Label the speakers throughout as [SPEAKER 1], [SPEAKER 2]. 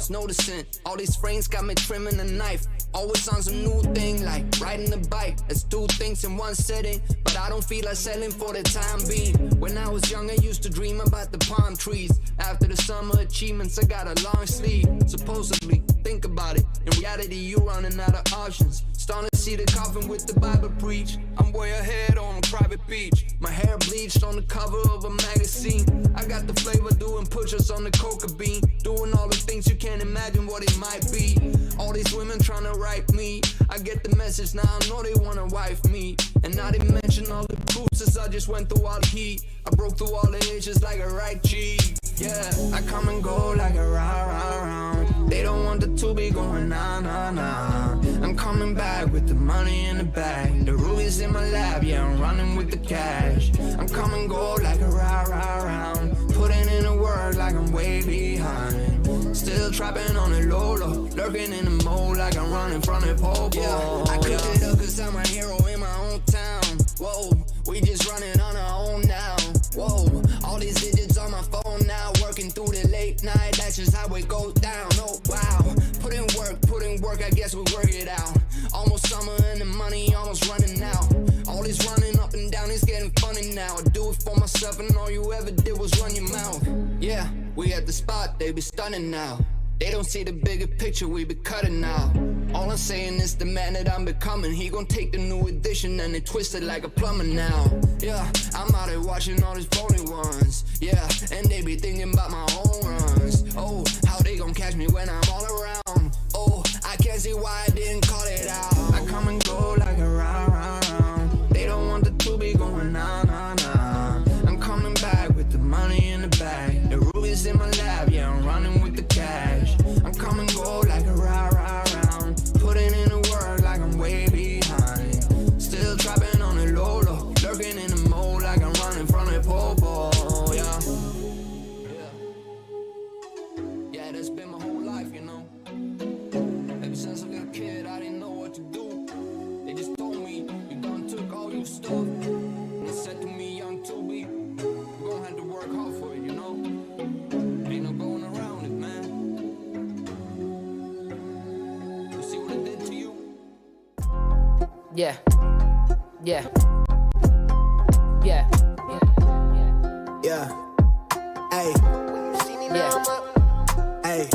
[SPEAKER 1] was noticing all these frames got me trimming a knife. Always on some new thing, like riding a bike. Let's do things in one setting, but I don't feel like selling for the time being. When I was young, I used to dream about the palm trees. After the summer achievements, I got a long sleeve. Supposedly, think about it. In reality, you running out of options. Starting to see the coffin with the Bible preach. I'm way ahead on a private beach. My hair bleached on the cover of a magazine. I got the flavor doing push-ups on the coca bean. Doing all the things you can't imagine what it might be. All these women trying to write me. I get the message now, I know they wanna wife me. And I didn't mention all the bruises, I just went through all the heat. I broke through all the edges like a right cheek. Yeah, I come and go like a round. They don't want the two be going nah. I'm coming back with the money in the bag. The rubies in my lab, yeah, I'm running with the cash. I'm come and go like a round. Putting in the work like I'm way behind. Still trapping on the low, lurking in the mode like I'm running from the pole. Yeah, I cooked it up cause I'm a hero in my own town. Whoa, we just running on our own now. Whoa, all these digits on my phone now. Working through the late night, that's just how it goes down. Oh wow, put in work, I guess we work it out. Almost summer and the money almost running out. All this running up and down, it's getting funny now. I do it for myself and all you ever did was run your mouth. Yeah, we at the spot, they be stunning now. They don't see the bigger picture, we be cutting now. All I'm saying is the man that I'm becoming. He gon' take the new edition and they twist it like a plumber now. Yeah, I'm out here watching all these phony ones. Yeah, and they be thinking about my own runs. Oh, how they gon' catch me when I'm all around. Oh, I can't see why I didn't call it out. I come and go like a round. They don't want the two be going nah. I'm coming back with the money in the bag. The rubies in my lab, yeah, I'm running with the cash. I'm coming go like a round. Putting in the work like I'm way behind. Still trapping on the low, lurking in the mode like I'm running from the pole, yeah. Yeah, that's been my whole life, you know. Ever since a little kid, I didn't know what to do. They just told me, you done took all your stuff. They said to me, young 2B, you gon' have to work hard for it, you know. Ain't no going around it, man. You see what it did to you?
[SPEAKER 2] Yeah. Hey. Hey.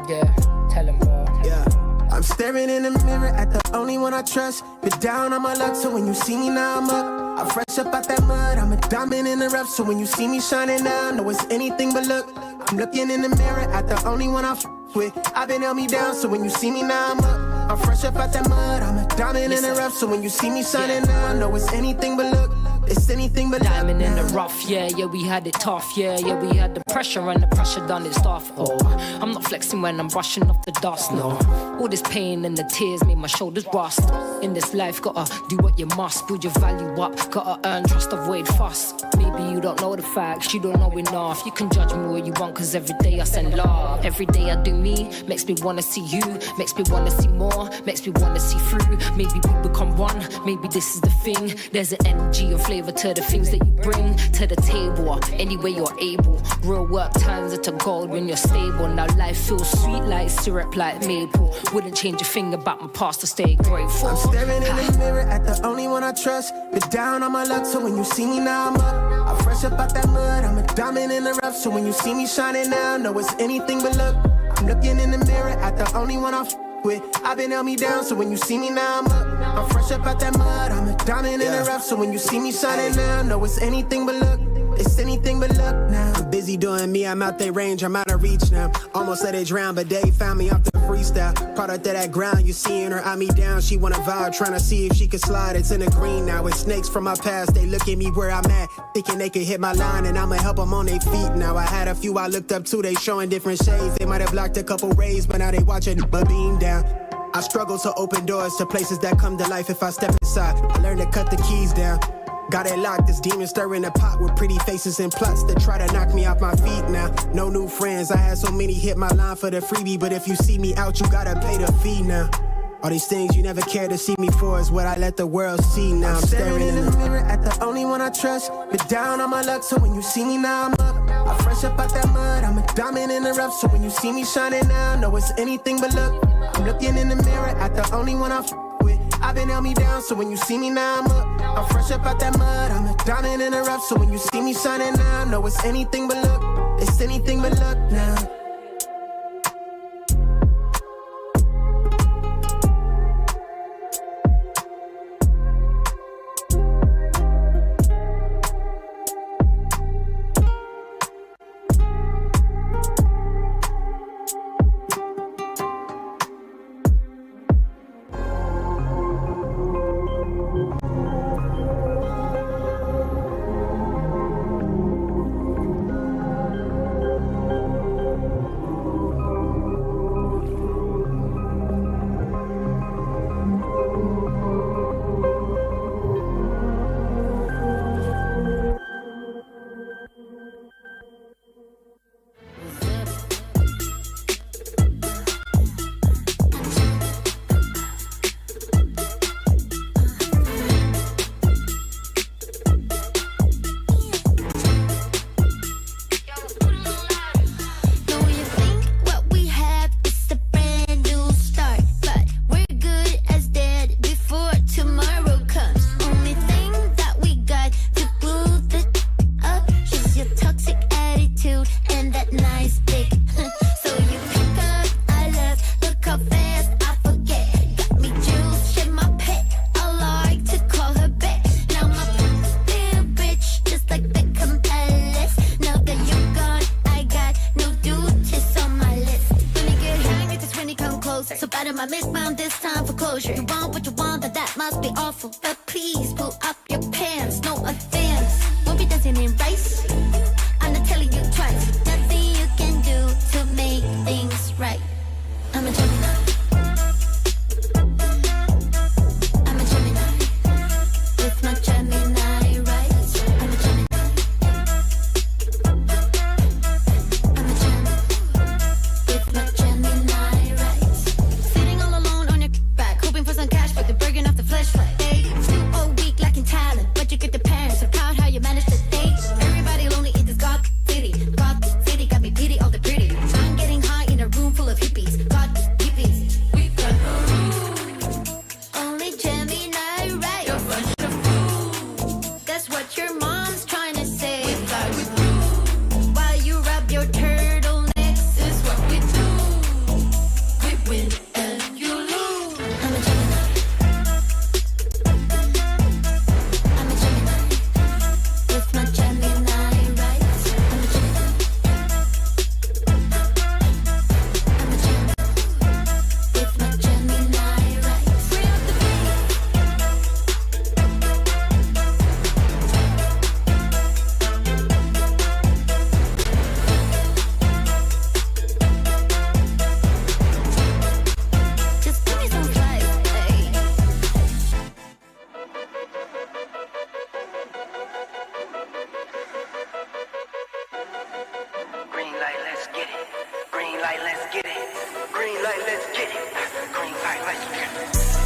[SPEAKER 2] Yeah. Tell him, bro.
[SPEAKER 3] Yeah. I'm staring in the mirror at the only one I trust. Been down on my luck, so when you see me now I'm up. I'm fresh up out that mud, I'm a diamond in the rough. So when you see me shining now, know it's anything but luck. I'm looking in the mirror at the only one I with. I've been held me down, so when you see me now I'm up. I'm fresh up out that mud, I'm a diamond in the rough. So when you see me shining now, know it's anything but luck. It's anything but
[SPEAKER 2] diamond in the rough, yeah, we had it tough, yeah, we had the pressure and the pressure done its stuff. Oh, I'm not flexing when I'm brushing off the dust, no. All this pain and the tears made my shoulders rust. In this life, gotta do what you must, build your value up, gotta earn trust, avoid fuss. Maybe you don't know the facts, you don't know enough. You can judge me all you want, cause every day I send love. Every day I do me, makes me wanna see you, makes me wanna see more, makes me wanna see through. Maybe we become one, maybe this is the thing. There's an energy and flavor to the things that you bring to the table, any way you're able. Real work turns into gold when you're stable. Now life feels sweet like syrup, like maple. Wouldn't change a thing about my past to stay grateful.
[SPEAKER 3] I'm staring in the mirror at the only one I trust. Been down on my luck, so when you see me now I'm up. I'm fresh up out that mud, I'm a diamond in the rough. So when you see me shining now, know it's anything but luck. I'm looking in the mirror at the only one I with. I've been held me down, so when you see me now I'm up. I'm fresh up out that mud, I'm a diamond in the rough. So when you see me shining now, know it's anything but luck. It's anything but luck now. I'm busy doing me, I'm out their range, I'm out of reach now. Almost let it drown, but they found me off the freestyle. Product of that ground, you seeing her eye me down. She wanna vibe, trying to see if she could slide. It's in the green now, it's snakes from my past. They look at me where I'm at, thinking they could hit my line, and I'ma help them on their feet now. I had a few I looked up to, they showing different shades. They might have blocked a couple rays, but now they watching my beam down. I struggle to open doors to places that come to life if I step inside. I learned to cut the keys down. Got it locked, this demon stirring the pot with pretty faces and plots that try to knock me off my feet now. No new friends, I had so many hit my line for the freebie, but if you see me out, you gotta pay the fee now. All these things you never cared to see me for is what I let the world see now. I'm staring in the mirror at the only one I trust. Been down on my luck, so when you see me now I'm up. I fresh up out that mud, I'm a diamond in the rough. So when you see me shining now, know it's anything but luck. I'm looking in the mirror at the only one I with. I've been held me down, so when you see me now, I'm up. I'm fresh up out that mud, I'm a diamond in the rough. So when you see me shining now, know it's anything but luck. It's anything but luck now.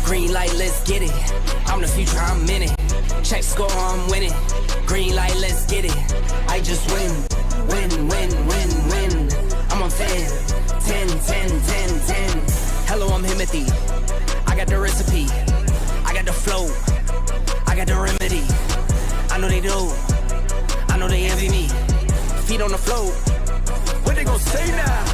[SPEAKER 1] Green light, let's get it. I'm the future, I'm in it. Check score, I'm winning. Green light, let's get it. I just win. I'm on 10. Hello, I'm Himothy. I got the recipe. I got the flow. I got the remedy. I know they do. I know they envy me. Feet on the floor. What they gon' say now?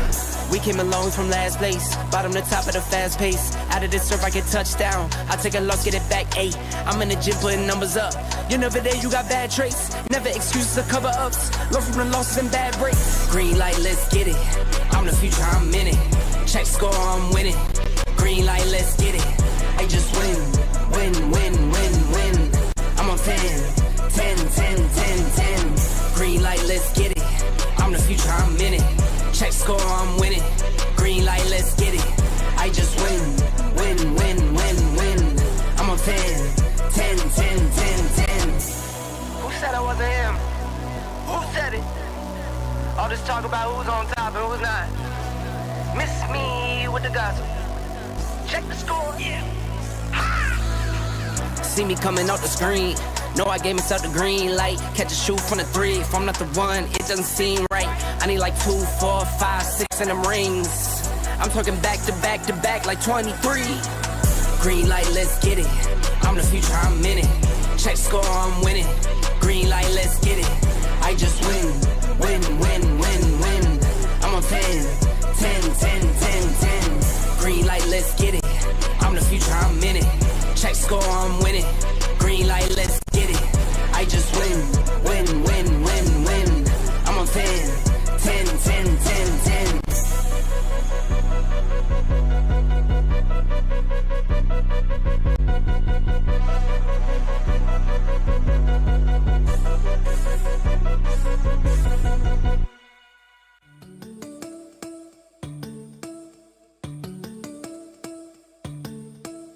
[SPEAKER 1] We came along from last place, bottom to top of the fast pace. Out of this surf, I get touchdown. I take a loss, get it back 8. I'm in the gym putting numbers up. You're never there, you got bad traits. Never excuses or cover ups. Learn from the losses and bad breaks. Green light, let's get it. I'm the future, I'm in it. Check score, I'm winning. Green light, let's get it. I just win. I'm on 10. Green light, let's get it. I'm the future, I'm in it. Check score, I'm winning. Green light, let's get it. I just win. I'm on 10. Who said I wasn't him? Who said it? All this talk about who's on top and who's not. Miss me with the gossip. Check the score, yeah. See me coming off the screen.
[SPEAKER 4] No, I gave myself the green light. Catch a shoot from the 3. If I'm not the one, it doesn't seem right. I need like 2, 4, 5, 6 in them rings. I'm talking back to back to back like 23. Green light, let's get it. I'm the future, I'm in it. Check score, I'm winning. Green light, let's get it. I just win, win, win, win, win. I'm on 10, 10, 10, 10, 10. Green light, let's get it. I'm the future, I'm in it. Check score, I'm winning. Green light, let's get it. I just win, win, win, win, win. I'm on 10, 10, 10, 10, 10.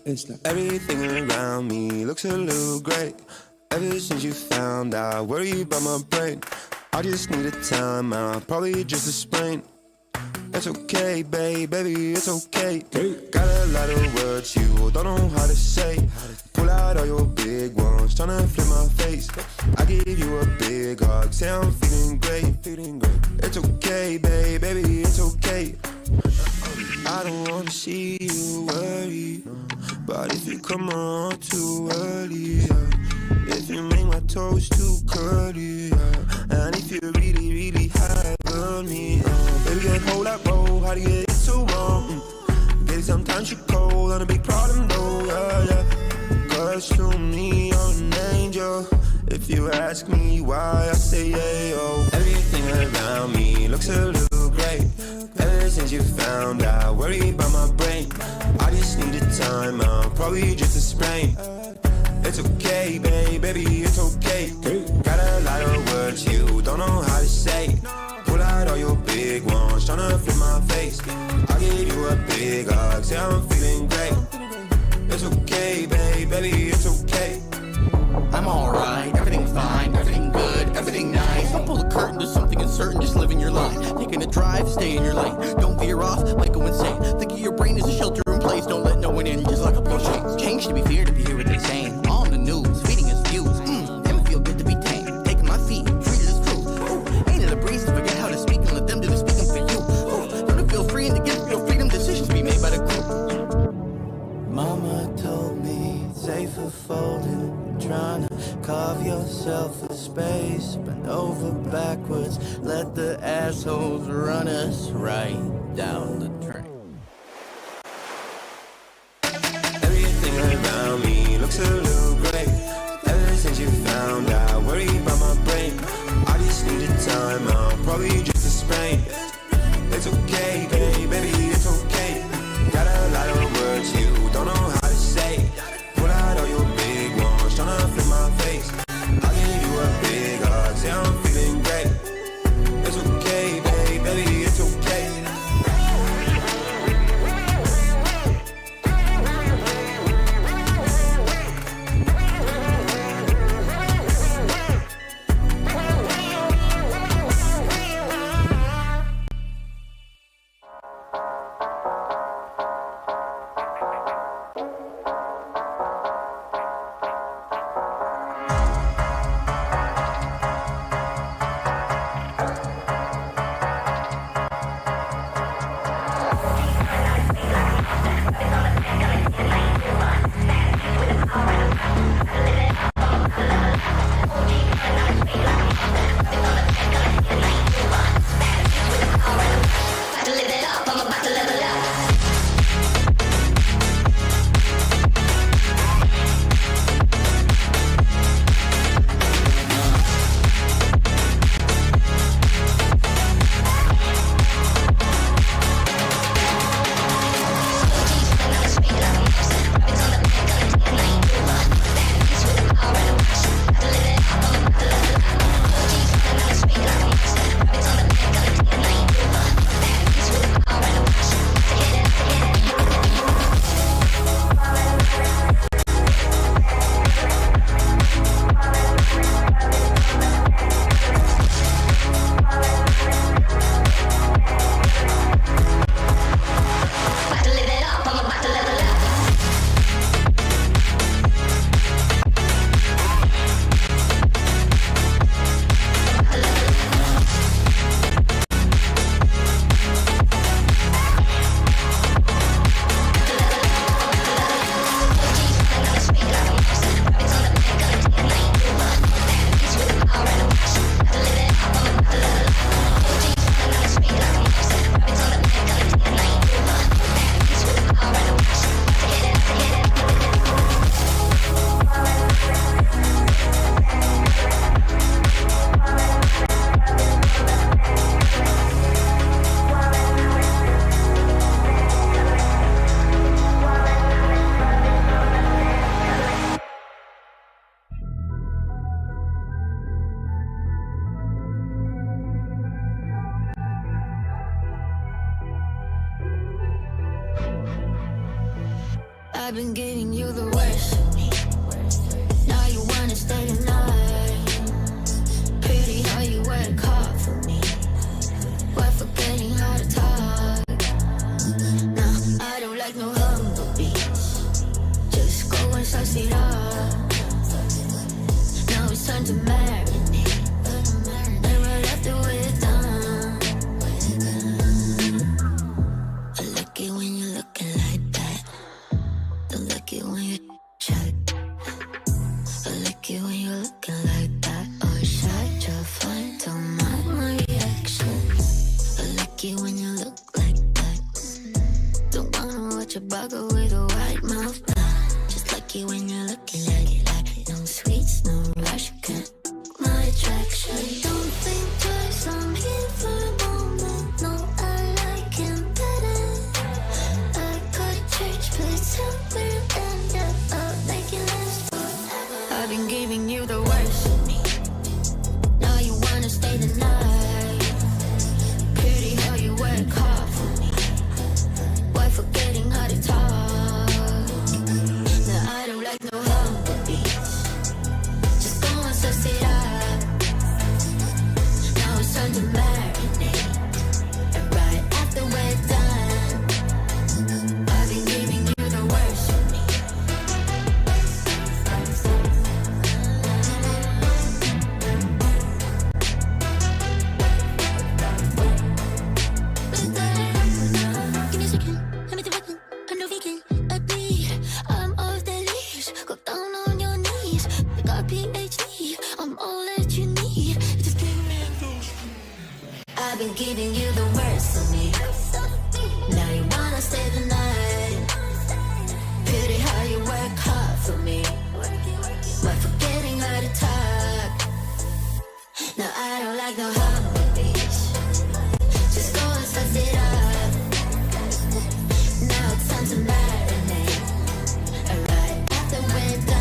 [SPEAKER 3] It's like everything around me looks a little great. Ever since you found out, worry about my brain. I just need a time out, probably just a sprain. It's okay, baby, it's okay. Got a lot of words you don't know how to say. Pull out all your big ones, tryna flip my face. I give you a big hug, say I'm feeling great. It's okay, baby, it's okay. I don't wanna see you worry, but if you come around too early, if you make my toes too curly, and if you really high on me, baby, get hold that roll, how do you get it so wrong? Baby, sometimes you're cold, on a big problem though, yeah. Cause to me, you're an angel. If you ask me why, I say yeah, yo. Everything around me looks a little great. Ever since you found out, worry about my brain. I just need a time out, probably just a sprain. It's okay, baby, it's okay. Got a lot of words you don't know how to say. Pull out all your big ones, tryna flip my face. I give you a big hug, say I'm feeling great. It's okay, baby, it's okay.
[SPEAKER 5] I'm alright, everything's fine, everything good, everything nice. Don't pull the curtain to something uncertain, just living your life. Taking a drive, stay in your lane. Don't veer off, might go insane. Think of your brain as a shelter in place. Don't let no one in, just lock up your chains. Change to be feared if you hear what they're saying. All in the news, feeding us views. Them feel good to be tamed. Taking my feet, treated as true. Ain't it a breeze to forget how to speak and let them do the speaking for you. Learn to feel free and to give real freedom, decisions be made by the group.
[SPEAKER 3] Mama told me safer folding. Trying to carve yourself a space. Bend over backwards, let the assholes run us right down the drain. Everything around me looks a little great. Ever since you found out, worry about my brain. I just need a time out, probably just a sprain. It's okay, baby, it's okay. Got a lot of words you don't know how to say. Pull out all your big ones, tryna flip my face. I'll give you a big hug, say I'm feeling great. It's okay, baby, it's okay.
[SPEAKER 6] I've been giving you the worst of me. Now you wanna stay the night. Pretty how you work hard for me. Why forgetting how to talk? Nah, I don't like no humble beats. Just go and suss it up. Now it's time to marinate. And right after we're done, I like it when you're looking like that. Don't like it when you check. I like it when you're looking like that. Oh, shut your fun, don't mind my reaction. I like it when you look like that. Don't wanna watch a bugger with a white mouth. Just like it when you're looking like it. No sweets, no rush, can't my attraction. Don't think twice, I'm here for a moment. No, I like him better. I go to church, please tell me end up. I'll make it last forever. I've been giving you the worst of me. Now you wanna stay the night. Pretty how you work hard for me. Why forgetting how to talk? Now I don't like no humble beats. Just go and suss it up. Now it's time to marinate. And right after we're done, I've been giving you the worst of me. Give me a second, I'm at the weapon, I'm no vegan, I bleed. I'm off the leash, go down on your knees. I got PhD, I'm all that you need. Just give me those. I've been giving you the worst of me. Now you wanna stay the night. Pretty how you work hard for me. Why forgetting how to talk? Now I don't like no humble beats. Just go and suss it up. Now it's time to marinate. And right after we're done,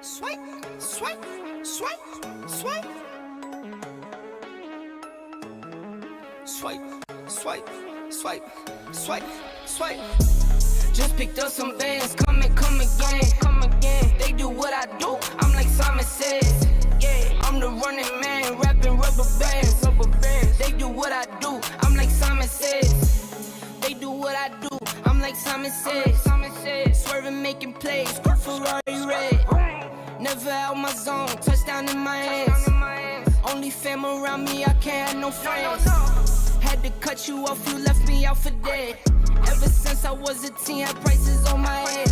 [SPEAKER 4] Swipe, swipe, swipe, swipe. Swipe, swipe, swipe, swipe, swipe. Just picked up some bands, come again, come again. They do what I do, I'm like Simon Says. Yeah, I'm the running man, rapping rubber bands. They do what I do, I'm like Simon Says. They do what I do, I'm like Simon Says. Swerving, making plays, Ferrari red. Never out my zone, touchdown in my hands. Only fam around me, I can't have no friends. Had to cut you off, you left me out for dead. Ever since I was a teen, had prices on my head.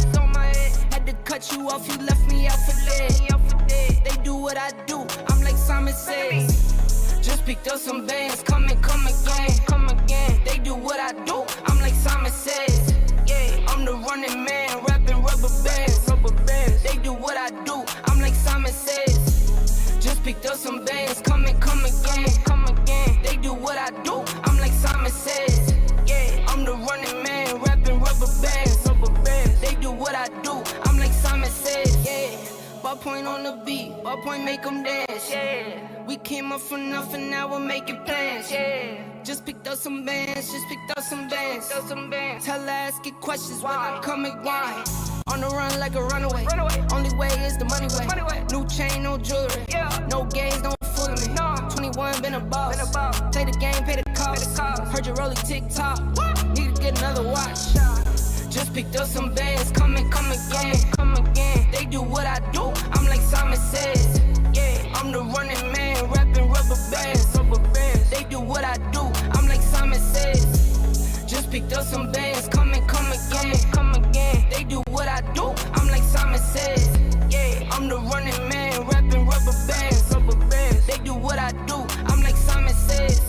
[SPEAKER 4] Had to cut you off, you left me out for dead. They do what I do, I'm like Simon Says. Just picked up some bands, come again. They do what I do, I'm like Simon Says. Yeah, I'm the running man, rapping rubber bands. They do what I do, I'm like Simon Says. Just picked up some bands, come again. They do what I do, I'm like Simon Says. Yeah, I'm the running man, rapping rubber bands. They do what I do, I'm like Simon Says. Yeah, ballpoint on the beat, ballpoint make them dance. Yeah, we came up from nothing, now we're making plans. Yeah, just picked up some bands, Tell her ask it questions when I come again. On the run like a runaway. Only way is the money way. New chain, no jewelry. No games, don't fool me. 21, been a boss. Play the game, pay the cost. Heard you rolling TikTok. Need to get another watch. Just picked up some bands, come again. They do what I do, I'm like Simon Says. Yeah, I'm the running man, rapping rubber bands. They do what I do, I'm like Simon Says. Just picked up some bands, come again. They do what I do, I'm like Simon Says. Yeah, I'm the running man, rapping rubber bands. They do what I do, I'm like Simon Says.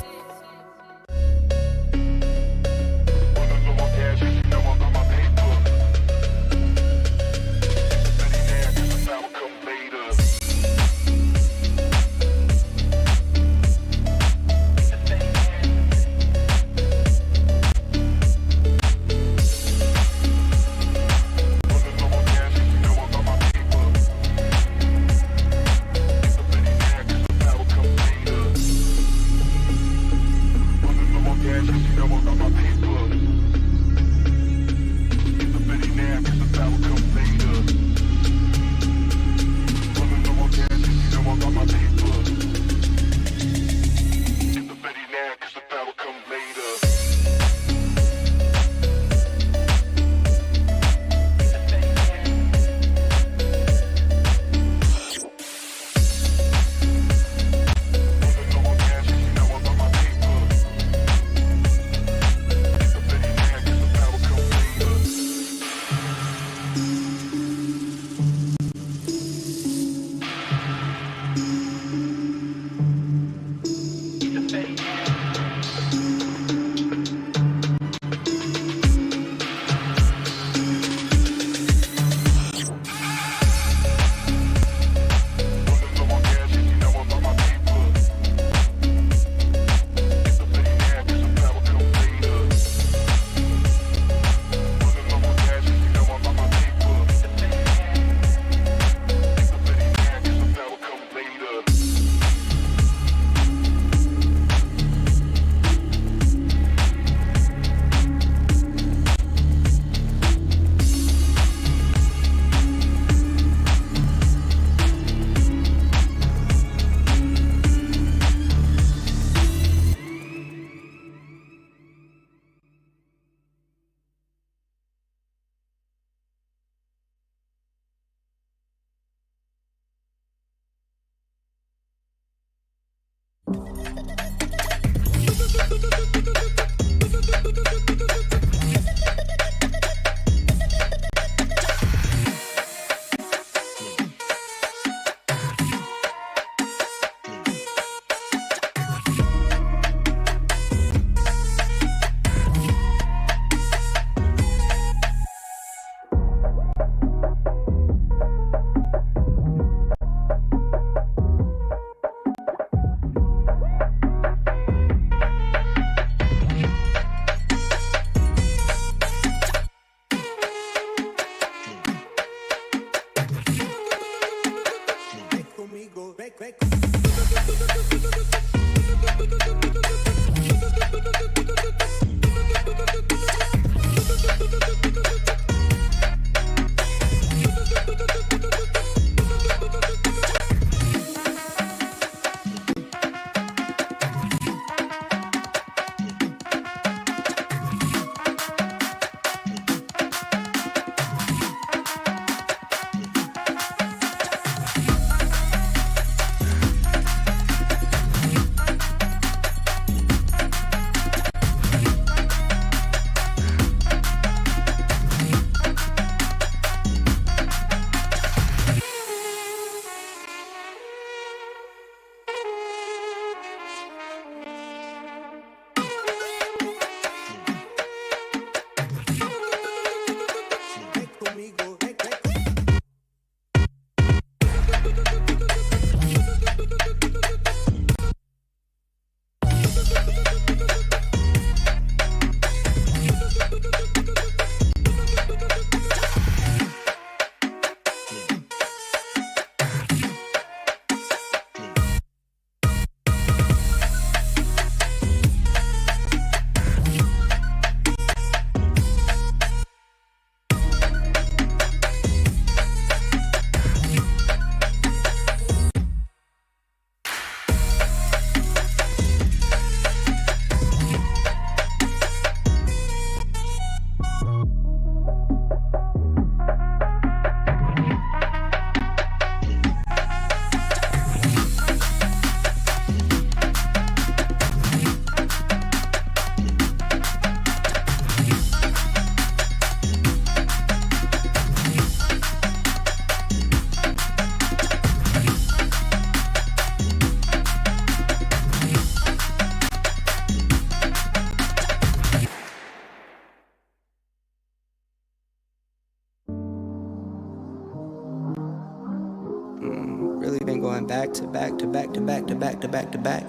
[SPEAKER 7] Really been going back to back to back to back to back to back to back.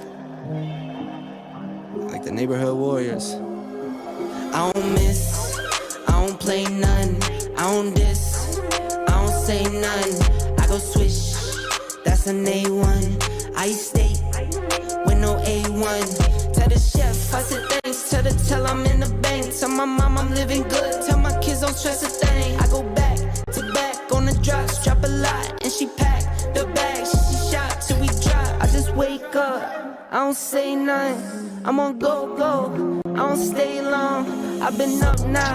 [SPEAKER 7] Like the neighborhood warriors.
[SPEAKER 4] I don't miss, I don't play none, I don't diss, I don't say none. I go swish, that's an A1. I eat steak with no A1. Tell the chef, I said thanks. Tell the tell I'm in the bank. Tell my mom I'm living good. Tell my kids don't stress a thing. I go back to back on the drops, drop a lot, and she pack the bag. She shot till we drop. I just wake up, I don't say nothing. I'm on go, I don't stay long. I've been up now,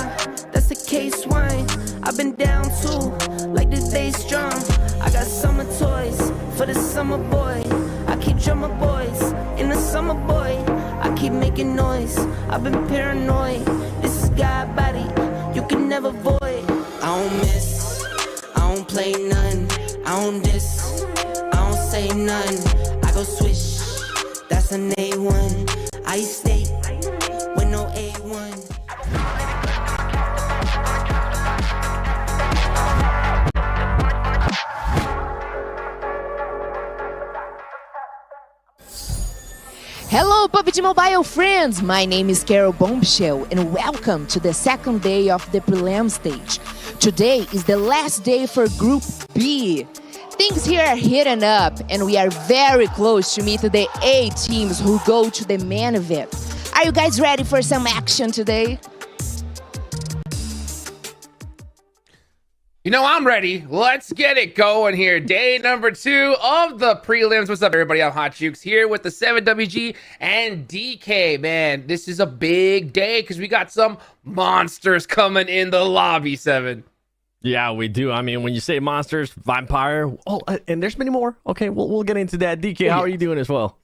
[SPEAKER 4] that's a case one. I've been down too, like this day strong. I got summer toys for the summer boy. I keep drummer boys in the summer boy. I keep making noise, I've been paranoid. This is God body, you can never void. I don't miss, I don't play none, I don't diss, I don't say none. I go swish, that's an A1. I stay with no A1.
[SPEAKER 8] Hello PUBG Mobile friends, my name is Carol Bombshell and welcome to the second day of the prelim stage. Today is the last day for Group B. Things here are heating up and we are very close to meet the 8 teams who go to the main event. Are you guys ready for some action today?
[SPEAKER 9] You know, I'm ready. Let's get it going here. Day number 2 of the prelims. What's up, everybody? I'm Hot Jukes here with the 7WG and DK. Man, this is a big day because we got some monsters coming in the lobby, 7.
[SPEAKER 10] Yeah, we do. I mean, when you say monsters, vampire, and there's many more. Okay, we'll get into that. DK, how are you doing as well?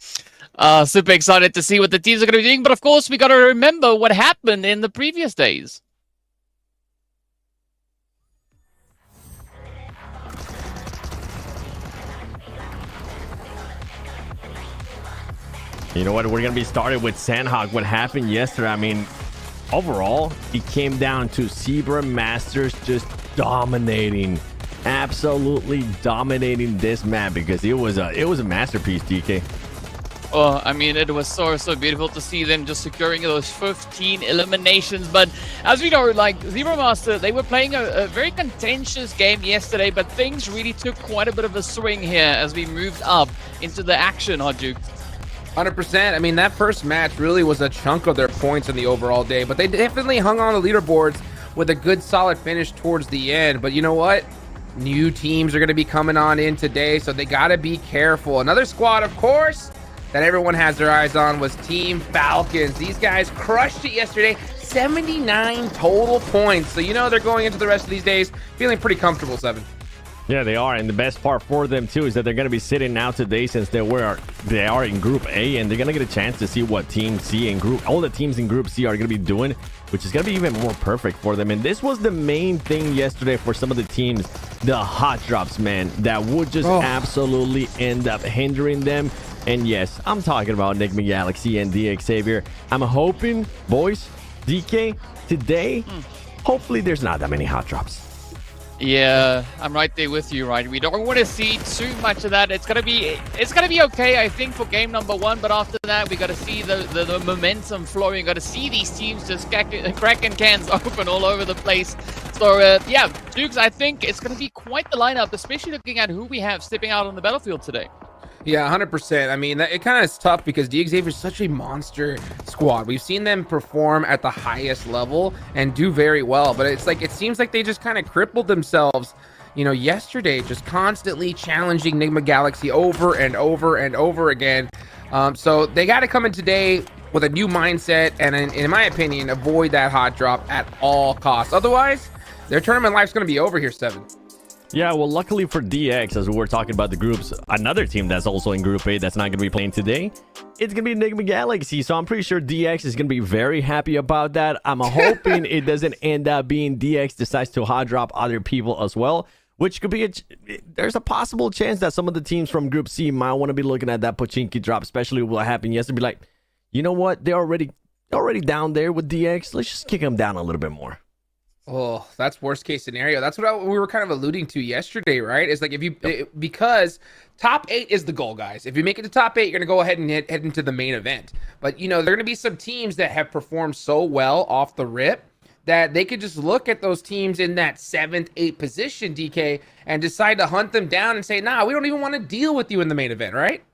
[SPEAKER 11] Super excited to see what the teams are going to be doing. But of course, we got to remember what happened in the previous days.
[SPEAKER 10] You know what? We're going to be started with Sanhok. What happened yesterday? I mean, overall, it came down to Zebra Masters just dominating, absolutely dominating this map because it was a masterpiece, DK.
[SPEAKER 11] Oh, I mean, it was so beautiful to see them just securing those 15 eliminations. But as we know, like Zero Master, they were playing a very contentious game yesterday, but things really took quite a bit of a swing here as we moved up into the action, Hodjuk.
[SPEAKER 9] 100%. I mean, that first match really was a chunk of their points in the overall day, but they definitely hung on the leaderboards with a good solid finish towards the end. But you know what? New teams are going to be coming on in today, so they got to be careful. Another squad, of course, that everyone has their eyes on was Team Falcons. These guys crushed it yesterday, 79 total points. So you know they're going into the rest of these days feeling pretty comfortable, Seven.
[SPEAKER 10] Yeah, they are, and the best part for them too is that they're going to be sitting now today since they are in Group A, and they're going to get a chance to see what Team C and all the teams in Group C are going to be doing, which is going to be even more perfect for them. And this was the main thing yesterday for some of the teams, the hot drops, man, that would just absolutely end up hindering them. And yes, I'm talking about Enigma Galaxy and DX Xavier. I'm hoping, boys, DK, today, hopefully there's not that many hot drops.
[SPEAKER 11] Yeah, I'm right there with you, right? We don't want to see too much of that. It's gonna be okay, I think, for game number 1. But after that, we got to see the momentum flowing. Got to see these teams just cracking cans open all over the place. So yeah, Dukes, I think it's gonna be quite the lineup, especially looking at who we have stepping out on the battlefield today.
[SPEAKER 9] Yeah, 100%. I mean, it kind of is tough because DX Xavier is such a monster squad. We've seen them perform at the highest level and do very well, but it's like it seems like they just kind of crippled themselves, you know, yesterday, just constantly challenging Enigma Galaxy over and over and over again. So they got to come in today with a new mindset and, in my opinion, avoid that hot drop at all costs. Otherwise, their tournament life's going to be over here, Seven.
[SPEAKER 10] Yeah, well, luckily for DX, as we were talking about the groups, another team that's also in Group A that's not going to be playing today, it's going to be Enigma Galaxy. So I'm pretty sure DX is going to be very happy about that. I'm hoping it doesn't end up being DX decides to hot drop other people as well, which could be there's a possible chance that some of the teams from Group C might want to be looking at that Pochinki drop, especially what happened yesterday. Be like, you know what? They're already down there with DX. Let's just kick them down a little bit more.
[SPEAKER 9] Oh, that's worst case scenario. That's what we were kind of alluding to yesterday, right? It's like because top 8 is the goal, guys. If you make it to top 8, you're gonna go ahead and head into the main event. But you know, there are gonna be some teams that have performed so well off the rip that they could just look at those teams in that 7th, 8th position, DK, and decide to hunt them down and say, nah, we don't even want to deal with you in the main event, right?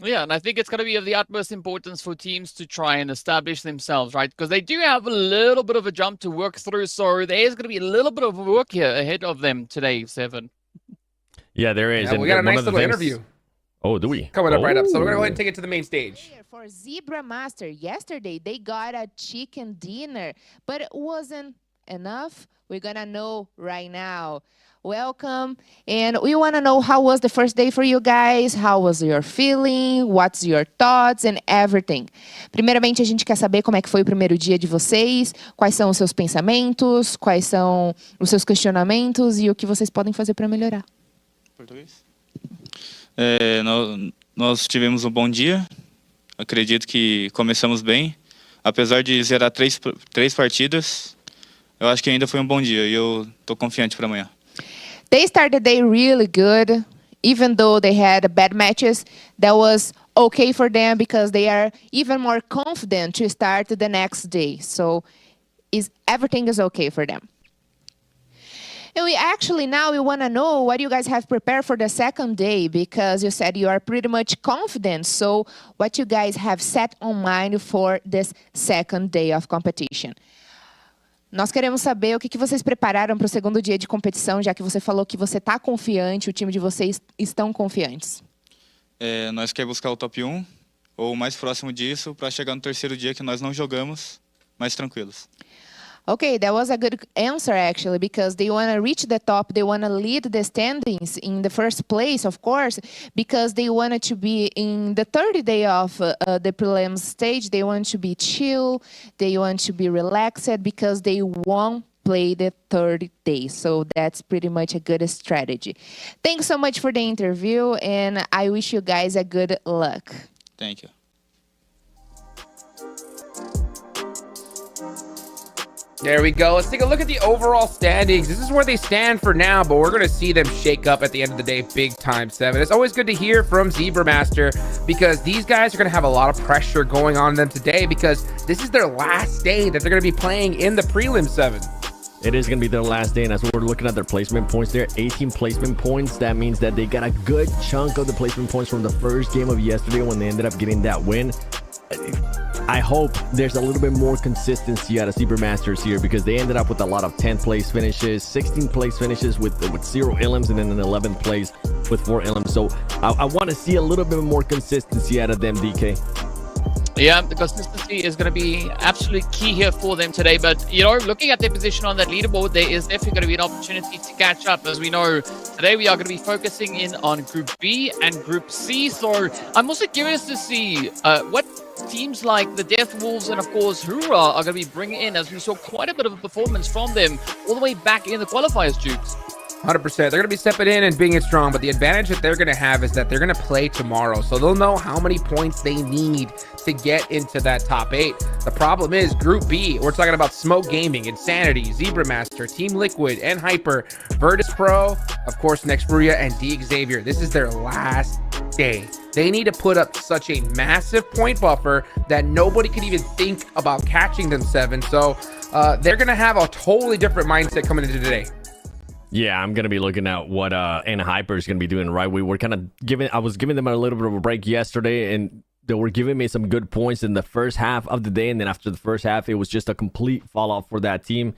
[SPEAKER 11] Yeah, and I think it's going to be of the utmost importance for teams to try and establish themselves, right? Because they do have a little bit of a jump to work through, so there's going to be a little bit of work here ahead of them today, Seven.
[SPEAKER 10] Yeah, there is.
[SPEAKER 9] Yeah, we got a nice little interview.
[SPEAKER 10] Oh, do we?
[SPEAKER 9] Coming up right up. So we're going to go ahead and take it to the main stage.
[SPEAKER 8] For Zebra Master, yesterday they got a chicken dinner, but it wasn't enough. We're going to know right now. Welcome, and we want to know how was the first day for you guys, how was your feeling, what's your thoughts and everything. Primeiramente, a gente quer saber como é que foi o primeiro dia de vocês, quais são os seus pensamentos, quais são os seus questionamentos e o que vocês podem fazer para melhorar.
[SPEAKER 12] Português? Nós tivemos um bom dia, acredito que começamos bem, apesar de zerar três partidas, eu acho que ainda foi um bom dia e eu tô confiante para amanhã.
[SPEAKER 8] They started the day really good, even though they had bad matches. That was okay for them because they are even more confident to start the next day. So everything is okay for them. And we want to know what you guys have prepared for the second day, because you said you are pretty much confident. So what you guys have set on mind for this second day of competition. Nós queremos saber o que vocês prepararam para o segundo dia de competição, já que você falou que você está confiante, o time de vocês estão confiantes.
[SPEAKER 12] Nós queremos buscar o top 1, ou mais próximo disso, para chegar no terceiro dia que nós não jogamos, mais tranquilos.
[SPEAKER 8] Okay, that was a good answer, actually, because they want to reach the top. They want to lead the standings in the first place, of course, because they wanted to be in the third day of the prelims stage. They want to be chill. They want to be relaxed because they won't play the third day. So that's pretty much a good strategy. Thanks so much for the interview, and I wish you guys a good luck.
[SPEAKER 12] Thank you.
[SPEAKER 9] There we go. Let's take a look at the overall standings. This is where they stand for now, but we're going to see them shake up at the end of the day big time, Seven. It's always good to hear from Zebra Master because these guys are going to have a lot of pressure going on them today because this is their last day that they're going to be playing in the prelim, Seven.
[SPEAKER 10] It is going to be their last day, and as we're looking at their placement points there, 18 placement points. That means that they got a good chunk of the placement points from the first game of yesterday when they ended up getting that win. I hope there's a little bit more consistency out of Zebra Masters here because they ended up with a lot of 10th place finishes, 16th place finishes with 0 elims, and then an 11th place with 4 elims. So I want to see a little bit more consistency out of them, DK.
[SPEAKER 11] Yeah, the consistency is going to be absolutely key here for them today. But, you know, looking at their position on that leaderboard, there is definitely going to be an opportunity to catch up. As we know, today we are going to be focusing in on Group B and Group C. So I'm also curious to see what teams like the Death Wolves and, of course, Hura are going to be bringing in, as we saw quite a bit of a performance from them all the way back in the qualifiers, Jukes.
[SPEAKER 9] 100%. They're going to be stepping in and being it strong, but the advantage that they're going to have is that they're going to play tomorrow. So they'll know how many points they need to get into that top 8. The problem is Group B. We're talking about Smoke Gaming, Insanity, Zebra Master, Team Liquid, and Hyper, Virtus Pro, of course, Nextbria, and D Xavier. This is their last day. They need to put up such a massive point buffer that nobody could even think about catching them, Seven. So they're going to have a totally different mindset coming into today.
[SPEAKER 10] Yeah, I'm going to be looking at what N Hyper is going to be doing, right? We were kind of I was giving them a little bit of a break yesterday, and they were giving me some good points in the first half of the day, and then after the first half, it was just a complete fall off for that team.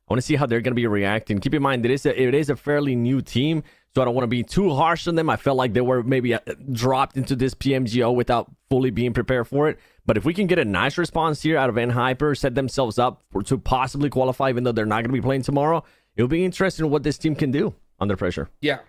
[SPEAKER 10] I want to see how they're going to be reacting. Keep in mind, it is a fairly new team, so I don't want to be too harsh on them. I felt like they were maybe dropped into this PMGO without fully being prepared for it. But if we can get a nice response here out of N Hyper, set themselves up to possibly qualify, even though they're not going to be playing tomorrow, it'll be interesting what this team can do under pressure.
[SPEAKER 9] Yeah,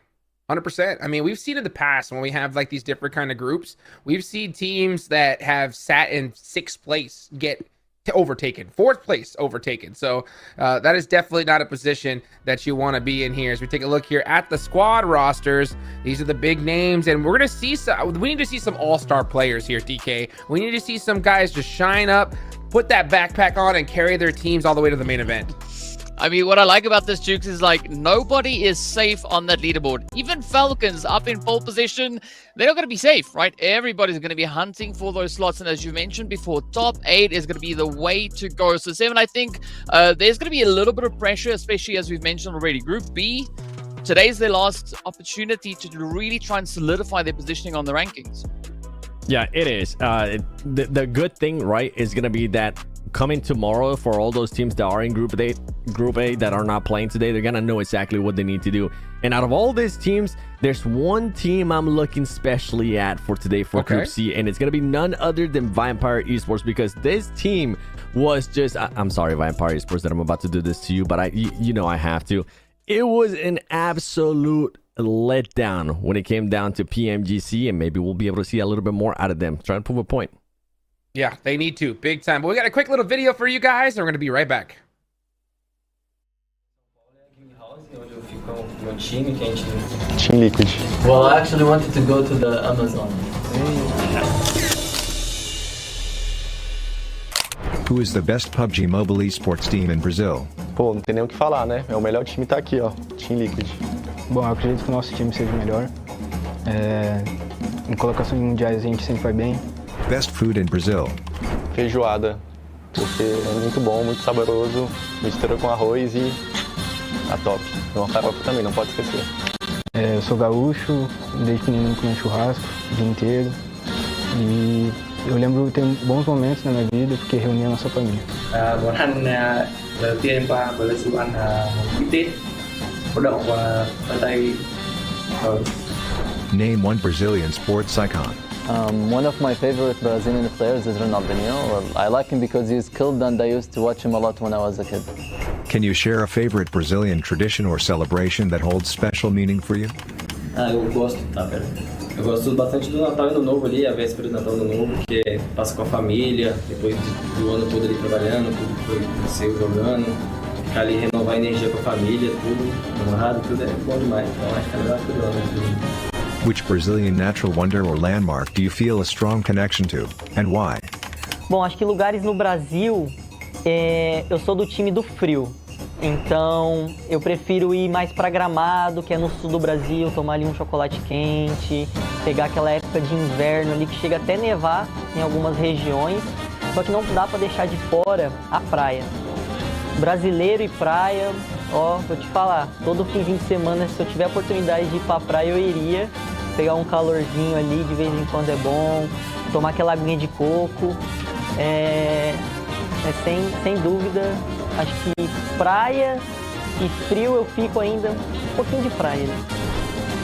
[SPEAKER 9] 100%. I mean, we've seen in the past when we have like these different kind of groups, we've seen teams that have sat in 6th place get overtaken, 4th place overtaken. So that is definitely not a position that you want to be in here. As we take a look here at the squad rosters, these are the big names, and we're going to see we need to see some all-star players here, DK. We need to see some guys just shine up, put that backpack on, and carry their teams all the way to the main event.
[SPEAKER 11] I mean, what I like about this, Jukes, is like nobody is safe on that leaderboard. Even Falcons up in pole position, they're not going to be safe, right? Everybody's going to be hunting for those slots. And as you mentioned before, top 8 is going to be the way to go. So, Seven, I think there's going to be a little bit of pressure, especially as we've mentioned already. Group B, today's their last opportunity to really try and solidify their positioning on the rankings.
[SPEAKER 10] Yeah, it is. The good thing, right, is going to be that coming tomorrow for all those teams that are in Group A that are not playing today, they're going to know exactly what they need to do. And out of all these teams, there's one team I'm looking specially at for today for Group C, and it's going to be none other than Vampire Esports, because this team was just... I'm sorry, Vampire Esports, that I'm about to do this to you, but you know I have to. It was an absolute letdown when it came down to PMGC, and maybe we'll be able to see a little bit more out of them. Trying to prove a point.
[SPEAKER 9] Yeah, they need to, big time. But we got a quick little video for you guys, and we're going to be right back.
[SPEAKER 13] Team Liquid. Well, I actually wanted to go to the Amazon.
[SPEAKER 14] Who is the best Pubgmobile esports team in Brazil?
[SPEAKER 13] Pô, não tem nem o que falar, né? É o melhor time tá aqui, ó. Team Liquid.
[SPEAKER 15] Bom, eu acredito que o nosso time seja o melhor. Em colocações mundiais a gente sempre vai bem.
[SPEAKER 14] Best food in Brazil.
[SPEAKER 13] Feijoada, porque é muito bom, muito saboroso, mistura com arroz e a top. E uma farofa também, não pode esquecer.
[SPEAKER 15] Eu sou gaúcho, desde pequenininho comendo churrasco o dia inteiro. E eu lembro de ter bons momentos na minha vida porque reunia a nossa família.
[SPEAKER 16] Bọn anh đầu tiên qua Brazil ăn một bít tết, có đậu và khoai tây.
[SPEAKER 14] Name one Brazilian sports icon.
[SPEAKER 17] One of my favorite Brazilian players is Ronaldinho. Well, I like him because he's skilled and I used to watch him a lot when I was a kid.
[SPEAKER 14] Can you share a favorite Brazilian tradition or celebration that holds special meaning for you?
[SPEAKER 16] Eu gosto, tá, velho? Eu gosto bastante do Natal e Ano Novo ali, a véspera do Natal e Ano Novo, porque passa com a família, depois do ano todo ali trabalhando, tudo foi nasceu jogando, ficar ali, renovar a energia com a família, tudo, namorado, tudo é bom demais. Então acho que é a melhor coisa do ano.
[SPEAKER 14] Which Brazilian natural wonder or landmark do you feel a strong connection to, and why?
[SPEAKER 18] Bom, acho que lugares no Brasil eu sou do time do frio. Então, eu prefiro ir mais para Gramado, que é no sul do Brasil, tomar ali um chocolate quente, pegar aquela época de inverno ali que chega até nevar em algumas regiões, só que não dá para deixar de fora a praia. Brasileiro e praia, ó, vou te falar, todo fim de semana, se eu tiver a oportunidade de ir pra praia, eu iria pegar um calorzinho ali, de vez em quando é bom, tomar aquela aguinha de coco, sem dúvida, acho que praia e frio eu fico ainda um pouquinho de praia.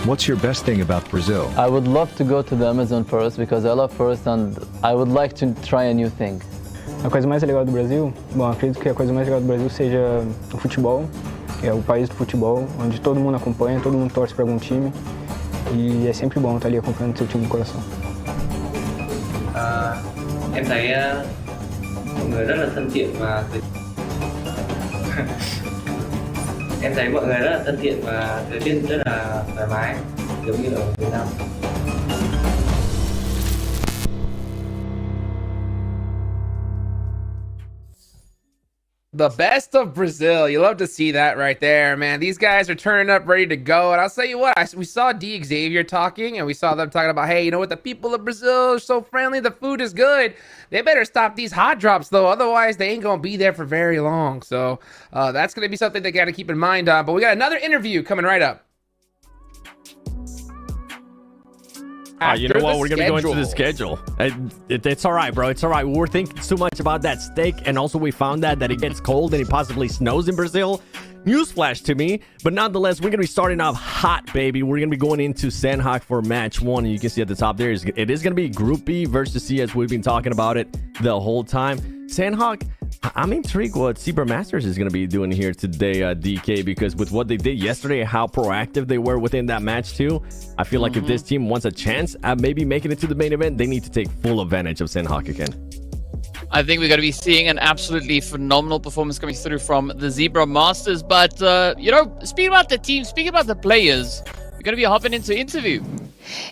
[SPEAKER 14] What's your best thing about Brazil?
[SPEAKER 17] I would love to go to the Amazon forest because I love forest and I would like to try a new thing.
[SPEAKER 15] A coisa mais legal do Brasil? Bom, acredito que a coisa mais legal do Brasil seja o futebol, que é o país do futebol, onde todo mundo acompanha, todo mundo torce para algum time e é sempre bom estar ali acompanhando o seu time de coração.
[SPEAKER 16] Em thấy mọi người rất là thân thiện và em thấy mọi người rất là thân thiện và thời tiết rất là thoải mái, giống như ở Việt Nam.
[SPEAKER 9] The best of Brazil. You love to see that right there, man. These guys are turning up, ready to go. And I'll tell you what, we saw D. Xavier talking, and we saw them talking about, hey, you know what? The people of Brazil are so friendly. The food is good. They better stop these hot drops, though. Otherwise, they ain't going to be there for very long. So that's going to be something they got to keep in mind on. But we got another interview coming right up.
[SPEAKER 10] You know what? We're going to go into the schedule. It's all right, bro. It's all right. We were thinking too much about that steak. And also we found that it gets cold and it possibly snows in Brazil. Newsflash to me. But nonetheless, we're going to be starting off hot, baby. We're going to be going into Sanhok for match 1. And you can see at the top there, it is going to be Group B versus C as we've been talking about it the whole time. Sanhok, I'm intrigued what Zebra Masters is going to be doing here today, DK, because with what they did yesterday, how proactive they were within that match too, I feel like if this team wants a chance at maybe making it to the main event, they need to take full advantage of Sanhok again.
[SPEAKER 11] I think we're going to be seeing an absolutely phenomenal performance coming through from the Zebra Masters. But, you know, speaking about the team, speaking about the players, we're going to be hopping into interview.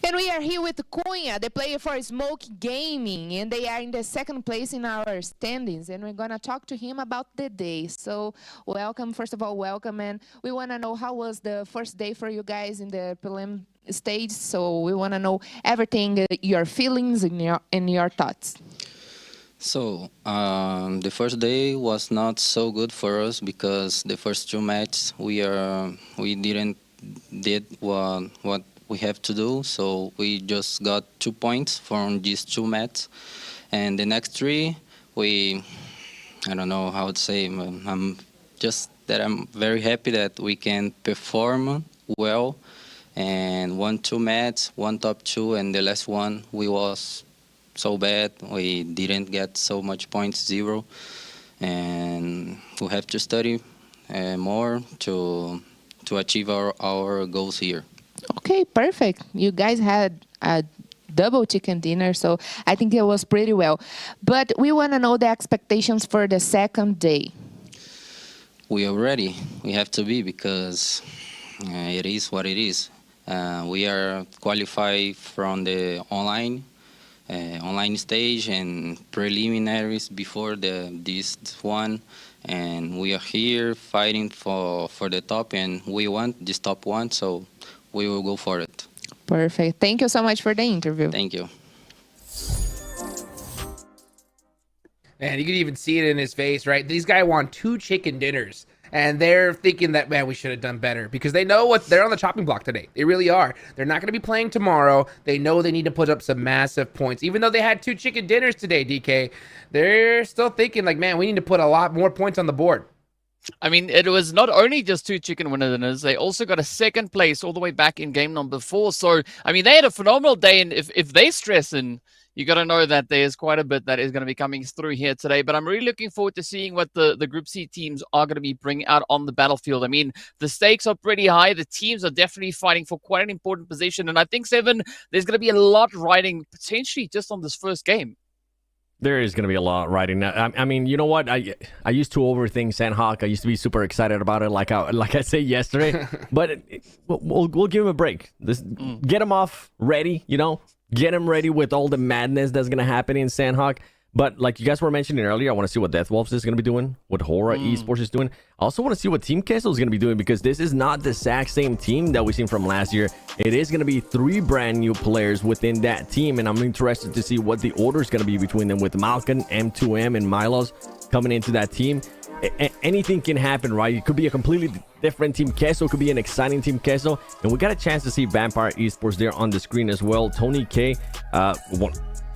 [SPEAKER 8] And we are here with Cunha, the player for Smoke Gaming, and they are in the second place in our standings, and we're going to talk to him about the day. So welcome, first of all, welcome, and we want to know how was the first day for you guys in the prelim stage. So we want to know everything, your feelings and your thoughts.
[SPEAKER 19] So the first day was not so good for us because the first 2 matches we didn't did what we have to do, so we just got 2 points from these 2 matches, and the next 3 I don't know how to say, I'm very happy that we can perform well, and 1-2 matches, 1 top 2, and the last one we was so bad, we didn't get so much points, 0, and we have to study more to achieve our goals here.
[SPEAKER 8] Okay, perfect. You guys had a double chicken dinner, so I think it was pretty well. But we want to know the expectations for the second day.
[SPEAKER 19] We are ready. We have to be because it is what it is. We are qualified from the online stage and preliminaries before this one, and we are here fighting for the top, and we want this top 1, so we will go for it.
[SPEAKER 8] Perfect. Thank you so much for the interview.
[SPEAKER 19] Thank you.
[SPEAKER 9] Man, you can even see it in his face, right? These guys want 2 chicken dinners. And they're thinking that, man, we should have done better because they know they're on the chopping block today. They really are. They're not going to be playing tomorrow. They know they need to put up some massive points. Even though they had 2 chicken dinners today, DK, they're still thinking like, man, we need to put a lot more points on the board.
[SPEAKER 11] I mean, it was not only just 2 chicken dinners, they also got a second place all the way back in game number 4. So, I mean, they had a phenomenal day, and if they stressing, you got to know that there's quite a bit that is going to be coming through here today. But I'm really looking forward to seeing what the Group C teams are going to be bringing out on the battlefield. I mean, the stakes are pretty high. The teams are definitely fighting for quite an important position. And I think, Seven, there's going to be a lot riding potentially just on this first game.
[SPEAKER 10] There is going to be a lot riding now. I mean, you know what? I used to overthink Sanhok. I used to be super excited about it, like I said yesterday. But we'll give him a break. Get him off ready, you know? Get him ready with all the madness that's going to happen in Sanhok. But like you guys were mentioning earlier, I want to see what Deathwolves is going to be doing, what Hora Esports is doing. I also want to see what Team Queso is going to be doing, because this is not the exact same team that we've seen from last year. It is going to be 3 brand new players within that team, and I'm interested to see what the order is going to be between them, with Malkin, M2M, and Milos coming into that team. Anything can happen, right? It could be a completely different Team Queso, could be an exciting Team Queso, and we got a chance to see Vampire Esports there on the screen as well. Tony K,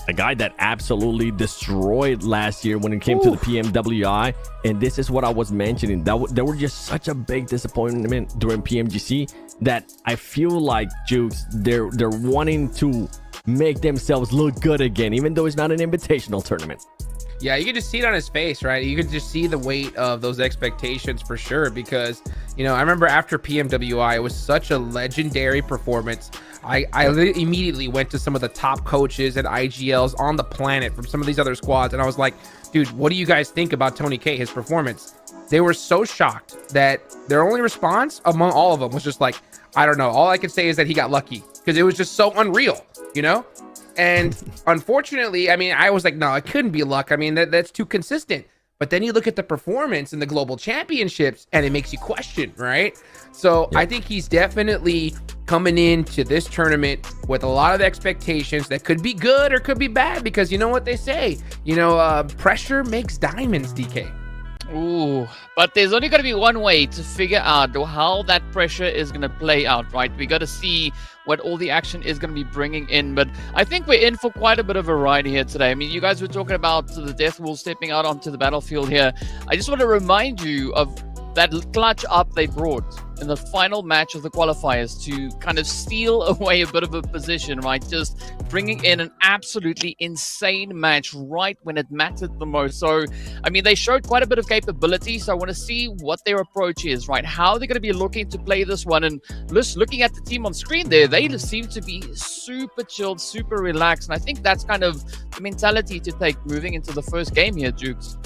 [SPEAKER 10] a guy that absolutely destroyed last year when it came to the PMWI, and this is what I was mentioning. There were just such a big disappointment during PMGC that I feel like Jukes, they're wanting to make themselves look good again, even though it's not an invitational tournament.
[SPEAKER 9] Yeah, you can just see it on his face, right? You can just see the weight of those expectations for sure, because, you know, I remember after PMWI, it was such a legendary performance. I immediately went to some of the top coaches and IGLs on the planet from some of these other squads, and I was like, dude, what do you guys think about Tony K, his performance? They were so shocked that their only response among all of them was just like, I don't know. All I could say is that he got lucky, because it was just so unreal, you know? And unfortunately, I mean, I was like, no, it couldn't be luck. I mean, that's too consistent. But then you look at the performance in the global championships and it makes you question, right? So I think he's definitely coming into this tournament with a lot of expectations that could be good or could be bad, because you know what they say, you know, pressure makes diamonds, DK.
[SPEAKER 11] Ooh, but there's only going to be one way to figure out how that pressure is going to play out, right? We got to see what all the action is going to be bringing in, but I think we're in for quite a bit of a ride here today. I mean, you guys were talking about the Death Wolves stepping out onto the battlefield here. I just want to remind you of that clutch up they brought in the final match of the qualifiers to kind of steal away a bit of a position, right? Just bringing in an absolutely insane match right when it mattered the most. So, I mean, they showed quite a bit of capability, so I want to see what their approach is, right? How they're going to be looking to play this one. And just looking at the team on screen there, they just seem to be super chilled, super relaxed. And I think that's kind of the mentality to take moving into the first game here, Jukes.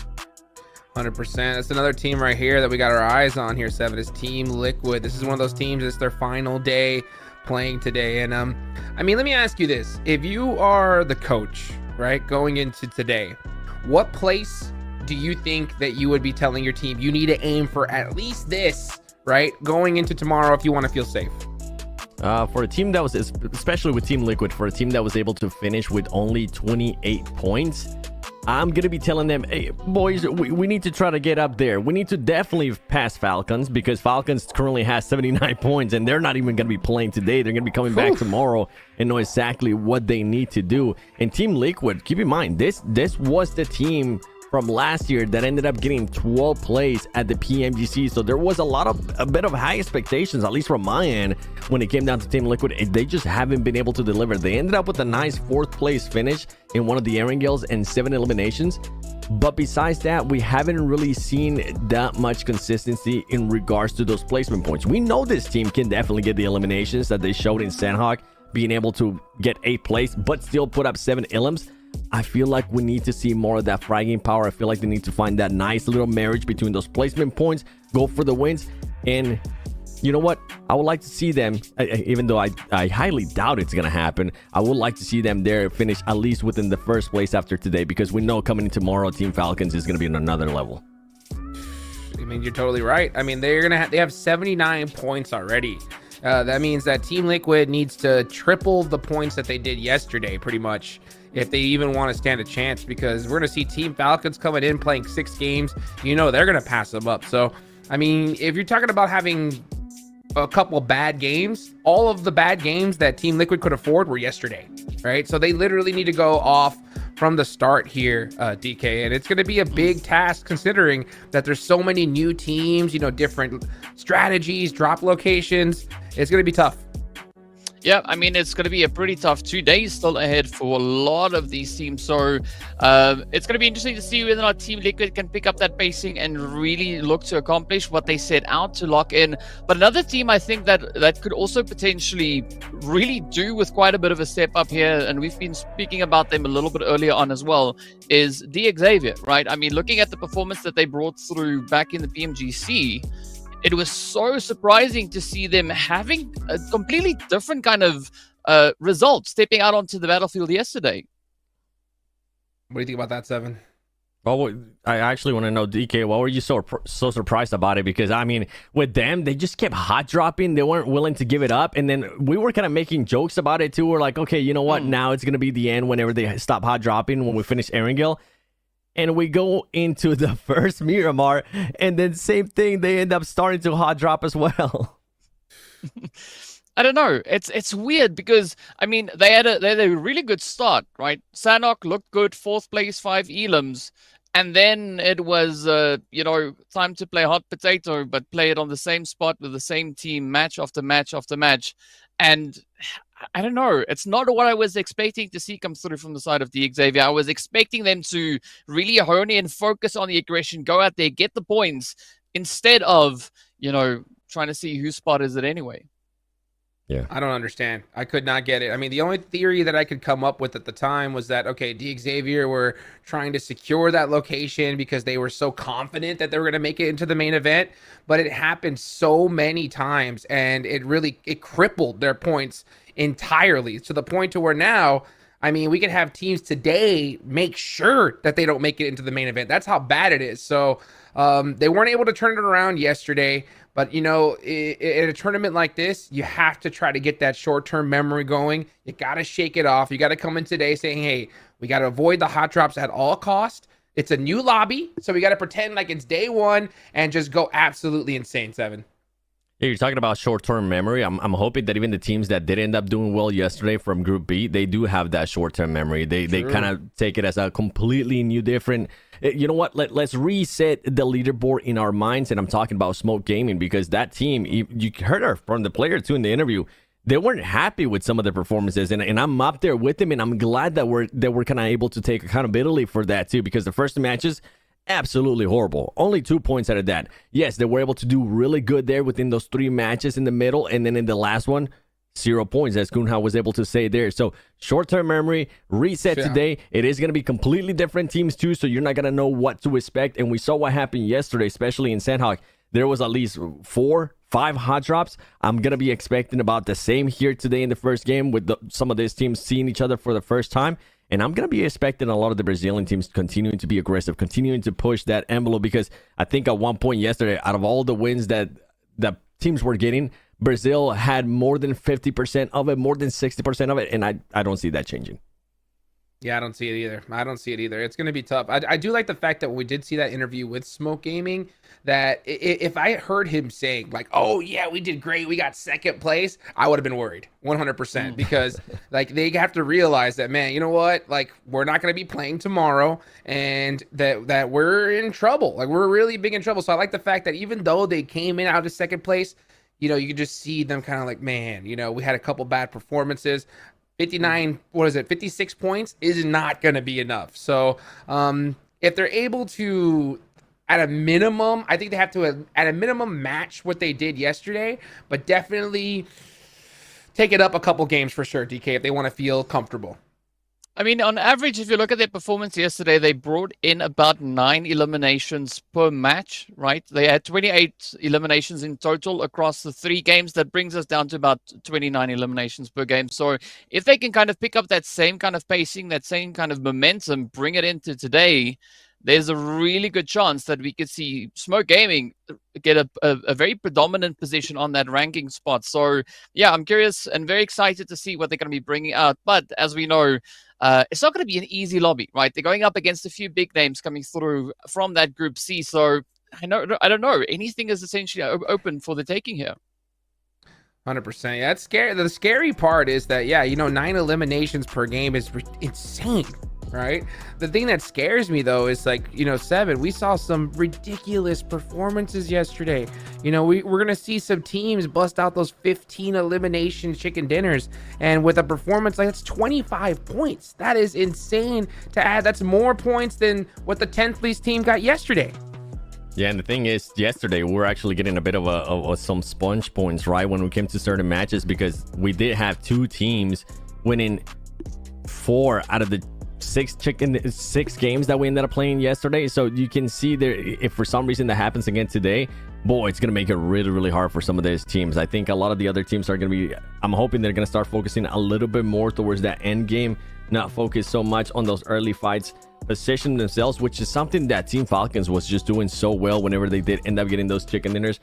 [SPEAKER 9] 100%. That's another team right here that we got our eyes on here, Seven, is Team Liquid. This is one of those teams, it's their final day playing today. And I mean, let me ask you this. If you are the coach, right, going into today, what place do you think that you would be telling your team you need to aim for at least this, right, going into tomorrow if you want to feel safe?
[SPEAKER 10] For a team that was, especially with Team Liquid, for a team that was able to finish with only 28 points, I'm going to be telling them, hey, boys, we need to try to get up there. We need to definitely pass Falcons, because Falcons currently has 79 points, and they're not even going to be playing today. They're going to be coming back tomorrow and know exactly what they need to do. And Team Liquid, keep in mind, this was the team from last year that ended up getting 12 plays at the PMGC. So there was a bit of high expectations, at least from my end, when it came down to Team Liquid. They just haven't been able to deliver. They ended up with a nice 4th place finish in one of the Erangles and 7 eliminations. But besides that, we haven't really seen that much consistency in regards to those placement points. We know this team can definitely get the eliminations that they showed in Sanhok, being able to get 8th place, but still put up 7 elims. I feel like we need to see more of that fragging power. I feel like they need to find that nice little marriage between those placement points, go for the wins. And you know what? I would like to see them, even though I highly doubt it's going to happen, I would like to see them there finish at least within the 1st place after today, because we know coming in tomorrow, Team Falcons is going to be on another level.
[SPEAKER 9] I mean, you're totally right. I mean, they have 79 points already. That means that Team Liquid needs to triple the points that they did yesterday, pretty much, if they even want to stand a chance, because we're going to see Team Falcons coming in playing 6 games. You know, they're going to pass them up. So, I mean, if you're talking about having a couple bad games, all of the bad games that Team Liquid could afford were yesterday, right? So they literally need to go off from the start here, DK, and it's going to be a big task considering that there's so many new teams, you know, different strategies, drop locations. It's going to be tough.
[SPEAKER 11] Yeah, I mean, it's going to be a pretty tough 2 days still ahead for a lot of these teams. So it's going to be interesting to see whether or not Team Liquid can pick up that pacing and really look to accomplish what they set out to lock in. But another team I think that could also potentially really do with quite a bit of a step up here, and we've been speaking about them a little bit earlier on as well, is the Xavier, right? I mean, looking at the performance that they brought through back in the PMGC, it was so surprising to see them having a completely different kind of result stepping out onto the battlefield yesterday.
[SPEAKER 9] What do you think about that, Seven?
[SPEAKER 10] Well, I actually want to know, DK, why were you so surprised about it? Because, I mean, with them, they just kept hot dropping. They weren't willing to give it up. And then we were kind of making jokes about it, too. We're like, okay, you know what? Now it's going to be the end whenever they stop hot dropping when we finish Erangle. And we go into the first Miramar, and then same thing, they end up starting to hot drop as well.
[SPEAKER 11] I don't know. It's weird because, I mean, they had a really good start, right? Sanhok looked good, 4th place, 5 elims. And then it was, time to play hot potato, but play it on the same spot with the same team, match after match after match. And I don't know. It's not what I was expecting to see come through from the side of the Xavier. I was expecting them to really hone in, focus on the aggression, go out there, get the points, instead of, trying to see whose spot is it anyway.
[SPEAKER 10] Yeah.
[SPEAKER 9] I don't understand. I could not get it. I mean, the only theory that I could come up with at the time was that, okay, Xavier were trying to secure that location because they were so confident that they were going to make it into the main event. But it happened so many times, and it crippled their points entirely, to the point to where now, I mean, we could have teams today make sure that they don't make it into the main event. That's how bad it is. So they weren't able to turn it around yesterday. But, in a tournament like this, you have to try to get that short-term memory going. You got to shake it off. You got to come in today saying, hey, we got to avoid the hot drops at all cost. It's a new lobby, so we got to pretend like it's day one and just go absolutely insane, Seven.
[SPEAKER 10] Yeah, you're talking about short-term memory. I'm hoping that even the teams that did end up doing well yesterday from Group B, they do have that short-term memory. They kind of take it as a completely new, different... You know what? Let's reset the leaderboard in our minds, and I'm talking about Smoke Gaming, because that team, you heard her from the player too in the interview, they weren't happy with some of the performances, and I'm up there with them, and I'm glad that we're kind of able to take accountability for that too, because the first 2 matches, absolutely horrible. Only 2 points out of that. Yes, they were able to do really good there within those 3 matches in the middle, and then in the last one, 0 points, as Kunha was able to say there. So short-term memory, reset today. It is going to be completely different teams too, so you're not going to know what to expect. And we saw what happened yesterday, especially in Sanhok. There was at least 4, 5 hot drops. I'm going to be expecting about the same here today in the first game, with some of these teams seeing each other for the first time. And I'm going to be expecting a lot of the Brazilian teams continuing to be aggressive, continuing to push that envelope, because I think at one point yesterday, out of all the wins that the teams were getting, Brazil had more than 50% of it, more than 60% of it, and I don't see that changing.
[SPEAKER 9] Yeah, I don't see it either. It's going to be tough. I do like the fact that when we did see that interview with Smoke Gaming, that if I heard him saying, like, oh, yeah, we did great, we got 2nd place, I would have been worried 100%, because like they have to realize that, man, you know what? Like, we're not going to be playing tomorrow, and that we're in trouble. Like, we're really big in trouble. So I like the fact that even though they came in out of 2nd place, you could just see them kind of like, man, we had a couple bad performances. 56 points is not going to be enough. So if they're able to, at a minimum, I think they have to, at a minimum, match what they did yesterday, but definitely take it up a couple games for sure, DK, if they want to feel comfortable.
[SPEAKER 11] I mean, on average, if you look at their performance yesterday, they brought in about 9 eliminations per match, right? They had 28 eliminations in total across the 3 games. That brings us down to about 29 eliminations per game. So if they can kind of pick up that same kind of pacing, that same kind of momentum, bring it into today, there's a really good chance that we could see Smoke Gaming get a very predominant position on that ranking spot. So, yeah, I'm curious and very excited to see what they're going to be bringing out. But as we know, it's not going to be an easy lobby, right? They're going up against a few big names coming through from that Group C. So, I don't know. Anything is essentially open for the taking here.
[SPEAKER 9] 100%. Yeah, that's scary. The scary part is that, 9 eliminations per game is insane. Right? The thing that scares me though is like, Seven, we saw some ridiculous performances yesterday. We're gonna see some teams bust out those 15 elimination chicken dinners, and with a performance like that's 25 points. That is insane to add. That's more points than what the 10th place team got yesterday.
[SPEAKER 10] Yeah, and the thing is, yesterday we were actually getting a bit of some sponge points, right, when we came to certain matches, because we did have 2 teams winning 4 out of the 6 games that we ended up playing yesterday. So you can see there, if for some reason that happens again today, boy, it's going to make it really, really hard for some of these teams. I think a lot of the other teams are going to be, I'm hoping they're going to start focusing a little bit more towards that end game, not focus so much on those early fights. position themselves, which is something that Team Falcons was just doing so well whenever they did end up getting those chicken dinners.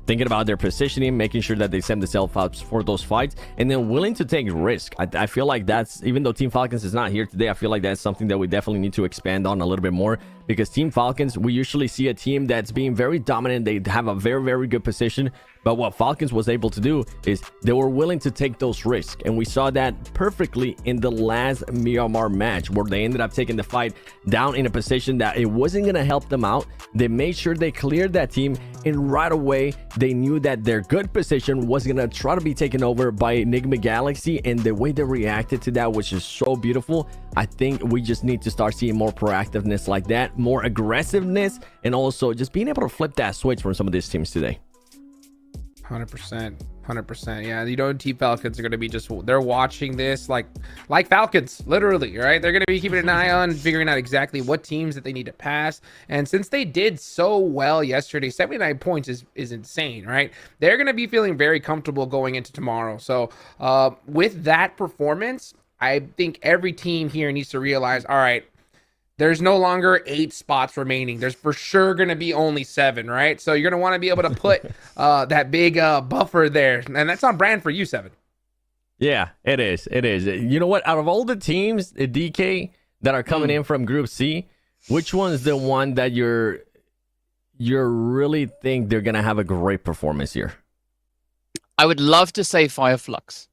[SPEAKER 10] Thinking about their positioning, making sure that they set themselves up for those fights, and then willing to take risk. I feel like that's, even though Team Falcons is not here today, I feel like that's something that we definitely need to expand on a little bit more, because Team Falcons, we usually see a team that's being very dominant. They have a very, very good position, but what Falcons was able to do is they were willing to take those risks, and we saw that perfectly in the last Myanmar match, where they ended up taking the fight down in a position that it wasn't going to help them out. They made sure they cleared that team, and right away they knew that their good position was going to try to be taken over by Enigma Galaxy, and the way they reacted to that was just so beautiful. I think we just need to start seeing more proactiveness like that, more aggressiveness, and also just being able to flip that switch from some of these teams today.
[SPEAKER 9] 100%. Yeah, you know, Team Falcons are going to be just, they're watching this like Falcons, literally, right? They're going to be keeping an eye on figuring out exactly what teams that they need to pass. And since they did so well yesterday, 79 points is insane, right? They're going to be feeling very comfortable going into tomorrow. So with that performance, I think every team here needs to realize, all right, there's no longer 8 spots remaining. There's for sure going to be only 7, right? So you're going to want to be able to put that big buffer there. And that's on brand for you, 7.
[SPEAKER 10] Yeah, it is. It is. You know what? Out of all the teams, DK, that are coming in from Group C, which one's the one that you're really think they're going to have a great performance here?
[SPEAKER 11] I would love to say Fireflux,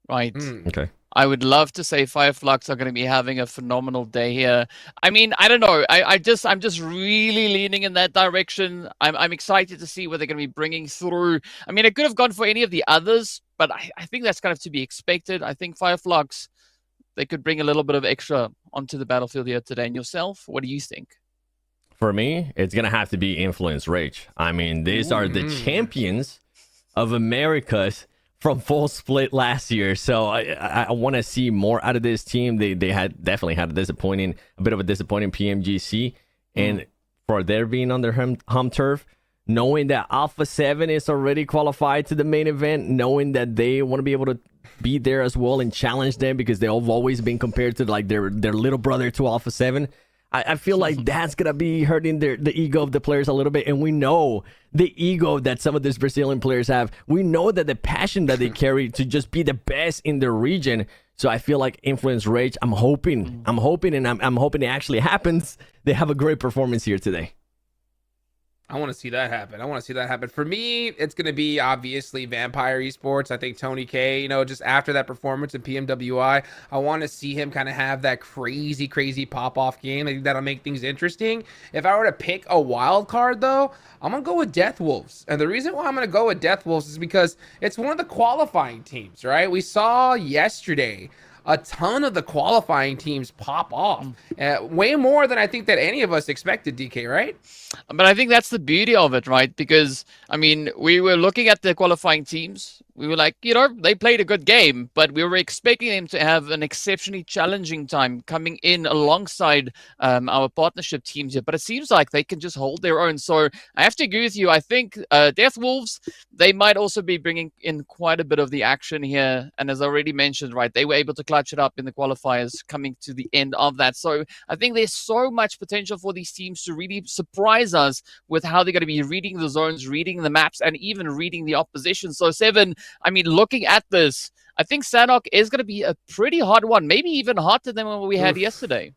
[SPEAKER 11] right?
[SPEAKER 10] Okay.
[SPEAKER 11] I would love to say Fireflux are going to be having a phenomenal day here. I mean, I don't know. I'm just really leaning in that direction. I'm excited to see what they're going to be bringing through. I mean, it could have gone for any of the others, but I think that's kind of to be expected. I think Fireflux, they could bring a little bit of extra onto the battlefield here today. And yourself, what do you think?
[SPEAKER 10] For me, it's going to have to be Influence Rage. I mean, these are the champions of Americas from full split last year, so I want to see more out of this team. They had definitely had a bit of a disappointing PMGC, and for their being on their home turf, knowing that Alpha 7 is already qualified to the main event, knowing that they want to be able to be there as well and challenge them, because they've always been compared to like their little brother to Alpha 7. I feel like that's going to be hurting the ego of the players a little bit. And we know the ego that some of these Brazilian players have. We know that the passion that they carry to just be the best in their region. So I feel like Influence Rage, I'm hoping it actually happens. They have a great performance here today.
[SPEAKER 9] I want to see that happen. For me, it's going to be obviously Vampire Esports. I think Tony K, you know, just after that performance in PMWI, I want to see him kind of have that crazy pop-off game. I think that'll make things interesting. If I were to pick a wild card, though, I'm going to go with Death Wolves. And the reason why I'm going to go with Death Wolves is because it's one of the qualifying teams, right? We saw yesterday a ton of the qualifying teams pop off, way more than I think that any of us expected, DK, right?
[SPEAKER 11] But I think that's the beauty of it, right? Because, I mean, we were looking at the qualifying teams. We were like, you know, they played a good game, but we were expecting them to have an exceptionally challenging time coming in alongside our partnership teams here. But it seems like they can just hold their own. So I have to agree with you. I think Death Wolves, they might also be bringing in quite a bit of the action here. And as I already mentioned, right, they were able to clutch it up in the qualifiers coming to the end of that. So I think there's so much potential for these teams to really surprise us with how they're going to be reading the zones, reading the maps, and even reading the opposition. So 7, I mean, looking at this, I think Sanhok is going to be a pretty hard one, maybe even hotter than what we had yesterday.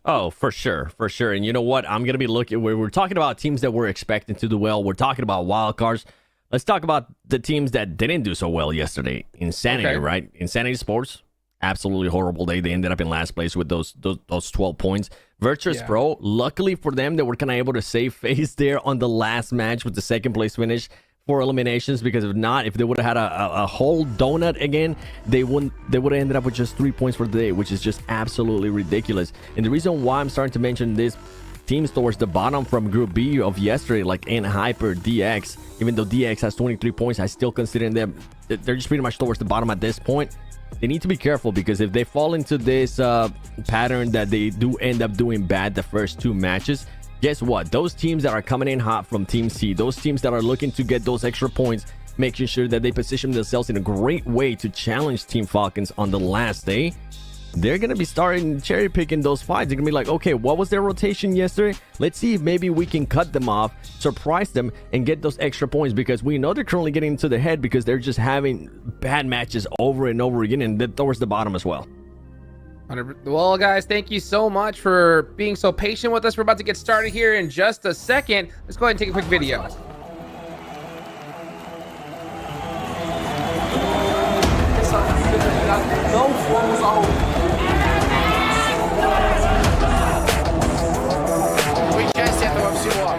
[SPEAKER 10] Oh, for sure. And you know what? I'm going to be looking, we're talking about teams that we're expecting to do well. We're talking about wild cards. Let's talk about the teams that didn't do so well yesterday. Insanity, right? Insanity Sports, absolutely horrible day. They ended up in last place with those 12 points. Virtus Pro, luckily for them, they were kind of able to save face there on the last match with the second place finish for eliminations, because if not, if they would have had a whole donut again, they would have ended up with just 3 points for the day, which is just absolutely ridiculous. And the reason why I'm starting to mention this teams towards the bottom from Group B of yesterday, like Hyper, DX, even though DX has 23 points, I still consider them, they're just pretty much towards the bottom at this point. They need to be careful, because if they fall into this pattern that they do end up doing bad the first 2 matches, guess what? Those teams that are coming in hot from Team C, those teams that are looking to get those extra points, making sure that they position themselves in a great way to challenge Team Falcons on the last day, they're going to be starting cherry picking those fights. They're going to be like, okay, what was their rotation yesterday? Let's see if maybe we can cut them off, surprise them, and get those extra points, because we know they're currently getting into the head because they're just having bad matches over and over again, and towards the bottom as well.
[SPEAKER 9] Well, guys, thank you so much for being so patient with us. We're about to get started here in just a second. Let's go ahead and take a quick video.
[SPEAKER 1] Não fomos ao... Участие этого всего.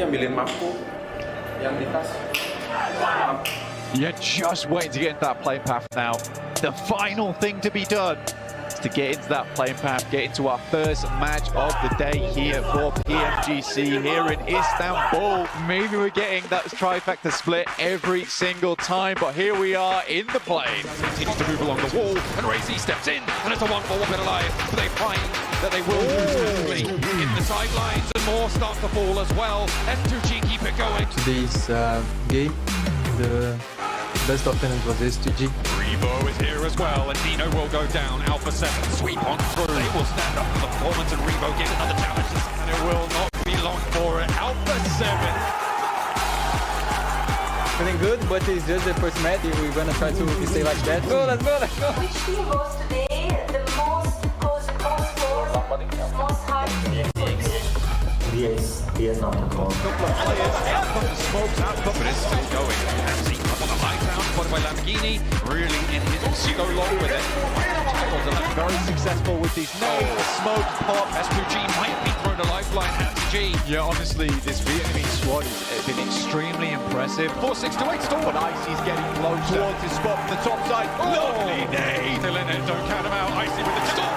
[SPEAKER 20] Ambilin mapku yang di tas.
[SPEAKER 21] You're just waiting to get into that playing path now. The final thing to be done is to get into that playing path, get into our first match of the day here for PMGC here in Istanbul. Maybe we're getting that trifecta split every single time, but here we are in the plane.
[SPEAKER 22] Continues to move along the wall, and Razy steps in, and it's a 1-4 bit alive, but they find that they will move in the sidelines, and more start to fall as well. F2G keep it going.
[SPEAKER 23] Today's game, the best opponent was S2G.
[SPEAKER 22] Revo is here as well, and Dino will go down. Alpha 7 sweep on through. They will stand up for the performance, and Revo get another challenge, and it will not be long for it. Alpha 7.
[SPEAKER 23] Feeling good, but it's just the first match. We're gonna try to stay like that. Go, let's go, let's go.
[SPEAKER 6] Which team was today the most
[SPEAKER 22] Yes, not the call. Couple of players out from the smokes, out from, but it's still going. Hamzy up on the high ground, spotted by Lamborghini, really in his to go long with it.
[SPEAKER 21] Very successful with these names, smoke, pop.
[SPEAKER 22] S2G might be thrown a lifeline. Hamzy.
[SPEAKER 21] Yeah, honestly, this Vietnamese squad has been extremely impressive.
[SPEAKER 22] 4-6 to 8 Storm.
[SPEAKER 21] But Icy's getting close towards his spot from the top side.
[SPEAKER 22] Lovely nade. Still in it, don't count him out. Icy with the Storm.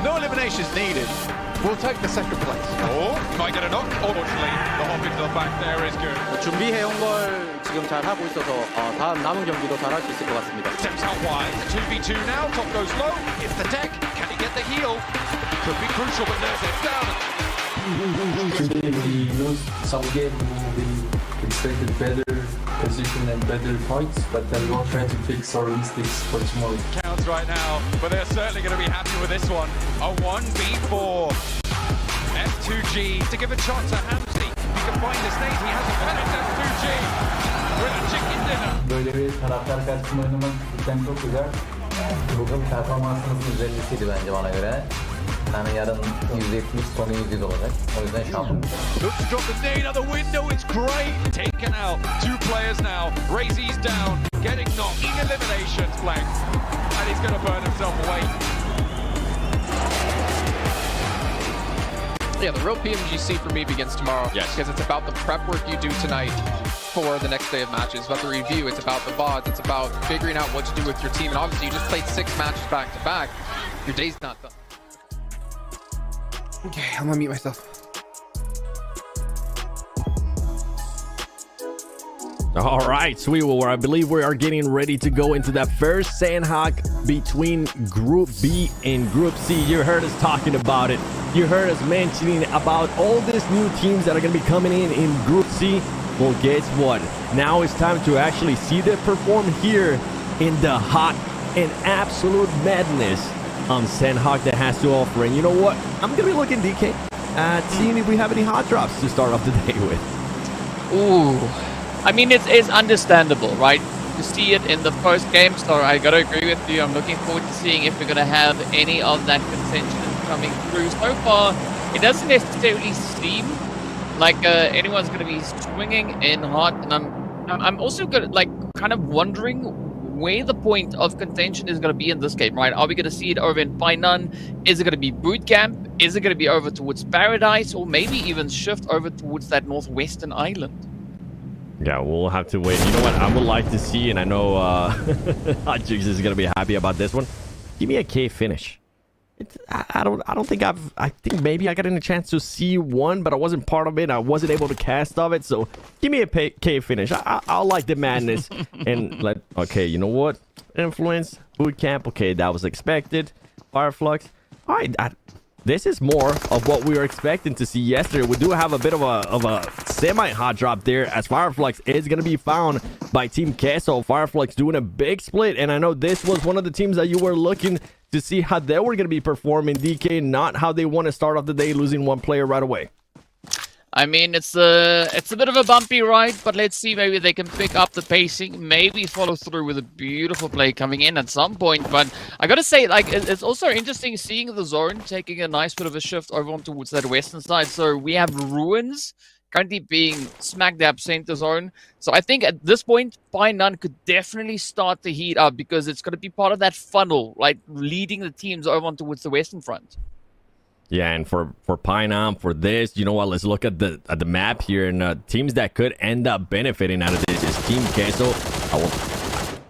[SPEAKER 21] No eliminations needed. We'll take the second place.
[SPEAKER 22] Oh, might get a knock. Unfortunately, the hop into the back there is good.
[SPEAKER 13] 준비해온 걸 지금 잘 하고 있어서 다음 남은 경기도 잘 할 수 있을 것 같습니다.
[SPEAKER 22] Steps out wide. 2v2 now. Top goes low. It's the deck. Can he get the heal? Could be crucial, but there's it down.
[SPEAKER 23] Today we lost some game. We expected better position and better points, but then we'll try to fix our mistakes for tomorrow.
[SPEAKER 22] Counts right now, but they're certainly going to be happy with this one. A 1v4. F2G to give a shot to Hamzy. He can find the stage. He has a finish. F2G with a chicken dinner.
[SPEAKER 23] Böyle bir taraftar karşısında oynamak cidden çok güzel. Bugün performansımızın üzerindeydi bence bana göre. Yani yarın %70 sonu %100 olacak. O yüzden şampiyonuz.
[SPEAKER 22] Looks to drop the nade out the window. It's great. Taken out. 2 players now. Razy's down. Getting knocked. Eliminations flank. And he's going to burn himself away.
[SPEAKER 24] Yeah, the real PMGC for me begins tomorrow.
[SPEAKER 22] Yes.
[SPEAKER 24] Because it's about the prep work you do tonight for the next day of matches. It's about the review. It's about the VODs. It's about figuring out what to do with your team. And obviously, you just played 6 matches back to back. Your day's not done.
[SPEAKER 9] Okay, I'm gonna mute myself.
[SPEAKER 10] All right, sweet. Well, I believe we are getting ready to go into that first Sanhok between Group B and Group C. You heard us talking about it. You heard us mentioning about all these new teams that are going to be coming in Group C. Well, guess what? Now it's time to actually see them perform here in the hot and absolute madness on Sanhok that has to offer. And you know what? I'm going to be looking, DK, at seeing if we have any hot drops to start off the day with.
[SPEAKER 11] Ooh. I mean, it's understandable, right? To see it in the first game, so I gotta agree with you. I'm looking forward to seeing if we're gonna have any of that contention coming through. So far, it doesn't necessarily seem like anyone's gonna be swinging in hot, and I'm also gonna kind of wondering where the point of contention is gonna be in this game, right? Are we gonna see it over in Painan? Is it gonna be boot camp? Is it gonna be over towards Paradise, or maybe even shift over towards that northwestern island?
[SPEAKER 10] Yeah, we'll have to wait. You know what? I would like to see, and I know Hot Jigs is going to be happy about this one. Give me a K finish. I don't think I think maybe I got a chance to see one, but I wasn't part of it. I wasn't able to cast of it. So give me a K finish. I like the madness. And okay, you know what? Influence, boot camp. Okay, that was expected. Fireflux. All right, this is more of what we were expecting to see yesterday. We do have a bit of a semi-hot drop there, as Fireflux is going to be found by Team Queso. Fireflux doing a big split, and I know this was one of the teams that you were looking to see how they were going to be performing, DK, not how they want to start off the day losing one player right away.
[SPEAKER 11] I mean, it's a bit of a bumpy ride, but let's see, maybe they can pick up the pacing, maybe follow through with a beautiful play coming in at some point. But I gotta say, like, it's also interesting seeing the zone taking a nice bit of a shift over on towards that western side. So we have Ruins currently being smack dab center zone. So I think at this point, Painan could definitely start to heat up, because it's going to be part of that funnel, like leading the teams over on towards the western front.
[SPEAKER 10] Yeah, and for Painan, for this, you know what? Let's look at the map here, and teams that could end up benefiting out of this is Team Queso.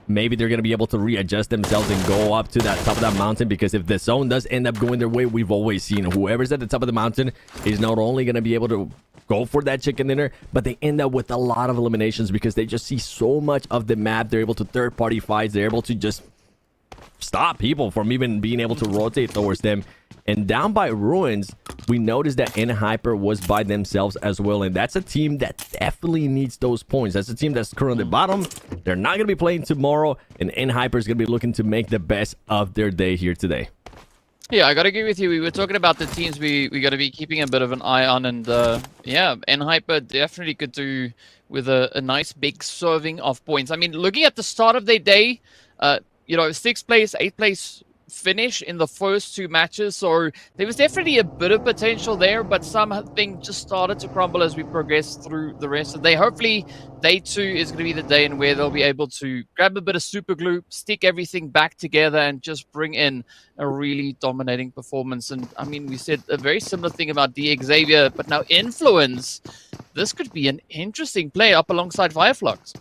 [SPEAKER 10] Maybe they're going to be able to readjust themselves and go up to that top of that mountain, because if the zone does end up going their way, we've always seen whoever's at the top of the mountain is not only going to be able to go for that chicken dinner, but they end up with a lot of eliminations because they just see so much of the map. They're able to third-party fights. They're able to just stop people from even being able to rotate towards them. And down by Ruins, we noticed that N-Hyper was by themselves as well. And that's a team that definitely needs those points. That's a team that's currently bottom. They're not going to be playing tomorrow. And N-Hyper is going to be looking to make the best of their day here today.
[SPEAKER 11] Yeah, I got to agree with you. We were talking about the teams we got to be keeping a bit of an eye on. And yeah, N-Hyper definitely could do with a nice big serving of points. I mean, looking at the start of their day, you know, 6th place, 8th place finish in the first 2 matches, so there was definitely a bit of potential there, but something just started to crumble as we progressed through the rest of the day. Hopefully day 2 is going to be the day in where they'll be able to grab a bit of super glue, stick everything back together, and just bring in a really dominating performance. And I mean, we said a very similar thing about D Xavier, but now Influence, this could be an interesting play up alongside Fireflux.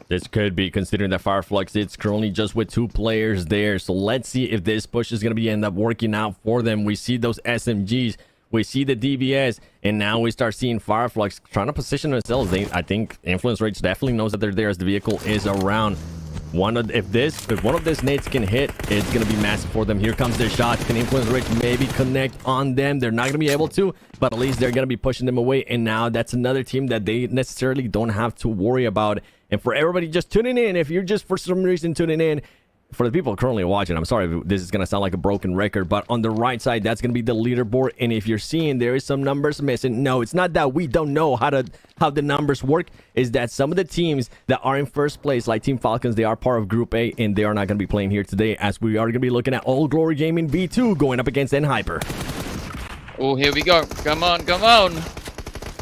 [SPEAKER 10] This could be, considering that Fireflux is currently just with 2 players there. So let's see if this push is going to end up working out for them. We see those SMGs, we see the DBS, and now we start seeing Fireflux trying to position themselves. I think Influence Rage definitely knows that they're there as the vehicle is around. If one of these nades can hit, it's going to be massive for them. Here comes their shot. Can Influence Rage maybe connect on them? They're not going to be able to, but at least they're going to be pushing them away. And now that's another team that they necessarily don't have to worry about. And for everybody just tuning in, if you're just for some reason tuning in, for the people currently watching, I'm sorry if this is going to sound like a broken record, but on the right side, that's going to be the leaderboard. And if you're seeing there is some numbers missing, no, it's not that we don't know how the numbers work. Is that some of the teams that are in first place, like Team Falcons, they are part of Group A, and they are not going to be playing here today, as we are going to be looking at All Glory Gaming V2 going up against N-Hyper.
[SPEAKER 11] Oh, here we go. Come on, come on.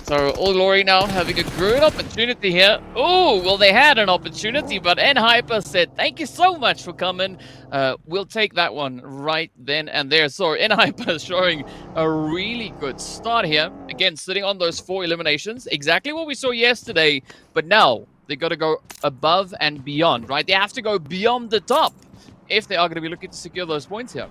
[SPEAKER 11] So All Glory now having a good opportunity here. Oh, well, they had an opportunity, but N-Hyper said, thank you so much for coming. We'll take that one right then and there. So N-Hyper showing a really good start here. Again, sitting on those 4 eliminations. Exactly what we saw yesterday, but now they got to go above and beyond, right? They have to go beyond the top if they are going to be looking to secure those points here.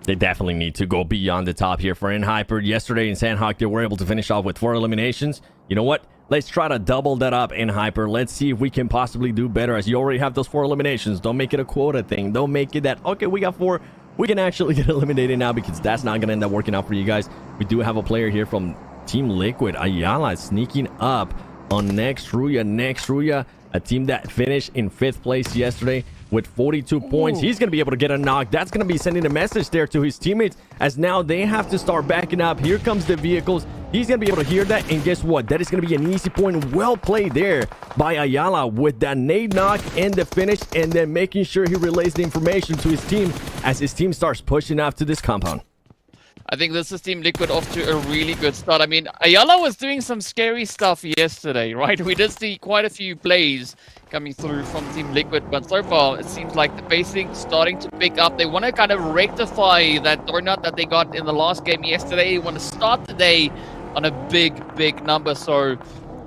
[SPEAKER 10] They definitely need to go beyond the top here for N-Hyper. Yesterday in Sanhok, they were able to finish off with 4 eliminations. You know what? Let's try to double that up, N-Hyper. Let's see if we can possibly do better, as you already have those 4 eliminations. Don't make it a quota thing. Don't make it that, okay, we got 4. We can actually get eliminated now, because that's not going to end up working out for you guys. We do have a player here from Team Liquid. Ayala sneaking up on Nextruya, a team that finished in 5th place yesterday with 42 points. He's going to be able to get a knock. That's going to be sending a message there to his teammates, as now they have to start backing up. Here comes the vehicles. He's going to be able to hear that, and guess what? That is going to be an easy point. Well played there by Ayala with that nade knock and the finish, and then making sure he relays the information to his team as his team starts pushing up to this compound.
[SPEAKER 11] I think this is Team Liquid off to a really good start. I mean, Ayala was doing some scary stuff yesterday, right? We did see quite a few plays coming through from Team Liquid, but so far it seems like the pacing starting to pick up. They want to kind of rectify that donut that they got in the last game yesterday. They want to start the day on a big number, so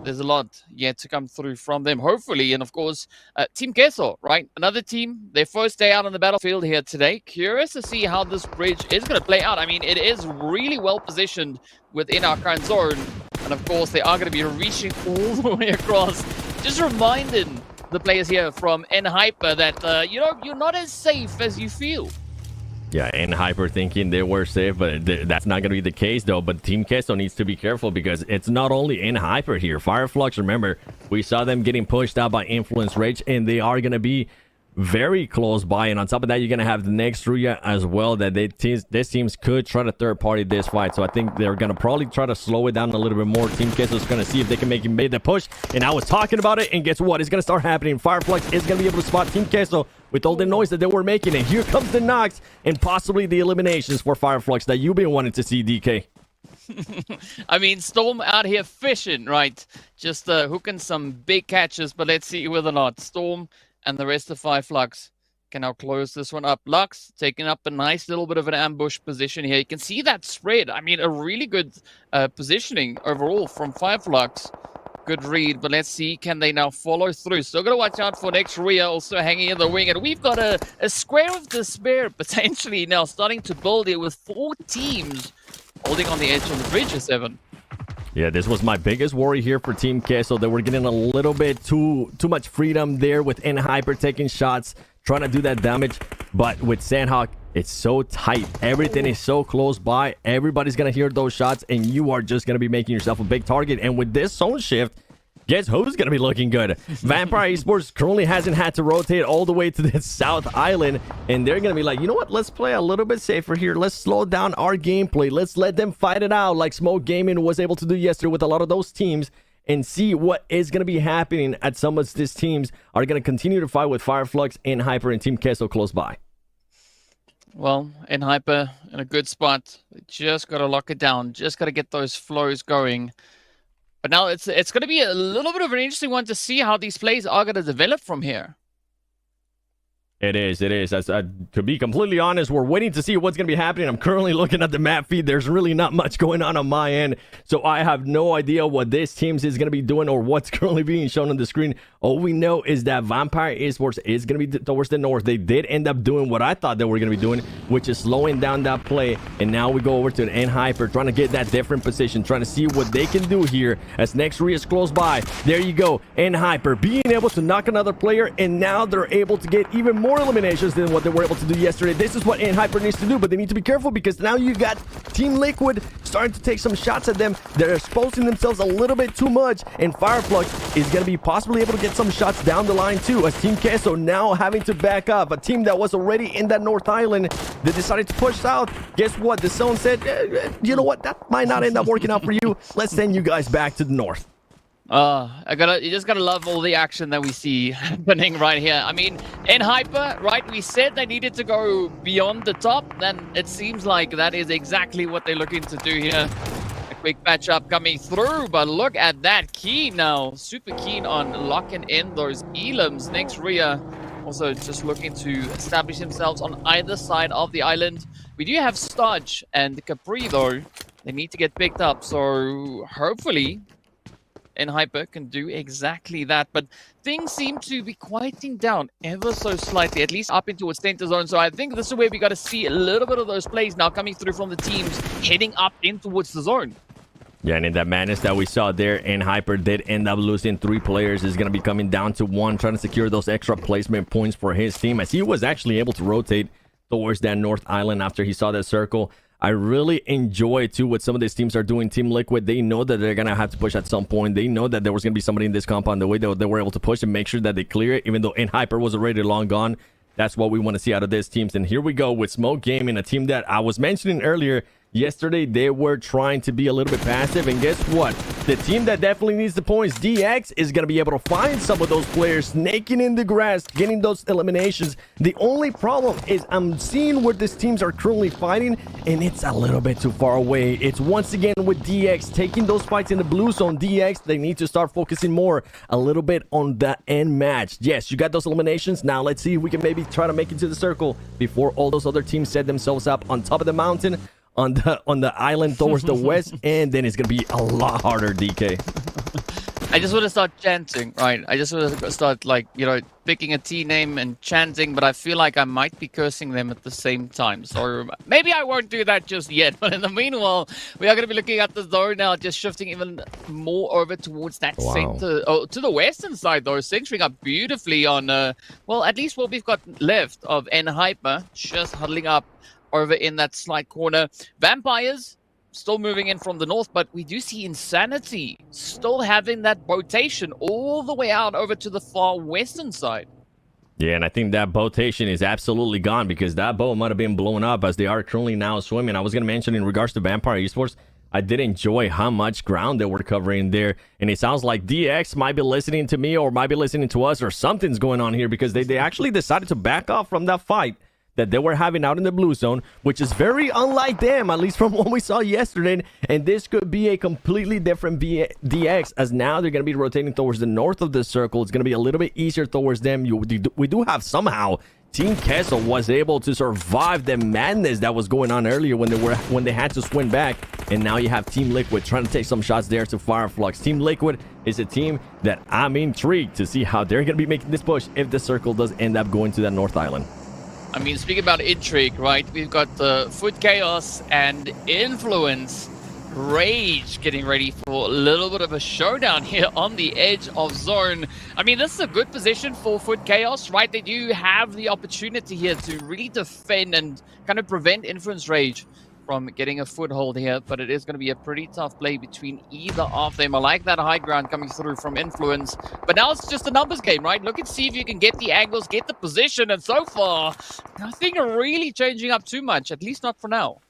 [SPEAKER 11] there's a lot yet to come through from them, hopefully. And of course, Team Queso, right? Another team, their first day out on the battlefield here today. Curious to see how this bridge is going to play out. I mean, it is really well positioned within our current zone. And of course, they are going to be reaching all the way across. Just reminding the players here from N-Hyper that, you know, you're not as safe as you feel.
[SPEAKER 10] Yeah, and Hyper thinking they were safe, but that's not going to be the case, though. But Team Queso needs to be careful because it's not only in Hyper here. Fireflux, remember, we saw them getting pushed out by Influence Rage, and they are going to be very close by. And on top of that, you're going to have the next Ruya as well, that this teams could try to third-party this fight. So I think they're going to probably try to slow it down a little bit more. Team Queso is going to see if they can make the push. And I was talking about it, and guess what? It's going to start happening. Fireflux is going to be able to spot Team Queso with all the noise that they were making. And here comes the knocks and possibly the eliminations for Fireflux that you've been wanting to see, DK.
[SPEAKER 11] I mean, Storm out here fishing, right? Just hooking some big catches, but let's see whether or not Storm and the rest of Fireflux can now close this one up. Lux taking up a nice little bit of an ambush position here. You can see that spread. I mean, a really good positioning overall from Fireflux. Good read, but let's see, can they now follow through? Still got to watch out for next Rhea also hanging in the wing. And we've got a square of despair potentially now starting to build here with 4 teams holding on the edge of the bridge, 7.
[SPEAKER 10] Yeah, this was my biggest worry here for Team Queso. They were getting a little bit too much freedom there with N-Hyper taking shots, trying to do that damage. But with Sanhok, it's so tight. Everything is so close by. Everybody's going to hear those shots, and you are just going to be making yourself a big target. And with this zone shift, guess who's going to be looking good? Vampire Esports currently hasn't had to rotate all the way to the South Island, and they're going to be like, you know what? Let's play a little bit safer here. Let's slow down our gameplay. Let's let them fight it out like Smoke Gaming was able to do yesterday with a lot of those teams, and see what is going to be happening at some of these teams are going to continue to fight with Fireflux and Hyper and Team Queso close by.
[SPEAKER 11] Well, N-Hyper in a good spot. They just got to lock it down. Just got to get those flows going. But now it's going to be a little bit of an interesting one to see how these plays are going to develop from here.
[SPEAKER 10] It is. To be completely honest, we're waiting to see what's going to be happening. I'm currently looking at the map feed. There's really not much going on my end. So I have no idea what this team is going to be doing or what's currently being shown on the screen. All we know is that Vampire Esports is going to be towards the north. They did end up doing what I thought they were going to be doing, which is slowing down that play. And now we go over to the N-Hyper, trying to get that different position, trying to see what they can do here as next Rhea is close by. There you go. N-Hyper being able to knock another player, and now they're able to get even more eliminations than what they were able to do yesterday. This is what N-Hyper needs to do, but they need to be careful because now you got Team Liquid starting to take some shots at them. They're exposing themselves a little bit too much, and Fireflux is going to be possibly able to get some shots down the line too, as Team Queso now having to back up. A team that was already in that North Island, they decided to push south. Guess what? The zone said, you know what? That might not end up working out for you. Let's send you guys back to the north.
[SPEAKER 11] You just gotta love all the action that we see happening right here. I mean, N-Hyper, right? We said they needed to go beyond the top, then it seems like that is exactly what they're looking to do here. A quick patch up coming through, but look at that keen now. Super keen on locking in those elims. Next Rhea also just looking to establish themselves on either side of the island. We do have Stodge and Capri though. They need to get picked up, so hopefully N-Hyper can do exactly that, but things seem to be quieting down ever so slightly, at least up into a center zone. So I think this is where we got to see a little bit of those plays now coming through from the teams heading up in towards the zone.
[SPEAKER 10] Yeah, and in that madness that we saw there, N-Hyper did end up losing 3 players. Is going to be coming down to 1, trying to secure those extra placement points for his team, as he was actually able to rotate towards that North Island after he saw that circle. I really enjoy too what some of these teams are doing. Team Liquid, they know that they're gonna have to push at some point. They know that there was gonna be somebody in this compound. The way they were able to push and make sure that they clear it, even though N-Hyper was already long gone. That's what we want to see out of these teams. And here we go with Smoke Gaming, a team that I was mentioning earlier. Yesterday, they were trying to be a little bit passive, and guess what? The team that definitely needs the points, DX, is going to be able to find some of those players snaking in the grass, getting those eliminations. The only problem is I'm seeing where these teams are currently fighting, and it's a little bit too far away. It's once again with DX taking those fights in the blue zone. DX, they need to start focusing more a little bit on the end match. Yes, you got those eliminations. Now let's see if we can maybe try to make it to the circle before all those other teams set themselves up on top of the mountain, on the island towards the west, and then it's gonna be a lot harder, DK.
[SPEAKER 11] I just want to start chanting, right? I just want to start, like, you know, picking a team name and chanting, but I feel like I might be cursing them at the same time. So maybe I won't do that just yet. But in the meanwhile, we are going to be looking at the zone now, just shifting even more over towards that center, to the western side, though, centering up beautifully on, well, at least what we've got left of N Hyper, just huddling up over in that slight corner. Vampires still moving in from the north, but we do see Insanity still having that rotation all the way out over to the far western side.
[SPEAKER 10] Yeah, and I think that botation is absolutely gone because that boat might have been blown up as they are currently now swimming. I was going to mention in regards to Vampire Esports, I did enjoy how much ground they were covering there. And it sounds like DX might be listening to me or might be listening to us or something's going on here because they actually decided to back off from that fight that they were having out in the blue zone, which is very unlike them, at least from what we saw yesterday. And this could be a completely different DX, as now they're going to be rotating towards the north of the circle. It's going to be a little bit easier towards them. We do have somehow Team Kessel was able to survive the madness that was going on earlier when they had to swing back. And now you have Team Liquid trying to take some shots there to Fireflux. Team Liquid is a team that I'm intrigued to see how they're going to be making this push if the circle does end up going to that North Island.
[SPEAKER 11] I mean, speaking about intrigue, right? We've got Foot Chaos and Influence Rage getting ready for a little bit of a showdown here on the edge of zone. I mean, this is a good position for Foot Chaos, right? They do have the opportunity here to really defend and kind of prevent Influence Rage from getting a foothold here, but it is going to be a pretty tough play between either of them. I like that high ground coming through from Influence, but now it's just a numbers game, right? Look and see if you can get the angles, get the position, and so far, nothing really changing up too much, at least not for now.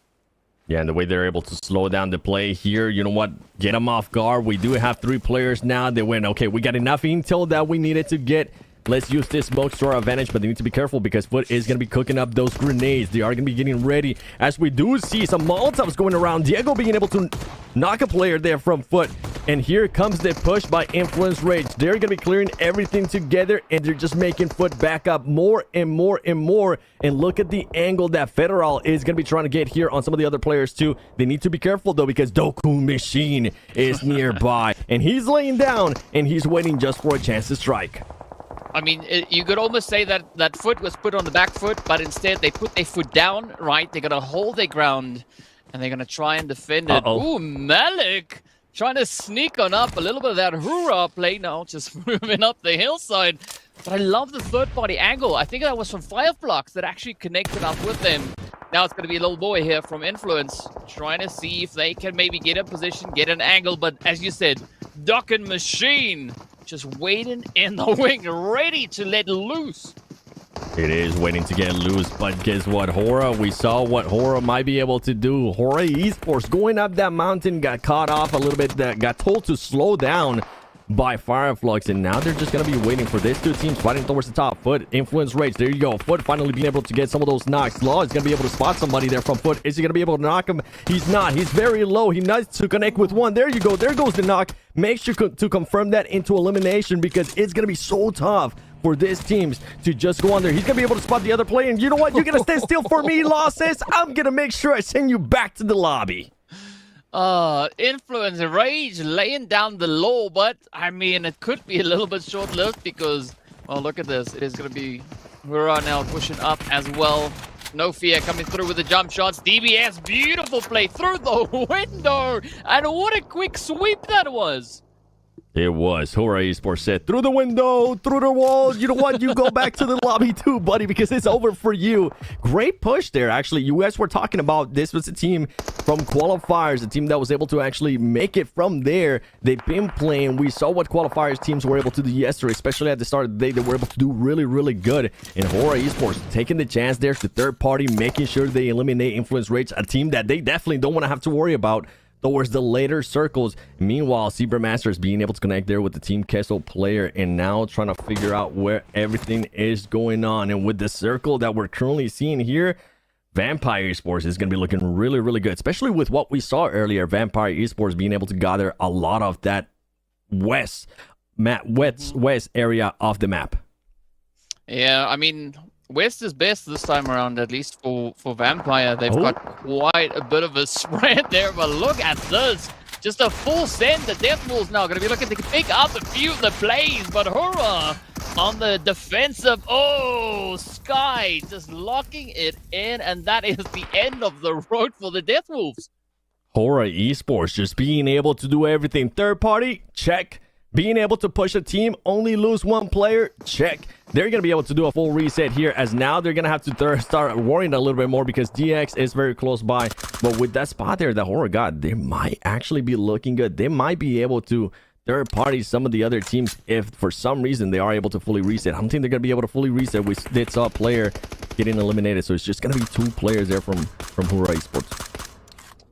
[SPEAKER 10] Yeah, and the way they're able to slow down the play here, you know what? Get them off guard. We do have 3 players now. They went, okay, we got enough intel that we needed to get. Let's use this smoke to our advantage, but they need to be careful because Foot is going to be cooking up those grenades. They are going to be getting ready as we do see some Molotovs going around. Diego being able to knock a player there from Foot. And here comes the push by Influence Rage. They're going to be clearing everything together, and they're just making Foot back up more and more and more. And look at the angle that Federal is going to be trying to get here on some of the other players too. They need to be careful though because Doku Machine is nearby. And he's laying down, and he's waiting just for a chance to strike.
[SPEAKER 11] I mean, you could almost say that Foot was put on the back foot, but instead they put their foot down, right? They're going to hold their ground, and they're going to try and defend it. Ooh, Malik trying to sneak on up a little bit of that hoorah play now, just moving up the hillside. But I love the third-party angle. I think that was from Fireflux that actually connected up with them. Now it's going to be a little boy here from Influence, trying to see if they can maybe get a position, get an angle. But as you said, Duck and Machine just waiting in the wing, ready to let loose.
[SPEAKER 10] It is waiting to get loose, but guess what, Hora? We saw what Hora might be able to do. Hora Esports going up that mountain, got caught off a little bit, got told to slow down by Fireflux, and now they're just going to be waiting for these 2 teams fighting towards the top. Foot, Influence Rage, there you go. Foot finally being able to get some of those knocks. Law is going to be able to spot somebody there from Foot. Is he going to be able to knock him? He's not. He's very low. He needs to connect with one. There you go. There goes the knock. Make sure to confirm that into elimination because it's going to be so tough for these teams to just go on there. He's going to be able to spot the other player, and you know what? You're going to stand still for me, Law says. I'm going to make sure I send you back to the lobby.
[SPEAKER 11] Influence Rage laying down the low, but I mean, it could be a little bit short-lived because, well, look at this. It is going to be Hura now pushing up as well. No Fear coming through with the jump shots. DBS, beautiful play through the window. And what a quick sweep that was.
[SPEAKER 10] It was. Hora Esports said, through the window, through the wall. You know what? You go back to the lobby too, buddy, because it's over for you. Great push there, actually. You guys were talking about this was a team from qualifiers, a team that was able to actually make it from there. They've been playing. We saw what qualifiers teams were able to do yesterday, especially at the start of the day. They were able to do really, really good. And Hora Esports taking the chance there to third party, making sure they eliminate Influence Rage, a team that they definitely don't want to have to worry about towards the later circles. Meanwhile, Zebra Masters being able to connect there with the Team Kessel player and now trying to figure out where everything is going on. And with the circle that we're currently seeing here, Vampire Esports is going to be looking really, really good, especially with what we saw earlier. Vampire Esports being able to gather a lot of that west area of the map.
[SPEAKER 11] Yeah, I mean, West is best this time around, at least for Vampire. They've got quite a bit of a spread there, but look at this. just a full send. The Deathwolves now going to be looking to pick up a few of the plays, but Hurrah on the defensive. Oh, Sky just locking it in, and that is the end of the road for the Deathwolves.
[SPEAKER 10] Hora Esports just being able to do everything. Third party, check. Being able to push a team, only lose one player, check. They're going to be able to do a full reset here, as now they're going to have to start worrying a little bit more because DX is very close by. But with that spot there that Hora got, they might actually be looking good. They might be able to third party some of the other teams if for some reason they are able to fully reset. I don't think they're going to be able to fully reset with this player getting eliminated. So it's just going to be 2 players there from Hora Esports.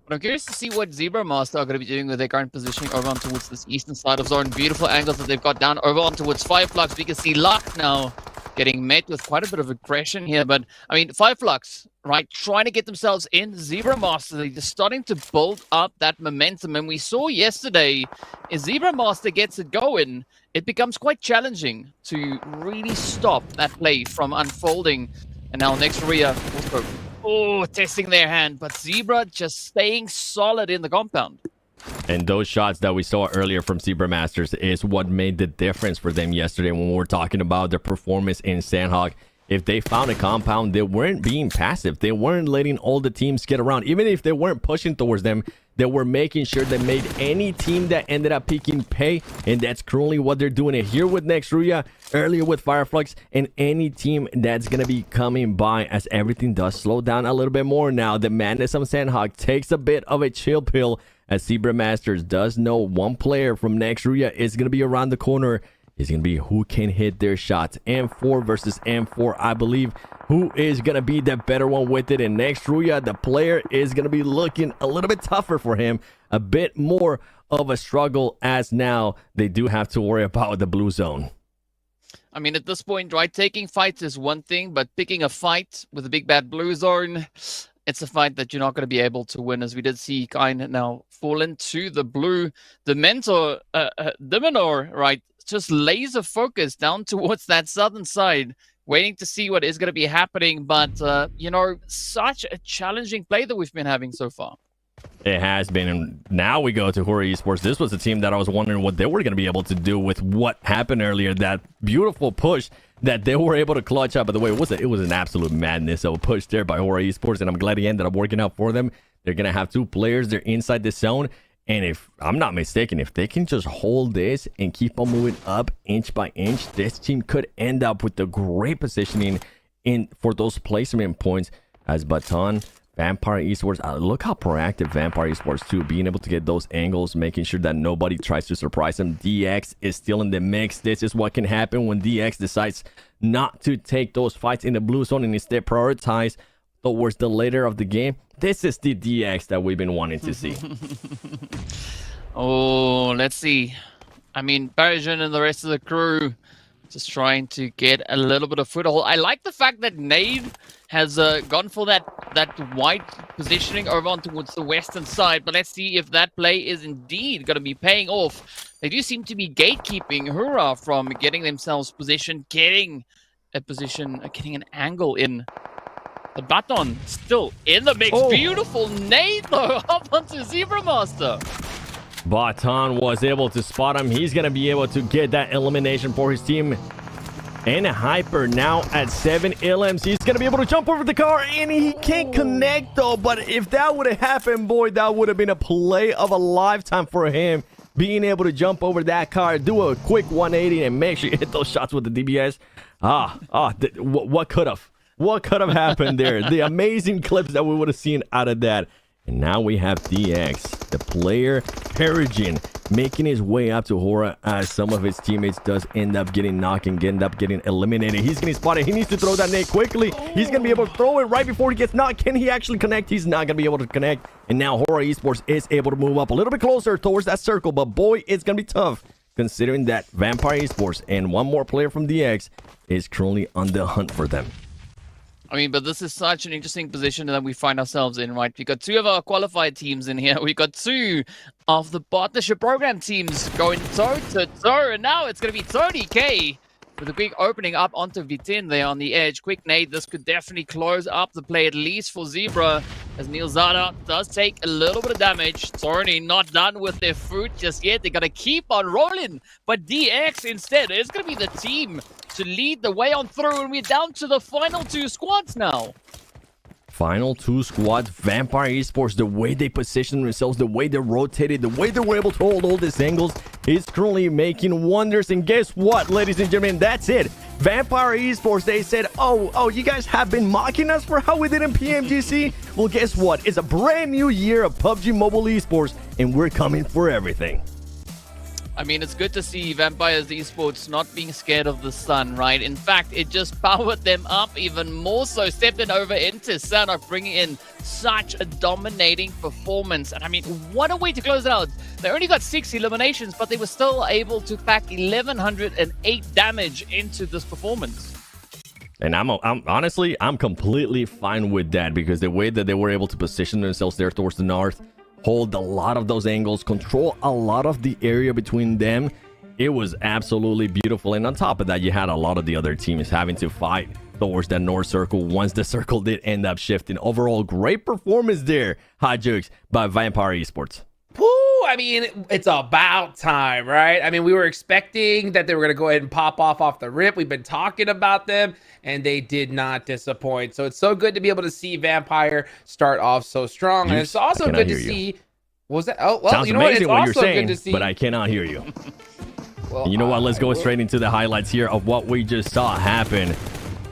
[SPEAKER 11] But I'm curious to see what Zebra Master are going to be doing with their current positioning over on towards this eastern side of zone. Beautiful angles that they've got down over on towards Fireflux. We can see Luck now getting met with quite a bit of aggression here. But, I mean, Fireflux, right, trying to get themselves in. Zebra Master, they're just starting to build up that momentum. And we saw yesterday, if Zebra Master gets it going, it becomes quite challenging to really stop that play from unfolding. And now Nextria also testing their hand, but Zebra just staying solid in the compound.
[SPEAKER 10] And those shots that we saw earlier from Zebra Masters is what made the difference for them yesterday when we were talking about their performance in Sanhok. If they found a compound, they weren't being passive. They weren't letting all the teams get around. Even if they weren't pushing towards them, they were making sure they made any team that ended up picking pay. And that's currently what they're doing it here with Nextria, earlier with Fireflux, and any team that's going to be coming by as everything does slow down a little bit more now. The madness of Sanhok takes a bit of a chill pill as Zebra Masters does know one player from Nextria is going to be around the corner. Is going to be who can hit their shots. M4 versus M4, I believe. Who is going to be the better one with it? And Nextria, the player, is going to be looking a little bit tougher for him. A bit more of a struggle, as now they do have to worry about the blue zone.
[SPEAKER 11] I mean, at this point, right, taking fights is one thing, but picking a fight with a big bad blue zone, it's a fight that you're not going to be able to win, as we did see Kain now fall into the blue. The mentor, Diminor, right, just laser focused down towards that southern side, waiting to see what is going to be happening. But, you know, such a challenging play that we've been having so far.
[SPEAKER 10] It has been, and now we go to Hora Esports. This was a team that I was wondering what they were going to be able to do with what happened earlier. That beautiful push that they were able to clutch up. By the way, it was an absolute madness of a push there by Hora Esports, and I'm glad it ended up working out for them. They're going to have 2 players. They're inside the zone. And if I'm not mistaken, if they can just hold this and keep on moving up inch by inch, this team could end up with the great positioning for those placement points as Baton, Vampire Esports. Look how proactive Vampire Esports too, being able to get those angles, making sure that nobody tries to surprise them. DX is still in the mix. This is what can happen when DX decides not to take those fights in the blue zone and instead prioritize towards the later of the game. This is the DX that we've been wanting to see.
[SPEAKER 11] Oh, let's see. I mean, Parisian and the rest of the crew just trying to get a little bit of foothold. I like the fact that Nade has gone for that wide positioning over on towards the western side. But let's see if that play is indeed going to be paying off. They do seem to be gatekeeping Hurrah from getting themselves positioned, getting a position, getting an angle in. The Baton still in the mix. Oh. Beautiful nade though up onto Zebra Master.
[SPEAKER 10] Baton was able to spot him. He's going to be able to get that elimination for his team. And Hyper now at 7 LMs. He's going to be able to jump over the car, and he can't connect though. But if that would have happened, boy, that would have been a play of a lifetime for him. Being able to jump over that car, do a quick 180 and make sure you hit those shots with the DBS. What could have? What could have happened there? The amazing clips that we would have seen out of that. And now we have DX, the player, Peregrine, making his way up to Hora as some of his teammates does end up getting knocked and end up getting eliminated. He's getting spotted. He needs to throw that nade quickly. He's going to be able to throw it right before he gets knocked. Can he actually connect? He's not going to be able to connect. And now Hora Esports is able to move up a little bit closer towards that circle. But boy, it's going to be tough considering that Vampire Esports and one more player from DX is currently on the hunt for them.
[SPEAKER 11] I mean, but this is such an interesting position that we find ourselves in, right? We've got 2 of our qualified teams in here. We've got 2 of the partnership program teams going toe-to-toe. And now it's going to be Tony K with a quick opening up onto Vitin there on the edge. Quick nade. This could definitely close up the play, at least for Zebra. as Neilzada does take a little bit of damage. Torny not done with their fruit just yet. They gotta keep on rolling. But DX instead is gonna be the team to lead the way on through, and we're down to the final 2 squads now.
[SPEAKER 10] Final 2 squads, Vampire Esports, the way they position themselves, the way they rotated, the way they were able to hold all these angles is currently making wonders. And guess what, ladies and gentlemen, that's it. Vampire Esports, they said, oh, you guys have been mocking us for how we did in PMGC? Well, guess what? It's a brand new year of PUBG Mobile Esports, and we're coming for everything.
[SPEAKER 11] I mean, it's good to see Vampires Esports not being scared of the sun, right? In fact, it just powered them up even more so, stepping over into Sanhok, bringing in such a dominating performance. And I mean, what a way to close it out. They only got 6 eliminations, but they were still able to pack 1,108 damage into this performance.
[SPEAKER 10] And I'm honestly, I'm completely fine with that, because the way that they were able to position themselves there towards the north, hold a lot of those angles, control a lot of the area between them, it was absolutely beautiful. And on top of that, you had a lot of the other teams having to fight towards that north circle once the circle did end up shifting. Overall, great performance there, Hot Jukes, by Vampire Esports.
[SPEAKER 9] Woo! I mean, it's about time, right? I mean, we were expecting that they were going to go ahead and pop off the rip. We've been talking about them, and they did not disappoint. So it's so good to be able to see Vampire start off so strong. And it's also good to see... What was that? Oh, well,
[SPEAKER 10] Sounds
[SPEAKER 9] you know what? It's
[SPEAKER 10] amazing what
[SPEAKER 9] also
[SPEAKER 10] you're saying,
[SPEAKER 9] good to see...
[SPEAKER 10] but I cannot hear you.
[SPEAKER 9] Well,
[SPEAKER 10] and you know what? Let's go straight into the highlights here of what we just saw happen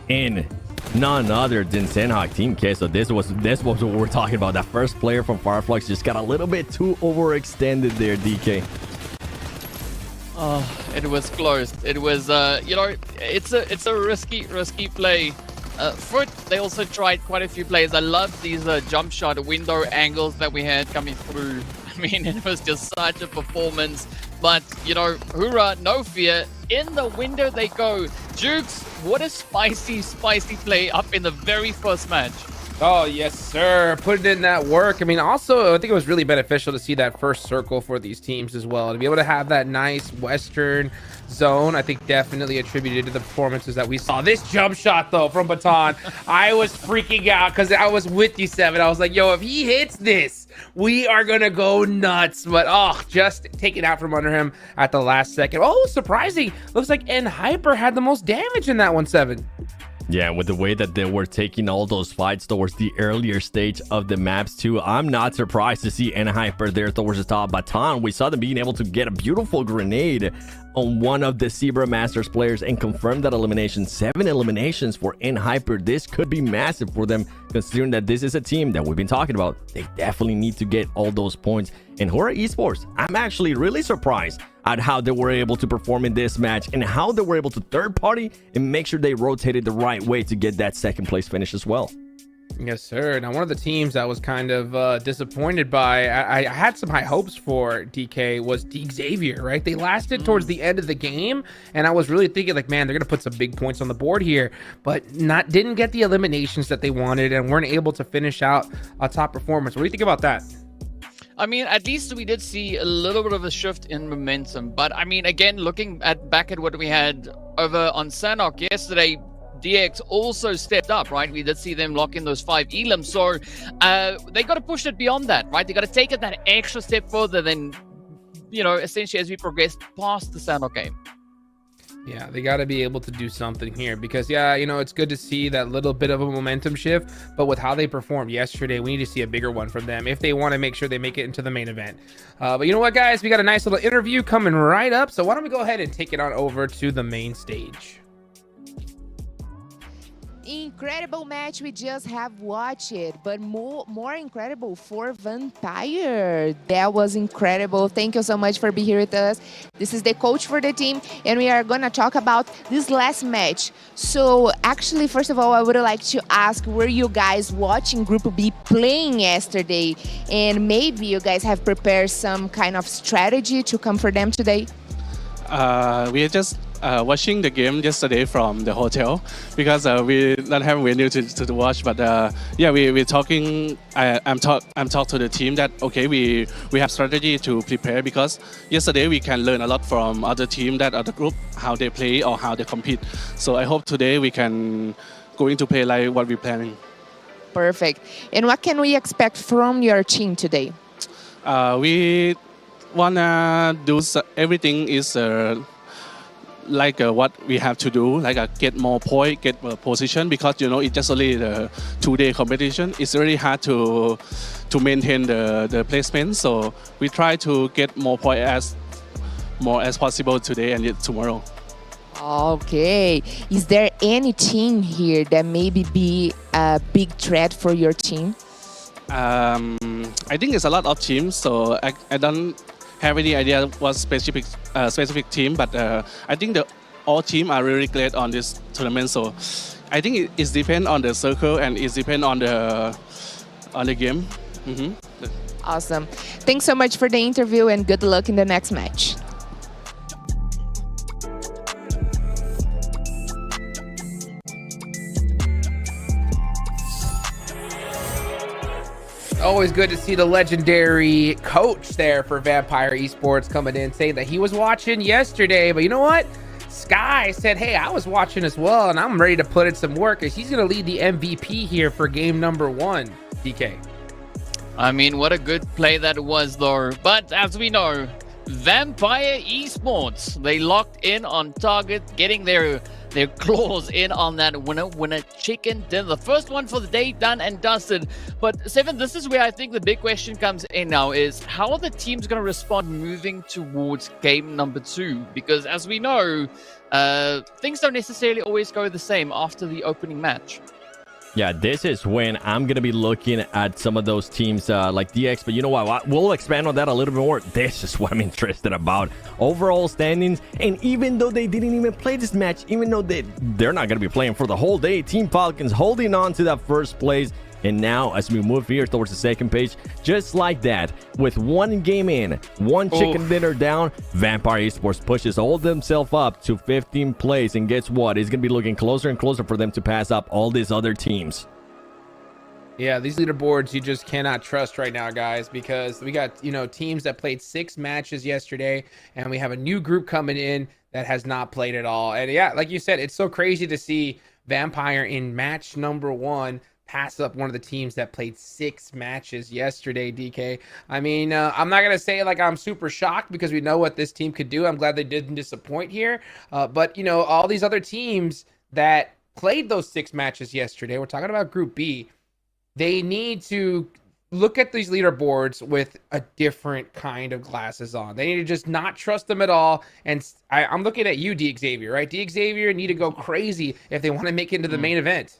[SPEAKER 10] in none other than Sanhok Team K. So this was what we're talking about. That first player from Fireflux just got a little bit too overextended there, DK.
[SPEAKER 11] Oh, it was close. It was, you know, it's a risky play. Fruit, they also tried quite a few plays. I love these jump shot window angles that we had coming through. I mean, it was just such a performance. But, you know, Hura, no fear. In the window they go. Jukes, what a spicy play up in the very first match.
[SPEAKER 9] Oh, yes, sir. Put it in that work. I mean, also, I think it was really beneficial to see that first circle for these teams as well. To be able to have that nice Western zone, I think definitely attributed to the performances that we saw. This jump shot, though, from Baton, I was freaking out because I was with you, Seven. I was like, yo, if he hits this, we are going to go nuts. But, oh, just taken out from under him at the last second. Oh, surprising. Looks like N-Hyper had the most damage in that one, Seven.
[SPEAKER 10] Yeah, with the way that they were taking all those fights towards the earlier stage of the maps too, I'm not surprised to see N-Hyper there towards the top. Baton, we saw them being able to get a beautiful grenade on one of the Zebra Masters players and confirm that elimination. 7 eliminations for N-Hyper. This could be massive for them, considering that this is a team that we've been talking about. They definitely need to get all those points. And Hura Esports, I'm actually really surprised at how they were able to perform in this match and how they were able to third party and make sure they rotated the right way to get that second place finish as well.
[SPEAKER 9] Yes, sir. Now, one of the teams that was kind of disappointed by, I had some high hopes for DK, was D Xavier, right? They lasted towards the end of the game, and I was really thinking, like, man, they're going to put some big points on the board here, but didn't get the eliminations that they wanted and weren't able to finish out a top performance. What do you think about that?
[SPEAKER 11] I mean, at least we did see a little bit of a shift in momentum. But I mean, again, looking back at what we had over on Sanhok yesterday, DX also stepped up, right? We did see them lock in those 5 elims. So they got to push it beyond that, right? They got to take it that extra step further than, you know, essentially as we progress past the Sanhok game.
[SPEAKER 9] Yeah, they got to be able to do something here because, yeah, you know, it's good to see that little bit of a momentum shift, but with how they performed yesterday, we need to see a bigger one from them if they want to make sure they make it into the main event. But you know what, guys? We got a nice little interview coming right up, so why don't we go ahead and take it on over to the main stage.
[SPEAKER 8] Incredible match we just have watched, but more incredible for Vampire. That was incredible. Thank you so much for being here with us. This is the coach for the team, and we are gonna talk about this last match. So actually, first of all, I would like to ask, were you guys watching Group B playing yesterday? And maybe you guys have prepared some kind of strategy to come for them today?
[SPEAKER 2] We are just watching the game yesterday from the hotel because we don't have venue to watch. But yeah, we're talking. I'm talk to the team that okay, we have strategy to prepare because yesterday we can learn a lot from other team, that other group, how they play or how they compete. So I hope today we can going to play like what we're planning.
[SPEAKER 8] Perfect. And what can we expect from your team today?
[SPEAKER 2] We wanna do everything is like what we have to do, like get more point, get more position, because it's just only the 2-day competition. It's really hard to maintain the placement. So we try to get more point as possible today and tomorrow.
[SPEAKER 8] Okay. Is there any team here that maybe be a big threat for your team?
[SPEAKER 2] I think it's a lot of teams, so I don't have any idea what specific team, but I think all teams are really great on this tournament. So I think it depends on the circle and it depends on the game.
[SPEAKER 8] Awesome. Thanks so much for the interview and good luck in the next match.
[SPEAKER 9] Always good to see the legendary coach there for Vampire Esports coming in saying that he was watching yesterday. But you know what? Sky said, hey, I was watching as well, and I'm ready to put in some work as he's going to lead the MVP here for game number 1, DK.
[SPEAKER 11] I mean, what a good play that was, though. But as we know, Vampire Esports, they locked in on target, getting their claws in on that winner chicken dinner. The first one for the day done and dusted. But Seven, this is where I think the big question comes in now is how are the teams going to respond moving towards game number 2? Because as we know, things don't necessarily always go the same after the opening match.
[SPEAKER 10] Yeah, this is when I'm going to be looking at some of those teams like DX. But you know what? We'll expand on that a little bit more. This is what I'm interested about. Overall standings. And even though they didn't even play this match, even though they're not going to be playing for the whole day, Team Falcons holding on to that first place. And now, as we move here towards the second page, just like that, with one game in, one chicken dinner down, Vampire Esports pushes all themselves up to 15th place. And guess what? It's going to be looking closer and closer for them to pass up all these other teams.
[SPEAKER 9] Yeah, these leaderboards you just cannot trust right now, guys, because we got, teams that played 6 matches yesterday, and we have a new group coming in that has not played at all. And yeah, like you said, it's so crazy to see Vampire in match number 1 pass up one of the teams that played 6 matches yesterday, DK. I mean, I'm not going to say like I'm super shocked because we know what this team could do. I'm glad they didn't disappoint here. But, all these other teams that played those 6 matches yesterday, we're talking about Group B, they need to look at these leaderboards with a different kind of glasses on. They need to just not trust them at all. And I'm looking at you, D. Xavier, right? D. Xavier need to go crazy if they want to make it into the main event.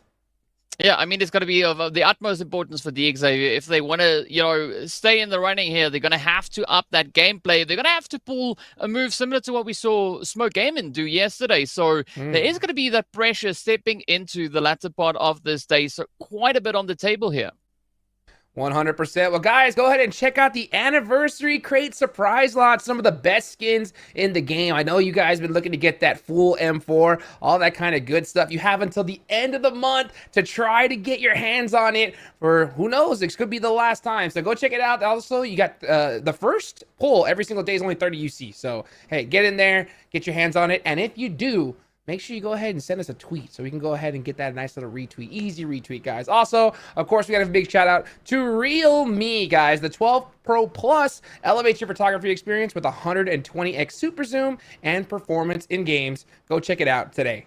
[SPEAKER 11] Yeah, I mean, it's going to be of the utmost importance for D. Xavier. If they want to, stay in the running here, they're going to have to up that gameplay. They're going to have to pull a move similar to what we saw Smoke Gaming do yesterday. So there is going to be that pressure stepping into the latter part of this day. So quite a bit on the table here.
[SPEAKER 9] 100%. Well, guys, go ahead and check out the Anniversary Crate Surprise Lot. Some of the best skins in the game. I know you guys been looking to get that full M4, all that kind of good stuff. You have until the end of the month to try to get your hands on it for, who knows, it could be the last time. So go check it out. Also, you got the first pull every single day is only 30 UC. So, hey, get in there, get your hands on it. And if you do, make sure you go ahead and send us a tweet so we can go ahead and get that nice little retweet. Easy retweet, guys. Also, of course, we got a big shout out to Realme, guys. The 12 Pro Plus elevates your photography experience with 120x super zoom and performance in games. Go check it out today.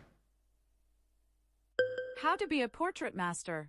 [SPEAKER 3] How to be a portrait master.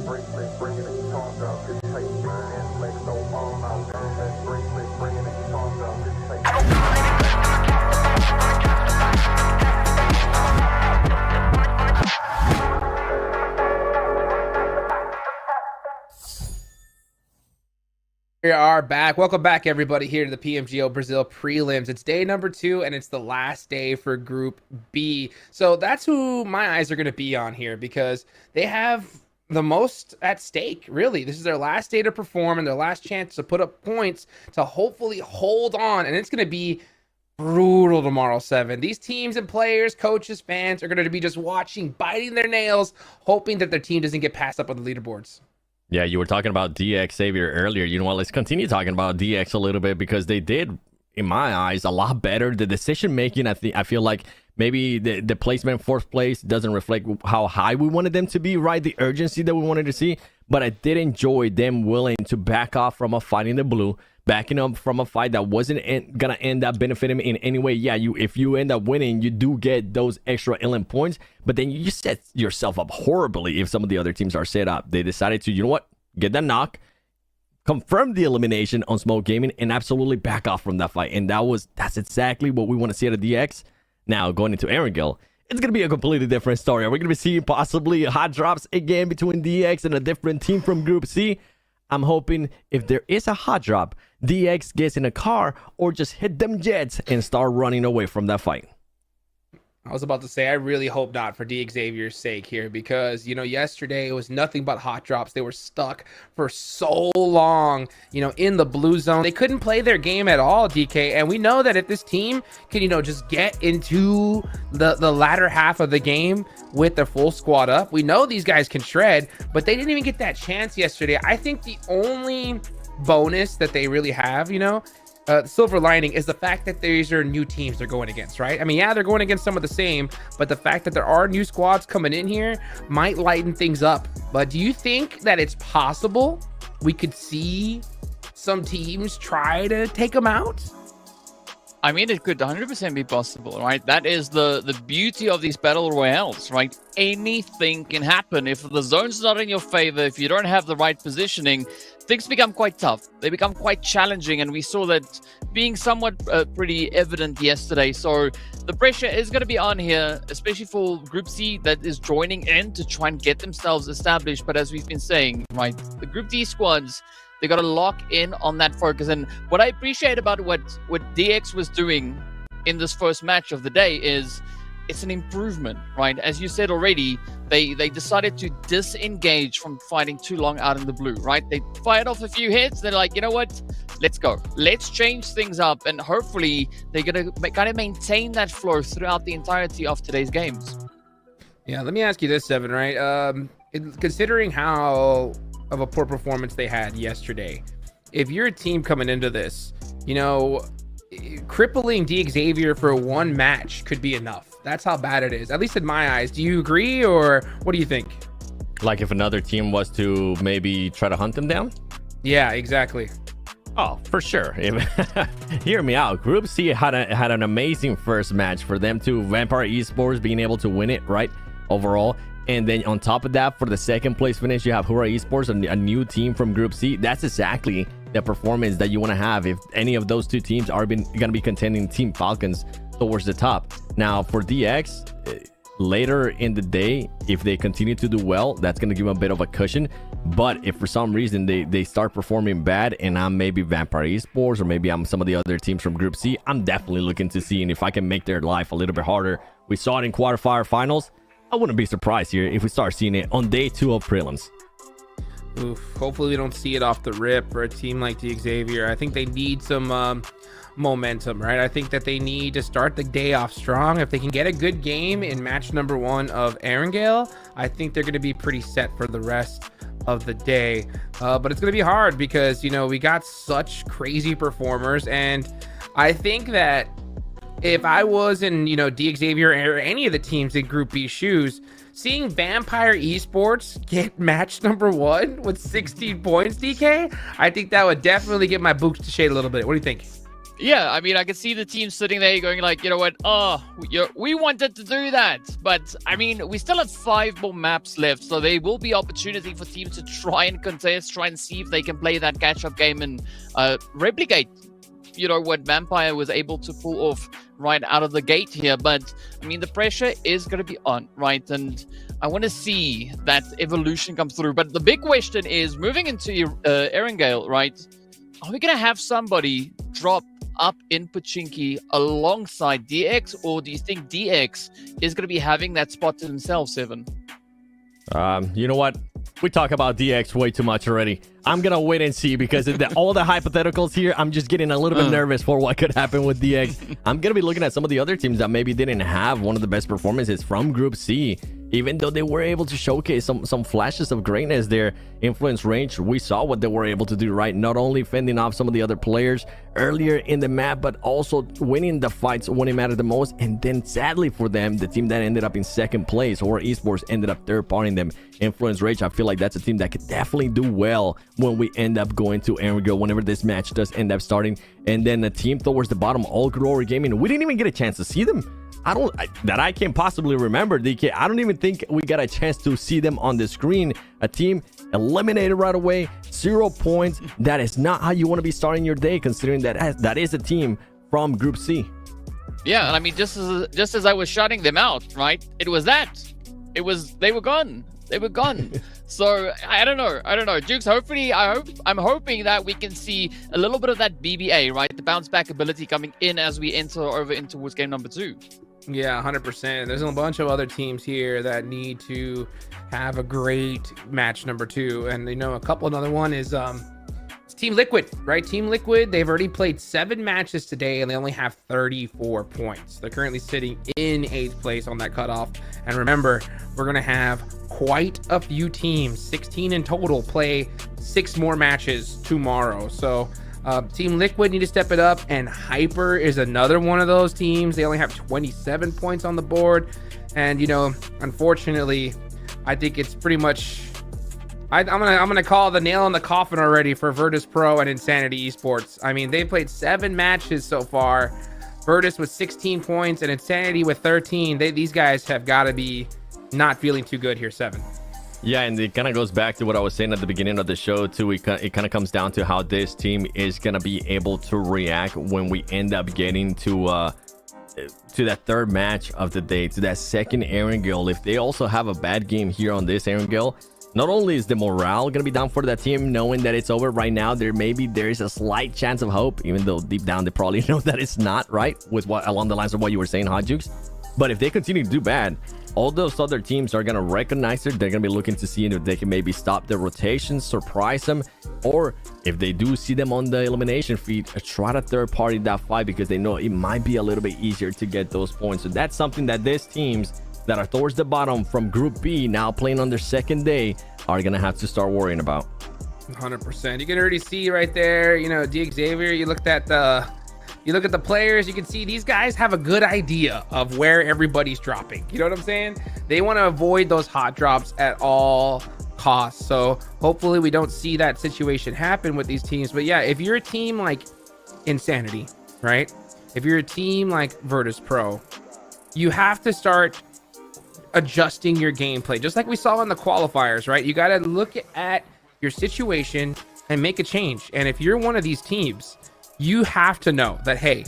[SPEAKER 9] We are back. Welcome back, everybody, here to the PMGO Brazil Prelims. It's day number 2, and it's the last day for Group B. So that's who my eyes are going to be on here because they have the most at stake, really. This is their last day to perform and their last chance to put up points to hopefully hold on, and it's going to be brutal tomorrow, 7. These teams and players, coaches, fans are going to be just watching, biting their nails, hoping that their team doesn't get passed up on the leaderboards.
[SPEAKER 10] Yeah, you were talking about DX Xavier earlier. You know what? Let's continue talking about DX a little bit because they did, in my eyes, a lot better. The decision making, I feel like maybe the placement 4th place doesn't reflect how high we wanted them to be, right? The urgency that we wanted to see. But I did enjoy them willing to back off from a fight in the blue, backing up from a fight that wasn't gonna end up benefiting in any way. Yeah, if you end up winning, you do get those extra elim points, but then you just set yourself up horribly if some of the other teams are set up. They decided to, you know what, get that knock, confirm the elimination on Smoke Gaming, and absolutely back off from that fight. And that's exactly what we want to see out of DX. Now going into Erangle, it's going to be a completely different story. Are we going to be seeing possibly hot drops again between DX and a different team from Group C? I'm hoping if there is a hot drop, DX gets in a car or just hit them jets and start running away from that fight.
[SPEAKER 9] I was about to say, I really hope not for D Xavier's sake here because, yesterday it was nothing but hot drops. They were stuck for so long, in the blue zone. They couldn't play their game at all, DK. And we know that if this team can, just get into the latter half of the game with their full squad up, we know these guys can shred, but they didn't even get that chance yesterday. I think the only bonus that they really have, silver lining is the fact that these are new teams they're going against, right? I mean, yeah, they're going against some of the same, but the fact that there are new squads coming in here might lighten things up. But do you think that it's possible we could see some teams try to take them out?
[SPEAKER 11] I mean, it could 100% be possible, right? That is the beauty of these battle royales, right? Anything can happen. If the zone's not in your favor, if you don't have the right positioning, things become quite tough. They become quite challenging, and we saw that being somewhat pretty evident yesterday. So the pressure is going to be on here, especially for Group C that is joining in to try and get themselves established. But as we've been saying, right, the Group D squads, they got to lock in on that focus. And what I appreciate about what DX was doing in this first match of the day is it's an improvement, right? As you said already, they decided to disengage from fighting too long out in the blue, right? They fired off a few hits. They're like, you know what? Let's go. Let's change things up. And hopefully they're going to kind of maintain that flow throughout the entirety of today's games.
[SPEAKER 9] Yeah, let me ask you this, Seven, right? Considering how of a poor performance they had yesterday, if you're a team coming into this, crippling D Xavier for one match could be enough. That's how bad it is, at least in my eyes. Do you agree, or what do you think?
[SPEAKER 10] Like if another team was to maybe try to hunt them down?
[SPEAKER 9] Yeah, exactly.
[SPEAKER 10] Oh, for sure. Hear me out. Group C had an amazing first match for them to Vampire Esports being able to win it, right? Overall. And then on top of that, for the second place finish, you have Hura Esports, a new team from Group C. That's exactly the performance that you want to have if any of those two teams are going to be contending Team Falcons towards the top. Now, for DX, later in the day, if they continue to do well, that's going to give them a bit of a cushion. But if for some reason they start performing bad and I'm maybe Vampire Esports or maybe I'm some of the other teams from Group C, I'm definitely looking to see if I can make their life a little bit harder. We saw it in Qualifier Finals. I wouldn't be surprised here if we start seeing it on day 2 of prelims.
[SPEAKER 9] Oof, hopefully we don't see it off the rip for a team like D Xavier. I think they need some momentum, right? I think that they need to start the day off strong. If they can get a good game in match number 1 of Erangle, I think they're going to be pretty set for the rest of the day. But it's going to be hard because, we got such crazy performers. And I think that if I was in, D Xavier or any of the teams in Group B shoes, seeing Vampire Esports get match number 1 with 16 points, DK, I think that would definitely get my boots to shade a little bit. What do you think?
[SPEAKER 11] Yeah, I mean, I can see the team sitting there going like, you know what, we wanted to do that. But, I mean, we still have 5 more maps left, so there will be opportunity for teams to try and contest, try and see if they can play that catch-up game and replicate, you know, what Vampire was able to pull off right out of the gate here. But, I mean, the pressure is going to be on, right? And I want to see that evolution come through. But the big question is, moving into Erangle, right, are we going to have somebody drop up in Pachinki alongside DX, or do you think DX is going to be having that spot to himself, Seven?
[SPEAKER 10] You know what? We talk about DX way too much already. I'm going to wait and see, because all the hypotheticals here, I'm just getting a little bit nervous for what could happen with DX. I'm going to be looking at some of the other teams that maybe didn't have one of the best performances from Group C. Even though they were able to showcase some flashes of greatness there, influence range, we saw what they were able to do, right? Not only fending off some of the other players earlier in the map, but also winning the fights when it mattered the most. And then sadly for them, the team that ended up in second place, or Esports, ended up third-partying them. Influence Rage, I feel like that's a team that could definitely do well when we end up going to Erangle, whenever this match does end up starting. And then the team towards the bottom, All Glory Gaming, we didn't even get a chance to see them. That I can possibly remember, DK. I don't even think we got a chance to see them on the screen. A team eliminated right away, 0 points. That is not how you want to be starting your day, considering that is a team from Group C.
[SPEAKER 11] Yeah, and I mean, just as I was shouting them out, right? They were gone. They were gone. So I don't know. Jukes, hopefully, I'm hoping that we can see a little bit of that BBA, right? The bounce back ability coming in as we enter over in towards game number 2.
[SPEAKER 9] Yeah, 100%. There's a bunch of other teams here that need to have a great match number 2. And, you know, a couple, another one is Team Liquid, right? Team Liquid, they've already played 7 matches today, and they only have 34 points. They're currently sitting in 8th place on that cutoff. And remember, we're going to have quite a few teams, 16 in total, play 6 more matches tomorrow. So Team Liquid need to step it up, and Hyper is another one of those teams. They only have 27 points on the board. And, you know, unfortunately, I think it's pretty much... I'm gonna call the nail in the coffin already for Virtus Pro and Insanity Esports. I mean, they played 7 matches so far. Virtus with 16 points and Insanity with 13. These guys have got to be not feeling too good here, 7.
[SPEAKER 10] Yeah, and it kind of goes back to what I was saying at the beginning of the show too. It kind of comes down to how this team is gonna be able to react when we end up getting to that 3rd match of the day, to that 2nd Erangle. If they also have a bad game here on this Erangle, not only is the morale going to be down for that team, knowing that it's over right now, there is a slight chance of hope, even though deep down they probably know that it's not, right? With what along the lines of what you were saying, Hot Jukes. But if they continue to do bad, all those other teams are going to recognize it. They're going to be looking to see if they can maybe stop the rotation, surprise them, or if they do see them on the elimination feed, try to third-party that fight, because they know it might be a little bit easier to get those points. So that's something that these teams that are towards the bottom from Group B, now playing on their 2nd day, are gonna have to start worrying about.
[SPEAKER 9] 100%. You can already see right there, you know, Xavier. You look at the players, you can see these guys have a good idea of where everybody's dropping. You know what I'm saying? They want to avoid those hot drops at all costs. So hopefully we don't see that situation happen with these teams. But yeah, if you're a team like Insanity, right? If you're a team like Virtus Pro, you have to start adjusting your gameplay, just like we saw in the qualifiers, right? You got to look at your situation and make a change. And if you're one of these teams, you have to know that, hey,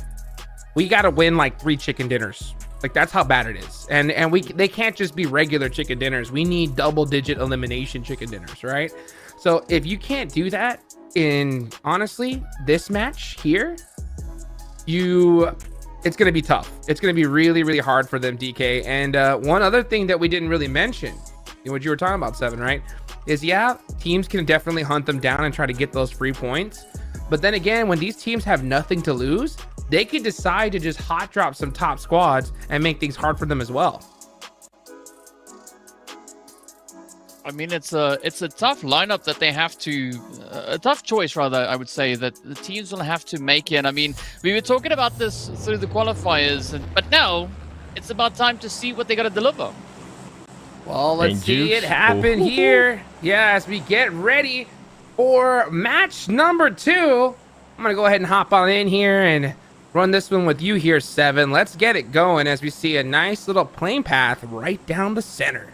[SPEAKER 9] we got to win like 3 chicken dinners. Like, that's how bad it is. And they can't just be regular chicken dinners. We need double-digit elimination chicken dinners, right? So if you can't do that in, honestly, this match here, it's going to be tough. It's going to be really, really hard for them, DK. And one other thing that we didn't really mention, what you were talking about, 7, right, is, yeah, teams can definitely hunt them down and try to get those free points. But then again, when these teams have nothing to lose, they could decide to just hot drop some top squads and make things hard for them as well.
[SPEAKER 11] I mean, it's a tough lineup that they have to, a tough choice rather, I would say, that the teams will have to make it. I mean, we were talking about this through the qualifiers, but now it's about time to see what they got to deliver.
[SPEAKER 9] Well, let's see it happen here. Yeah, as we get ready for match number 2. I'm going to go ahead and hop on in here and run this one with you here, Seven. Let's get it going as we see a nice little plane path right down the center.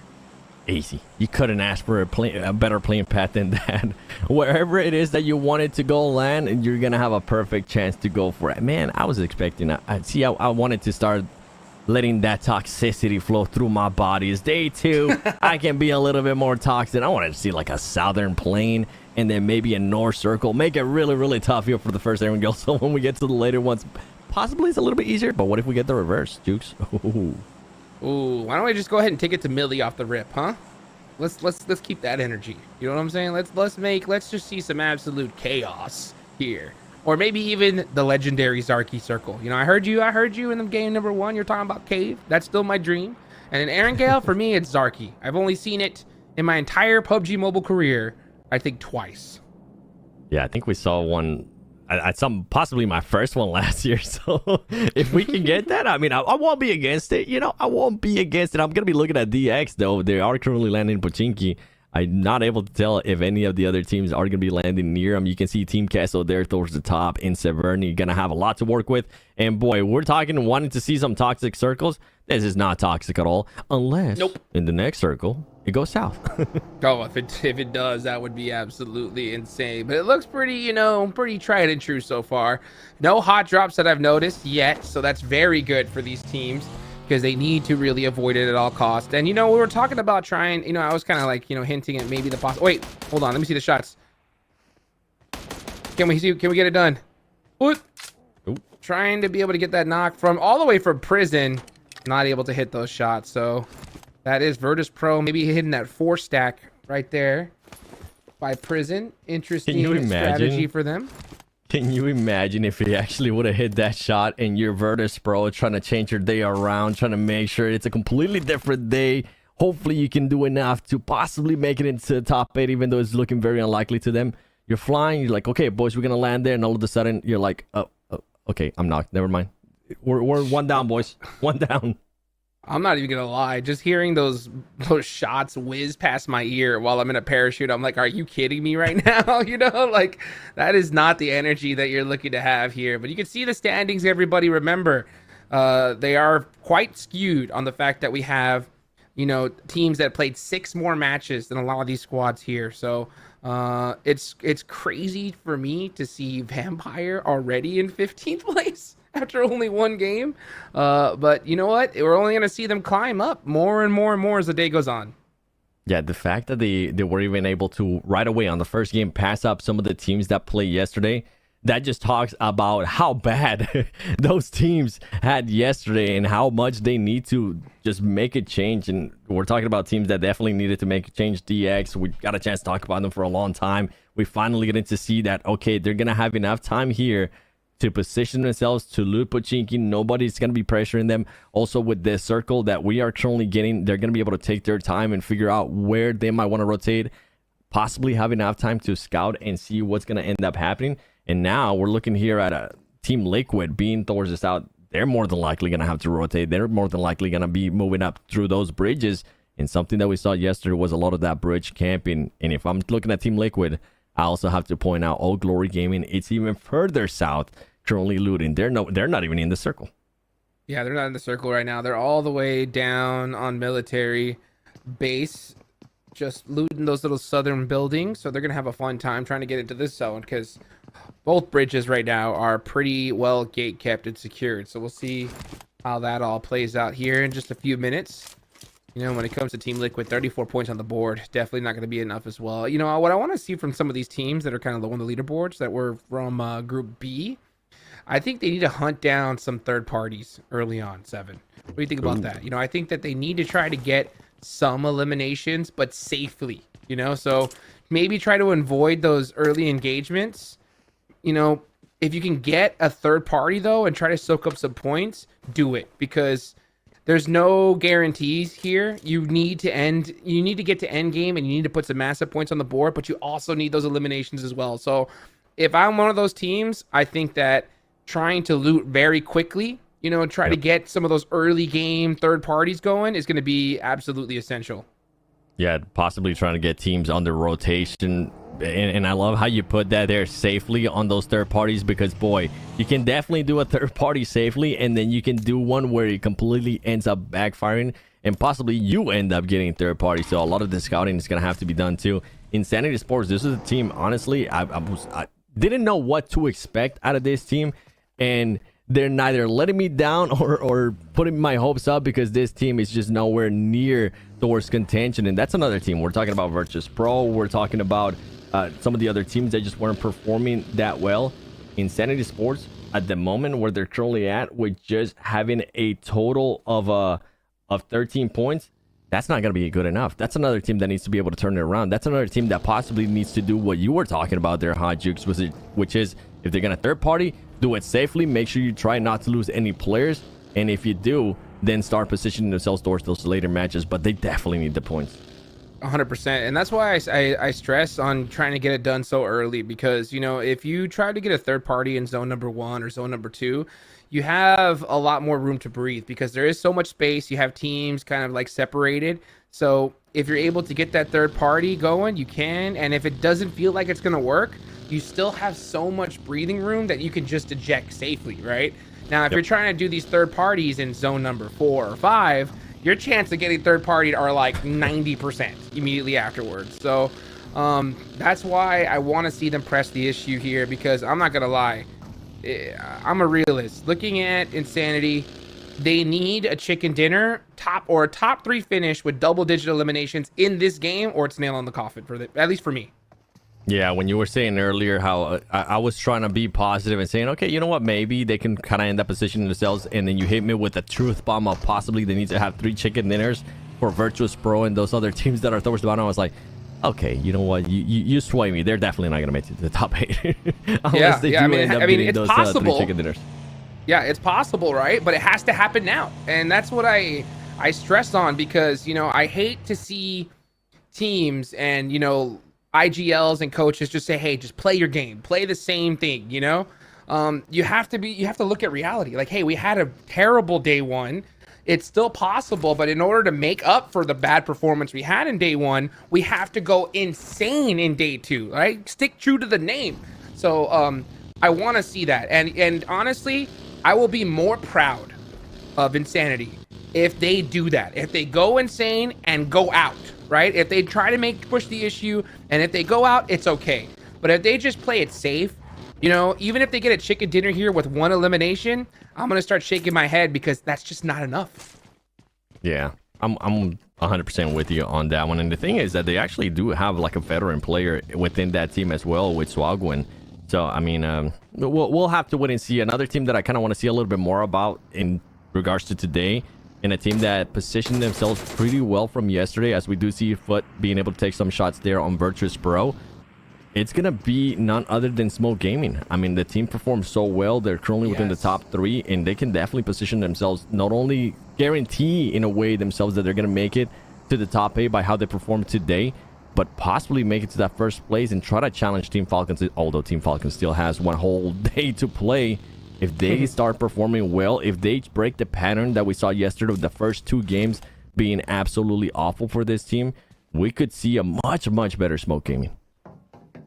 [SPEAKER 10] Easy. You couldn't ask for a better playing path than that. Wherever it is that you wanted to go land, and you're gonna have a perfect chance to go for it. Man, I was expecting. I wanted to start letting that toxicity flow through my body. It's day 2. I can be a little bit more toxic. I wanted to see like a southern plane and then maybe a north circle. Make it really, really tough here for the first Erangle. So when we get to the later ones, possibly it's a little bit easier. But what if we get the reverse, Jukes?
[SPEAKER 9] Ooh, why don't I just go ahead and take it to Millie off the rip, huh? Let's keep that energy. You know what I'm saying? Let's just see some absolute chaos here. Or maybe even the legendary Zarky circle. You know, I heard you in the game number 1. You're talking about Cave. That's still my dream. And in Erangle, for me, it's Zarky. I've only seen it in my entire PUBG Mobile career, I think twice.
[SPEAKER 10] Yeah, I think we saw one at some possibly my first one last year. So if we can get that, I mean, I won't be against it. You know, I won't be against it. I'm gonna be looking at DX though. They are currently landing in Pochinki. I'm not able to tell if any of the other teams are gonna be landing near them. You can see Team Castle there towards the top in Severny. Gonna have a lot to work with. And boy, we're talking wanting to see some toxic circles. This is not toxic at all, unless in the next circle it goes south.
[SPEAKER 9] Oh, if it does, that would be absolutely insane. But it looks pretty, you know, pretty tried and true so far. No hot drops that I've noticed yet, so that's very good for these teams because they need to really avoid it at all costs. And you know, we were talking about trying. You know, I was kind of like, you know, hinting at maybe the wait, hold on, let me see the shots. Can we get it done? What? Trying to be able to get that knock from all the way from prison. Not able to hit those shots, so that is Virtus Pro maybe hitting that 4 stack right there by prison. Interesting strategy for them.
[SPEAKER 10] Can you imagine if he actually would have hit that shot and you're Virtus Pro trying to change your day around, trying to make sure it's a completely different day. Hopefully you can do enough to possibly make it into the top 8, even though it's looking very unlikely to them. You're flying, you're like, okay, boys, we're gonna land there, and all of a sudden you're like, okay, I'm knocked. Never mind. We're 1 down, boys. 1 down.
[SPEAKER 9] I'm not even gonna lie. Just hearing those shots whiz past my ear while I'm in a parachute, I'm like, are you kidding me right now? You know, like that is not the energy that you're looking to have here. But you can see the standings, everybody. Remember, they are quite skewed on the fact that we have, you know, teams that played 6 more matches than a lot of these squads here. So it's crazy for me to see Vampire already in 15th place. After only 1 game. But you know what? We're only going to see them climb up more and more and more as the day goes on.
[SPEAKER 10] Yeah, the fact that they were even able to right away on the first game pass up some of the teams that played yesterday, that just talks about how bad those teams had yesterday and how much they need to just make a change. And we're talking about teams that definitely needed to make a change. DX, we got a chance to talk about them for a long time. We finally get to see that, okay, they're going to have enough time here to position themselves to loot Pochinki. Nobody's going to be pressuring them. Also, with this circle that we are currently getting, they're going to be able to take their time and figure out where they might want to rotate, possibly have enough time to scout and see what's going to end up happening. And now we're looking here at a Team Liquid being towards the south. They're more than likely going to have to rotate. They're more than likely going to be moving up through those bridges. And something that we saw yesterday was a lot of that bridge camping. And if I'm looking at Team Liquid, I also have to point out Old Glory Gaming. It's even further south, currently looting. They're not even in the circle.
[SPEAKER 9] Yeah, they're not in the circle right now. They're all the way down on military base, just looting those little southern buildings. So they're gonna have a fun time trying to get into this zone because both bridges right now are pretty well gate kept and secured. So we'll see how that all plays out here in just a few minutes. You know, when it comes to Team Liquid, 34 points on the board, definitely not going to be enough as well. You know, what I want to see from some of these teams that are kind of low on the leaderboards that were from Group B, I think they need to hunt down some third parties early on, Seven. What do you think about that? You know, I think that they need to try to get some eliminations, but safely, you know? So maybe try to avoid those early engagements. You know, if you can get a third party, though, and try to soak up some points, do it. Because there's no guarantees here. You need to get to end game, and you need to put some massive points on the board, but you also need those eliminations as well. So if I'm one of those teams, I think that trying to loot very quickly, you know, and try to get some of those early game third parties going is going to be absolutely essential.
[SPEAKER 10] Yeah, possibly trying to get teams under rotation. And I love how you put that there, safely on those third parties, because boy, you can definitely do a third party safely, and then you can do one where it completely ends up backfiring and possibly you end up getting third party. So a lot of the scouting is going to have to be done too. Insanity Sports, this is a team, honestly, I didn't know what to expect out of this team, and they're neither letting me down or putting my hopes up, because this team is just nowhere near towards contention. And that's another team. We're talking about Virtus Pro. We're talking about some of the other teams that just weren't performing that well. Insanity Sports, at the moment where they're currently at, with just having a total of 13 points, that's not going to be good enough. That's another team that needs to be able to turn it around. That's another team that possibly needs to do what you were talking about there, Hot Jukes, which is, if they're going to third party, do it safely. Make sure you try not to lose any players. And if you do, then start positioning themselves towards those later matches. But they definitely need the points.
[SPEAKER 9] 100%. And that's why I stress on trying to get it done so early, because, you know, if you try to get a third party in zone number 1 or zone number 2, you have a lot more room to breathe, because there is so much space. You have teams kind of like separated. So if you're able to get that third party going, you can. And if it doesn't feel like it's going to work, you still have so much breathing room that you can just eject safely, right? Now, if you're trying to do these third parties in zone number 4 or 5, your chance of getting third partied are like 90% immediately afterwards. So that's why I want to see them press the issue here, because I'm not going to lie, I'm a realist. Looking at Insanity, they need a chicken dinner top 3 finish with double-digit eliminations in this game, or it's nail on the coffin for at least for me.
[SPEAKER 10] Yeah, when you were saying earlier how I was trying to be positive and saying, okay, you know what, maybe they can kind of end up positioning themselves, and then you hit me with a truth bomb of possibly they need to have 3 chicken dinners for Virtus Pro and those other teams that are towards the bottom. I was like, okay, you know what, you sway me. They're definitely not going to make it to the top 8 unless they do end up getting
[SPEAKER 9] it's
[SPEAKER 10] those
[SPEAKER 9] possible.
[SPEAKER 10] 3 chicken dinners.
[SPEAKER 9] Yeah, it's possible, right? But it has to happen now, and that's what I stress on, because, you know, I hate to see teams and, you know, IGLs and coaches just say, hey, just play your game, play the same thing, you know? You have to look at reality. Like, hey, we had a terrible day 1. It's still possible, but in order to make up for the bad performance we had in day 1, we have to go insane in day 2, right? Stick true to the name. So I want to see that. And honestly, I will be more proud of Insanity if they do that. If they go insane and go out, right? If they try to push the issue, and if they go out, it's okay. But if they just play it safe, you know, even if they get a chicken dinner here with 1 elimination, I'm going to start shaking my head, because that's just not enough.
[SPEAKER 10] Yeah, I'm 100% with you on that one. And the thing is that they actually do have like a veteran player within that team as well, with Swagwin. So, I mean, we'll have to wait and see. Another team that I kind of want to see a little bit more about in regards to today, and a team that positioned themselves pretty well from yesterday, as we do see Foot being able to take some shots there on Virtus Pro. It's going to be none other than Smoke Gaming. I mean, the team performed so well. They're currently within the top 3, and they can definitely position themselves, not only guarantee in a way themselves that they're going to make it to the top 8 by how they performed today, but possibly make it to that first place and try to challenge Team Falcons, although Team Falcons still has one whole day to play. If they start performing well, if they break the pattern that we saw yesterday with the first 2 games being absolutely awful for this team, we could see a much, much better Smoke Gaming.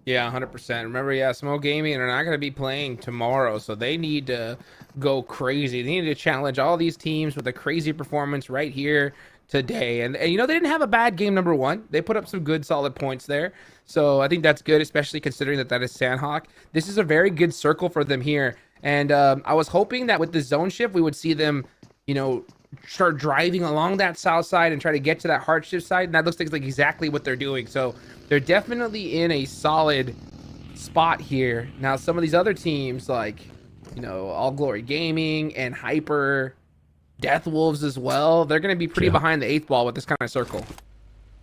[SPEAKER 9] Yeah, 100%. Remember, yeah, Smoke Gaming are not going to be playing tomorrow, so they need to go crazy. They need to challenge all these teams with a crazy performance right here today. And you know, they didn't have a bad game number 1. They put up some good, solid points there. So I think that's good, especially considering that is Sanhok. This is a very good circle for them here. And I was hoping that with the zone shift, we would see them, you know, start driving along that south side and try to get to that hard shift side. And that looks like exactly what they're doing. So they're definitely in a solid spot here. Now, some of these other teams, like, you know, All Glory Gaming and Hyper, Death Wolves as well, they're going to be pretty behind the 8th ball with this kind of circle.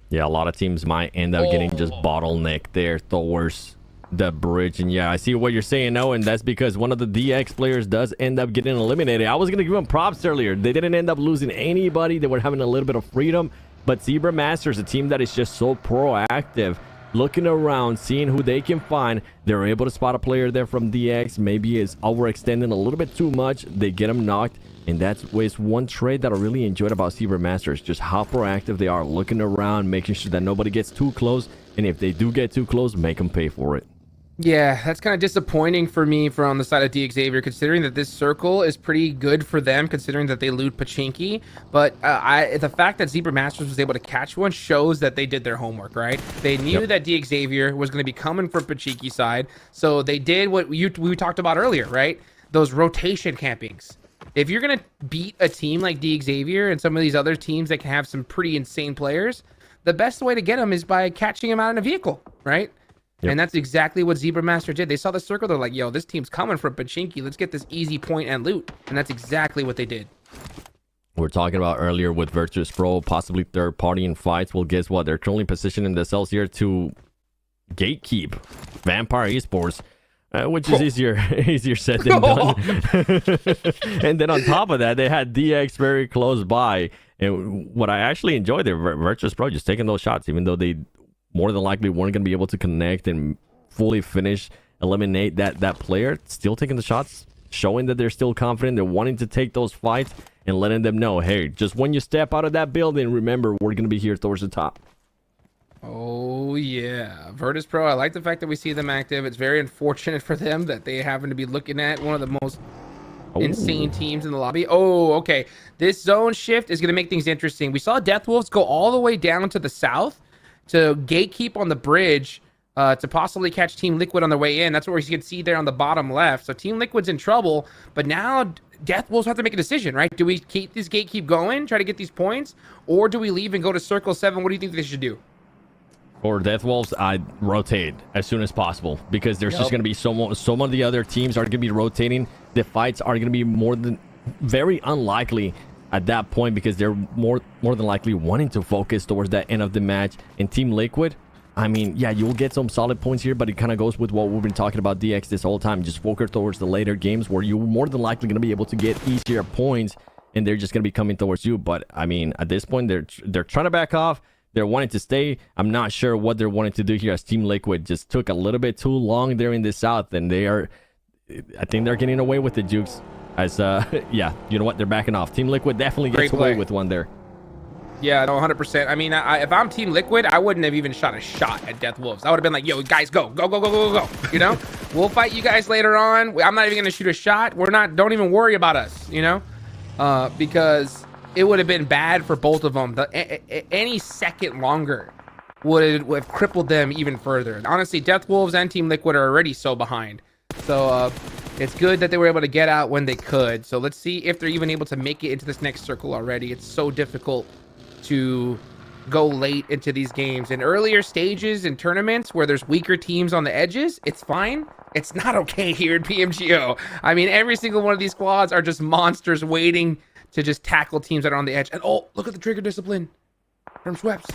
[SPEAKER 10] Yeah, a lot of teams might end up getting just bottlenecked there towards the bridge. And yeah, I see what you're saying, no, and that's because one of the DX players does end up getting eliminated. I was going to give them props earlier. They didn't end up losing anybody. They were having a little bit of freedom. But Zebra Masters, a team that is just so proactive, looking around, seeing who they can find. They're able to spot a player there from DX. Maybe is overextending a little bit too much. They get him knocked. And that's one trait that I really enjoyed about Zebra Masters, just how proactive they are, looking around, making sure that nobody gets too close. And if they do get too close, make them pay for it.
[SPEAKER 9] Yeah, that's kind of disappointing for me from the side of DXavier, considering that this circle is pretty good for them, considering that they loot Pachinki. But the fact that Zebra Masters was able to catch one shows that they did their homework, right? They knew that DXavier was going to be coming from Pachinki side, so they did what we talked about earlier, right? Those rotation campings. If you're going to beat a team like DXavier and some of these other teams that can have some pretty insane players, the best way to get them is by catching them out in a vehicle, right? And that's exactly what Zebra Master did. They saw the circle. They're like, yo, this team's coming from Pachinki. Let's get this easy point and loot. And that's exactly what they did.
[SPEAKER 10] We're talking about earlier with Virtus Pro, possibly third party in fights. Well, guess what? They're currently positioning themselves here to gatekeep Vampire Esports, which is easier said than done. And then on top of that, they had DX very close by. And what I actually enjoyed there, Virtus Pro just taking those shots, even though they more than likely weren't going to be able to connect and fully eliminate that player, still taking the shots, showing that they're still confident, they're wanting to take those fights and letting them know, hey, just when you step out of that building, remember, we're going to be here towards the top.
[SPEAKER 9] Oh, yeah. Virtus Pro, I like the fact that we see them active. It's very unfortunate for them that they happen to be looking at one of the most insane teams in the lobby. Oh, okay. This zone shift is going to make things interesting. We saw Death Wolves go all the way down to the south to gatekeep on the bridge to possibly catch Team Liquid on their way in. That's what you can see there on the bottom left. So Team Liquid's in trouble, but now Death Wolves have to make a decision, right? Do we keep this gatekeep going, try to get these points, or do we leave and go to Circle 7? What do you think they should do?
[SPEAKER 10] For Death Wolves, I'd rotate as soon as possible because there's just going to be so many other teams are going to be rotating. The fights are going to be very unlikely at that point because they're more than likely wanting to focus towards that end of the match. And Team Liquid, I mean, yeah, you'll get some solid points here, but it kind of goes with what we've been talking about DX this whole time. Just focus towards the later games where you're more than likely going to be able to get easier points, and they're just going to be coming towards you. But I mean, at this point, they're trying to back off. They're wanting to stay. I'm not sure what they're wanting to do here as Team Liquid just took a little bit too long there in the south, and I think they're getting away with the Jukes. As yeah, you know what? They're backing off. Team Liquid definitely gets away with one there.
[SPEAKER 9] Yeah, no, 100%. I mean, if I'm Team Liquid, I wouldn't have even shot a shot at Death Wolves. I would have been like, yo, guys, go. You know, we'll fight you guys later on. I'm not even going to shoot a shot. Don't even worry about us, you know, because it would have been bad for both of them. Any second longer would have crippled them even further. And honestly, Death Wolves and Team Liquid are already so behind. So it's good that they were able to get out when they could. So let's see if they're even able to make it into this next circle already. It's so difficult to go late into these games. In earlier stages in tournaments where there's weaker teams on the edges, it's fine. It's not okay here at PMGO. I mean, every single one of these squads are just monsters waiting to just tackle teams that are on the edge. And oh, look at the trigger discipline from Schweppes.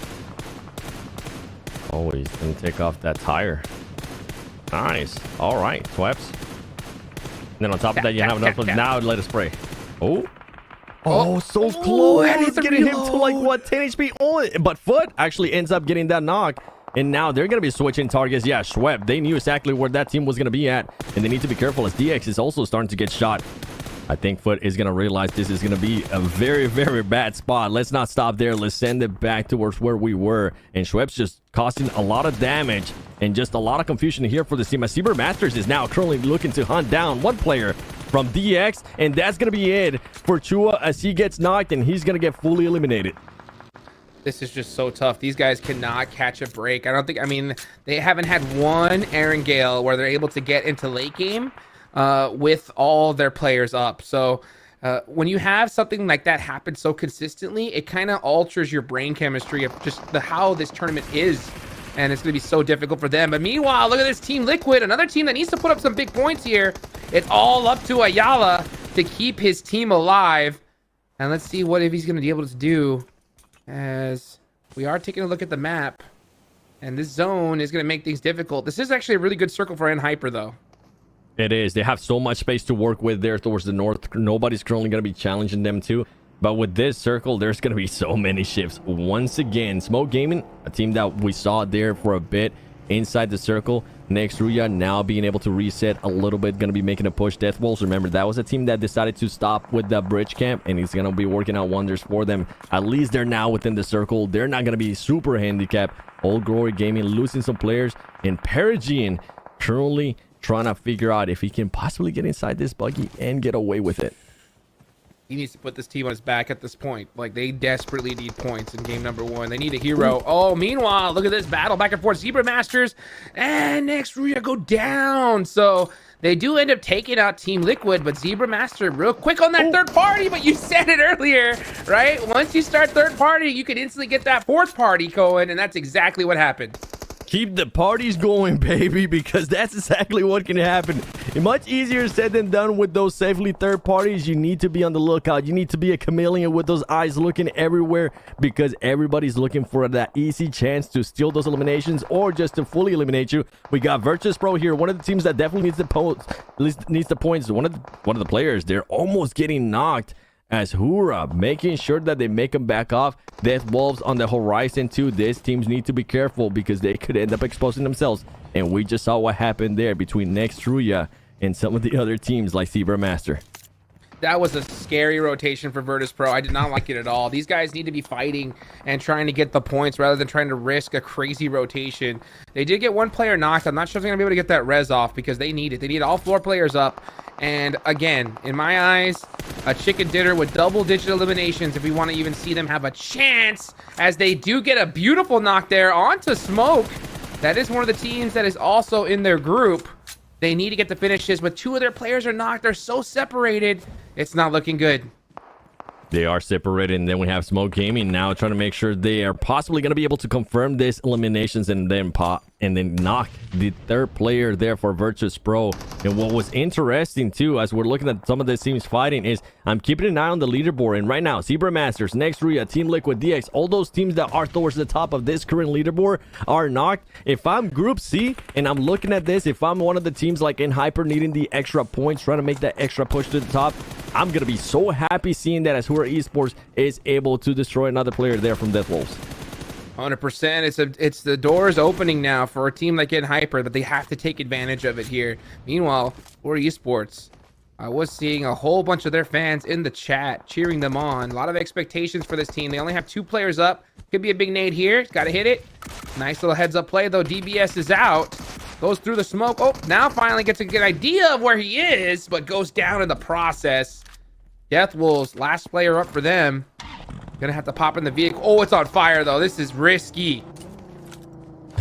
[SPEAKER 10] Oh, he's going to take off that tire. Nice. All right, Schweppes. And then on top of that, you have enough of now let it spray. Oh, so close. He's getting him to like, what, 10 HP? Oh, but Foot actually ends up getting that knock. And now they're going to be switching targets. Yeah, Schweppes, they knew exactly where that team was going to be at. And they need to be careful as DX is also starting to get shot. I think Foot is going to realize this is going to be a very, very bad spot. Let's not stop there. Let's send it back towards where we were. And Schweppes just causing a lot of damage and just a lot of confusion here for the team. Zebra Masters is now currently looking to hunt down one player from DX. And that's going to be it for Chua as he gets knocked and he's going to get fully eliminated.
[SPEAKER 9] This is just so tough. These guys cannot catch a break. I mean, they haven't had one Erangle where they're able to get into late game with all their players up. So when you have something like that happen so consistently, it kind of alters your brain chemistry of just how this tournament is. And it's going to be so difficult for them. But meanwhile, look at this Team Liquid, another team that needs to put up some big points here. It's all up to Ayala to keep his team alive. And let's see what if he's going to be able to do, as we are taking a look at the map. And this zone is going to make things difficult. This is actually a really good circle for Hyper, though.
[SPEAKER 10] It is. They have so much space to work with there towards the north. Nobody's currently going to be challenging them too. But with this circle, there's going to be so many shifts. Once again, Smoke Gaming, a team that we saw there for a bit inside the circle, Next Ruya now being able to reset a little bit, going to be making a push. Death Wolves, remember, that was a team that decided to stop with the bridge camp, and it's going to be working out wonders for them. At least they're now within the circle. They're not going to be super handicapped. Old Glory Gaming losing some players, and Perigean currently trying to figure out if he can possibly get inside this buggy and get away with it.
[SPEAKER 9] He needs to put this team on his back at this point. Like, they desperately need points in game number 1. They need a hero. Oh, meanwhile, look at this battle back and forth. Zebra Masters and next Ruya go down. So they do end up taking out Team Liquid, but Zebra Master real quick on that third party. But you said it earlier, right? Once you start third party, you can instantly get that fourth party going, and that's exactly what happened.
[SPEAKER 10] Keep the parties going, baby, because that's exactly what can happen. Much easier said than done with those safely third parties. You need to be on the lookout. You need to be a chameleon with those eyes looking everywhere, because everybody's looking for that easy chance to steal those eliminations or just to fully eliminate you. We got Virtus Pro here, one of the teams that definitely needs the points. One of the players, they're almost getting knocked, as Hura making sure that they make them back off. Death Wolves on the horizon too. These teams need to be careful because they could end up exposing themselves, and we just saw what happened there between Next Ruya and some of the other teams like Zebra Master.
[SPEAKER 9] That was a scary rotation for Virtus Pro. I did not like it at all. These guys need to be fighting and trying to get the points rather than trying to risk a crazy rotation. They did get one player knocked. I'm not sure if they're going to be able to get that res off because they need it. They need all 4 players up. And again, in my eyes, a chicken dinner with double-digit eliminations if we want to even see them have a chance, as they do get a beautiful knock there onto Smoke. That is one of the teams that is also in their group. They need to get the finishes, but 2 of their players are knocked. They're so separated. It's not looking good.
[SPEAKER 10] They are separated, and then we have Smoke Gaming now trying to make sure they are possibly going to be able to confirm these eliminations and then knock the third player there for Virtus Pro. And what was interesting too, as we're looking at some of the teams fighting, is I'm keeping an eye on the leaderboard, and right now Zebra Masters, Next Ruya, Team Liquid, DX, all those teams that are towards the top of this current leaderboard are knocked. If I'm Group C and I'm looking at this, if I'm one of the teams like in Hyper needing the extra points, trying to make that extra push to the top, I'm gonna be so happy seeing that as Hura Esports is able to destroy another player there from Death Wolves.
[SPEAKER 9] 100%. It's the doors opening now for a team like in Hyper, but they have to take advantage of it here. Meanwhile, for Esports, I was seeing a whole bunch of their fans in the chat cheering them on. A lot of expectations for this team. They only have 2 players up. Could be a big nade here. Got to hit it. Nice little heads up play, though. DBS is out. Goes through the smoke. Oh, now finally gets a good idea of where he is, but goes down in the process. Death Wolves, last player up for them. Gonna have to pop in the vehicle. Oh, it's on fire, though. This is risky.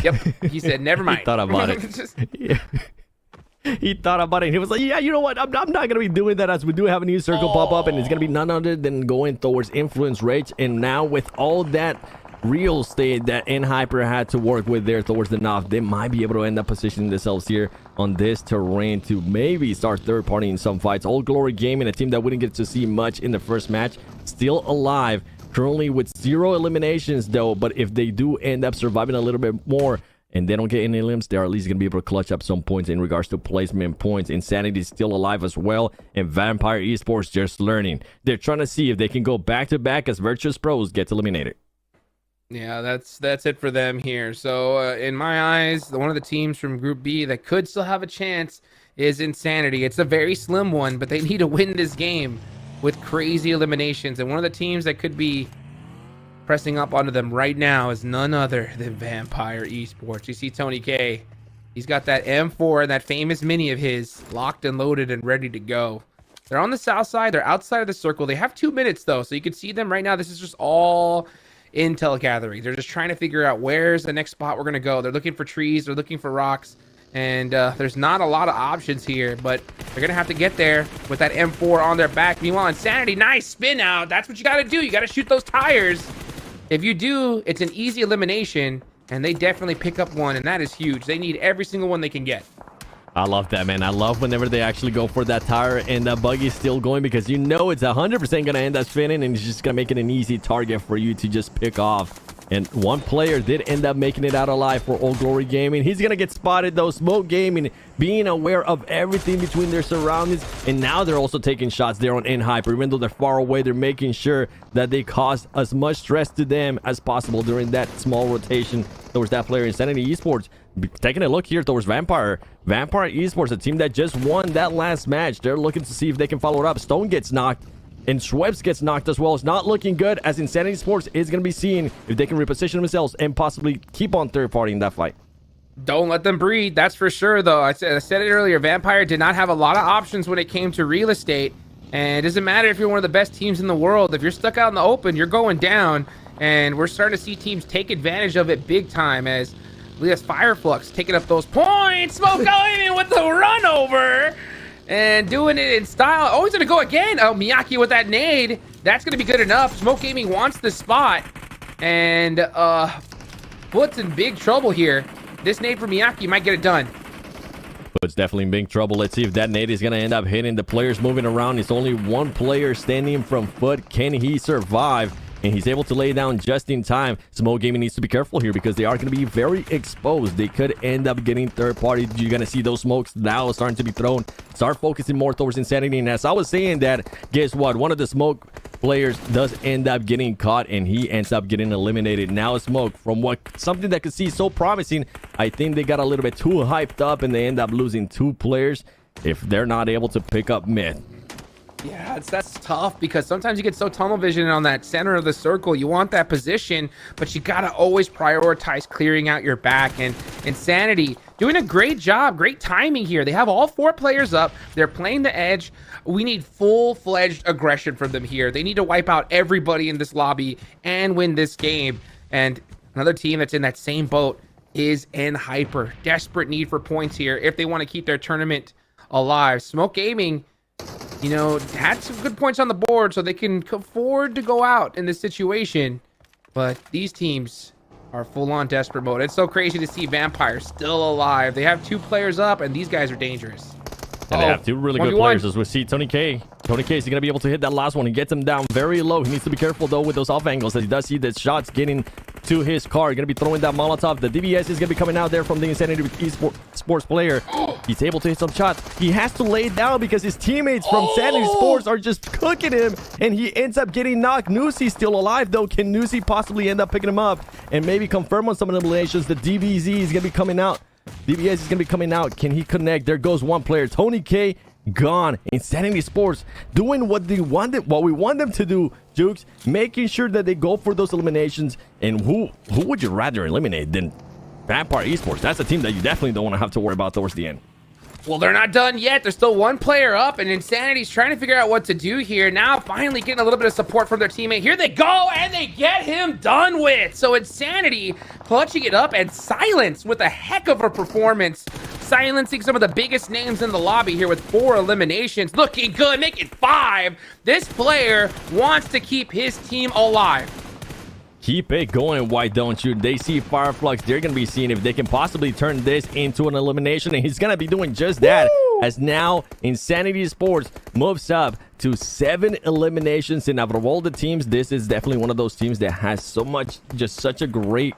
[SPEAKER 9] Yep, he said, never mind.
[SPEAKER 10] He thought about it. He thought about it. He was like, yeah, you know what? I'm not going to be doing that, as we do have a new circle pop up, and it's going to be none other than going towards Influence Rage. And now with all that real estate that N-Hyper had to work with there towards the north, they might be able to end up positioning themselves here on this terrain to maybe start third party in some fights. Old Glory Gaming, a team that we didn't get to see much in the first match, still alive, currently with 0 eliminations though. But if they do end up surviving a little bit more and they don't get any limbs, they're at least going to be able to clutch up some points in regards to placement points. Insanity is still alive as well, and Vampire Esports just learning. They're trying to see if they can go back to back as Virtus Pros gets eliminated.
[SPEAKER 9] Yeah, that's it for them here. So in my eyes, one of the teams from Group B that could still have a chance is Insanity. It's a very slim one, but they need to win this game with crazy eliminations. And one of the teams that could be pressing up onto them right now is none other than Vampire Esports. You see Tony K. He's got that M4 and that famous mini of his locked and loaded and ready to go. They're on the south side. They're outside of the circle. They have 2 minutes, though, so you can see them right now. This is just all intel gathering. They're just trying to figure out where's the next spot we're going to go. They're looking for trees. They're looking for rocks. And there's not a lot of options here, but they're going to have to get there with that M4 on their back. Meanwhile, Insanity, nice spin out. That's what you got to do. You got to shoot those tires. If you do, it's an easy elimination, and they definitely pick up one, and that is huge. They need every single one they can get.
[SPEAKER 10] I love that, man. I love whenever they actually go for that tire and the buggy's still going, because you know it's 100% going to end up spinning, and it's just going to make it an easy target for you to just pick off. And one player did end up making it out alive for Old Glory Gaming. He's going to get spotted, though. Smoke Gaming being aware of everything between their surroundings. And now they're also taking shots there on N-Hyper. Even though they're far away, they're making sure that they cause as much stress to them as possible during that small rotation towards that player. Insanity Esports, taking a look here towards Vampire Esports, a team that just won that last match. They're looking to see if they can follow it up. Stone gets knocked, and Schweppes gets knocked as well. It's not looking good, as Insanity Sports is going to be seeing if they can reposition themselves and possibly keep on third party in that fight.
[SPEAKER 9] Don't let them breathe, that's for sure, though. I said it earlier, Vampire did not have a lot of options when it came to real estate. And it doesn't matter if you're one of the best teams in the world. If you're stuck out in the open, you're going down. And we're starting to see teams take advantage of it big time, as Leah's Fireflux taking up those points. Smoke going in with the run over and doing it in style. Oh, he's going to go again. Oh, Miyaki with that nade. That's going to be good enough. Smoke Gaming wants the spot. And Foot's in big trouble here. This nade for Miyaki might get it done.
[SPEAKER 10] It's definitely in big trouble. Let's see if that nade is going to end up hitting. The players moving around. It's only one player standing from Foot. Can he survive? And he's able to lay down just in time. Smoke Gaming needs to be careful here because they are going to be very exposed. They could end up getting third party. You're going to see those smokes now starting to be thrown. Start focusing more towards Insanity. And as I was saying that, guess what? One of the smoke players does end up getting caught, and he ends up getting eliminated. Now Smoke, from something that could see so promising, I think they got a little bit too hyped up, and they end up losing 2 players if they're not able to pick up mid.
[SPEAKER 9] Yeah, that's tough because sometimes you get so tunnel vision on that center of the circle. You want that position, but you got to always prioritize clearing out your back. And Insanity doing a great job, great timing here. They have all 4 players up. They're playing the edge. We need full-fledged aggression from them here. They need to wipe out everybody in this lobby and win this game. And another team that's in that same boat is Hyper. Desperate need for points here if they want to keep their tournament alive. Smoke Gaming, you know, had some good points on the board, so they can afford to go out in this situation. But these teams are full-on desperate mode. It's so crazy to see Vampire still alive. They have 2 players up, and these guys are dangerous.
[SPEAKER 10] And they have 2 really good players, as we see Tony K. Tony K is going to be able to hit that last one and gets him down very low. He needs to be careful, though, with those off angles, as he does see the shots getting to his car. Going to be throwing that Molotov. The DBS is going to be coming out there from the Insanity Esports player. He's able to hit some shots. He has to lay down because his teammates from Sanity Sports are just cooking him, and he ends up getting knocked. Nusi still alive, though. Can Nusi possibly end up picking him up and maybe confirm on some of the eliminations? The DBZ is going to be coming out. DBS is going to be coming out. Can he connect? There goes one player. Tony K gone. Insanity Sports doing what we want them to do, Jukes, making sure that they go for those eliminations. And who would you rather eliminate than Vampire Esports? That's a team that you definitely don't want to have to worry about towards the end.
[SPEAKER 9] Well, they're not done yet. There's still 1 player up, and Insanity's trying to figure out what to do here. Now, finally getting a little bit of support from their teammate. Here they go, and they get him done with. So Insanity clutching it up, and Silence with a heck of a performance. Silencing some of the biggest names in the lobby here with 4 eliminations. Looking good, making 5. This player wants to keep his team alive.
[SPEAKER 10] Keep it going, why don't you? They see Fireflux. They're going to be seeing if they can possibly turn this into an elimination, and he's going to be doing just that. Woo! As now Insanity Sports moves up to 7 eliminations. And out of all the teams, this is definitely one of those teams that has such a great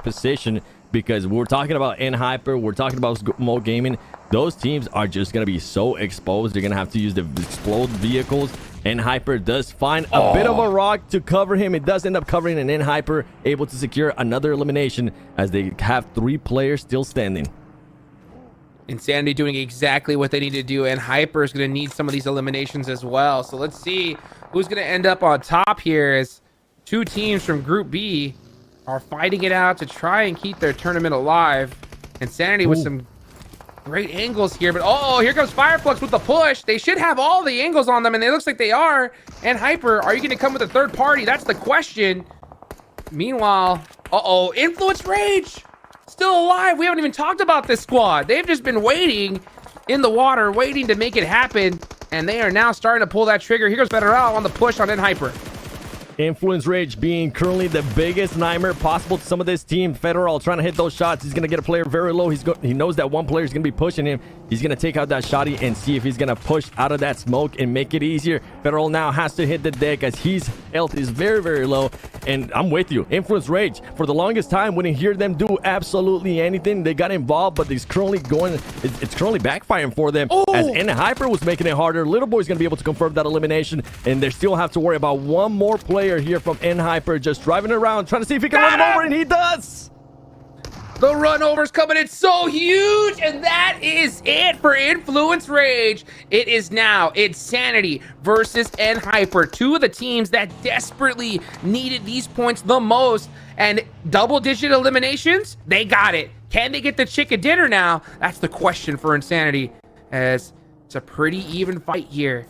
[SPEAKER 10] position, because we're talking about Hyper, we're talking about Smoke Gaming. Those teams are just going to be so exposed. They're going to have to use the explode vehicles. Hyper does find a bit of a rock to cover him. It does end up covering, and Hyper able to secure another elimination as they have 3 players still standing.
[SPEAKER 9] Insanity doing exactly what they need to do, and Hyper is going to need some of these eliminations as well. So let's see who's going to end up on top here, as 2 teams from Group B are fighting it out to try and keep their tournament alive. Insanity with some great angles here, but here comes Fireflux with the push. They should have all the angles on them, and it looks like they are. And Hyper, are you going to come with a third party? That's the question. Meanwhile, Influence Rage still alive. We haven't even talked about this squad. They've just been waiting in the water, waiting to make it happen, and they are now starting to pull that trigger. Here goes Federal on the push on Hyper.
[SPEAKER 10] Influence Rage being currently the biggest nightmare possible to some of this team. Federal trying to hit those shots. He's going to get a player very low. He knows that one player is going to be pushing him. He's going to take out that shotty and see if he's going to push out of that smoke and make it easier. Federal now has to hit the deck as his health is very, very low. And I'm with you. Influence Rage, for the longest time, wouldn't hear them do absolutely anything. They got involved, but it's currently backfiring for them. As Hyper was making it harder. Little Boy's going to be able to confirm that elimination, and they still have to worry about one more player here from Hyper, just driving around, trying to see if he can run him over, and he does.
[SPEAKER 9] The run over's coming in so huge, and that is it for Influence Rage. It is now Insanity versus N-Hyper, two of the teams that desperately needed these points the most, and double-digit eliminations, they got it. Can they get the chicken dinner now? That's the question for Insanity, as it's a pretty even fight here.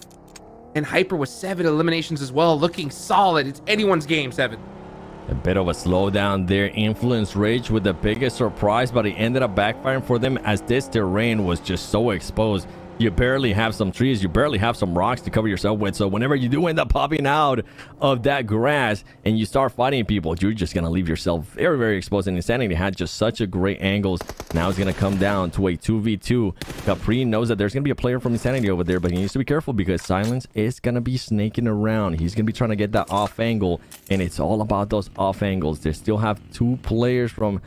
[SPEAKER 9] And Hyper with 7 eliminations as well, looking solid. It's anyone's game, 7.
[SPEAKER 10] A bit of a slowdown there. Influence Rage with the biggest surprise, but it ended up backfiring for them as this terrain was just so exposed. You barely have some trees, you barely have some rocks to cover yourself with. So whenever you do end up popping out of that grass and you start fighting people, you're just going to leave yourself very, very exposed. And Insanity had just such a great angles. Now it's going to come down to a 2v2. Capri knows that there's going to be a player from Insanity over there, but he needs to be careful because Silence is going to be snaking around. He's going to be trying to get that off angle, and it's all about those off angles. They still have 2 players from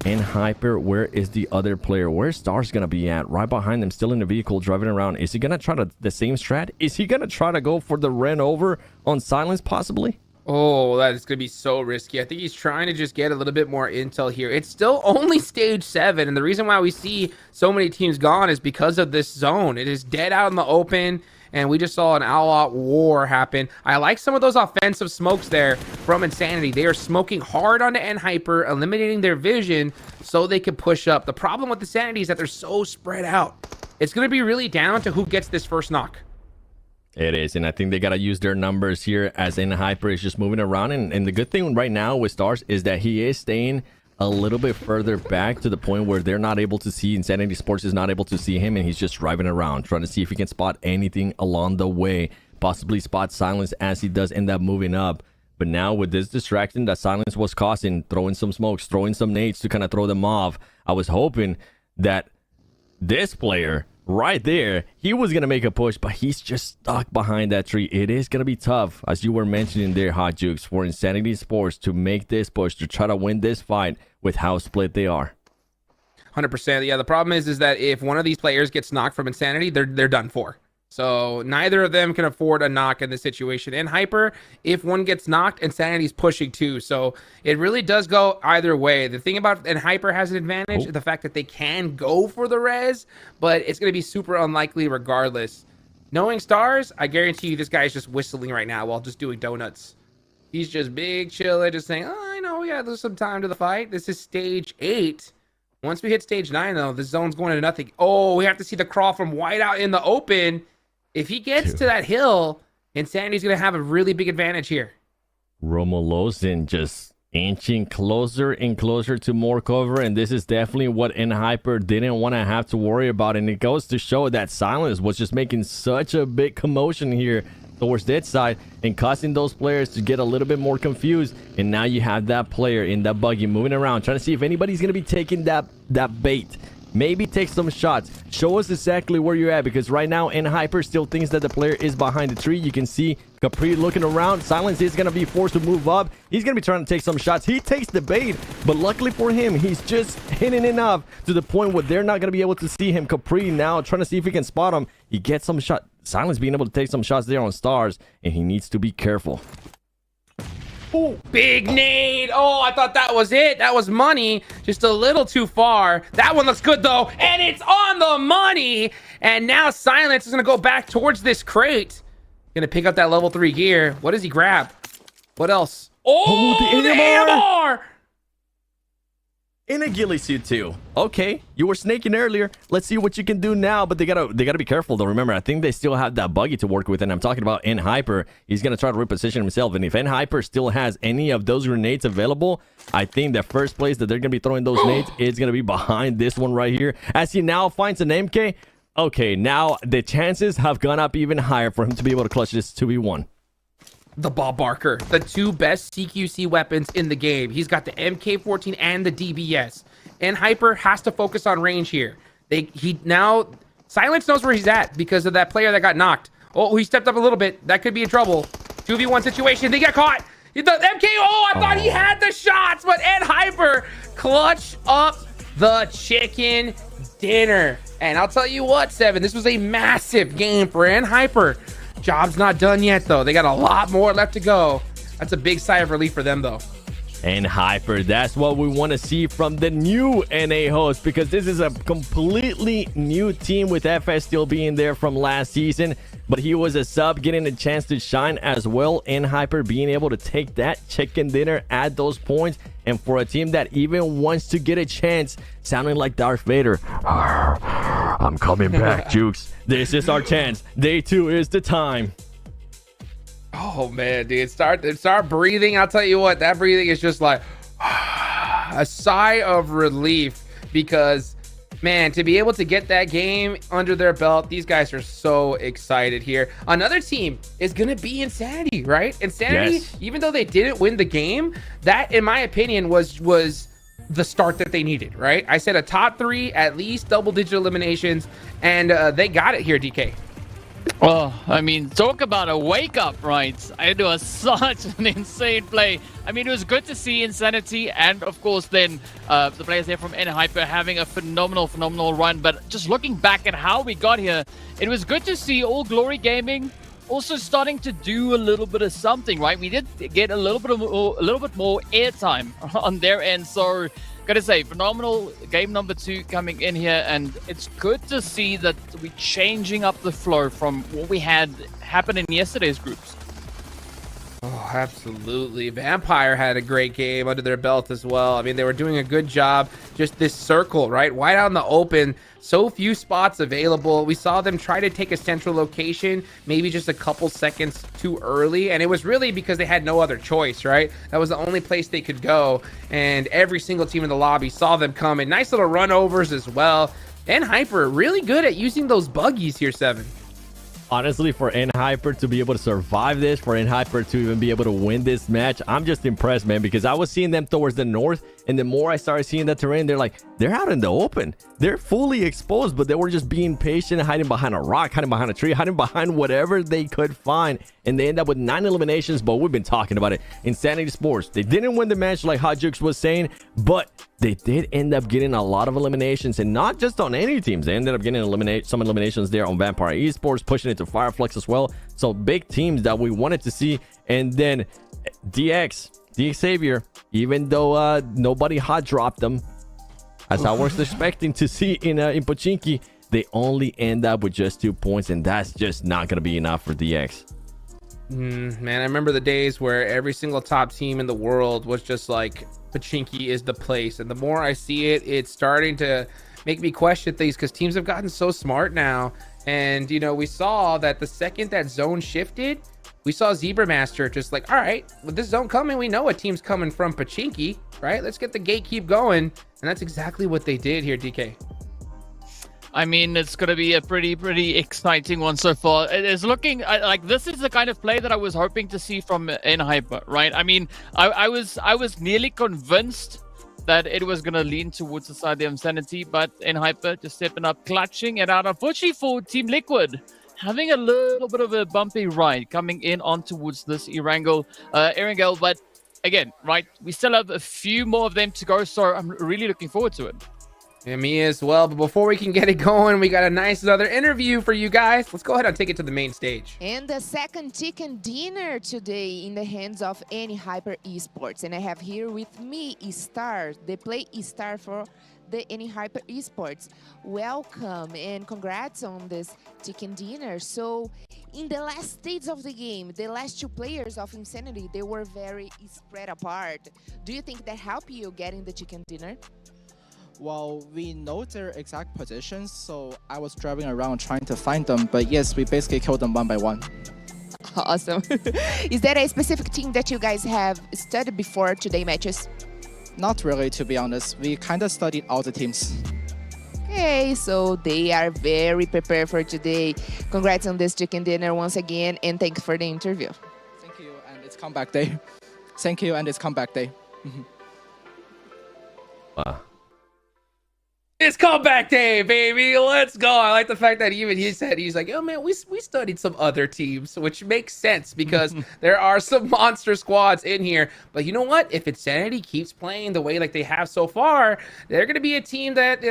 [SPEAKER 10] N-Hyper. Where is the other player? Where's Stars gonna be at? Right behind them, still in the vehicle, driving around. Is he gonna try the same strat? Is he gonna try to go for the run over on Silence, possibly?
[SPEAKER 9] Oh, that is gonna be so risky. I think he's trying to just get a little bit more intel here. It's still only stage 7, and the reason why we see so many teams gone is because of this zone. It is dead out in the open, and we just saw an all-out war happen. I like some of those offensive smokes there from Insanity. They are smoking hard onto N-Hyper, eliminating their vision so they can push up. The problem with Insanity is that they're so spread out. It's going to be really down to who gets this first knock.
[SPEAKER 10] It is, and I think they got to use their numbers here as N-Hyper is just moving around. And the good thing right now with Stars is that he is staying a little bit further back to the point where they're not able to see, Insanity Sports is not able to see him, and he's just driving around trying to see if he can spot anything along the way, possibly spot Silence as he does end up moving up. But now with this distraction that Silence was causing, throwing some smokes, throwing some nades to kind of throw them off, I was hoping that this player right there, he was gonna make a push, but he's just stuck behind that tree. It is gonna be tough, as you were mentioning there, Hot Jukes, for Insanity Sports to make this push, to try to win this fight with how split they are.
[SPEAKER 9] 100%. Yeah, the problem is that if one of these players gets knocked from Insanity, they're done for. So neither of them can afford a knock in this situation. And Hyper, if one gets knocked, Insanity's pushing too. So it really does go either way. The thing about, and Hyper has an advantage, the fact that they can go for the res, but it's going to be super unlikely regardless. Knowing Stars, I guarantee you this guy is just whistling right now while just doing donuts. He's just big chilling, just saying, oh, I know, yeah, there's some time to the fight. This is stage 8. Once we hit stage 9, though, the zone's going to nothing. Oh, we have to see the crawl from Whiteout in the open. If he gets to that hill, Insanity's going to have a really big advantage here.
[SPEAKER 10] Romolosin just inching closer and closer to more cover, and this is definitely what N-Hyper didn't want to have to worry about, and it goes to show that Silence was just making such a big commotion here towards that side and causing those players to get a little bit more confused. And now you have that player in that buggy moving around, trying to see if anybody's going to be taking that bait. Maybe take some shots. Show us exactly where you're at, because right now N-Hyper still thinks that the player is behind the tree. You can see Capri looking around. Silence is going to be forced to move up. He's going to be trying to take some shots. He takes the bait, but luckily for him, he's just hitting enough to the point where they're not going to be able to see him. Capri now trying to see if he can spot him. He gets some shot. Silence being able to take some shots there on Stars, and he needs to be careful.
[SPEAKER 9] Ooh, big nade. Oh, I thought that was it. That was money. Just a little too far. That one looks good, though. And it's on the money. And now Silence is going to go back towards this crate. Going to pick up that level 3 gear. What does he grab? What else? Oh, the AMR!
[SPEAKER 10] In a ghillie suit too. Okay, you were snaking earlier. Let's see what you can do now, but they gotta be careful though. Remember, I think they still have that buggy to work with, and I'm talking about N-Hyper. He's gonna try to reposition himself, and if N-Hyper still has any of those grenades available, I think the first place that they're gonna be throwing those nades is gonna be behind this one right here. As he now finds an MK, okay, now the chances have gone up even higher for him to be able to clutch this 2v1.
[SPEAKER 9] The Bob Barker, the 2 best CQC weapons in the game. He's got the MK14 and the DBS. And Hyper has to focus on range here. Silence knows where he's at because of that player that got knocked. Oh, he stepped up a little bit. That could be in trouble. 2v1 situation. They get caught. The MK. Oh, I thought he had the shots, but Hyper clutch up the chicken dinner. And I'll tell you what, 7, this was a massive game for Hyper. Job's not done yet, though. They got a lot more left to go. That's a big sigh of relief for them, though.
[SPEAKER 10] and Hyper. That's what we want to see from the new NA host, because this is a completely new team with FS still being there from last season, but he was a sub getting a chance to shine as well, and Hyper being able to take that chicken dinner at those points. And for a team that even wants to get a chance, sounding like Darth Vader, I'm coming back, Jukes. This is our chance. Day 2 is the time.
[SPEAKER 9] Oh man, dude, start breathing. I'll tell you what, that breathing is just like a sigh of relief, because man, to be able to get that game under their belt, these guys are so excited here. Another team is gonna be Insanity, right? Insanity, yes. Even though they didn't win the game, that in my opinion was the start that they needed, right? I said a top 3, at least double-digit eliminations, and they got it here, DK.
[SPEAKER 11] Well, I mean, talk about a wake-up, right? It was such an insane play. I mean, it was good to see Insanity and, of course, then the players there from Hyper having a phenomenal run. But just looking back at how we got here, it was good to see All Glory Gaming also starting to do a little bit of something, right? We did get a little bit more airtime on their end, so gotta say, phenomenal game number 2 coming in here, and it's good to see that we're changing up the flow from what we had happen in yesterday's groups.
[SPEAKER 9] Oh, absolutely. Vampire had a great game under their belt as well. I mean, they were doing a good job. Just this circle, right? Wide out in the open. So few spots available. We saw them try to take a central location, maybe just a couple seconds too early. And it was really because they had no other choice, right? That was the only place they could go. And every single team in the lobby saw them come. And nice little run overs as well. And Hyper, really good at using those buggies here, 7.
[SPEAKER 10] Honestly, for Hyper to be able to survive this, for Hyper to even be able to win this match, I'm just impressed, man, because I was seeing them towards the north, and the more I started seeing that terrain, they're out in the open. They're fully exposed, but they were just being patient, hiding behind a rock, hiding behind a tree, hiding behind whatever they could find, and they end up with 9 eliminations. But we've been talking about it. Insanity Sports, they didn't win the match like Hot Jukes was saying, but they did end up getting a lot of eliminations, and not just on any teams. They ended up getting some eliminations there on Vampire Esports, pushing it to Fireflux as well. So big teams that we wanted to see. And then DX Xavier, even though nobody hot dropped them, as I was expecting to see in Pochinki, they only end up with just 2 points, and that's just not going to be enough for DX.
[SPEAKER 9] Man, I remember the days where every single top team in the world was just like, Pochinki is the place. And the more I see it, it's starting to make me question things, because teams have gotten so smart now. And, you know, we saw that the second that zone shifted, we saw Zebra Master just like, all right, with this zone coming, we know a team's coming from Pochinki, right? Let's get the gatekeep going. And that's exactly what they did here, DK.
[SPEAKER 11] I mean, it's going to be a pretty exciting one so far. It is looking like this is the kind of play that I was hoping to see from Hyper, right? I mean, I was nearly convinced that it was going to lean towards the side of Insanity, but Hyper just stepping up, clutching it out. Unfortunately for Team Liquid, having a little bit of a bumpy ride coming in on towards this Erangle, but again, right, we still have a few more of them to go, so I'm really looking forward to it.
[SPEAKER 9] And me as well. But before we can get it going, we got a nice another interview for you guys. Let's go ahead and take it to the main stage.
[SPEAKER 8] And the second chicken dinner today in the hands of Hyper Esports. And I have here with me Star, the play Star for the Hyper Esports. Welcome and congrats on this chicken dinner. So in the last stage of the game, the last 2 players of Insanity, they were very spread apart. Do you think that helped you getting the chicken dinner?
[SPEAKER 4] Well, we know their exact positions, so I was driving around trying to find them, but yes, we basically killed them one by one.
[SPEAKER 8] Awesome. Is there a specific team that you guys have studied before today matches?
[SPEAKER 4] Not really, to be honest. We kind of studied all the teams.
[SPEAKER 8] Okay, so they are very prepared for today. Congrats on this chicken dinner once again, and thanks for the interview.
[SPEAKER 4] Thank you, and it's comeback day. Thank you, and it's comeback day.
[SPEAKER 10] Wow.
[SPEAKER 9] It's comeback day, baby. Let's go. I like the fact that even he said, he's like, oh man, we studied some other teams, which makes sense because there are some monster squads in here. But you know what? If Insanity keeps playing the way like they have so far, they're going to be a team that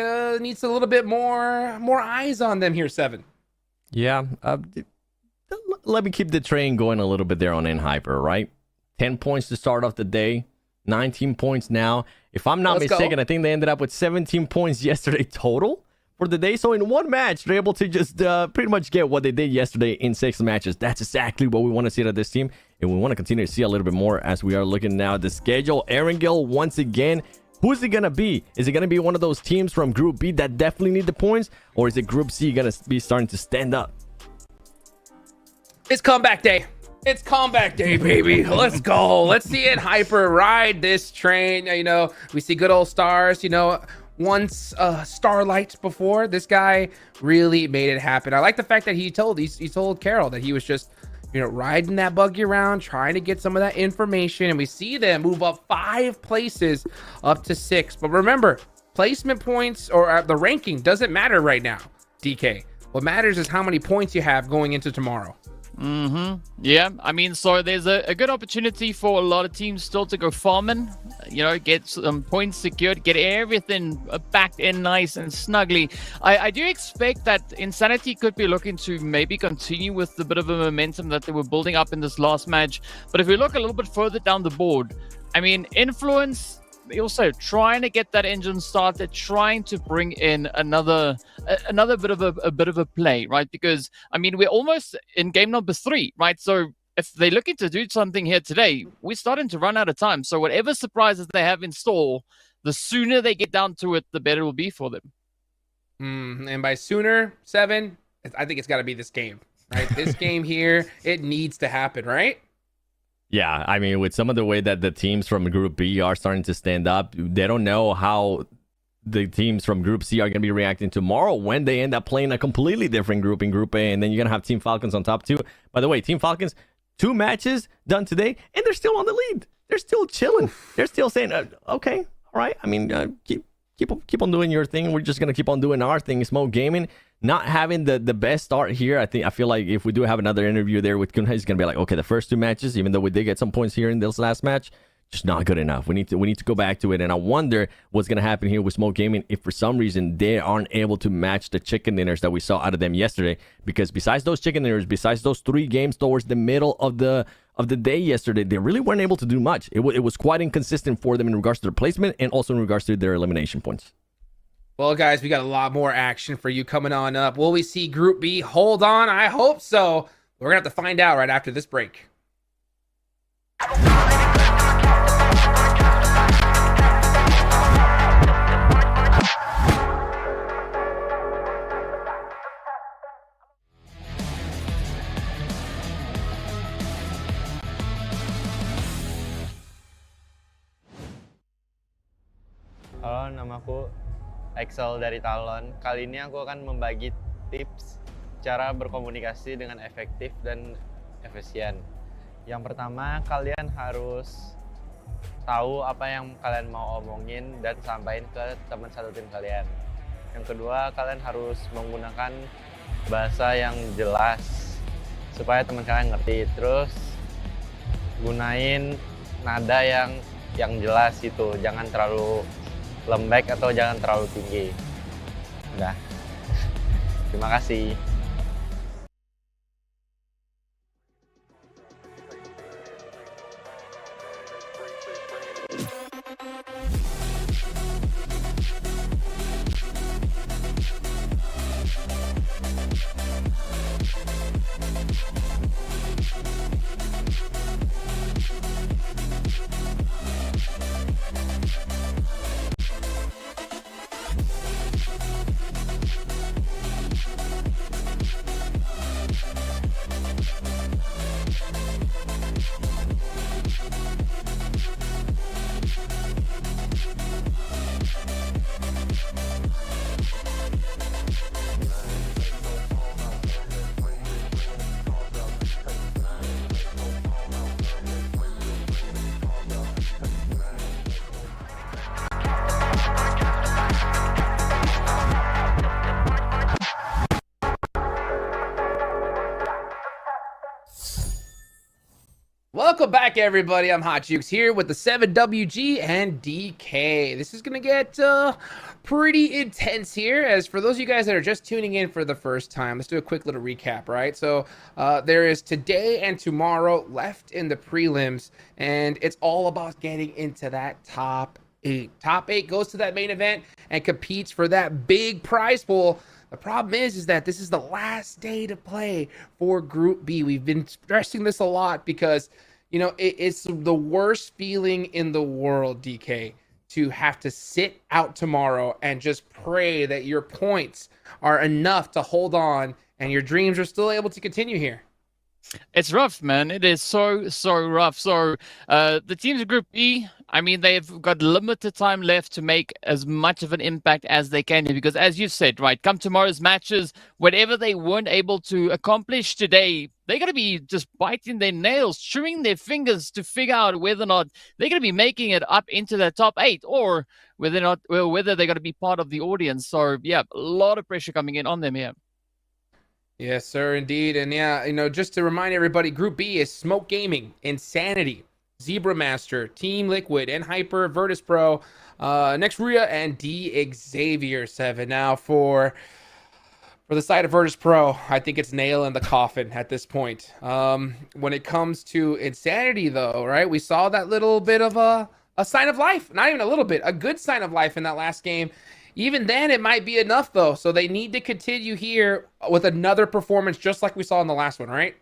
[SPEAKER 9] needs a little bit more eyes on them here, 7.
[SPEAKER 10] Yeah. Let me keep the train going a little bit there on Hyper, right? 10 points to start off the day. 19 points now. If I'm not mistaken, I think they ended up with 17 points yesterday total for the day. So in one match, they're able to just pretty much get what they did yesterday in 6 matches. That's exactly what we want to see out of this team. And we want to continue to see a little bit more as we are looking now at the schedule. Erangle, once again, who's it going to be? Is it going to be one of those teams from Group B that definitely need the points? Or is it Group C going to be starting to stand up?
[SPEAKER 9] It's comeback day. It's comeback day, baby. Let's go. Let's see it hyper ride this train. You know, we see good old stars, you know, once Starlight before. This guy really made it happen. I like the fact that he told Carol that he was just, you know, riding that buggy around, trying to get some of that information. And we see them move up 5 places up to 6. But remember, placement points or the ranking doesn't matter right now, DK. What matters is how many points you have going into tomorrow.
[SPEAKER 11] Yeah, I mean, so there's a good opportunity for a lot of teams still to go farming, you know, get some points secured, get everything backed in nice and snugly. I do expect that Insanity could be looking to maybe continue with the bit of a momentum that they were building up in this last match. But if we look a little bit further down the board, I mean, Influence also trying to get that engine started, trying to bring in another bit of a play, right? Because I mean, we're almost in game number 3, right? So if they're looking to do something here today, we're starting to run out of time. So whatever surprises they have in store, the sooner they get down to it, the better it will be for them.
[SPEAKER 9] And by sooner, 7, I think it's got to be this game, right? This game here, it needs to happen, right?
[SPEAKER 10] Yeah, I mean, with some of the way that the teams from Group B are starting to stand up, they don't know how the teams from Group C are going to be reacting tomorrow when they end up playing a completely different group in Group A, and then you're going to have Team Falcons on top too. By the way, Team Falcons, 2 matches done today, and they're still on the lead. They're still chilling. They're still saying, okay, all right. I mean, keep on doing your thing. We're just going to keep on doing our thing. Smoke Gaming, not having the best start here. I feel like if we do have another interview there with Kunha, he's going to be like, okay, the first 2 matches, even though we did get some points here in this last match, just not good enough. We need to go back to it. And I wonder what's going to happen here with Smoke Gaming if for some reason they aren't able to match the chicken dinners that we saw out of them yesterday. Because besides those chicken dinners, besides those 3 games towards the middle of the day yesterday, they really weren't able to do much. It was quite inconsistent for them in regards to their placement and also in regards to their elimination points.
[SPEAKER 9] Well, guys, we got a lot more action for you coming on up. Will we see Group B? Hold on. I hope so. We're going to have to find out right after this break.
[SPEAKER 5] Halo, namaku Excel dari Talon. Kali ini aku akan membagi tips cara berkomunikasi dengan efektif dan efisien. Yang pertama, kalian harus tahu apa yang kalian mau omongin dan sampaikan ke teman satu tim kalian. Yang kedua, kalian harus menggunakan bahasa yang jelas supaya teman kalian ngerti. Terus gunain nada yang jelas gitu, jangan terlalu lembek atau jangan terlalu tinggi. Udah. Terima kasih.
[SPEAKER 9] Welcome back, everybody. I'm Hot Jukes here with the 7WG and DK. This is going to get pretty intense here. As for those of you guys that are just tuning in for the first time, let's do a quick little recap, right? So there is today and tomorrow left in the prelims, and it's all about getting into that top 8. Top 8 goes to that main event and competes for that big prize pool. The problem is that this is the last day to play for Group B. We've been stressing this a lot because, you know, it's the worst feeling in the world, DK, to have to sit out tomorrow and just pray that your points are enough to hold on and your dreams are still able to continue here.
[SPEAKER 11] It's rough, man. It is so rough. So the teams in Group E, I mean, they've got limited time left to make as much of an impact as they can here, because as you've said, right, come tomorrow's matches, whatever they weren't able to accomplish today, they're going to be just biting their nails, chewing their fingers to figure out whether or not they're going to be making it up into the top 8 or whether they're going to be part of the audience. So, yeah, a lot of pressure coming in on them here.
[SPEAKER 9] Yes, sir, indeed. And yeah, you know, just to remind everybody, Group B is Smoke Gaming, Insanity, Zebra Master, Team Liquid, and Hyper, Virtus Pro, Nextria, and D Xavier 7. Now for the side of Virtus Pro, I think it's nail in the coffin at this point. When it comes to Insanity, though, right, we saw that little bit of a sign of life. Not even a little bit, a good sign of life in that last game. Even then, it might be enough, though. So they need to continue here with another performance just like we saw in the last one, right?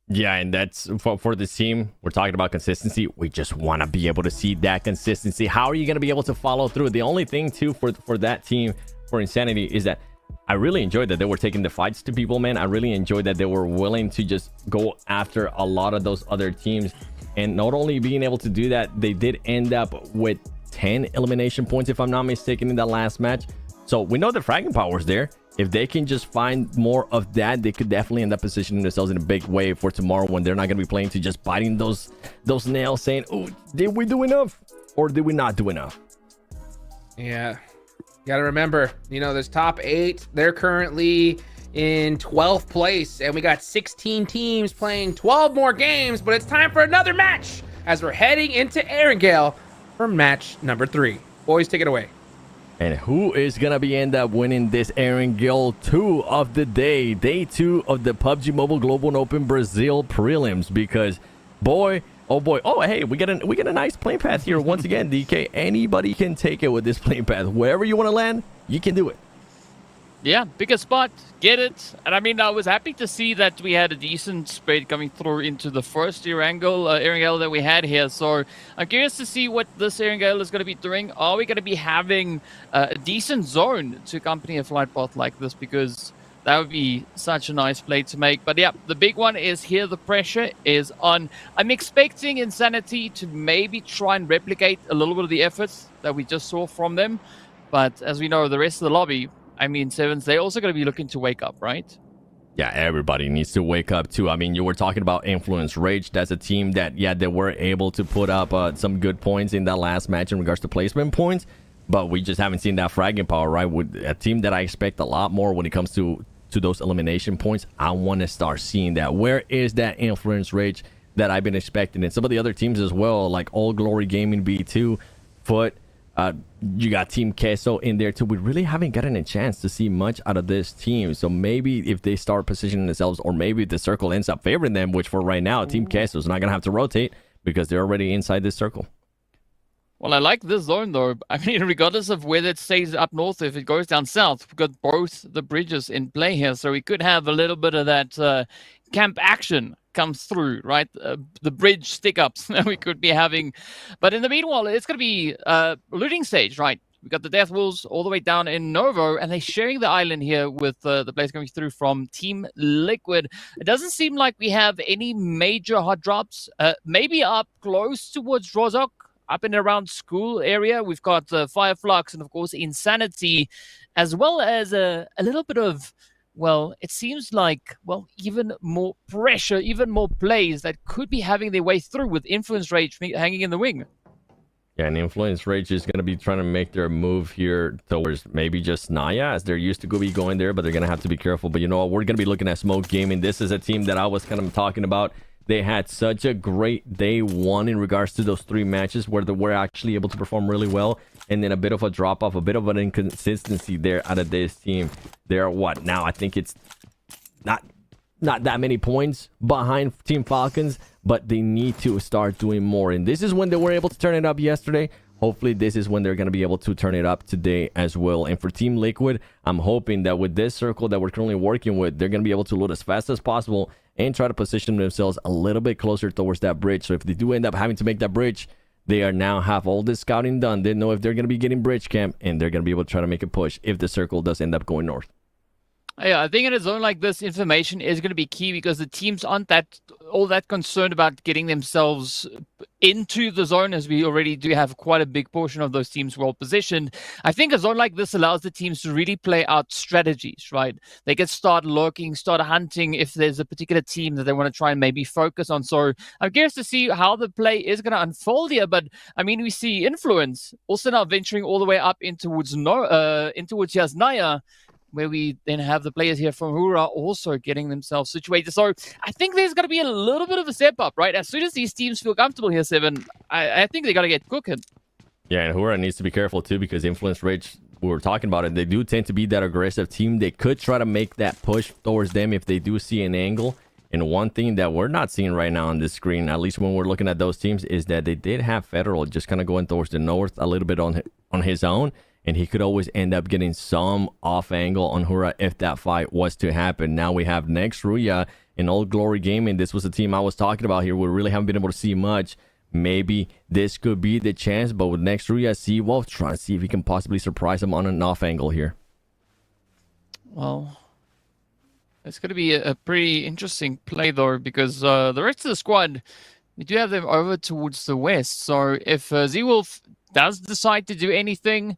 [SPEAKER 10] Yeah, and that's for this team. We're talking about consistency. We just want to be able to see that consistency. How are you going to be able to follow through? The only thing, too, for that team, for Insanity, is that I really enjoyed that they were taking the fights to people, man. I really enjoyed that they were willing to just go after a lot of those other teams. And not only being able to do that, they did end up with 10 elimination points, if I'm not mistaken, in that last match. So we know the fragging power is there. If they can just find more of that, they could definitely end up positioning themselves in a big way for tomorrow when they're not going to be playing to just biting those nails, saying, oh, did we do enough or did we not do enough?
[SPEAKER 9] Yeah, you got to remember, you know, there's top 8. They're currently in 12th place, and we got 16 teams playing 12 more games, but it's time for another match as we're heading into Erangle for match number 3. Boys, take it away.
[SPEAKER 10] And who is going to be end up winning this Erangle 2 of the day? Day 2 of the PUBG Mobile Global and Open Brazil Prelims. Because, boy, oh boy. Oh, hey, we get a nice plane path here once again, DK. Anybody can take it with this plane path. Wherever you want to land, you can do it.
[SPEAKER 11] Yeah, pick a spot, get it. And I mean, I was happy to see that we had a decent spread coming through into the first Erangle that we had here. So I'm curious to see what this Erangle is going to be doing. Are we going to be having a decent zone to accompany a flight path like this? Because that would be such a nice play to make. But yeah, the big one is here. The pressure is on. I'm expecting Insanity to maybe try and replicate a little bit of the efforts that we just saw from them. But as we know, the rest of the lobby, I mean, Sevens, they're also going to be looking to wake up, right?
[SPEAKER 10] Yeah, everybody needs to wake up too. I mean, you were talking about Influence Rage. That's a team that, yeah, they were able to put up some good points in that last match in regards to placement points, but we just haven't seen that fragging power, right? With a team that I expect a lot more when it comes to those elimination points. I want to start seeing that. Where is that Influence Rage that I've been expecting? And some of the other teams as well, like All Glory Gaming B2, Foot, you got Team Queso in there too. We really haven't gotten a chance to see much out of this team. So maybe if they start positioning themselves, or maybe the circle ends up favoring them, which for right now, Team Queso is not going to have to rotate because they're already inside this circle.
[SPEAKER 11] Well, I like this zone, though. I mean, regardless of whether it stays up north, if it goes down south, we've got both the bridges in play here. So we could have a little bit of that camp action comes through, right? The bridge stick-ups that we could be having. But in the meanwhile, it's going to be looting stage, right? We've got the Death Wolves all the way down in Novo, and they're sharing the island here with the players coming through from Team Liquid. It doesn't seem like we have any major hot drops. Maybe up close towards Rozok, up and around school area. We've got Fireflux and, of course, Insanity, as well as a little bit of, well, it seems like, well, even more pressure, even more plays that could be having their way through with Influence Rage hanging in the wing.
[SPEAKER 10] Yeah, and Influence Rage is going to be trying to make their move here towards maybe just Naya, as they're used to be going there, but they're going to have to be careful. But you know what? We're going to be looking at Smoke Gaming. This is a team that I was kind of talking about. they had such a great day one in regards to those 3 matches where they were actually able to perform really well, and then a bit of a drop off, a bit of an inconsistency there out of this team. They're what now? I think it's not that many points behind Team Falcons, but they need to start doing more. And this is when they were able to turn it up yesterday. Hopefully this is when they're going to be able to turn it up today as well. And for Team Liquid, I'm hoping that with this circle that we're currently working with, they're going to be able to load as fast as possible and try to position themselves a little bit closer towards that bridge. So if they do end up having to make that bridge, they are now have all this scouting done. They know if they're going to be getting bridge camp, and they're going to be able to try to make a push if the circle does end up going north.
[SPEAKER 11] Yeah, I think in a zone like this, information is going to be key because the teams aren't all that concerned about getting themselves into the zone, as we already do have quite a big portion of those teams well positioned. I think a zone like this allows the teams to really play out strategies, right? They can start lurking, start hunting if there's a particular team that they want to try and maybe focus on. So I'm curious to see how the play is going to unfold here. But I mean, we see Influence also now venturing all the way up in towards Yasnaya, where we then have the players here from Hura also getting themselves situated. So I think there's going to be a little bit of a step up, right? As soon as these teams feel comfortable here, Seven, I think they got to get cooking.
[SPEAKER 10] Yeah, and Hura needs to be careful too, because Influence Rage, we were talking about it, they do tend to be that aggressive team. They could try to make that push towards them if they do see an angle. And one thing that we're not seeing right now on this screen, at least when we're looking at those teams, is that they did have Federal just kind of going towards the north a little bit on his own. And he could always end up getting some off angle on Hura if that fight was to happen. Now we have next Ruya in Old Glory Gaming. This was the team I was talking about here. We really haven't been able to see much. Maybe this could be the chance, but with next Ruya, Seawolf trying to see if he can possibly surprise him on an off angle here.
[SPEAKER 11] Well, it's going to be a pretty interesting play though, because the rest of the squad, we do have them over towards the west. So if Z-Wolf does decide to do anything,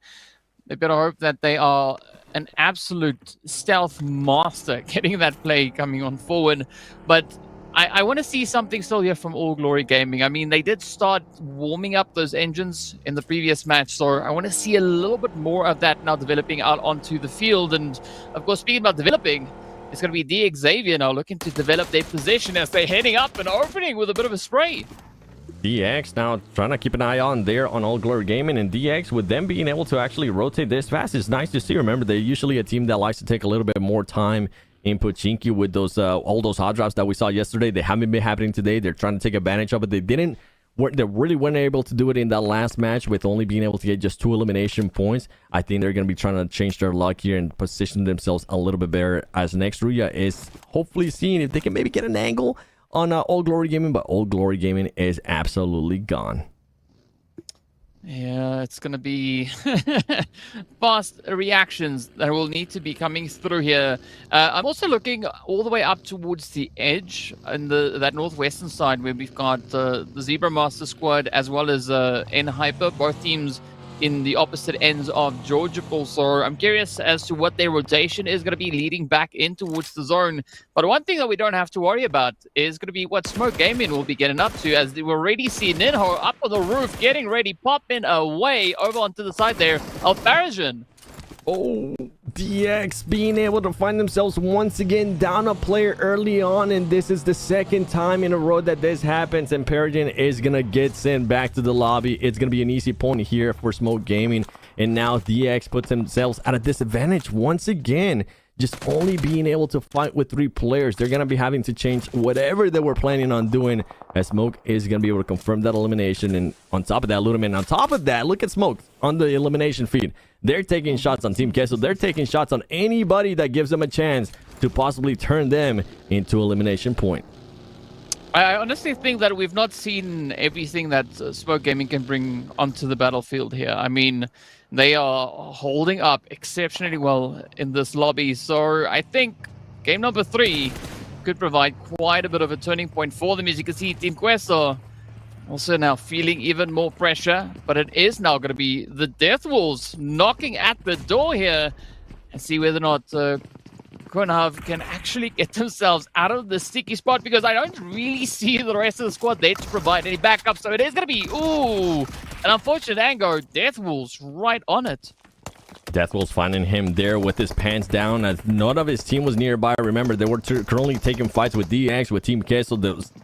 [SPEAKER 11] they better hope that they are an absolute stealth master getting that play coming on forward. But I want to see something still here from All Glory Gaming. I mean, they did start warming up those engines in the previous match, so I want to see a little bit more of that now developing out onto the field. And of course, speaking about developing, it's going to be DX Xavier now looking to develop their position as they're heading up and opening with a bit of a spray.
[SPEAKER 10] DX now trying to keep an eye on there on All Glory Gaming, and DX with them being able to actually rotate this fast is nice to see. Remember, they're usually a team that likes to take a little bit more time in Pochinki with those all those hot drops that we saw yesterday. They haven't been happening today. They're trying to take advantage of it. They really weren't able to do it in that last match with only being able to get just 2 elimination points. I think they're going to be trying to change their luck here and position themselves a little bit better, as next Ruya is hopefully seeing if they can maybe get an angle on All Glory Gaming, but All Glory Gaming is absolutely gone.
[SPEAKER 11] Yeah, it's going to be fast reactions that will need to be coming through here. I'm also looking all the way up towards the edge and that northwestern side where we've got the Zebra Master squad as well as N-Hyper, both teams in the opposite ends of Georgia Pool. So I'm curious as to what their rotation is going to be leading back in towards the zone. But one thing that we don't have to worry about is going to be what Smoke Gaming will be getting up to, as we already see Ninho up on the roof getting ready, popping away over onto the side there. Alfarajan.
[SPEAKER 10] Oh, DX being able to find themselves once again down a player early on, and this is the second time in a row that this happens, and Peregrine is gonna get sent back to the lobby. It's gonna be an easy point here for Smoke Gaming, and now DX puts themselves at a disadvantage once again. Just only being able to fight with 3 players, they're gonna be having to change whatever they were planning on doing, as Smoke is gonna be able to confirm that elimination. And on top of that, Ludeman, on top of that, look at Smoke on the elimination feed. They're taking shots on Team Kessel. They're taking shots on anybody that gives them a chance to possibly turn them into elimination point.
[SPEAKER 11] I honestly think that we've not seen everything that Smoke Gaming can bring onto the battlefield here. I mean, they are holding up exceptionally well in this lobby. So I think game number 3 could provide quite a bit of a turning point for them. As you can see, Team Queso also now feeling even more pressure, but it is now going to be the Death Wolves knocking at the door here and see whether or not Konav can actually get themselves out of the sticky spot, because I don't really see the rest of the squad there to provide any backup. So it is going to be, an unfortunate angle. Death Wolves right on it.
[SPEAKER 10] Deathwell's finding him there with his pants down as none of his team was nearby. Remember, they were currently taking fights with DX, with Team Queso.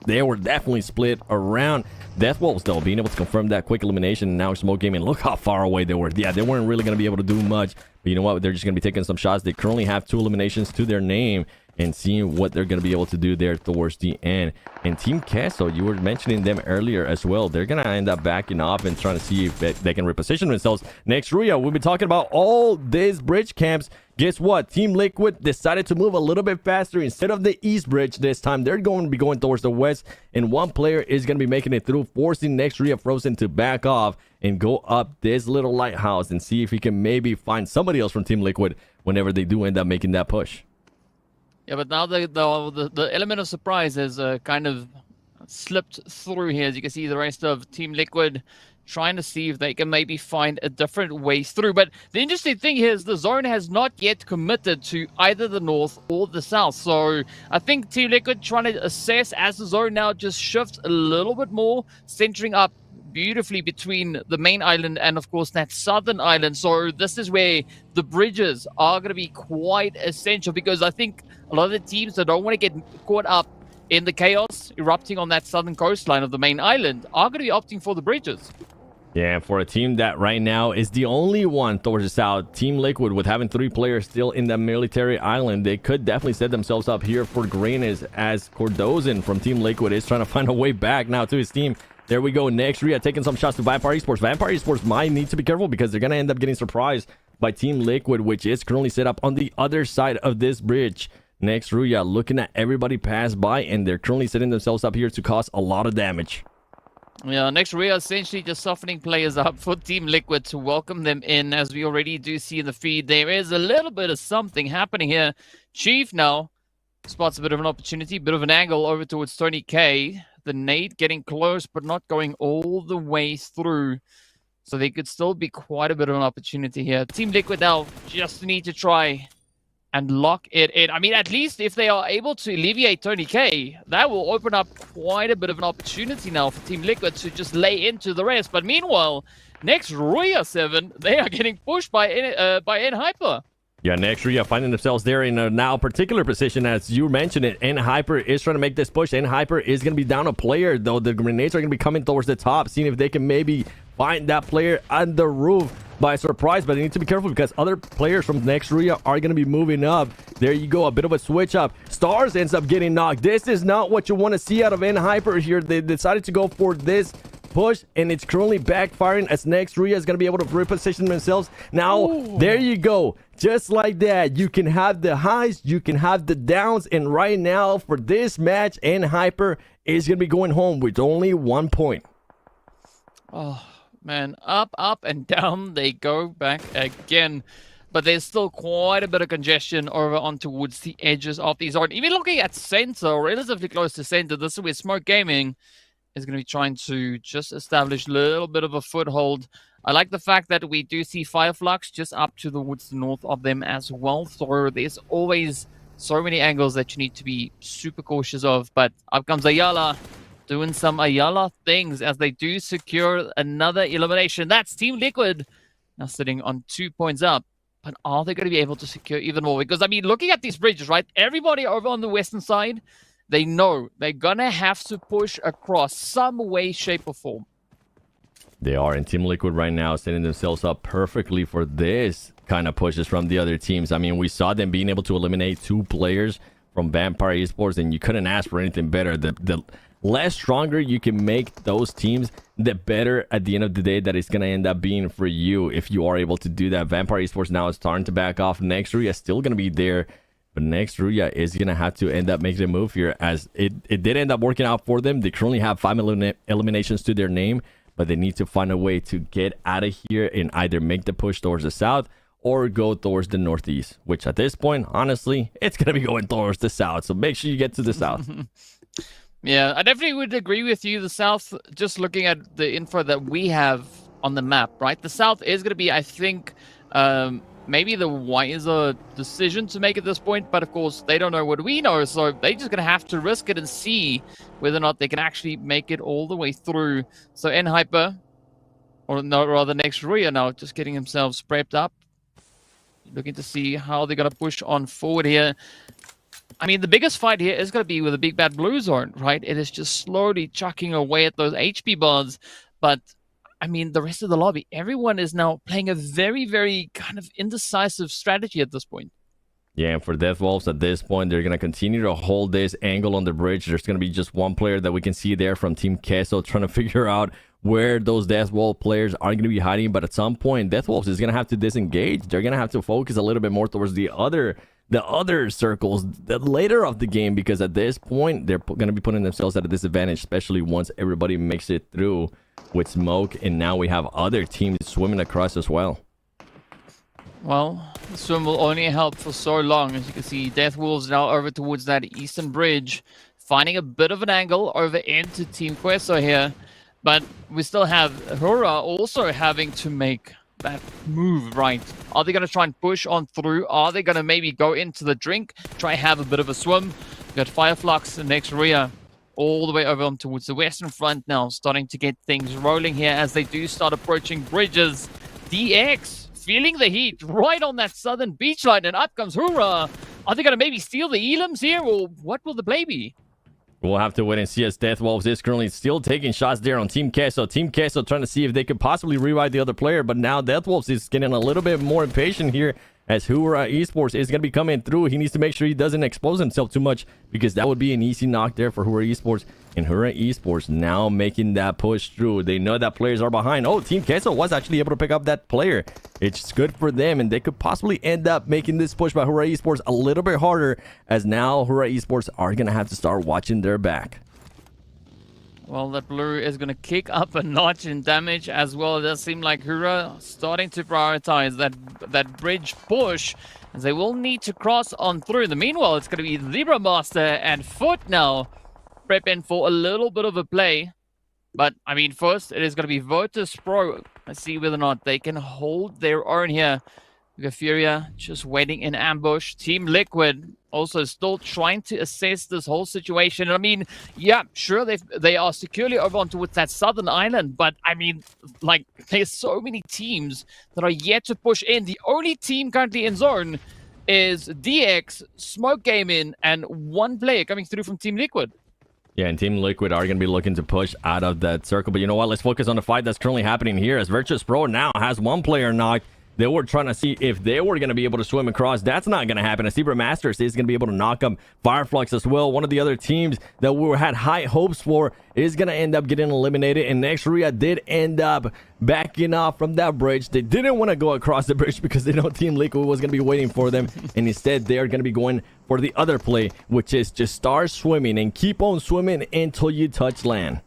[SPEAKER 10] They were definitely split around. Deathwell's, though, being able to confirm that quick elimination. And now Smoke Gaming, look how far away they were. Yeah, they weren't really going to be able to do much. But you know what? They're just going to be taking some shots. They currently have 2 eliminations to their name and seeing what they're going to be able to do there towards the end. And Team Queso, you were mentioning them earlier as well. They're going to end up backing off and trying to see if they can reposition themselves. Next, Ruya, we'll be talking about all these bridge camps. Guess what? Team Liquid decided to move a little bit faster. Instead of the east bridge this time, they're going to be going towards the west. And one player is going to be making it through, forcing next Ruya Frozen to back off and go up this little lighthouse and see if he can maybe find somebody else from Team Liquid whenever they do end up making that push.
[SPEAKER 11] Yeah, but now the element of surprise has kind of slipped through here. As you can see, the rest of Team Liquid trying to see if they can maybe find a different way through. But the interesting thing here is the zone has not yet committed to either the north or the south. So I think Team Liquid trying to assess as the zone now just shifts a little bit more, centering up beautifully between the main island and of course that southern island. So this is where the bridges are going to be quite essential, because I think a lot of the teams that don't want to get caught up in the chaos erupting on that southern coastline of the main island are going to be opting for the bridges.
[SPEAKER 10] Yeah, for a team that right now is the only one towards the south, Team Liquid, with having 3 players still in the military island, they could definitely set themselves up here for greatness, as Cordozan from Team Liquid is trying to find a way back now to his team. There we go. Next, Ria taking some shots to Vampire Esports. Vampire Esports might need to be careful because they're going to end up getting surprised by Team Liquid, which is currently set up on the other side of this bridge. Next, Ruya looking at everybody pass by, and they're currently setting themselves up here to cause a lot of damage.
[SPEAKER 11] Yeah, next Ruya essentially just softening players up for Team Liquid to welcome them in. As we already do see in the feed, there is a little bit of something happening here. Chief now spots a bit of an opportunity, bit of an angle over towards Tony K. The nade getting close, but not going all the way through. So there could still be quite a bit of an opportunity here. Team Liquid now just need to try and lock it in. I mean, at least if they are able to alleviate Tony K, that will open up quite a bit of an opportunity now for Team Liquid to just lay into the rest. But meanwhile, next Ruya 7, they are getting pushed by N-Hyper.
[SPEAKER 10] Yeah, next Ruya finding themselves there in a now particular position, as you mentioned it. N-Hyper is trying to make this push. N-Hyper is going to be down a player, though. The grenades are going to be coming towards the top, seeing if they can maybe find that player on the roof by surprise. But they need to be careful because other players from next Ruya are going to be moving up. There you go, a bit of a switch up. Stars ends up getting knocked. This is not what you want to see out of N-Hyper here. They decided to go for this push, and it's currently backfiring as next Ruya is going to be able to reposition themselves. Now, there you go. Just like that, you can have the highs, you can have the downs, and right now for this match, N-Hyper is going to be going home with only 1 point.
[SPEAKER 11] Oh, man, up, and down they go back again. But there's still quite a bit of congestion over on towards the edges of the zone. Even looking at center, relatively close to center, this is where Smoke Gaming is going to be trying to just establish a little bit of a foothold. I like the fact that we do see Fireflux just up to the woods north of them as well. So there's always so many angles that you need to be super cautious of. But up comes Ayala, doing some Ayala things as they do secure another elimination. That's Team Liquid now sitting on 2 points up. But are they going to be able to secure even more? Because, I mean, looking at these bridges, right? Everybody over on the western side, they know they're going to have to push across some way, shape, or form.
[SPEAKER 10] They are in Team Liquid right now, setting themselves up perfectly for this kind of pushes from the other teams. I mean, we saw them being able to eliminate 2 players from Vampire Esports, and you couldn't ask for anything better. The less stronger you can make those teams, the better at the end of the day that it's going to end up being for you if you are able to do that. Vampire Esports now is starting to back off. Next Ruya is still going to be there, but next Ruya is going to have to end up making a move here, as it did end up working out for them. They currently have 5 eliminations to their name, but they need to find a way to get out of here and either make the push towards the south or go towards the northeast, which at this point, honestly, it's going to be going towards the south. So make sure you get to the south.
[SPEAKER 11] Yeah, I definitely would agree with you. The south, just looking at the info that we have on the map, right? The south is going to be, I think, maybe the wiser decision to make at this point. But of course, they don't know what we know. So they're just going to have to risk it and see whether or not they can actually make it all the way through. So N-Hyper, or no, rather next Ruya now, just getting themselves prepped up. Looking to see how they're going to push on forward here. I mean, the biggest fight here is going to be with the big bad blue zone, right? It is just slowly chucking away at those HP bars. But, I mean, the rest of the lobby, everyone is now playing a very, very kind of indecisive strategy at this point.
[SPEAKER 10] Yeah, and for Death Wolves at this point, they're going to continue to hold this angle on the bridge. There's going to be just one player that we can see there from Team Queso trying to figure out where those Death Wolf players are going to be hiding. But at some point, Death Wolves is going to have to disengage. They're going to have to focus a little bit more towards the other circles later of the game, because at this point, they're going to be putting themselves at a disadvantage, especially once everybody makes it through with smoke. And now we have other teams swimming across as well.
[SPEAKER 11] Well, the swim will only help for so long. As you can see, Death Wolves now over towards that eastern bridge, finding a bit of an angle over into Team Queso here. But we still have Hura also having to make that move, right? Are they going to try and push on through? Are they going to maybe go into the drink, try have a bit of a swim? We've got Fireflux and Nexria all the way over on towards the western front now, starting to get things rolling here as they do start approaching bridges. DX feeling the heat right on that southern beach line, and up comes Hura. Are they going to maybe steal the elims here, or what will the play be?
[SPEAKER 10] We'll have to wait and see, as Death Wolves is currently still taking shots there on Team Queso. Team Queso trying to see if they could possibly revive the other player, but now Death Wolves is getting a little bit more impatient here, as Hura Esports is going to be coming through. He needs to make sure he doesn't expose himself too much, because that would be an easy knock there for Hura Esports. And Hura Esports now making that push through. They know that players are behind. Oh, Team Queso was actually able to pick up that player. It's good for them, and they could possibly end up making this push by Hura Esports a little bit harder, as now Hura Esports are going to have to start watching their back.
[SPEAKER 11] Well, that blue is going to kick up a notch in damage as well. It does seem like Hura starting to prioritize that bridge push, as they will need to cross on through. Meanwhile, it's going to be Zebra Master and Foot now prepping for a little bit of a play. But, I mean, first, it is going to be Virtus Pro. Let's see whether or not they can hold their own here. We got Furia just waiting in ambush. Team Liquid also still trying to assess this whole situation. I mean, yeah, sure, they are securely over on towards that southern island, but I mean, like, there's so many teams that are yet to push in. The only team currently in zone is DX, Smoke Gaming, and one player coming through from Team Liquid.
[SPEAKER 10] Yeah, and Team Liquid are going to be looking to push out of that circle. But you know what? Let's focus on the fight that's currently happening here, as Virtus Pro now has one player knocked. They were trying to see if they were going to be able to swim across. That's not going to happen. A Zebra Masters is going to be able to knock them. Fireflux as well, one of the other teams that we had high hopes for, is going to end up getting eliminated. And Nexria did end up backing off from that bridge. They didn't want to go across the bridge because they know Team Liquid was going to be waiting for them. And instead, they are going to be going for the other play, which is just start swimming and keep on swimming until you touch land.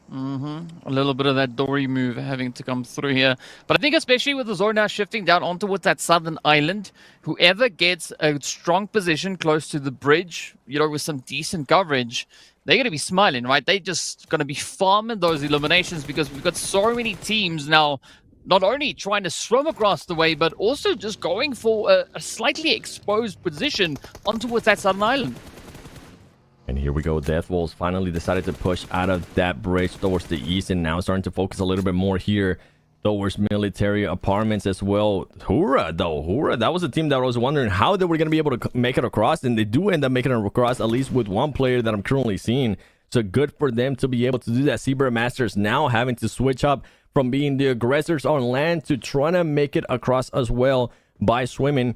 [SPEAKER 11] A little bit of that Dory move having to come through here. But I think especially with the zone now shifting down onto that southern island, whoever gets a strong position close to the bridge, you know, with some decent coverage, they're going to be smiling, right? They're just going to be farming those eliminations, because we've got so many teams now not only trying to swim across the way, but also just going for a slightly exposed position onto that southern island.
[SPEAKER 10] And here we go. Death Wolves finally decided to push out of that bridge towards the east, and now starting to focus a little bit more here towards military apartments as well. Hura, that was a team that I was wondering how they were going to be able to make it across, and they do end up making it across, at least with one player that I'm currently seeing. So good for them to be able to do that. Zebra Masters now having to switch up from being the aggressors on land to trying to make it across as well by swimming.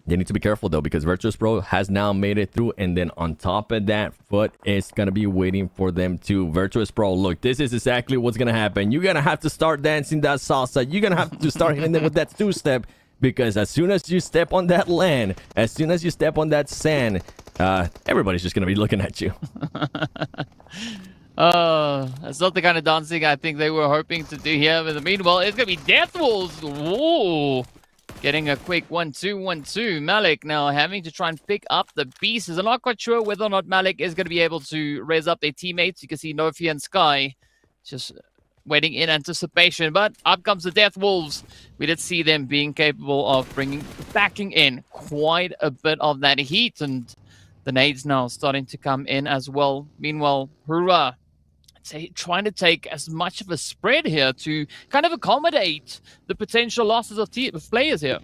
[SPEAKER 10] They need to be careful though, because Virtus Pro has now made it through, and then on top of that, Foot is gonna be waiting for them too. Virtus Pro, look, this is exactly what's gonna happen. You're gonna have to start dancing that salsa. You're gonna have to start hitting them with that two-step, because as soon as you step on that land, as soon as you step on that sand, everybody's just gonna be looking at you.
[SPEAKER 11] That's not the kind of dancing I think they were hoping to do here. But meanwhile, it's gonna be Death Wolves. Whoa. Getting a quick 1-2-1-2. Malik now having to try and pick up the pieces. I'm not quite sure whether or not Malik is going to be able to raise up their teammates. You can see Nofi and Sky just waiting in anticipation. But up comes the Death Wolves. We did see them being capable of backing in quite a bit of that heat. And the nades now starting to come in as well. Meanwhile, Hura trying to take as much of a spread here to kind of accommodate the potential losses of players here.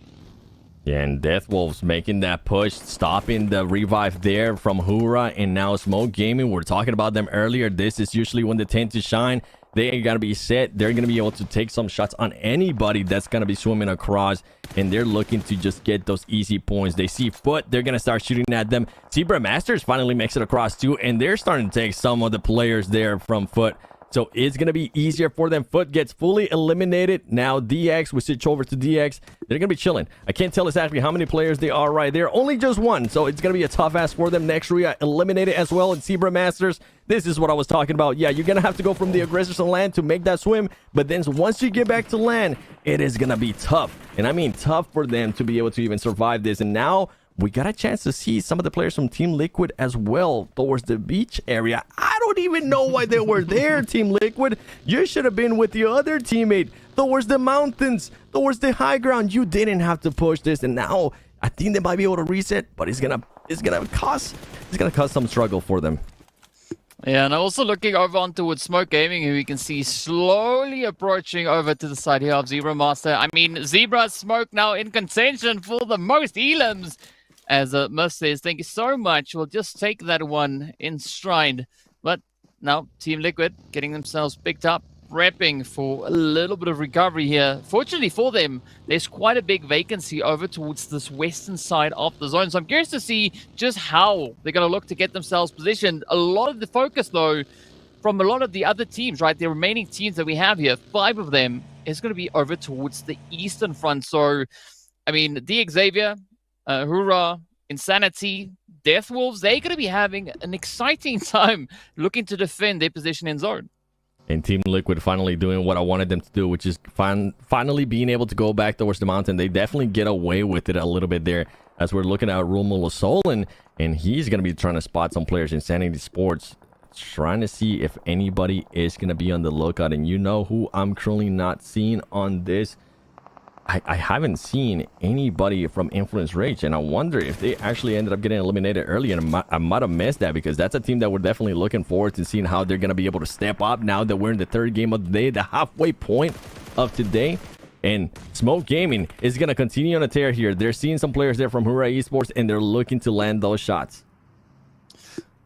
[SPEAKER 10] Yeah, and Deathwolves making that push, stopping the revive there from Hura and now Smoke Gaming. We're talking about them earlier. This is usually when they tend to shine. They ain't gonna be set. They're gonna be able to take some shots on anybody that's gonna be swimming across, and they're looking to just get those easy points. They see Foot, they're gonna start shooting at them. Zebra Masters finally makes it across too, and they're starting to take some of the players there from Foot. So it's going to be easier for them. Foot gets fully eliminated. Now DX, we switch over to DX. They're going to be chilling. I can't tell exactly how many players they are right there. Only just one. So it's going to be a tough ask for them. Nexria eliminated as well in Zebra Masters. This is what I was talking about. Yeah, you're going to have to go from the aggressors on land to make that swim. But then once you get back to land, it is going to be tough. And I mean tough for them to be able to even survive this. And now we got a chance to see some of the players from Team Liquid as well towards the beach area. I don't even know why they were there, Team Liquid. You should have been with your other teammate towards the mountains, towards the high ground. You didn't have to push this, and now I think they might be able to reset, but it's gonna cause some struggle for them.
[SPEAKER 11] Yeah, and also looking over on towards Smoke Gaming, who we can see slowly approaching over to the side here of Zebra Master. I mean, Zebra Smoke now in contention for the most elims. As Mus says, thank you so much. We'll just take that one in stride. But now Team Liquid getting themselves picked up, prepping for a little bit of recovery here. Fortunately for them, there's quite a big vacancy over towards this western side of the zone. So I'm curious to see just how they're going to look to get themselves positioned. A lot of the focus, though, from a lot of the other teams, right? The remaining teams that we have here, 5 of them, is going to be over towards the eastern front. So, I mean, the Xavier, Hura, Insanity, Deathwolves, they're going to be having an exciting time looking to defend their position in zone.
[SPEAKER 10] And Team Liquid finally doing what I wanted them to do, which is finally being able to go back towards the mountain. They definitely get away with it a little bit there as we're looking at Romulo Solon, and he's going to be trying to spot some players in Sanity Sports, trying to see if anybody is going to be on the lookout. And you know who I'm currently not seeing on this. I haven't seen anybody from Influence Rage, and I wonder if they actually ended up getting eliminated early, and I might have missed that, because that's a team that we're definitely looking forward to seeing how they're going to be able to step up now that we're in the 3rd game of the day, the halfway point of today. And Smoke Gaming is going to continue on a tear here. They're seeing some players there from Hura Esports, and they're looking to land those shots.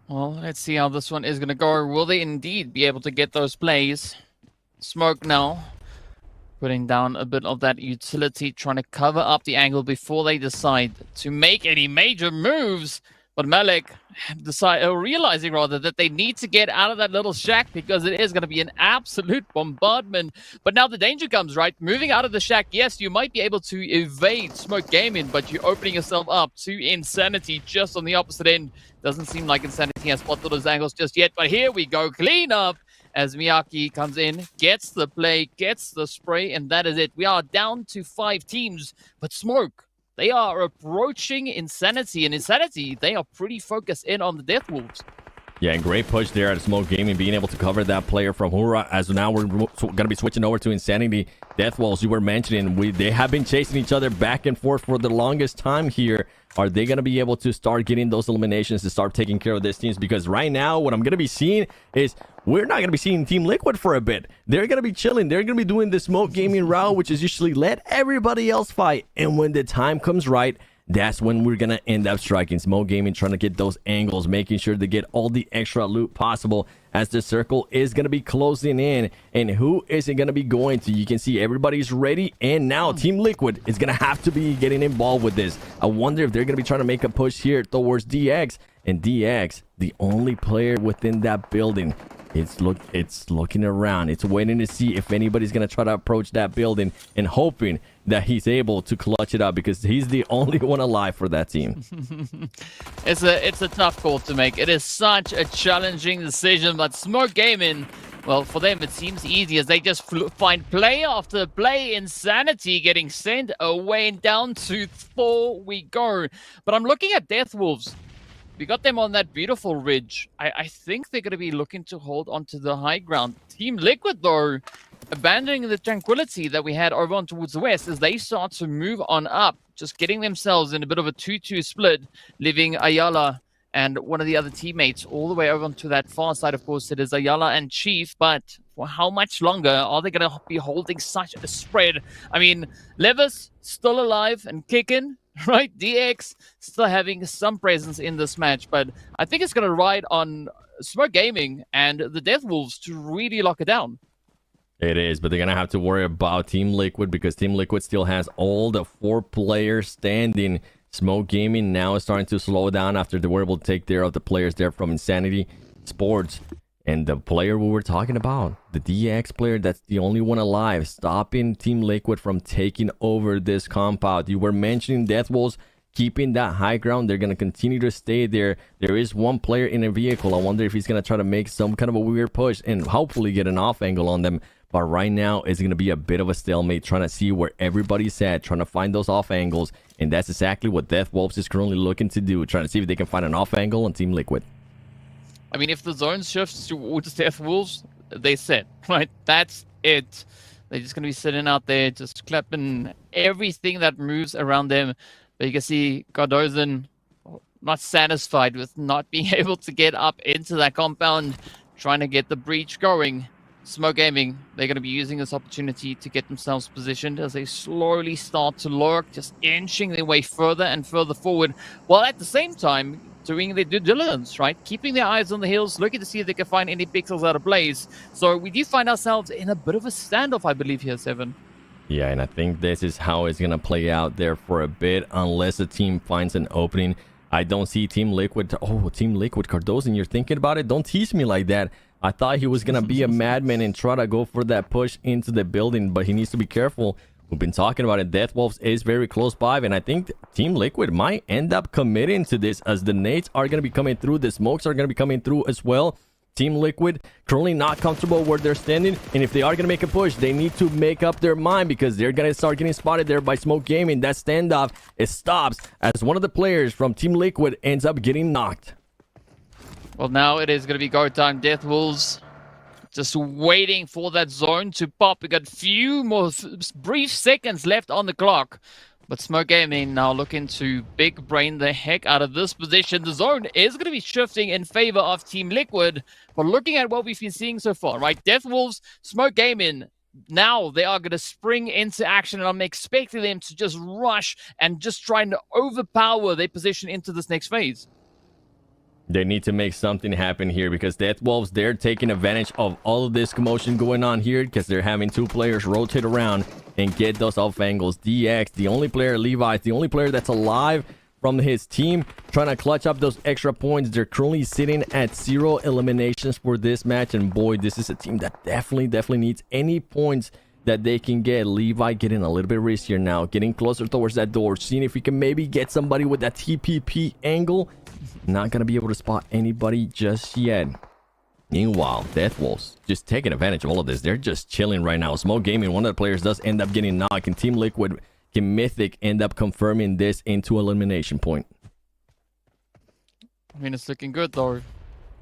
[SPEAKER 11] Well, let's see how this one is going to go. Will they indeed be able to get those plays? Smoke now putting down a bit of that utility, trying to cover up the angle before they decide to make any major moves. But Malik realizing that they need to get out of that little shack, because it is going to be an absolute bombardment. But now the danger comes, right? Moving out of the shack, yes, you might be able to evade Smoke Gaming, but you're opening yourself up to Insanity just on the opposite end. Doesn't seem like Insanity has spotted those angles just yet, but here we go. Clean up as Miyaki comes in, gets the play, gets the spray, and that is it. We are down to 5 teams, but Smoke, they are approaching Insanity, and Insanity, they are pretty focused in on the Deathwolves.
[SPEAKER 10] Yeah, and great push there at Smoke Gaming, being able to cover that player from Hura. As now we're going to be switching over to Insanity. Deathwolves, you were mentioning, they have been chasing each other back and forth for the longest time here. Are they going to be able to start getting those eliminations to start taking care of these teams? Because right now, what I'm going to be seeing is we're not going to be seeing Team Liquid for a bit. They're going to be chilling. They're going to be doing the Smoke Gaming route, which is usually let everybody else fight. And when the time comes right, that's when we're going to end up striking. Smoke Gaming trying to get those angles, making sure they get all the extra loot possible as the circle is going to be closing in. And who is it going to be going to? You can see everybody's ready. And now Team Liquid is going to have to be getting involved with this. I wonder if they're going to be trying to make a push here towards DX. And DX, the only player within that building, it's looking around. It's waiting to see if anybody's going to try to approach that building and hoping that he's able to clutch it up, because he's the only one alive for that team.
[SPEAKER 11] It's a tough call to make. It is such a challenging decision, but Smoke Gaming, well, for them it seems easy as they just find play after play. Insanity getting sent away, and down to 4 we go. But I'm looking at Deathwolves. We got them on that beautiful ridge. I think they're going to be looking to hold onto the high ground. Team Liquid, though, abandoning the tranquility that we had over on towards the west as they start to move on up, just getting themselves in a bit of a 2-2 split, leaving Ayala and one of the other teammates all the way over onto that far side. Of course, it is Ayala and Chief, but for how much longer are they going to be holding such a spread? I mean, Levis still alive and kicking. right? DX still having some presence in this match, but I think it's going to ride on Smoke Gaming and the Death Wolves to really lock it down.
[SPEAKER 10] It is, but they're going to have to worry about Team Liquid because Team Liquid still has all the 4 players standing. Smoke Gaming now is starting to slow down after they were able to take care of the players there from Insanity Sports. And the player we were talking about, the DX player, that's the only one alive, stopping Team Liquid from taking over this compound. You were mentioning Death Wolves keeping that high ground. They're going to continue to stay there. There is one player in a vehicle. I wonder if he's going to try to make some kind of a weird push and hopefully get an off angle on them. But right now, it's going to be a bit of a stalemate, trying to see where everybody's at, trying to find those off angles. And that's exactly what Death Wolves is currently looking to do, trying to see if they can find an off angle on Team Liquid.
[SPEAKER 11] I mean, if the zone shifts towards Death Wolves, they set, right? That's it. They're just going to be sitting out there, just clapping everything that moves around them. But you can see Gardozan not satisfied with not being able to get up into that compound, trying to get the breach going. Smoke Gaming, they're going to be using this opportunity to get themselves positioned as they slowly start to lurk, just inching their way further and further forward, while at the same time doing their due diligence, right? Keeping their eyes on the hills, looking to see if they can find any pixels out of place. So we do find ourselves in a bit of a standoff, I believe, here, Seven.
[SPEAKER 10] Yeah, and I think this is how it's going to play out there for a bit, unless a team finds an opening. I don't see Team Liquid. Oh, Team Liquid, Cardozo, you're thinking about it? Don't tease me like that. I thought he was going to be a madman and try to go for that push into the building, but he needs to be careful. We've been talking about it. Death Wolves is very close by, and I think Team Liquid might end up committing to this as the nades are going to be coming through. The smokes are going to be coming through as well. Team Liquid currently not comfortable where they're standing, and if they are going to make a push, they need to make up their mind because they're going to start getting spotted there by Smoke Gaming. That standoff, it stops as one of the players from Team Liquid ends up getting knocked.
[SPEAKER 11] Well, now it is going to be go time. Death Wolves just waiting for that zone to pop. We got a few more brief seconds left on the clock. But Smoke Gaming now looking to big brain the heck out of this position. The zone is going to be shifting in favor of Team Liquid. But looking at what we've been seeing so far, right? Death Wolves, Smoke Gaming, now they are going to spring into action. And I'm expecting them to just rush and just trying to overpower their position into this next phase.
[SPEAKER 10] They need to make something happen here because Death Wolves, they're taking advantage of all of this commotion going on here because they're having 2 players rotate around and get those off angles. DX, the only player, Levi, the only player that's alive from his team, trying to clutch up those extra points. They're currently sitting at 0 eliminations for this match, and boy, this is a team that definitely needs any points that they can get. Levi getting a little bit riskier now, getting closer towards that door, seeing if he can maybe get somebody with that TPP angle. Not gonna be able to spot anybody just yet. Meanwhile, Death Wolves just taking advantage of all of this. They're just chilling right now. Smoke Gaming, one of the players does end up getting knocked, and Team Liquid can Mythic end up confirming this into elimination point.
[SPEAKER 11] I mean, it's looking good though.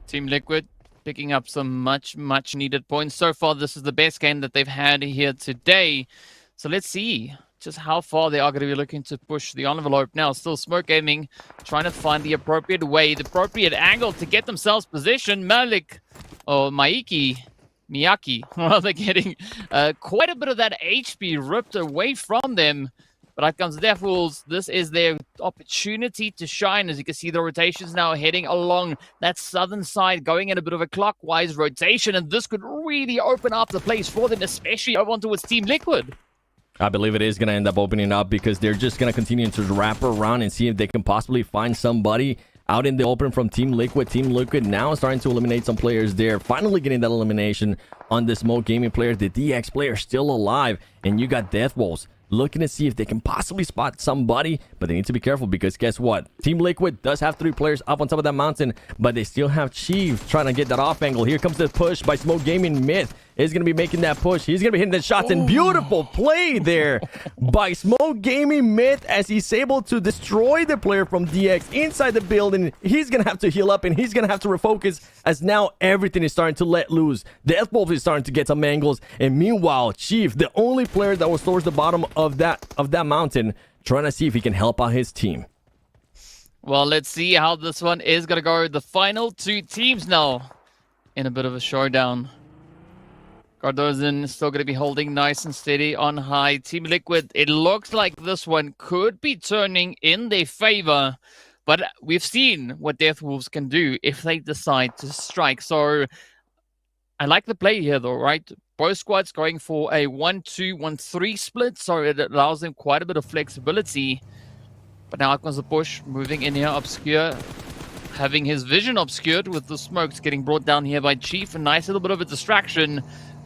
[SPEAKER 11] Team Liquid picking up some much needed points. So far, this is the best game that they've had here today. So let's see just how far they are going to be looking to push the envelope now. Still Smoke Gaming trying to find the appropriate way, the appropriate angle to get themselves positioned. Miyaki, well, they're getting quite a bit of that HP ripped away from them. But out comes Death Wolves. This is their opportunity to shine. As you can see, the rotations now heading along that southern side, going in a bit of a clockwise rotation. And this could really open up the place for them, especially over on towards Team Liquid.
[SPEAKER 10] I believe it is going to end up opening up because they're just going to continue to wrap around and see if they can possibly find somebody out in the open from Team Liquid. Team Liquid now starting to eliminate some players there. Finally getting that elimination on the Smoke Gaming player. The DX player still alive. And you got Death Wolves looking to see if they can possibly spot somebody, but they need to be careful because guess what? Team Liquid does have 3 players up on top of that mountain, but they still have Chief trying to get that off angle. Here comes the push by Smoke Gaming. Myth is going to be making that push. He's going to be hitting the shots, and beautiful play there by Smoke Gaming Myth as he's able to destroy the player from DX inside the building. He's going to have to heal up, and he's going to have to refocus as now everything is starting to let loose. Death Wolf is starting to get some angles, and meanwhile, Chief, the only player that was towards the bottom of that mountain, trying to see if he can help out his team.
[SPEAKER 11] Well, let's see how this one is going to go. The final 2 teams now in a bit of a showdown. Cardozen is still going to be holding nice and steady on high. Team Liquid, it looks like this one could be turning in their favor. But we've seen what Deathwolves can do if they decide to strike. So I like the play here, though, right? Both squads going for a 1-2, 1-3 split. So it allows them quite a bit of flexibility. But now out comes the push, moving in here, Obscure. Having his vision obscured with the smokes getting brought down here by Chief. A nice little bit of a distraction.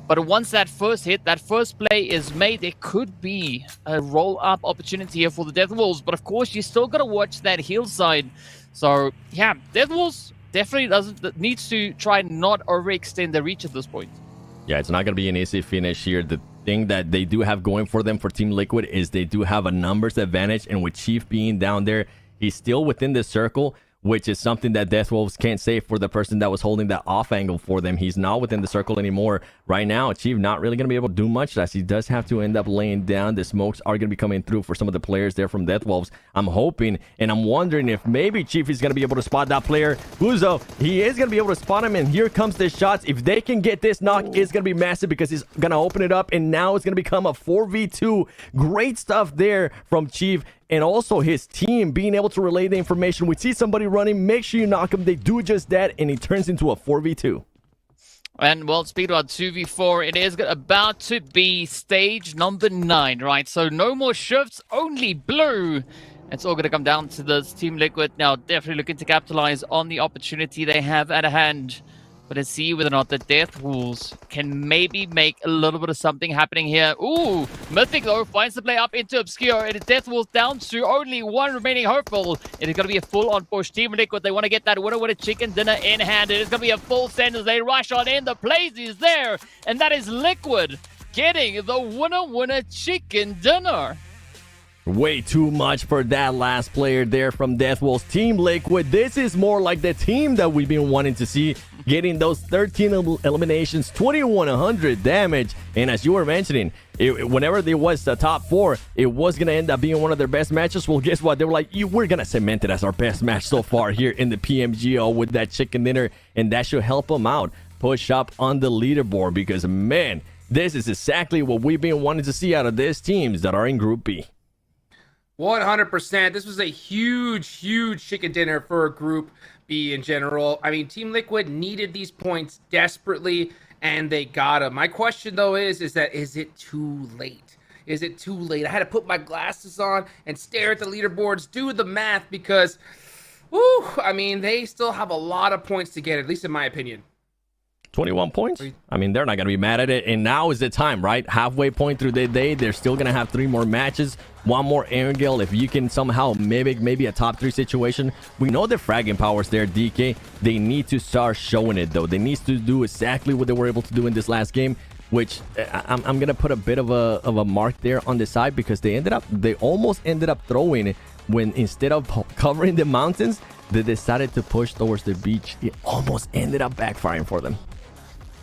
[SPEAKER 11] But once that first hit, that first play is made, there could be a roll-up opportunity here for the Deathwolves. But of course, you still got to watch that heal side. So, yeah, Deathwolves definitely needs to try not overextend the reach at this point.
[SPEAKER 10] Yeah, it's not going to be an easy finish here. The thing that they do have going for them for Team Liquid is they do have a numbers advantage. And with Chief being down there, he's still within the circle, which is something that Deathwolves can't say for the person that was holding that off angle for them. He's not within the circle anymore. Right now, Chief not really going to be able to do much, as he does have to end up laying down. The smokes are going to be coming through for some of the players there from Deathwolves. I'm hoping and I'm wondering if maybe Chief is going to be able to spot that player. Uzo, he is going to be able to spot him, and here comes the shots. If they can get this knock, it's going to be massive because he's going to open it up, and now it's going to become a 4v2. Great stuff there from Chief. And also his team being able to relay the information. We see somebody running, make sure you knock him. They do just that, and he turns into a 4v2.
[SPEAKER 11] And well, speed about 2v4, it is about to be stage number 9, right? So no more shifts, only blue. It's all going to come down to this Team Liquid now, definitely looking to capitalize on the opportunity they have at hand. But let's see whether or not the Deathwolves can maybe make a little bit of something happening here. Ooh, Mythic though finds the play up into Obscure. It is Deathwolves down to only one remaining hopeful. It is going to be a full-on push. Team Liquid, they want to get that winner with a chicken dinner in hand. It is going to be a full send as they rush on in. The place is there, and that is Liquid getting the winner chicken dinner.
[SPEAKER 10] Way too much for that last player there from Deathwolves. Team Liquid, this is more like the team that we've been wanting to see, getting those 13 eliminations, 2100 damage. And as you were mentioning, whenever there was the top 4, it was going to end up being one of their best matches. Well, guess what? They were like, we're going to cement it as our best match so far here in the PMGO with that chicken dinner. And that should help them out push up on the leaderboard, because, man, this is exactly what we've been wanting to see out of these teams that are in Group B.
[SPEAKER 9] 100%. This was a huge chicken dinner for Group B in general. I mean, Team Liquid needed these points desperately, and they got them. My question, though, is it too late? Is it too late? I had to put my glasses on and stare at the leaderboards, do the math, because, whew, I mean, they still have a lot of points to get, at least in my opinion.
[SPEAKER 10] 21 points. I mean, they're not going to be mad at it. And now is the time, right? Halfway point through the day, they're still going to have 3 more matches. One more Erangle. If you can somehow mimic maybe a top 3 situation. We know the fragging powers there, DK. They need to start showing it, though. They need to do exactly what they were able to do in this last game, which I'm going to put a bit of a mark there on the side, because they almost ended up throwing when, instead of covering the mountains, they decided to push towards the beach. It almost ended up backfiring for them.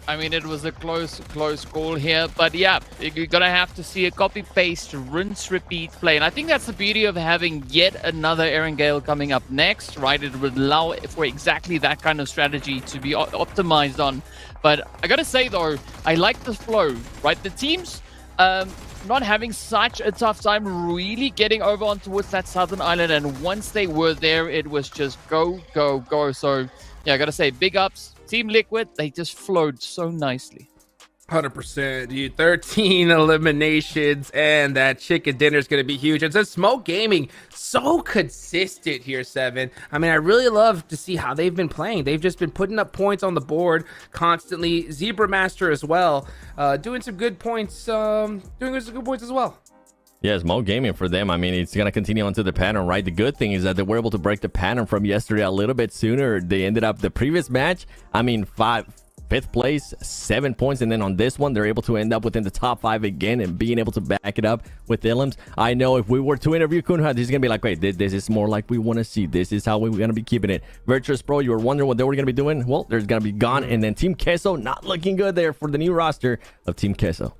[SPEAKER 11] I mean, it was a close call here, but yeah, you're gonna have to see a copy-paste, rinse-repeat play, and I think that's the beauty of having yet another Erangle coming up next, right? It would allow for exactly that kind of strategy to be optimized on. But I gotta say though, I like the flow, right? The teams not having such a tough time really getting over on towards that southern island, and once they were there, it was just go, go, go. So yeah, I gotta say, big ups. Team Liquid, they just flowed so nicely.
[SPEAKER 9] 100%, dude. 13 eliminations, and that chicken dinner is going to be huge. And so Smoke Gaming, so consistent here, 7. I mean, I really love to see how they've been playing. They've just been putting up points on the board constantly. Zebra Master as well, doing some good points, doing some good points as well.
[SPEAKER 10] Yeah, Smoke Gaming for them. I mean, it's going to continue onto the pattern, right? The good thing is that they were able to break the pattern from yesterday a little bit sooner. They ended up the previous match, I mean, 5th place, 7 points. And then on this one, they're able to end up within the top 5 again and being able to back it up with Illims. I know if we were to interview Kunha, he's going to be like, wait, this is more like we want to see. This is how we're going to be keeping it. Virtuous Pro, you were wondering what they were going to be doing? Well, they're going to be gone. And then Team Queso, not looking good there for the new roster of Team Queso.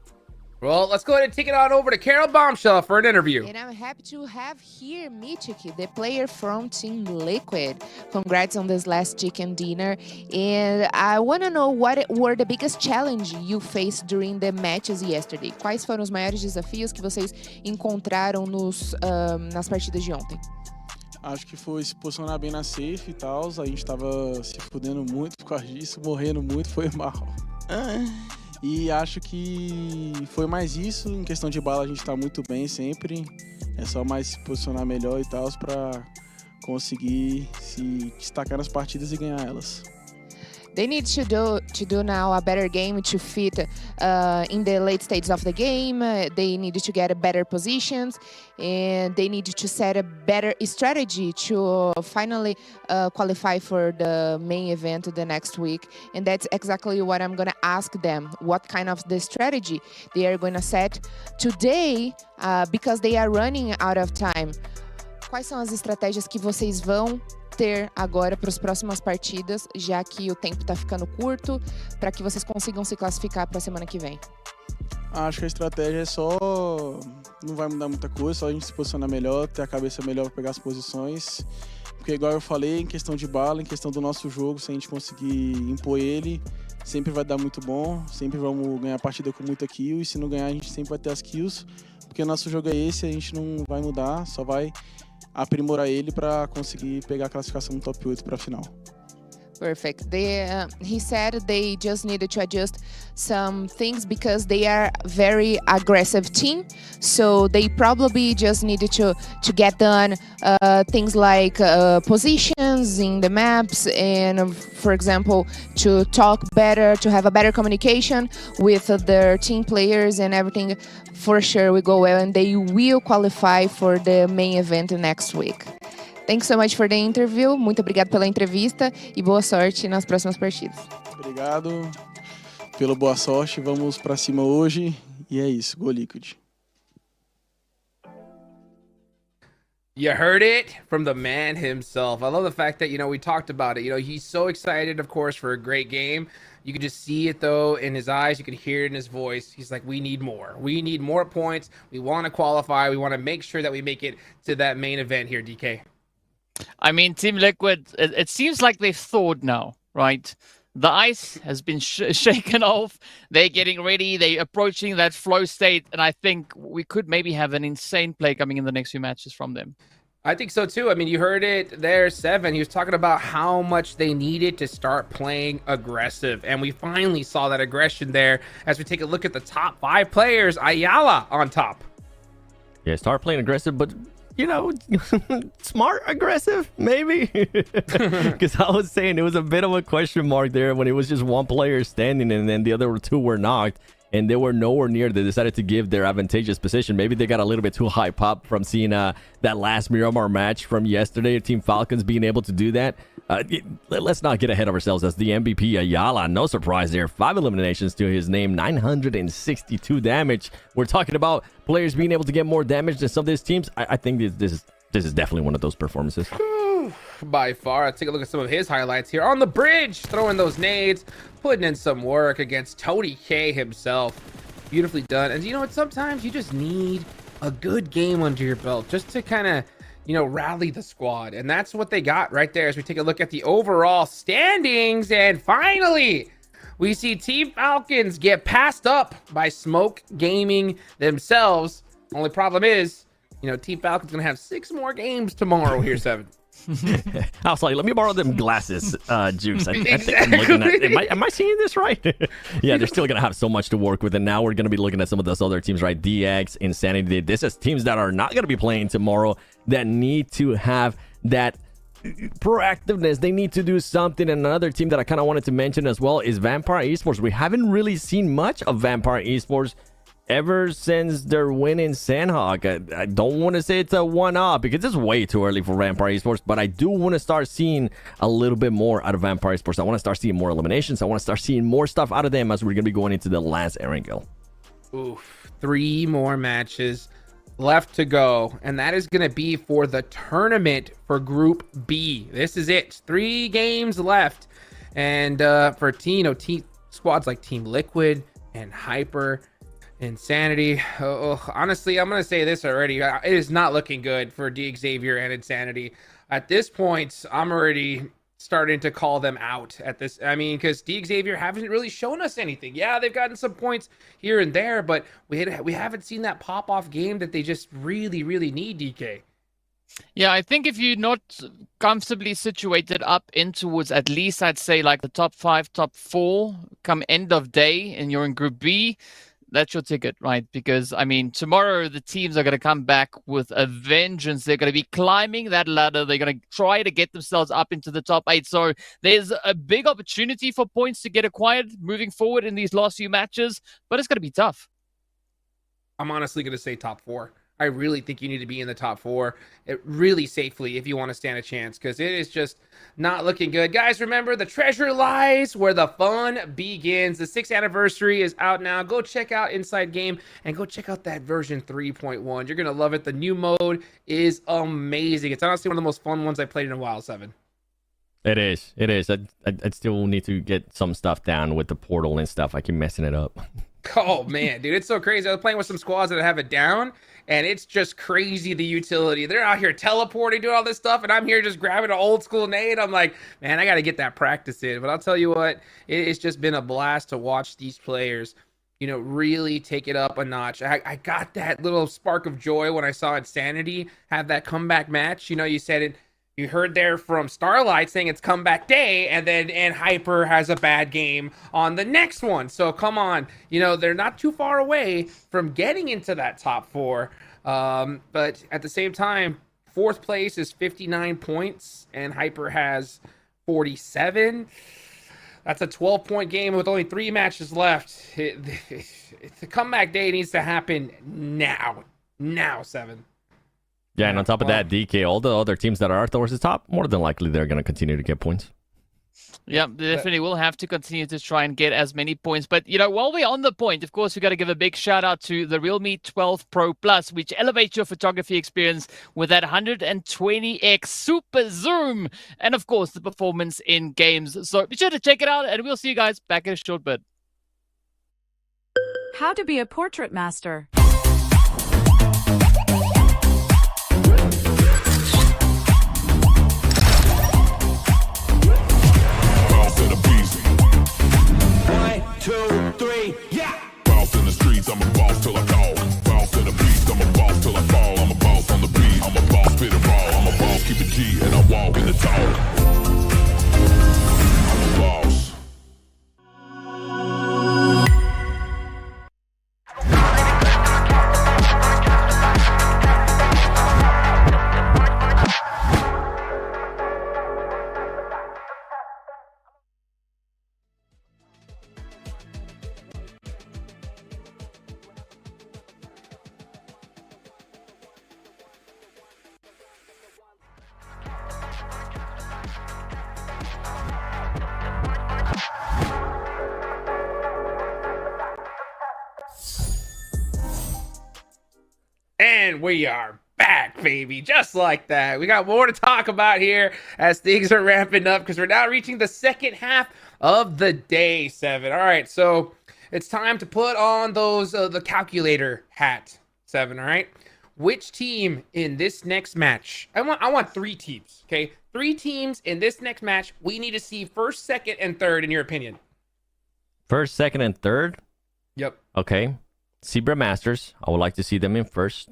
[SPEAKER 9] Well, let's go ahead and take it on over to Carol Bombshell for an interview.
[SPEAKER 8] And I'm happy to have here Michik, the player from Team Liquid. Congrats on this last chicken dinner. And I want to know what were the biggest challenge you faced during the matches yesterday. Quais foram os maiores desafios que vocês encontraram nas partidas de ontem?
[SPEAKER 7] Acho que foi se posicionar bem na safe e tal. A gente tava se fudendo muito por causa disso, morrendo muito, foi mal. E acho que foi mais isso. Em questão de bala, a gente tá muito bem sempre. É só mais se posicionar melhor e tal pra conseguir se destacar nas partidas e ganhar elas.
[SPEAKER 8] They need to do now a better game to fit in the late stages of the game. They need to get better positions, and they need to set a better strategy to finally qualify for the main event the next week. And that's exactly what I'm going to ask them. What kind of the strategy they are going to set today because they are running out of time. Quais são as estratégias que vocês vão ter agora para as próximas partidas, já que o tempo está ficando curto, para que vocês consigam se classificar para a semana que vem?
[SPEAKER 7] Acho que a estratégia é só... Não vai mudar muita coisa, só a gente se posicionar melhor, ter a cabeça melhor para pegar as posições. Porque igual eu falei, em questão de bala, em questão do nosso jogo, se a gente conseguir impor ele, sempre vai dar muito bom, sempre vamos ganhar a partida com muita kill, e se não ganhar a gente sempre vai ter as kills, porque o nosso jogo é esse, a gente não vai mudar, só vai aprimorar ele para conseguir pegar a classificação no top 8 para a final.
[SPEAKER 8] Perfect. He said they just needed to adjust some things because they are a very aggressive team. So they probably just needed to get done things like positions in the maps and, for example, to talk better, to have a better communication with their team players and everything. For sure will go well and they will qualify for the main event next week. Thanks so much for the interview. Muito obrigado pela entrevista e boa sorte nas próximas partidas.
[SPEAKER 7] Obrigado pela boa sorte. Vamos para cima hoje e é isso. Go Liquid.
[SPEAKER 9] You heard it from the man himself. I love the fact that, we talked about it. He's so excited, of course, for a great game. You could just see it, though, in his eyes. You could hear it in his voice. He's like, we need more. We need more points. We want to qualify. We want to make sure that we make it to that main event here, DK.
[SPEAKER 11] I mean, Team Liquid, it seems like they've thawed now, right? The ice has been shaken off. They're getting ready. They're approaching that flow state. And I think we could maybe have an insane play coming in the next few matches from them.
[SPEAKER 9] I think so, too. I mean, you heard it there, Seven. He was talking about how much they needed to start playing aggressive. And we finally saw that aggression there as we take a look at the top 5 players. Ayala on top.
[SPEAKER 10] Yeah, start playing aggressive, but... smart aggressive, maybe. Because I was saying it was a bit of a question mark there when it was just one player standing and then the other 2 were knocked and they were nowhere near. They decided to give their advantageous position. Maybe they got a little bit too hype up from seeing that last Miramar match from yesterday. Team Falcons being able to do that. Let's not get ahead of ourselves. As the MVP, Ayala, no surprise there. 5 eliminations to his name, 962 damage. We're talking about players being able to get more damage than some of these teams. I think this is definitely one of those performances.
[SPEAKER 9] By far. Let's take a look at some of his highlights here on the bridge, throwing those nades, putting in some work against Tony K himself. Beautifully done. And you know what? Sometimes you just need a good game under your belt just to kind of, rally the squad. And that's what they got right there as we take a look at the overall standings. And finally, we see Team Falcons get passed up by Smoke Gaming themselves. Only problem is, Team Falcons going to have 6 more games tomorrow here, 7.
[SPEAKER 10] I was like, let me borrow them glasses, Jukes. I think I'm looking at... Am I seeing this right? Yeah, they're still going to have so much to work with. And now we're going to be looking at some of those other teams, right? DX, Insanity. This is teams that are not going to be playing tomorrow that need to have that proactiveness. They need to do something. And another team that I kind of wanted to mention as well is Vampire Esports. We haven't really seen much of Vampire Esports ever since their win in Sanhok. I don't want to say it's a one-off because it's way too early for Vampire Esports, but I do want to start seeing a little bit more out of Vampire Esports. I want to start seeing more eliminations. I want to start seeing more stuff out of them as we're going to be going into the last Erangle.
[SPEAKER 9] Oof, 3 more matches left to go, and that is going to be for the tournament for Group B. This is it. 3 games left, and for team squads like Team Liquid and Hyper, Insanity. Honestly, I'm going to say this already. It is not looking good for D Xavier and Insanity. At this point, I'm already starting to call them out at this. I mean, because D Xavier haven't really shown us anything. Yeah, they've gotten some points here and there, but we haven't seen that pop-off game that they just really, really need, DK.
[SPEAKER 11] Yeah, I think if you're not comfortably situated up in towards at least, I'd say, like the top 5, top 4 come end of day, and you're in Group B, that's your ticket, right? Because, I mean, tomorrow the teams are going to come back with a vengeance. They're going to be climbing that ladder. They're going to try to get themselves up into the top 8. So there's a big opportunity for points to get acquired moving forward in these last few matches, but it's going to be tough.
[SPEAKER 9] I'm honestly going to say top 4. I really think you need to be in the top 4 really safely if you want to stand a chance, because it is just not looking good. Guys, remember, the treasure lies where the fun begins. The 6th anniversary is out now. Go check out Inside Game and go check out that version 3.1. You're going to love it. The new mode is amazing. It's honestly one of the most fun ones I played in a while, 7.
[SPEAKER 10] It is. I still need to get some stuff down with the portal and stuff. I keep messing it up.
[SPEAKER 9] Oh, man, dude, it's so crazy. I was playing with some squads that have it down, and it's just crazy, the utility. They're out here teleporting, doing all this stuff, and I'm here just grabbing an old school nade. I'm like, man, I got to get that practice in. But I'll tell you what, it's just been a blast to watch these players, you know, really take it up a notch. I got that little spark of joy when I saw Insanity have that comeback match. You know, you said it. You heard there from Starlight saying it's comeback day, and Hyper has a bad game on the next one. So come on, you know, they're not too far away from getting into that top 4. But at the same time, 4th place is 59 points, and Hyper has 47. That's a 12-point game with only 3 matches left. The comeback day needs to happen now. Now, 7.
[SPEAKER 10] Yeah, and on top of that, DK, all the other teams that are towards the top, more than likely they're going to continue to get points.
[SPEAKER 11] Yeah, they definitely will have to continue to try and get as many points. But, you know, while we're on the point, of course, we got to give a big shout out to the Realme 12 Pro Plus, which elevates your photography experience with that 120x super zoom. And, of course, the performance in games. So be sure to check it out, and we'll see you guys back in a short bit.
[SPEAKER 3] How to be a portrait master.
[SPEAKER 12] I'm a boss till I call. Boss to the beast, I'm a boss till I fall. I'm a boss on the beat, I'm a boss, spit it raw. I'm a boss, keep it G, and I walk in the talk. I'm a boss.
[SPEAKER 9] And we are back, baby, just like that. We got more to talk about here as things are ramping up, because we're now reaching the second half of the day, 7. All right, so it's time to put on those the calculator hat, 7. All right, which team in this next match? I want 3 teams. Okay, 3 teams in this next match. We need to see 1st, 2nd, and 3rd in your opinion.
[SPEAKER 10] 1st, 2nd, and 3rd.
[SPEAKER 9] Yep.
[SPEAKER 10] Okay. Zebra Masters, I would like to see them in 1st.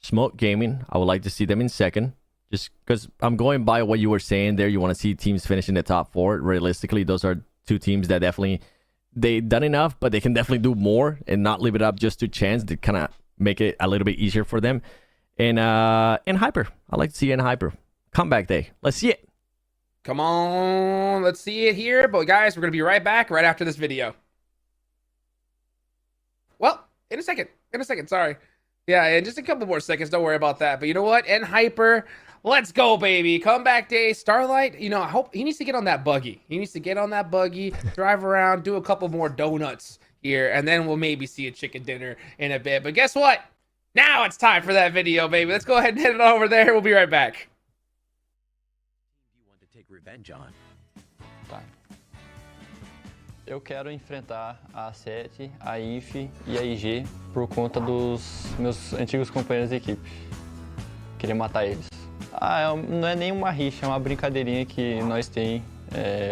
[SPEAKER 10] Smoke Gaming, I would like to see them in 2nd. Just because I'm going by what you were saying there. You want to see teams finish in the top 4. Realistically, those are 2 teams that definitely, they've done enough, but they can definitely do more and not leave it up just to chance to kind of make it a little bit easier for them. And Hyper, I like to see in Hyper. Comeback day. Let's see it.
[SPEAKER 9] Come on, let's see it here. But guys, we're going to be right back right after this video. Well, in a second, sorry. Yeah, in just a couple more seconds, don't worry about that. But you know what? And Hyper, let's go, baby. Comeback day, Starlight, you know, I hope he needs to get on that buggy. He needs to get on that buggy, drive around, do a couple more donuts here, and then we'll maybe see a chicken dinner in a bit. But guess what? Now it's time for that video, baby. Let's go ahead and head it over there. We'll be right back.
[SPEAKER 14] You want to take revenge on?
[SPEAKER 13] Eu quero enfrentar a A7, a INF e a IG por conta dos meus antigos companheiros de equipe. Queria matar eles. Não é nenhuma rixa, é uma brincadeirinha que nós tem.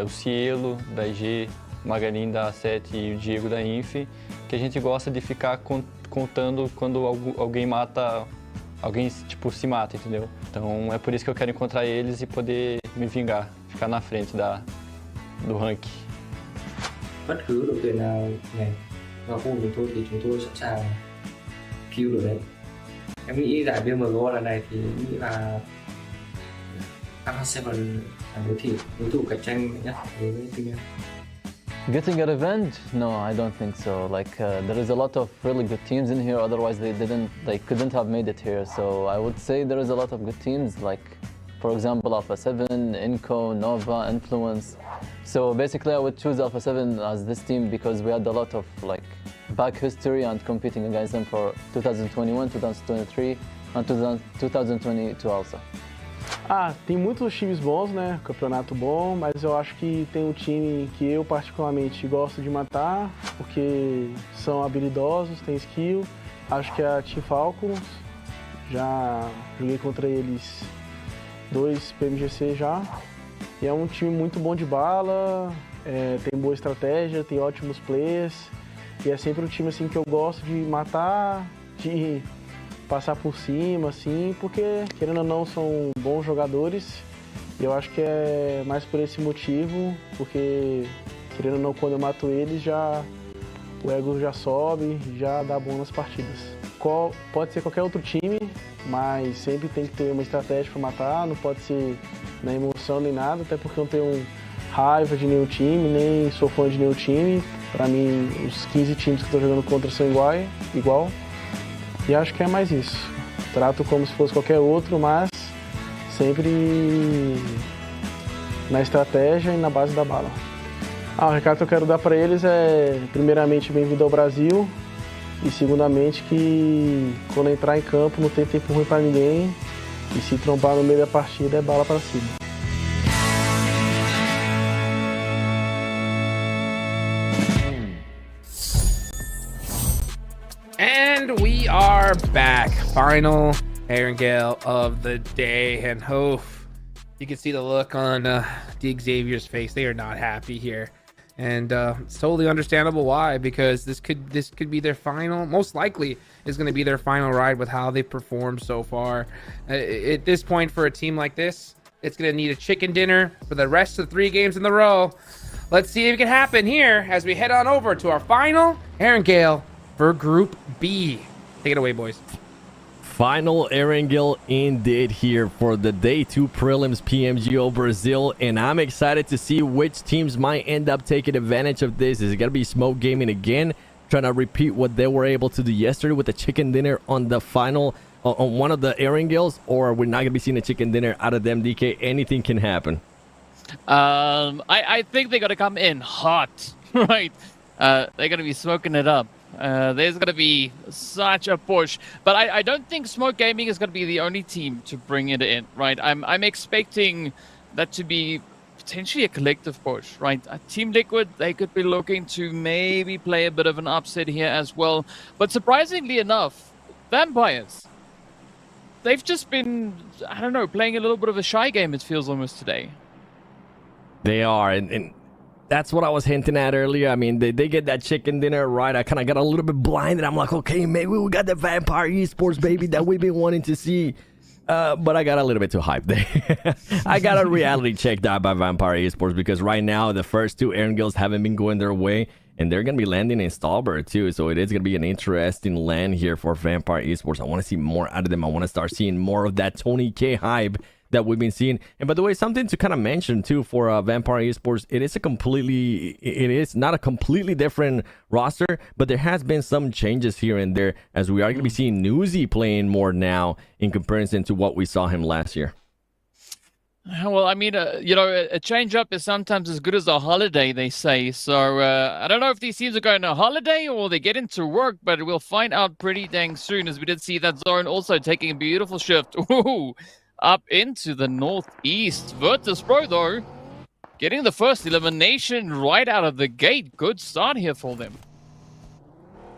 [SPEAKER 13] O Cielo da IG, o Magalim da A7 e o Diego da INF, que a gente gosta de ficar contando quando alguém mata, alguém tipo se mata, entendeu? Então é por isso que eu quero encontrar eles e poder me vingar, ficar na frente do ranking.
[SPEAKER 16] Bất cứ đội tuyển nào này vào khu chúng tôi thì chúng tôi sẵn sàng kill rồi đấy. Em nghĩ giải PMGO lần này thì em nghĩ là AK7 là đối thủ cạnh tranh mạnh nhất đối với team em.
[SPEAKER 14] Getting a revenge? No, I don't think so. Like there is a lot of really good teams in here. Otherwise, they couldn't have made it here. So I would say there is a lot of good teams. Like, for example, Alpha 7, Inco, Nova, Influence. So basically, I would choose Alpha 7 as this team because we had a lot of like back history and competing against them for 2021, 2023, and 2022 also.
[SPEAKER 7] Tem muitos times bons, né? Campeonato bom, mas eu acho que tem um time que eu particularmente gosto de matar, porque são habilidosos, tem skill. Acho que é a Team Falcons. Já joguei contra eles 2 PMGC já. E é um time muito bom de bala, tem boa estratégia, tem ótimos players. E é sempre um time assim que eu gosto de matar, de passar por cima, assim, porque, querendo ou não, são bons jogadores. E eu acho que é mais por esse motivo, porque, querendo ou não, quando eu mato eles, o ego já sobe, já dá bom nas partidas. Pode ser qualquer outro time, mas sempre tem que ter uma estratégia para matar, não pode ser na emoção nem nada, até porque eu não tenho raiva de nenhum time, nem sou fã de nenhum time. Para mim, os 15 times que estou jogando contra são igual. E acho que é mais isso. Trato como se fosse qualquer outro, mas sempre na estratégia e na base da bala. O recado que eu quero dar para eles é, primeiramente, bem-vindo ao Brasil. E, segundamente, que quando entrar em campo não tem tempo ruim para ninguém. E se trombar no meio da partida é bala para cima.
[SPEAKER 9] And we are back. Final Erangle of the day. And you can see the look on the Xavier's face. They are not happy here. And it's totally understandable why, because this could be their final, most likely is going to be their final ride with how they performed so far. At this point, for a team like this, it's going to need a chicken dinner for the rest of the 3 games in the row. Let's see if it can happen here as we head on over to our final Erangle for Group B. Take it away, boys.
[SPEAKER 10] Final Erangle indeed here for the Day 2 Prelims PMGO Brazil, and I'm excited to see which teams might end up taking advantage of this. Is it going to be Smoke Gaming again, trying to repeat what they were able to do yesterday with the chicken dinner on the final, on one of the Erangles, or we're not going to be seeing a chicken dinner out of them, DK? Anything can happen.
[SPEAKER 11] I think they're going to come in hot, right? They're going to be smoking it up. There's going to be such a push, but I don't think Smoke Gaming is going to be the only team to bring it in, right? I'm expecting that to be potentially a collective push, right? Team Liquid, they could be looking to maybe play a bit of an upset here as well, but surprisingly enough, Vampires, they've just been, I don't know, playing a little bit of a shy game, it feels almost today.
[SPEAKER 10] They are, and that's what I was hinting at earlier. I mean, they get that chicken dinner right. I kind of got a little bit blinded. I'm like, okay, maybe we got the Vampire Esports, baby, that we've been wanting to see. But I got a little bit too hyped there. I got a reality check that by Vampire Esports, because right now the first 2 Erangles haven't been going their way, and they're going to be landing in Stalbert too. So it is going to be an interesting land here for Vampire Esports. I want to see more out of them. I want to start seeing more of that Tony K hype that we've been seeing. And by the way, something to kind of mention too for Vampire Esports, it is not a completely different roster, but there has been some changes here and there, as we are going to be seeing Newsy playing more now in comparison to what we saw him last year.
[SPEAKER 11] Well, I mean, a change up is sometimes as good as a holiday, they say. So I don't know if these teams are going on a holiday or they get into work, but we'll find out pretty dang soon, as we did see that Zone also taking a beautiful shift. Ooh, up into the northeast. Virtus Pro, though, getting the first elimination right out of the gate. Good start here for them.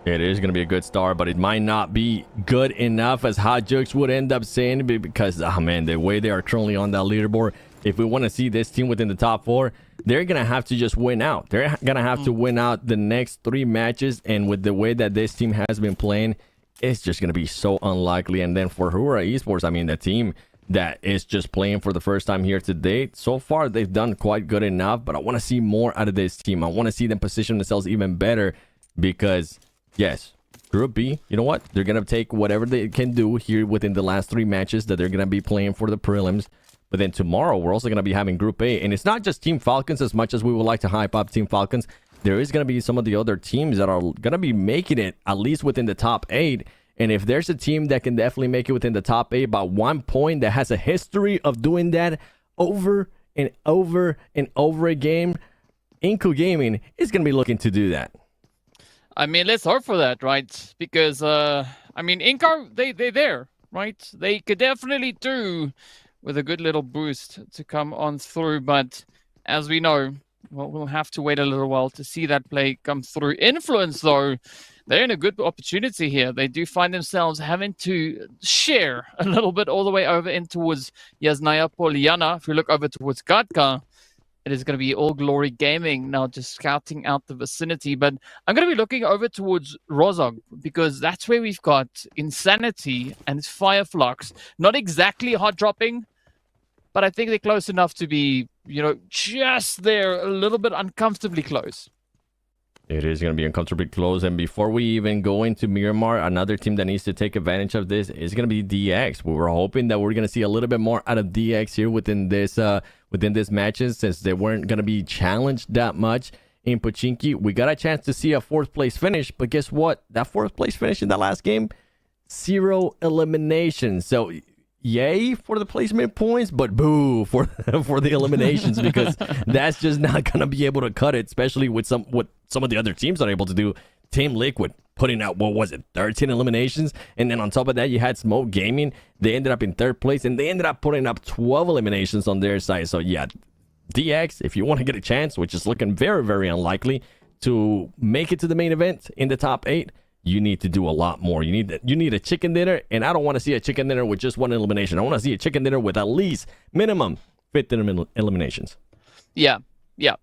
[SPEAKER 10] It is going to be a good start, but it might not be good enough, as Hot Jokes would end up saying, because, oh man, the way they are currently on that leaderboard, if we want to see this team within the top 4, they're going to have to just win out. They're going to have to win out the next 3 matches, and with the way that this team has been playing, it's just going to be so unlikely. And then for Hura Esports, I mean, the team that is just playing for the first time here today, so far they've done quite good enough, but I want to see more out of this team. I want to see them position themselves even better, because yes, Group B, you know what? They're going to take whatever they can do here within the last 3 matches that they're going to be playing for the prelims. But then tomorrow, we're also going to be having Group A. And it's not just Team Falcons, as much as we would like to hype up Team Falcons. There is going to be some of the other teams that are going to be making it at least within the top 8. And if there's a team that can definitely make it within the top 8 by 1 point, that has a history of doing that over and over and over again, Inco Gaming is going to be looking to do that.
[SPEAKER 11] I mean, let's hope for that, right? Because, I mean, Incar, they're there, right? They could definitely do with a good little boost to come on through. But as we know, well, we'll have to wait a little while to see that play come through. Influence, though, they're in a good opportunity here. They do find themselves having to share a little bit all the way over in towards Yasnaya Poliana. If we look over towards Gatka, it is going to be All Glory Gaming now just scouting out the vicinity. But I'm going to be looking over towards Rozog, because that's where we've got Insanity and Fireflux. Not exactly hot dropping, but I think they're close enough to be, you know, just there, a little bit uncomfortably close.
[SPEAKER 10] It is going to be uncomfortably close. And before we even go into Miramar, another team that needs to take advantage of this is going to be DX. We were hoping that we're going to see a little bit more out of DX here within this matches, since they weren't going to be challenged that much in Pochinki. We got a chance to see a 4th place finish, but guess what? That 4th place finish in that last game, 0 eliminations. So yay for the placement points, but boo for the eliminations, because that's just not going to be able to cut it, especially with what some of the other teams are able to do. Team Liquid putting out, what was it, 13 eliminations, and then on top of that you had Smoke Gaming. They ended up in 3rd place, and they ended up putting up 12 eliminations on their side. So yeah, DX, if you want to get a chance, which is looking very, very unlikely, to make it to the main event in the top 8, you need to do a lot more. You need a chicken dinner, and I don't want to see a chicken dinner with just 1 elimination. I want to see a chicken dinner with at least minimum 15 eliminations.
[SPEAKER 11] Yeah,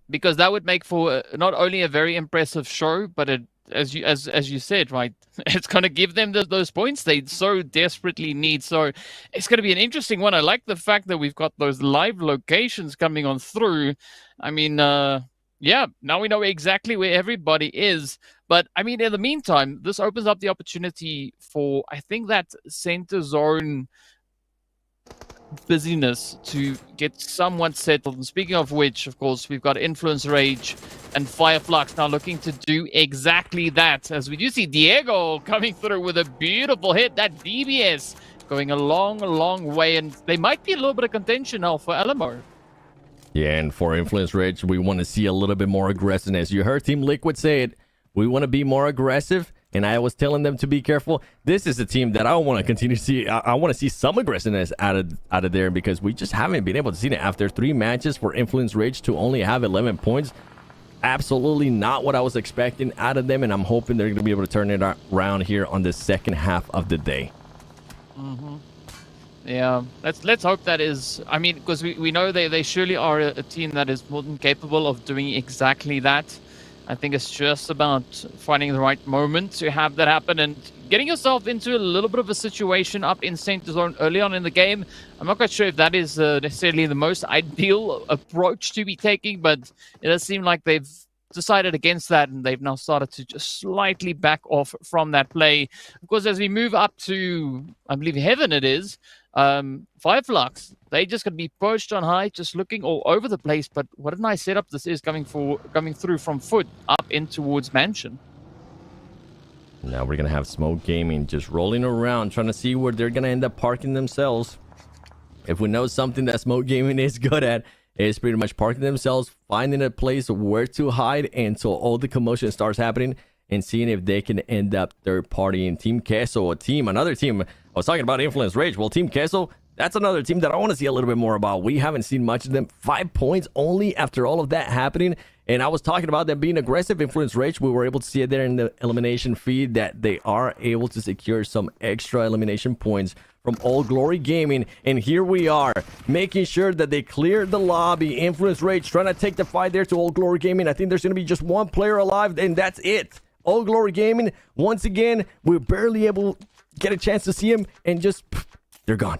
[SPEAKER 11] because that would make for not only a very impressive show, but as you said, right, it's going to give them those points they so desperately need. So it's going to be an interesting one. I like the fact that we've got those live locations coming on through. I mean, yeah, now we know exactly where everybody is. But I mean, in the meantime, this opens up the opportunity for, I think, that center zone busyness to get somewhat settled. And speaking of which, of course, we've got Influence Rage and Fireflux now looking to do exactly that, as we do see Diego coming through with a beautiful hit. That DBS going a long way, and they might be a little bit of contention now for Alamo.
[SPEAKER 10] Yeah, and for Influence Rage, we want to see a little bit more aggressiveness. You heard Team Liquid say it. We want to be more aggressive, and I was telling them to be careful. This is a team that I want to continue to see. I want to see some aggressiveness out of there, because we just haven't been able to see it after 3 matches for Influence Rage to only have 11 points. Absolutely not what I was expecting out of them, and I'm hoping they're going to be able to turn it around here on the second half of the day.
[SPEAKER 11] Mm-hmm. Yeah, let's hope that is. I mean, because we know they surely are a team that is more than capable of doing exactly that. I think it's just about finding the right moment to have that happen and getting yourself into a little bit of a situation up in center zone early on in the game. I'm not quite sure if that is necessarily the most ideal approach to be taking, but it does seem like they've decided against that, and they've now started to just slightly back off from that play. Of course, as we move up to, I believe, Heaven it is, Fireflux, they just going to be perched on high, just looking all over the place. But what a nice setup this is coming through from foot up in towards Mansion.
[SPEAKER 10] Now we're going to have Smoke Gaming just rolling around, trying to see where they're going to end up parking themselves. If we know something that Smoke Gaming is good at, it's pretty much parking themselves, finding a place where to hide until all the commotion starts happening, and seeing if they can end up third party in Team Queso, another team. I was talking about Influence Rage. Well, Team Queso, That's another team that I want to see a little bit more about. We haven't seen much of them. 5 points only after all of that happening. And I was talking about them being aggressive, influence rage. We were able to see it there in the elimination feed that they are able to secure some extra elimination points from All Glory Gaming. And here we are, making sure that they clear the lobby. Influence rage trying to take the fight there to All Glory Gaming. I think there's going to be just one player alive, and that's it. All Glory Gaming, once again, we're barely able to get a chance to see him, and just, they're gone.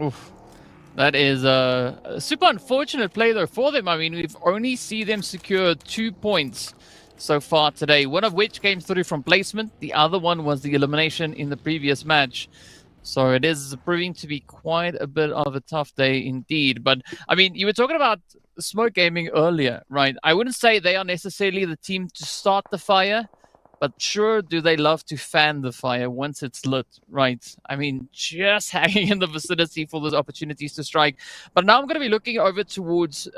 [SPEAKER 11] Oof. That is a super unfortunate play though for them. I mean, we've only seen them secure 2 points so far today, one of which came through from placement. The other one was the elimination in the previous match. So it is proving to be quite a bit of a tough day indeed. But I mean, you were talking about Smoke Gaming earlier, right? I wouldn't say they are necessarily the team to start the fire, but sure do they love to fan the fire once it's lit, right? I mean, just hanging in the vicinity for those opportunities to strike. But now I'm going to be looking over towards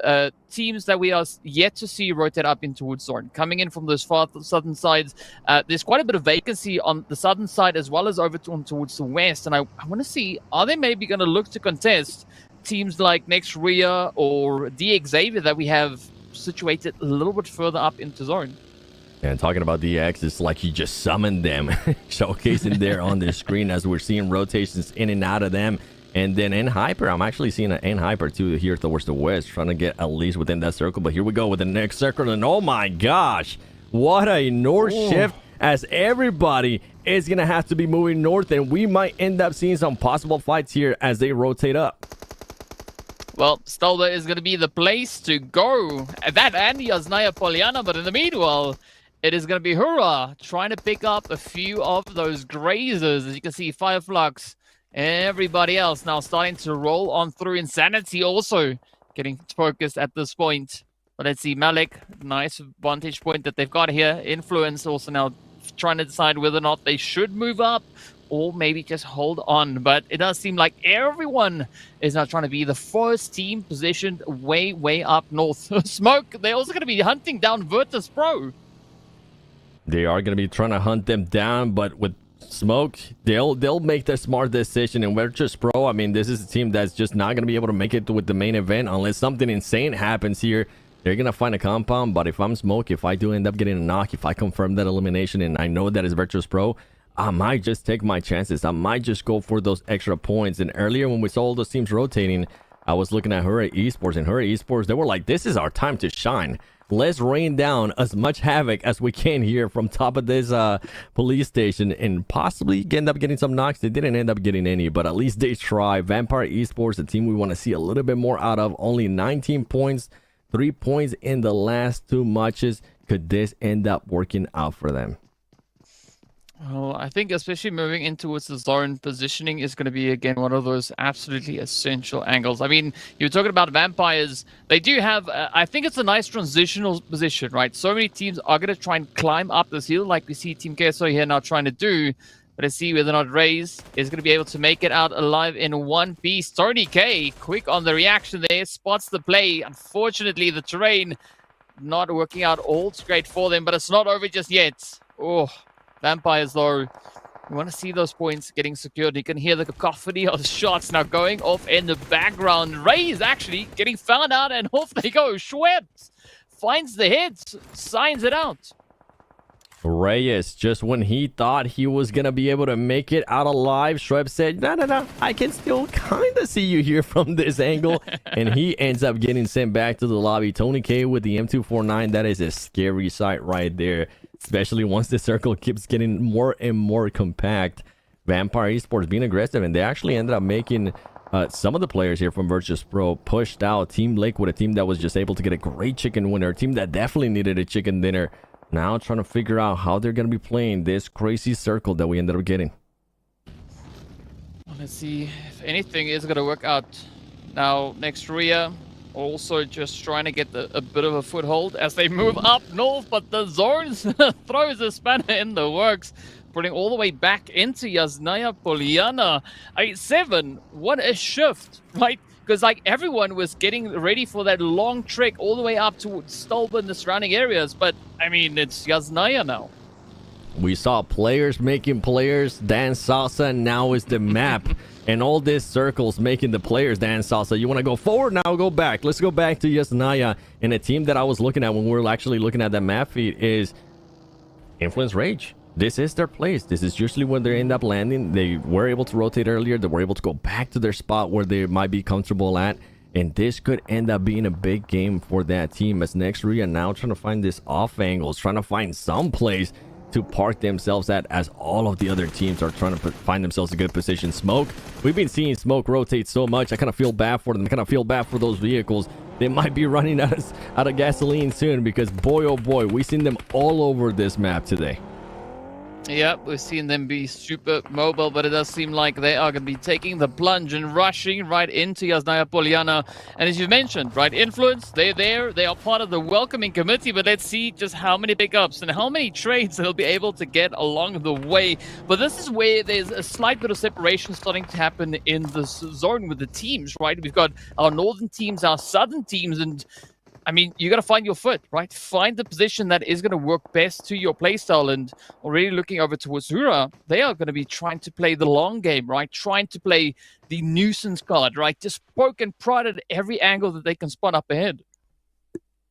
[SPEAKER 11] teams that we are yet to see rotate up in towards Zorn. Coming in from those far southern sides, there's quite a bit of vacancy on the southern side as well as over towards the west. And I want to see, are they maybe going to look to contest teams like Next Ria or DX Xavier that we have situated a little bit further up into Zorn?
[SPEAKER 10] And talking about DX, it's like you just summoned them, showcasing there on the screen as we're seeing rotations in and out of them. And then in Hyper, I'm actually seeing an in Hyper too here towards the west, trying to get at least within that circle. But here we go with the next circle, and oh my gosh, what a north shift, as everybody is going to have to be moving north, and we might end up seeing some possible fights here as they rotate up.
[SPEAKER 11] Well, Stolba is going to be the place to go. That and Yasnaya Poliana, but in the meanwhile, it is going to be Hura trying to pick up a few of those grazers. As you can see, Fireflux, everybody else now starting to roll on through. Insanity also getting focused at this point. But let's see, Malik, nice vantage point that they've got here. Influence also now trying to decide whether or not they should move up or maybe just hold on. But it does seem like everyone is now trying to be the first team positioned way, way up north. Smoke, they're also going to be hunting down Virtus Pro.
[SPEAKER 10] They are going to be trying to hunt them down, but with Smoke, they'll make the smart decision. And Virtus Pro, I mean, this is a team that's just not going to be able to make it with the main event unless something insane happens here. They're going to find a compound, but if I'm Smoke, if I do end up getting a knock, if I confirm that elimination and I know that it's Virtus Pro, I might just take my chances. I might just go for those extra points. And earlier when we saw all those teams rotating, I was looking at Hura Esports, and Hura Esports, they were like, this is our time to shine. Let's rain down as much havoc as we can here from top of this police station and possibly end up getting some knocks. They didn't end up getting any, but at least they try. Vampire Esports, a team we want to see a little bit more out of. Only 19 points, 3 points in the last 2 matches. Could this end up working out for them?
[SPEAKER 11] Well, I think especially moving in towards the zone, positioning is going to be, again, one of those absolutely essential angles. I mean, you were talking about Vampires. They do have, I think it's a nice transitional position, right? So many teams are going to try and climb up this hill like we see Team KSO here now trying to do. But let's see whether or not Raze is going to be able to make it out alive in one piece. Tony K, quick on the reaction there, spots the play. Unfortunately, the terrain not working out all too great for them, but it's not over just yet. Oh, Vampires, though, you want to see those points getting secured. You can hear the cacophony of shots now going off in the background. Raze actually getting found out, and off they go. Schweppes finds the hit, signs it out.
[SPEAKER 10] Reyes, just when he thought he was going to be able to make it out alive, Schweppes said, no, I can still kind of see you here from this angle. And he ends up getting sent back to the lobby. Tony K with the M249, that is a scary sight right there. Especially once the circle keeps getting more and more compact. Vampire Esports being aggressive, and they actually ended up making some of the players here from Virtus Pro pushed out. Team Lake with a team that was just able to get a great chicken winner. A team that definitely needed a chicken dinner. Now trying to figure out how they're going to be playing this crazy circle that we ended up getting.
[SPEAKER 11] Well, let's see if anything is going to work out. Now, next Ria also just trying to get a bit of a foothold as they move up north, but the Zones throws a spanner in the works, putting all the way back into Yasnaya Poliana. I mean, 7, what a shift, right? Because like everyone was getting ready for that long trek all the way up to Stolba and the surrounding areas, but I mean, it's Yasnaya now.
[SPEAKER 10] We saw players making players dance salsa, and now is the map. And all these circles making the players dance salsa. You want to go forward now, go back. Let's go back to Yasnaya. And a team that I was looking at when we were actually looking at the map feed is Influence Rage. This is their place. This is usually when they end up landing. They were able to rotate earlier. They were able to go back to their spot where they might be comfortable at. And this could end up being a big game for that team, as Next Ria now trying to find this off angles, trying to find some place to park themselves at, as all of the other teams are trying to find themselves a good position. Smoke, we've been seeing Smoke rotate so much. I kind of feel bad for them. I kind of feel bad for those vehicles. They might be running out of gasoline soon, because boy oh boy, we've seen them all over this map today.
[SPEAKER 11] Yeah, we've seen them be super mobile, but it does seem like they are going to be taking the plunge and rushing right into Yasnaya Poliana. And as you mentioned, right, Influence, they're there, they are part of the welcoming committee, but let's see just how many pickups and how many trades they'll be able to get along the way. But this is where there's a slight bit of separation starting to happen in this zone with the teams, right? We've got our northern teams, our southern teams, and I mean, you got to find your foot, right? Find the position that is going to work best to your playstyle. And already looking over towards Hura, they are going to be trying to play the long game, right? Trying to play the nuisance card, right? Just poke and prod at every angle that they can spot up ahead.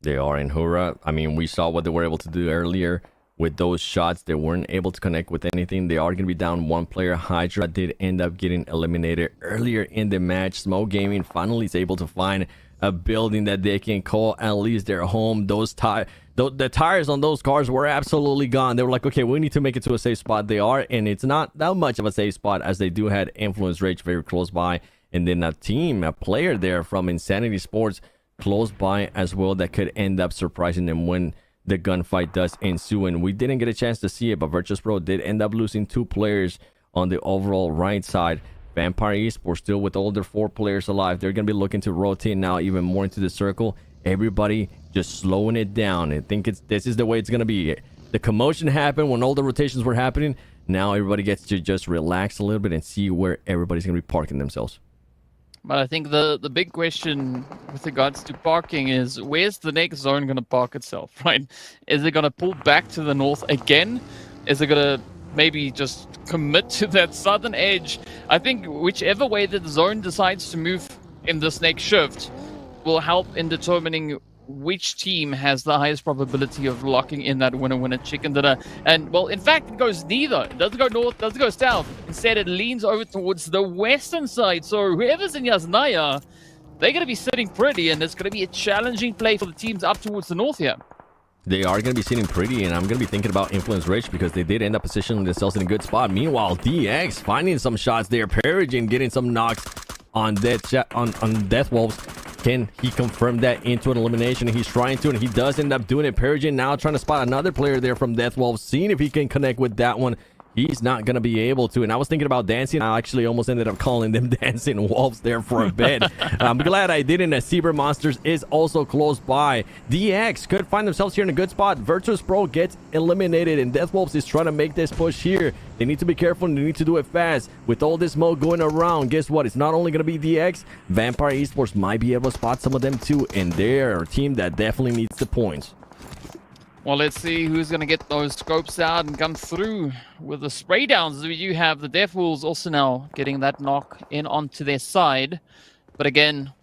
[SPEAKER 10] They are in Hura. I mean, we saw what they were able to do earlier with those shots. They weren't able to connect with anything. They are going to be down one player. Hydra did end up getting eliminated earlier in the match. Smoke Gaming finally is able to find a building that they can call at least their home. The tires on those cars were absolutely gone. They were like, okay, we need to make it to a safe spot. They are, and it's not that much of a safe spot, as they do had Influence Rage very close by, and then a player there from Insanity Sports close by as well, that could end up surprising them when the gunfight does ensue. And we didn't get a chance to see it, but Virtus Pro did end up losing 2 players on the overall right side. Vampire Esports still with all their 4 players alive. They're going to be looking to rotate now even more into the circle. Everybody just slowing it down. I think this is the way it's going to be. The commotion happened when all the rotations were happening. Now everybody gets to just relax a little bit and see where everybody's going to be parking themselves.
[SPEAKER 11] But I think the big question with regards to parking is, where's the next zone going to park itself, right? Is it going to pull back to the north again? Is it going to maybe just commit to that southern edge? I think whichever way that the zone decides to move in this next shift will help in determining which team has the highest probability of locking in that winner chicken dinner. And well, in fact, it goes neither. It doesn't go north, doesn't go south. Instead, it leans over towards the western side. So whoever's in Yasnaya, they're going to be sitting pretty, and it's going to be a challenging play for the teams up towards the north here.
[SPEAKER 10] They are going to be sitting pretty, and I'm going to be thinking about Influence Rage, because they did end up positioning themselves in a good spot. Meanwhile, DX finding some shots there. Peregrine getting some knocks on Death Wolves. Can he confirm that into an elimination? He's trying to, and he does end up doing it. Peregrine now trying to spot another player there from Death Wolves, seeing if he can connect with that one. He's not going to be able to. And I was thinking about dancing. I actually almost ended up calling them dancing wolves there for a bit. I'm glad I didn't, as Zebra Monsters is also close by. DX could find themselves here in a good spot. Virtus Pro gets eliminated, and Death Wolves is trying to make this push here. They need to be careful, and they need to do it fast. With all this smoke going around, guess what? It's not only going to be DX. Vampire Esports might be able to spot some of them too, and they're a team that definitely needs the points.
[SPEAKER 11] Well, let's see who's going to get those scopes out and come through with the spray downs. You have the Death Wolves also now getting that knock in onto their side. But again,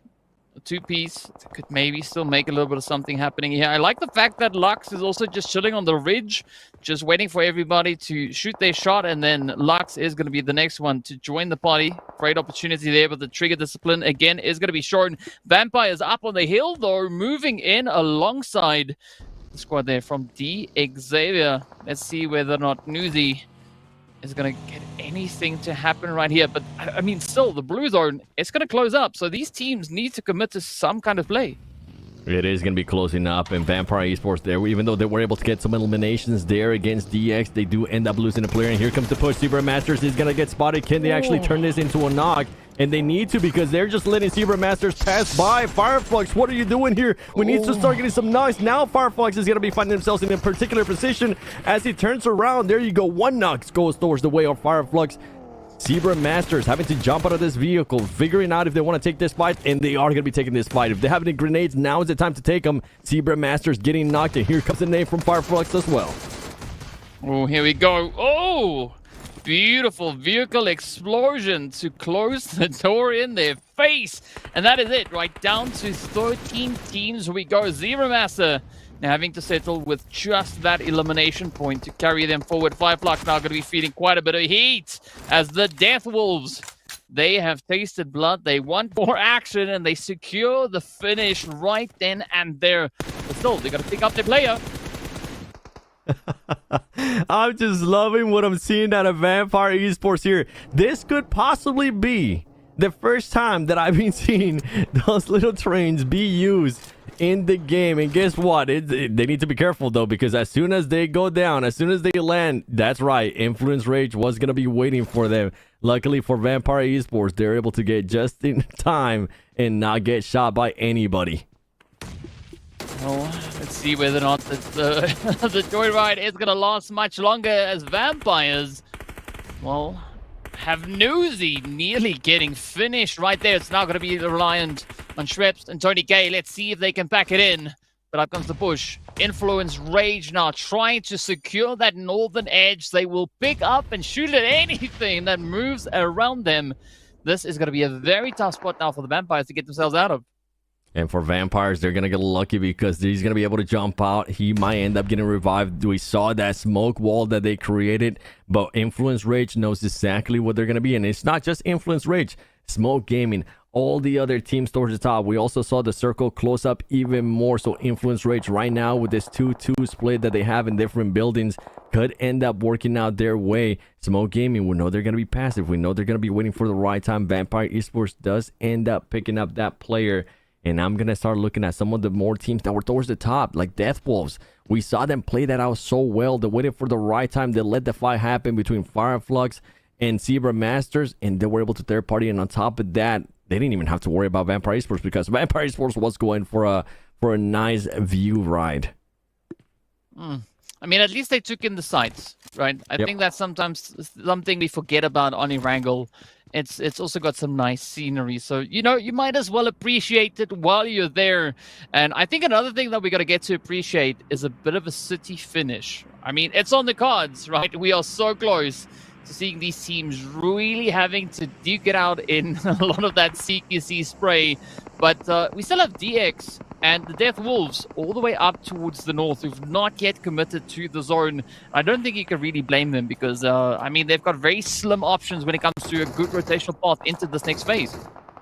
[SPEAKER 11] a 2-piece could maybe still make a little bit of something happening here. I like the fact that Lux is also just chilling on the ridge, just waiting for everybody to shoot their shot. And then Lux is going to be the next one to join the party. Great opportunity there, but the trigger discipline again is going to be short. Vampire is up on the hill, though, moving in alongside squad there from D Xavier. Let's see whether or not Newsy is going to get anything to happen right here. But I mean, still, the blue zone, it's going to close up. So these teams need to commit to some kind of play.
[SPEAKER 10] It is going to be closing up, and Vampire Esports there, even though they were able to get some eliminations there against DX, they do end up losing a player. And here comes the push. Zebra Masters is going to get spotted. Can they actually turn this into a knock? And they need to, because they're just letting Zebra Masters pass by. Fireflux, what are you doing here? We need to start getting some knocks. Now Fireflux is going to be finding themselves in a particular position as he turns around. There you go. One knock goes towards the way of Fireflux. Zebra Masters having to jump out of this vehicle, figuring out if they want to take this fight, and they are going to be taking this fight. If they have any grenades, now is the time to take them. Zebra Masters getting knocked, and here comes the name from Fireflux as well.
[SPEAKER 11] Oh, here we go. Oh, beautiful vehicle explosion to close the door in their face. And that is it, right down to 13 teams we go. Zero Master now having to settle with just that elimination point to carry them forward. Fireflux now going to be feeling quite a bit of heat as the Death Wolves, they have tasted blood. They want more action and they secure the finish right then and there. But still, they got to pick up their player.
[SPEAKER 10] I'm just loving what I'm seeing out of Vampire Esports here. This could possibly be the first time that I've been seeing those little trains be used in the game. And guess what? They need to be careful though, because as soon as they go down, as soon as they land, that's right, Influence Rage was going to be waiting for them. Luckily for Vampire Esports, they're able to get just in time and not get shot by anybody.
[SPEAKER 11] Well, let's see whether or not the joyride is going to last much longer as Vampires, well, have Newsy nearly getting finished right there. It's now going to be reliant on Schweppes and Tony K. Let's see if they can pack it in. But up comes the push. Influence Rage now trying to secure that northern edge. They will pick up and shoot at anything that moves around them. This is going to be a very tough spot now for the Vampires to get themselves out of.
[SPEAKER 10] And for Vampires, they're going to get lucky because he's going to be able to jump out. He might end up getting revived. We saw that smoke wall that they created, but Influence Rage knows exactly what they're going to be. And it's not just Influence Rage, Smoke Gaming, all the other teams towards the top. We also saw the circle close up even more. So Influence Rage right now with this 2-2 split that they have in different buildings could end up working out their way. Smoke Gaming, we know they're going to be passive. We know they're going to be waiting for the right time. Vampire Esports does end up picking up that player. And I'm going to start looking at some of the more teams that were towards the top, like Death Wolves. We saw them play that out so well. They waited for the right time. They let the fight happen between Fireflux and Zebra Masters, and they were able to third party. And on top of that, they didn't even have to worry about Vampire Esports because Vampire Esports was going for a nice view ride.
[SPEAKER 11] I mean, at least they took in the sights, right? I think that's sometimes something we forget about on Erangle. It's also got some nice scenery. So, you know, you might as well appreciate it while you're there. And I think another thing that we got to get to appreciate is a bit of a city finish. I mean, it's on the cards, right? We are so close to seeing these teams really having to duke it out in a lot of that CQC spray. But we still have DX and the Death Wolves all the way up towards the north who've not yet committed to the zone. I don't think you can really blame them because, I mean, they've got very slim options when it comes to a good rotational path into this next phase.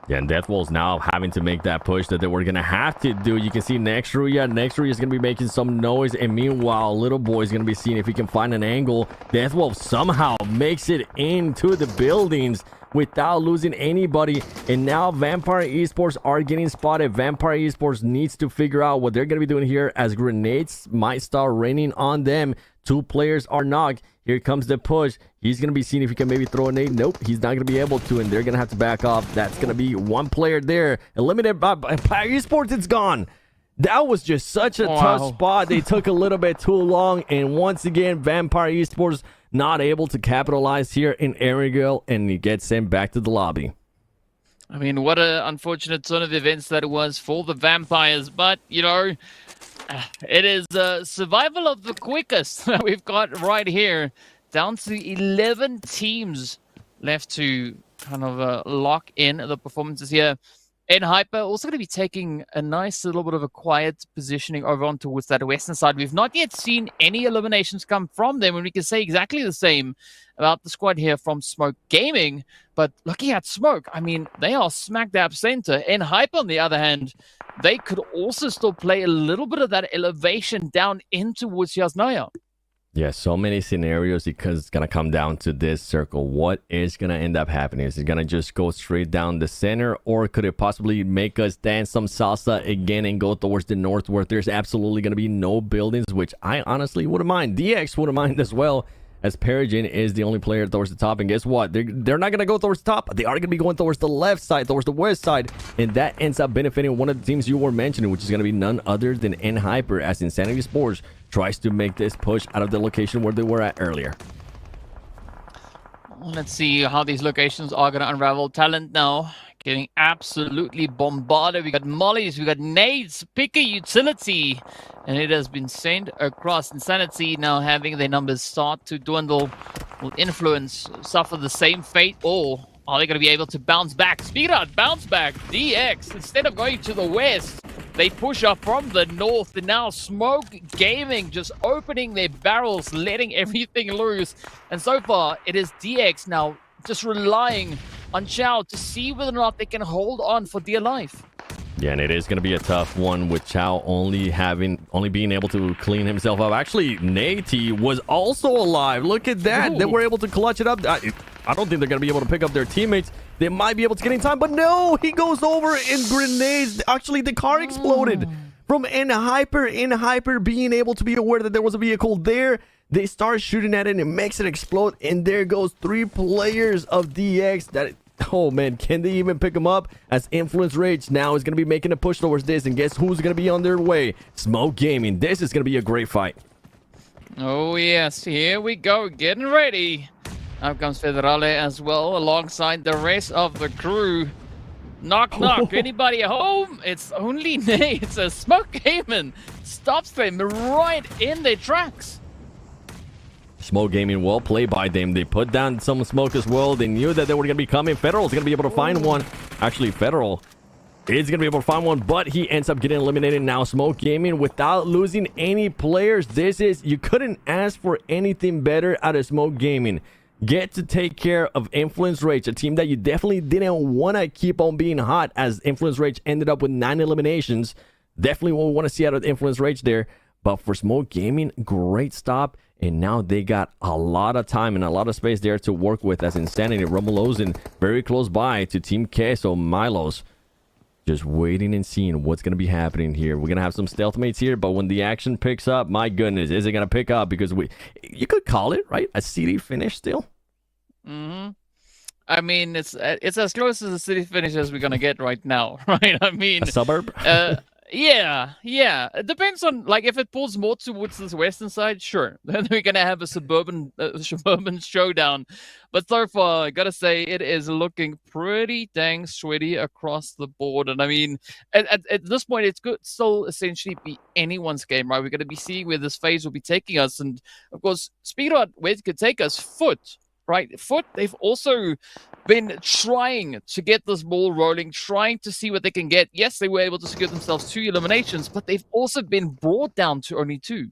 [SPEAKER 10] Yeah, and Death Wolves now having to make that push that they were going to have to do. You can see Nextruya. Nextruya is going to be making some noise. And meanwhile, Little Boy is going to be seeing if he can find an angle. Death Wolves somehow makes it into the buildings without losing anybody. And now Vampire Esports are getting spotted. Vampire Esports needs to figure out what they're going to be doing here as grenades might start raining on them. Two players are knocked. Here comes the push. He's going to be seeing if he can maybe throw a nade. Nope, he's not going to be able to, and they're going to have to back off. That's going to be one player there. Eliminated by Vampire Esports. It's gone. That was just such a tough spot. They took a little bit too long, and once again, Vampire Esports not able to capitalize here in Erangle, and he gets sent back to the lobby.
[SPEAKER 11] I mean, what an unfortunate turn of events that it was for the Vampires, but, you know, it is survival of the quickest that we've got right here. Down to 11 teams left to kind of lock in the performances here. And Hyper also going to be taking a nice little bit of a quiet positioning over on towards that western side. We've not yet seen any eliminations come from them, and we can say exactly the same about the squad here from Smoke Gaming. But looking at Smoke, I mean, they are smack dab center. And Hyper, on the other hand, they could also still play a little bit of that elevation down in towards Yasnaya.
[SPEAKER 10] Yeah, so many scenarios because it's going to come down to this circle. What is going to end up happening? Is it going to just go straight down the center, or could it possibly make us dance some salsa again and go towards the north where there's absolutely going to be no buildings, which I honestly wouldn't mind. DX wouldn't mind as well, as Peregrine is the only player towards the top. And guess what? They're not going to go towards the top. They are going to be going towards the left side, towards the west side. And that ends up benefiting one of the teams you were mentioning, which is going to be none other than N-Hyper, as Insanity Sports tries to make this push out of the location where they were at earlier.
[SPEAKER 11] Let's see how these locations are going to unravel. Talent now Getting absolutely bombarded. We got mollies, we got nades, pick a utility, and it has been sent across. Insanity now having their numbers start to dwindle. Will Influence suffer the same fate, or are they going to be able to bounce back? Speedrun, bounce back. DX, instead of going to the west, they push up from the north, and now Smoke Gaming just opening their barrels, letting everything loose. And so far, it is DX now just relying on Chow to see whether or not they can hold on for dear life.
[SPEAKER 10] Yeah, and it is going to be a tough one with Chow only being able to clean himself up. Actually, Nate was also alive. Look at that. Ooh. They were able to clutch it up. I don't think they're going to be able to pick up their teammates. They might be able to get in time, but no, he goes over in grenades. Actually, the car exploded from Hyper being able to be aware that there was a vehicle there. They start shooting at it and it makes it explode, and there goes 3 players of DX. Oh man, can they even pick him up? As Influence Rage now is going to be making a push towards this, and guess who's going to be on their way? Smoke Gaming. This is going to be a great fight.
[SPEAKER 11] Oh yes, here we go, getting ready. Out comes Federale as well, alongside the rest of the crew. Knock, knock. Anybody at home? It's only Nate. It's a Smoke Gaming stops them right in their tracks.
[SPEAKER 10] Smoke Gaming, well played by them. They put down some smoke as well. They knew that they were going to be coming. Federal's going to be able to find one. Actually, Federal is going to be able to find one, but he ends up getting eliminated. Now Smoke Gaming, without losing any players, you couldn't ask for anything better out of Smoke Gaming. Get to take care of Influence Rage, a team that you definitely didn't want to keep on being hot, as Influence Rage ended up with 9 eliminations. Definitely what we want to see out of Influence Rage there. But for Smoke Gaming, great stop. And now they got a lot of time and a lot of space there to work with, as Insanity, Romulosin very close by to Team Queso, Milos. Just waiting and seeing what's going to be happening here. We're going to have some stealth mates here, but when the action picks up, my goodness, is it going to pick up? Because you could call it, right? A city finish still.
[SPEAKER 11] I mean, it's as close as a city finish as we're going to get right now, right? I mean...
[SPEAKER 10] A suburb?
[SPEAKER 11] Yeah. It depends on, like, if it pulls more towards this western side, sure. Then we're going to have a suburban showdown. But so far, I got to say, it is looking pretty dang sweaty across the board. And I mean, at this point, it could still essentially be anyone's game, right? We're going to be seeing where this phase will be taking us. And, of course, Speedrun, where it could take us, Foot, right? Foot, they've also been trying to get this ball rolling, trying to see what they can get. Yes, they were able to secure themselves 2 eliminations, but they've also been brought down to only 2.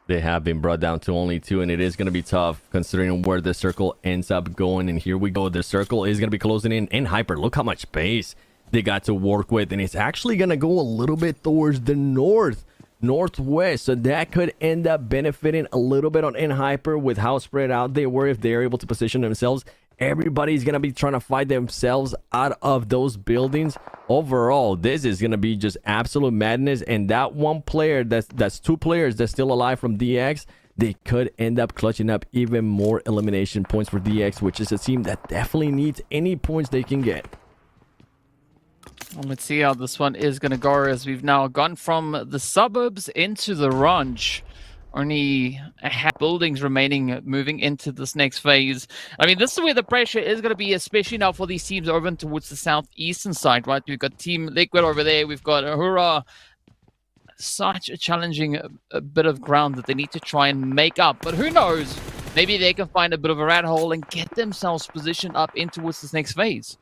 [SPEAKER 10] They have been brought down to only 2, and it is going to be tough considering where the circle ends up going. And here we go. The circle is going to be closing in Hyper. Look how much space they got to work with, and it's actually going to go a little bit towards the northwest, so that could end up benefiting a little bit on Hyper with how spread out they were. If they're able to position themselves, everybody's gonna be trying to fight themselves out of those buildings. Overall, this is gonna be just absolute madness, and that one player, that's 2 players that's still alive from DX, they could end up clutching up even more elimination points for DX, which is a team that definitely needs any points they can get.
[SPEAKER 11] Let's see how this one is going to go, as we've now gone from the suburbs into the ranch. Only buildings remaining moving into this next phase. I mean, this is where the pressure is going to be, especially now for these teams over towards the southeastern side, right? We've got Team Liquid over there. We've got Ahura. Such a challenging bit of ground that they need to try and make up. But who knows? Maybe they can find a bit of a rat hole and get themselves positioned up in towards this next phase.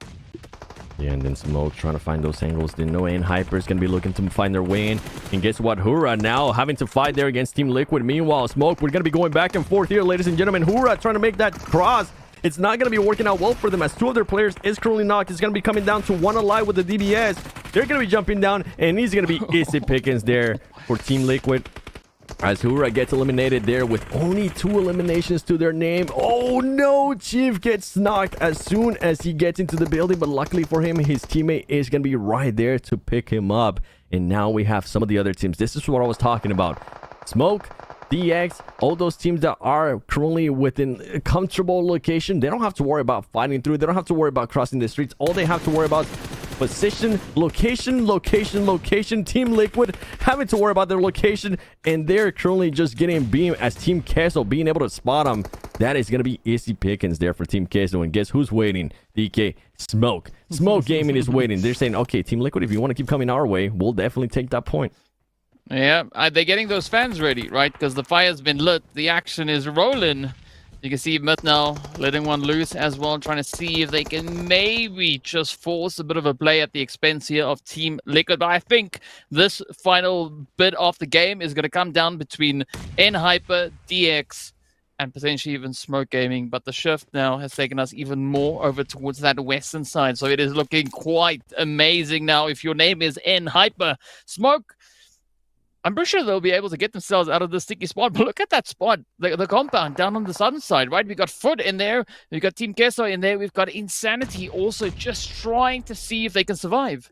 [SPEAKER 10] Yeah, and then Smoke trying to find those angles. Didn't know Hyper is going to be looking to find their way in. And guess what? Hura now having to fight there against Team Liquid. Meanwhile, Smoke, we're going to be going back and forth here, ladies and gentlemen. Hura trying to make that cross. It's not going to be working out well for them, as 2 of their players is currently knocked. It's going to be coming down to 1 alive with the DBS. They're going to be jumping down, and he's going to be easy pickings there for Team Liquid, as Hura gets eliminated there with only 2 eliminations to their name. Oh no, Chief gets knocked as soon as he gets into the building, but luckily for him, his teammate is going to be right there to pick him up. And now we have some of the other teams. This is what I was talking about. Smoke, DX, all those teams that are currently within a comfortable location, they don't have to worry about fighting through. They don't have to worry about crossing the streets. All they have to worry about position, location. Team Liquid having to worry about their location, and they're currently just getting beamed as Team Queso being able to spot them. That is going to be easy pickings there for Team Queso. And guess who's waiting? DK, Smoke Gaming is waiting. They're saying, okay, Team Liquid, if you want to keep coming our way, we'll definitely take that point.
[SPEAKER 11] Yeah, they're getting those fans ready, right? Because the fire's been lit, the action is rolling. You can see Myth now letting one loose as well, trying to see if they can maybe just force a bit of a play at the expense here of Team Liquid. But I think this final bit of the game is going to come down between N-Hyper, DX, and potentially even Smoke Gaming. But the shift now has taken us even more over towards that western side. So it is looking quite amazing now. If your name is N-Hyper, Smoke, I'm pretty sure they'll be able to get themselves out of the sticky spot. But look at that spot, the compound down on the southern side, right? We've got Foot in there. We've got Team Queso in there. We've got Insanity also just trying to see if they can survive.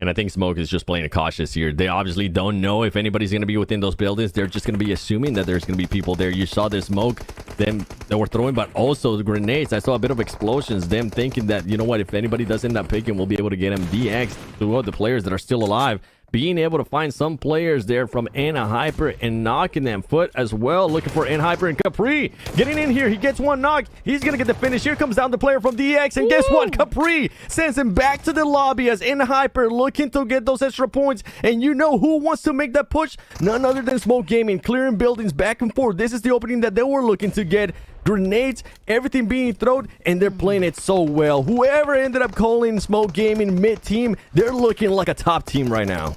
[SPEAKER 10] And I think Smoke is just playing it cautious here. They obviously don't know if anybody's going to be within those buildings. They're just going to be assuming that there's going to be people there. You saw the smoke, them they were throwing, but also the grenades. I saw a bit of explosions, them thinking that, you know what, if anybody does end up picking, we'll be able to get them DX to the players that are still alive. Being able to find some players there from N-Hyper and knocking them. Foot as well, looking for N-Hyper and Capri. Getting in here, he gets one knock. He's going to get the finish. Here comes down the player from DX, and guess what? Capri sends him back to the lobby as N-Hyper looking to get those extra points. And you know who wants to make that push? None other than Smoke Gaming, clearing buildings back and forth. This is the opening that they were looking to get. Grenades, everything being thrown, and they're playing it so well. Whoever ended up calling Smoke Gaming mid-team, they're looking like a top team right now.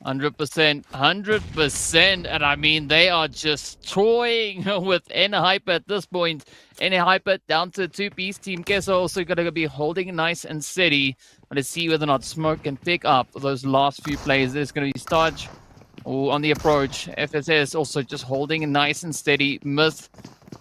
[SPEAKER 11] 100%. And I mean, they are just toying with N-Hyper at this point. N-Hyper down to 2-piece. Team Queso also going to be holding nice and steady. Let's see whether or not Smoke can pick up those last few plays. There's going to be Starch on the approach. FSS also just holding nice and steady. Myth,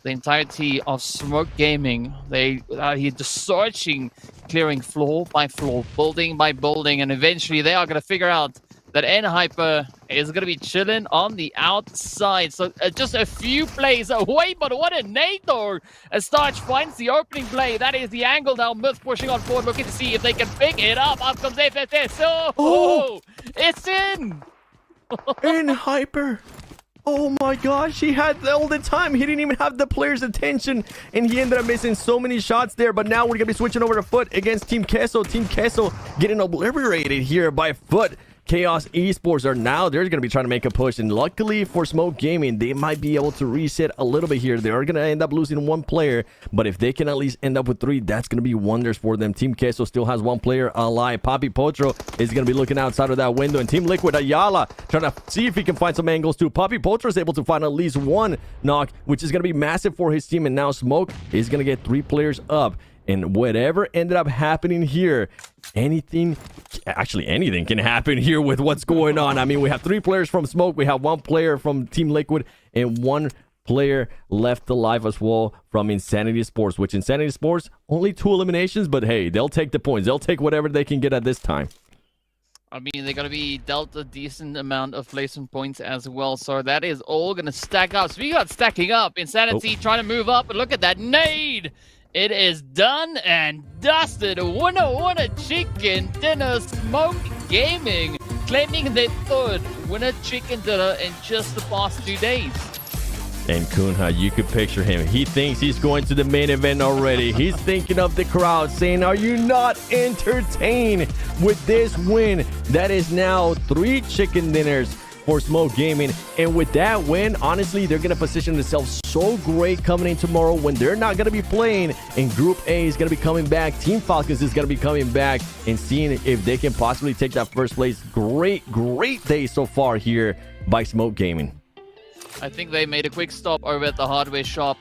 [SPEAKER 11] the entirety of Smoke Gaming, they are here just searching, clearing floor by floor, building by building, and eventually they are going to figure out that N-Hyper is going to be chilling on the outside. So just a few plays away, but what a nade though! As Starch finds the opening play, that is the angle now. Myth pushing on forward, looking to see if they can pick it up. Up comes FSS. Oh, it's in!
[SPEAKER 10] N-Hyper. Oh my gosh, he had all the time. He didn't even have the player's attention, and he ended up missing so many shots there. But now we're going to be switching over to Foot against Team Queso. Team Queso getting obliterated here by Foot. Chaos Esports are now, they're going to be trying to make a push, and luckily for Smoke Gaming, they might be able to reset a little bit here. They are going to end up losing one player, but if they can at least end up with 3, that's going to be wonders for them. Team Queso still has one player alive. Papi Potro is going to be looking outside of that window, and Team Liquid, Ayala, trying to see if he can find some angles too. Papi Potro is able to find at least one knock, which is going to be massive for his team, and now Smoke is going to get 3 players up. And whatever ended up happening here, anything can happen here with what's going on. I mean, we have 3 players from Smoke, we have 1 player from Team Liquid, and 1 player left alive as well from Insanity Sports, which Insanity Sports, only 2 eliminations, but hey, they'll take the points. They'll take whatever they can get at this time.
[SPEAKER 11] I mean, they're going to be dealt a decent amount of placement points as well, so that is all going to stack up. So we got stacking up. Insanity trying to move up, and look at that nade! It is done and dusted. Winner chicken dinner. Smoke Gaming claiming their 3rd winner chicken dinner in just the past 2 days.
[SPEAKER 10] And Kunha, you could picture him. He thinks he's going to the main event already. He's thinking of the crowd saying, are you not entertained with this win? That is now 3 chicken dinners for Smoke Gaming, and with that win, honestly, they're going to position themselves so great coming in tomorrow when they're not going to be playing, and Group A is going to be coming back. Team Falcons is going to be coming back and seeing if they can possibly take that first place. Great day so far here by Smoke Gaming.
[SPEAKER 11] I think they made a quick stop over at the hardware shop.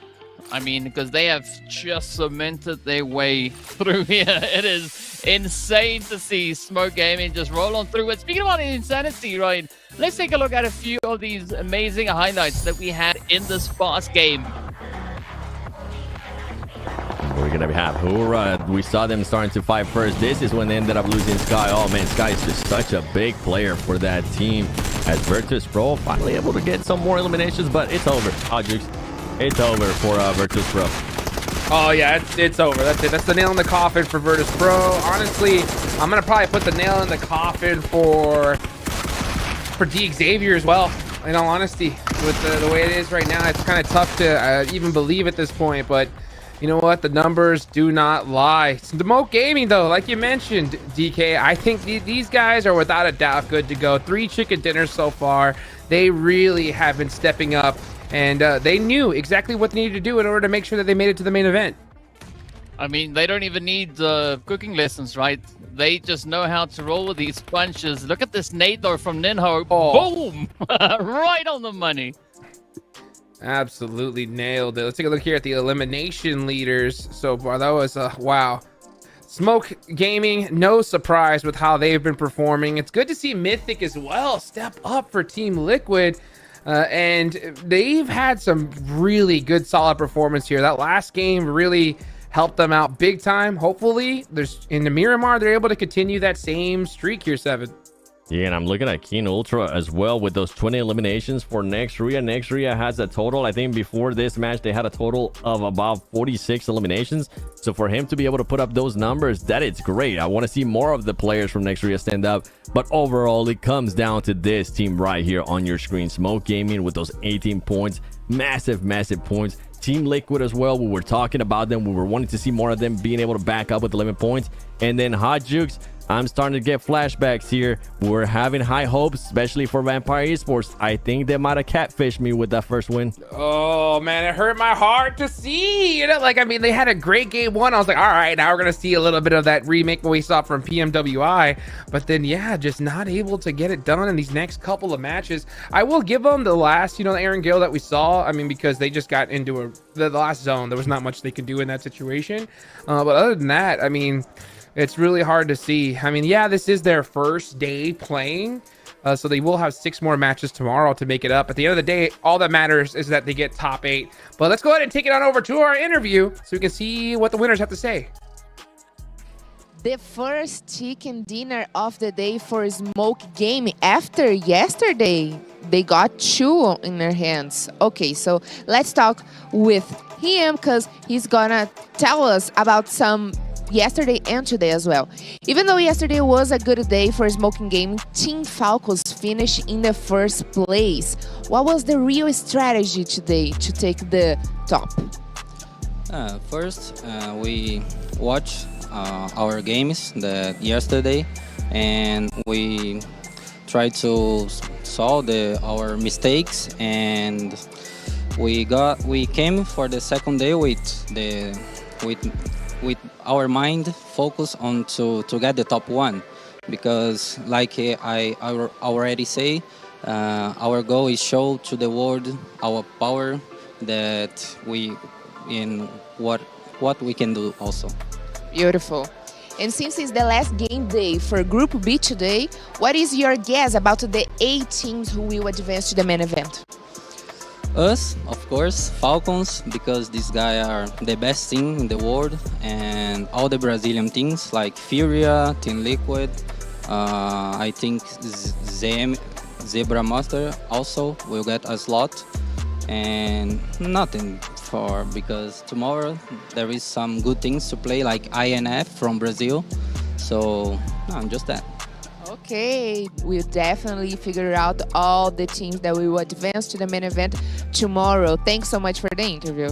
[SPEAKER 11] I mean, because they have just cemented their way through here. It is insane to see Smoke Gaming just roll on through it. Speaking about Insanity, right? Let's take a look at a few of these amazing highlights that we had in this past game.
[SPEAKER 10] We're going to have Hura. We saw them starting to fight first. This is when they ended up losing Sky. Oh man, Sky is just such a big player for that team. As Virtus Pro finally able to get some more eliminations, but it's over. Oh, Jukes. It's over for Virtus Pro.
[SPEAKER 9] Oh yeah, it's over. That's it. That's the nail in the coffin for Virtus Pro. Honestly, I'm gonna probably put the nail in the coffin for D Xavier as well. In all honesty, with the way it is right now, it's kind of tough to even believe at this point. But you know what? The numbers do not lie. Sanhok Gaming, though, like you mentioned, DK, I think these guys are without a doubt good to go. 3 chicken dinners so far. They really have been stepping up, and they knew exactly what they needed to do in order to make sure that they made it to the main event.
[SPEAKER 11] I mean, they don't even need cooking lessons, right? They just know how to roll with these punches. Look at this nade though from Ninho.
[SPEAKER 9] Oh.
[SPEAKER 11] Boom! Right on the money.
[SPEAKER 9] Absolutely nailed it. Let's take a look here at the elimination leaders so far. That was wow. Smoke Gaming, no surprise with how they've been performing. It's good to see Mythic as well step up for Team Liquid. And they've had some really good solid performance here. That last game really helped them out big time. Hopefully in the Miramar they're able to continue that same streak here, Seven.
[SPEAKER 10] Yeah, and I'm looking at Keen Ultra as well with those 20 eliminations for Nexria. Nexria has a total, I think before this match, they had a total of about 46 eliminations. So for him to be able to put up those numbers, that is great. I want to see more of the players from Nexria stand up. But overall, it comes down to this team right here on your screen. Smoke Gaming with those 18 points. Massive, massive points. Team Liquid as well. We were talking about them. We were wanting to see more of them being able to back up with 11 points. And then Hot Jukes, I'm starting to get flashbacks here. We're having high hopes, especially for Vampire Esports. I think they might have catfished me with that first win.
[SPEAKER 9] Oh man, it hurt my heart to see. You know, like, I mean, they had a great game one. I was like, all right, now we're gonna see a little bit of that remake we saw from PMWI. But then, yeah, just not able to get it done in these next couple of matches. I will give them the last, you know, the Erangle that we saw. I mean, because they just got into the last zone. There was not much they could do in that situation. But other than that, I mean, it's really hard to see. I mean, yeah, this is their first day playing, so they will have 6 more matches tomorrow to make it up. At the end of the day, all that matters is that they get top 8. But let's go ahead and take it on over to our interview so we can see what the winners have to say.
[SPEAKER 8] The first chicken dinner of the day for Smoke Gaming after yesterday. They got 2 in their hands. Okay, so let's talk with him because he's gonna tell us about some yesterday and today as well. Even though yesterday was a good day for Smoking Gaming, Team Falcons finished in the first place. What was the real strategy today to take the top?
[SPEAKER 15] First, we watched our games yesterday, and we tried to solve our mistakes, and we came for the second day with our mind focused on to get the top 1, because like I already say, our goal is show to the world our power, that we in what we can do also.
[SPEAKER 8] Beautiful. And since it's the last game day for Group B today, what is your guess about the 8 teams who will advance to the main event?
[SPEAKER 15] Us, of course, Falcons, because these guys are the best team in the world, and all the Brazilian teams like Furia, Team Liquid, I think Zebra Master also will get a slot, and nothing because tomorrow there is some good things to play like INF from Brazil, so just that.
[SPEAKER 8] Okay, we'll definitely figure out all the teams that we will advance to the main event tomorrow. Thanks so much for the interview.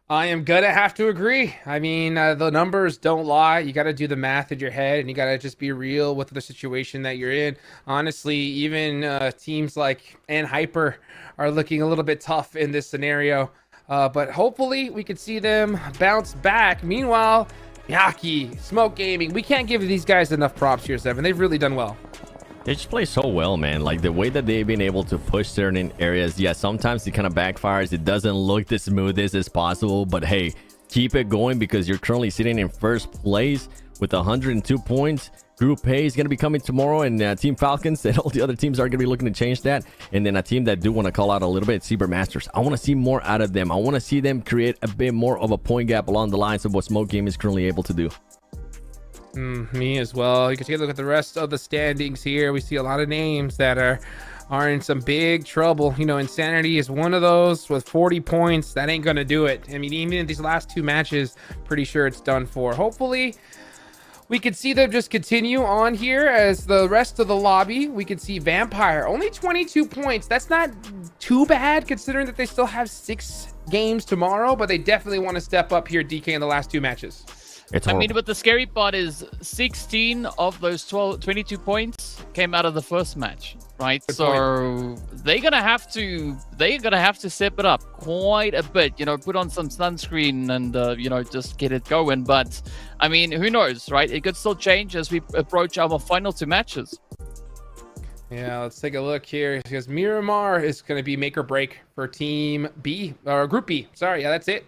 [SPEAKER 9] I am gonna have to agree. I mean, the numbers don't lie. You got to do the math in your head, and you got to just be real with the situation that you're in. Honestly, even teams like Hyper are looking a little bit tough in this scenario. But hopefully we could see them bounce back. Meanwhile, Yaki, Smoke Gaming, we can't give these guys enough props here, Seven. They've really done well.
[SPEAKER 10] They just play so well, man. Like the way that they've been able to push certain areas. Yeah, sometimes it kind of backfires. It doesn't look the smoothest as possible, but hey, keep it going because you're currently sitting in first place with 102 points. Group A is going to be coming tomorrow, and Team Falcons and all the other teams are going to be looking to change that. And then a team that do want to call out a little bit, Cyber Masters. I want to see more out of them. I want to see them create a bit more of a point gap along the lines of what Smoke Game is currently able to do.
[SPEAKER 9] Me as well. You can take a look at the rest of the standings here. We see a lot of names that are are in some big trouble. You know, Insanity is one of those with 40 points. That ain't gonna do it. I mean, even in these last 2 matches, pretty sure it's done for. Hopefully we could see them just continue on here as the rest of the lobby. We could see Vampire only 22 points. That's not too bad considering that they still have 6 games tomorrow, but they definitely want to step up here, DK, in the last 2 matches.
[SPEAKER 11] I mean, but the scary part is 16 of those 22 points came out of the first match, right? So they're gonna have to step it up quite a bit. You know, put on some sunscreen and you know, just get it going. But I mean, who knows, right? It could still change as we approach our final 2 matches.
[SPEAKER 9] Yeah, let's take a look here because Miramar is going to be make or break for Team B or Group B. Sorry, yeah, that's it.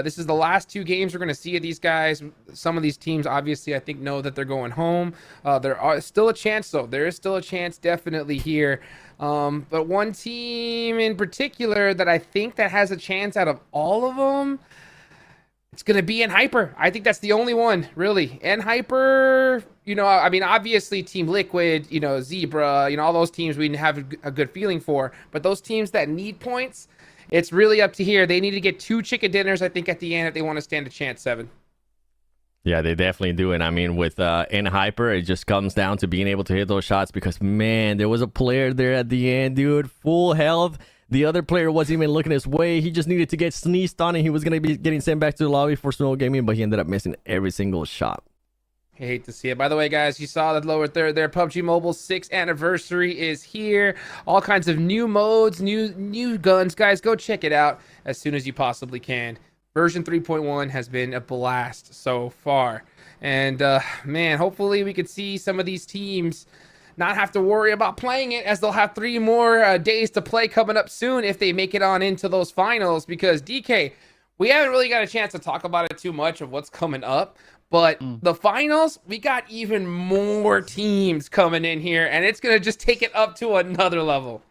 [SPEAKER 9] This is the last 2 games we're going to see of these guys. Some of these teams, obviously, I think know that they're going home. There are still a chance, though. There is still a chance, definitely here. But one team in particular that I think that has a chance out of all of them, it's going to be N-Hyper. I think that's the only one, really. N-Hyper, you know, I mean, obviously Team Liquid, you know, Zebra, you know, all those teams we have a good feeling for. But those teams that need points, it's really up to here. They need to get 2 chicken dinners, I think, at the end if they want to stand a chance, 7.
[SPEAKER 10] Yeah, they definitely do it. I mean, with N-Hyper, it just comes down to being able to hit those shots because, man, there was a player there at the end, dude, full health. The other player wasn't even looking his way. He just needed to get sneezed on and he was going to be getting sent back to the lobby for snow gaming, but he ended up missing every single shot.
[SPEAKER 9] I hate to see it. By the way, guys, you saw that lower third there. PUBG Mobile's 6th anniversary is here. All kinds of new modes, new guns. Guys, go check it out as soon as you possibly can. Version 3.1 has been a blast so far. And, man, hopefully we could see some of these teams not have to worry about playing it as they'll have 3 more days to play coming up soon if they make it on into those finals. Because, DK, we haven't really got a chance to talk about it too much of what's coming up. But the finals, we got even more teams coming in here, and it's going to just take it up to another level.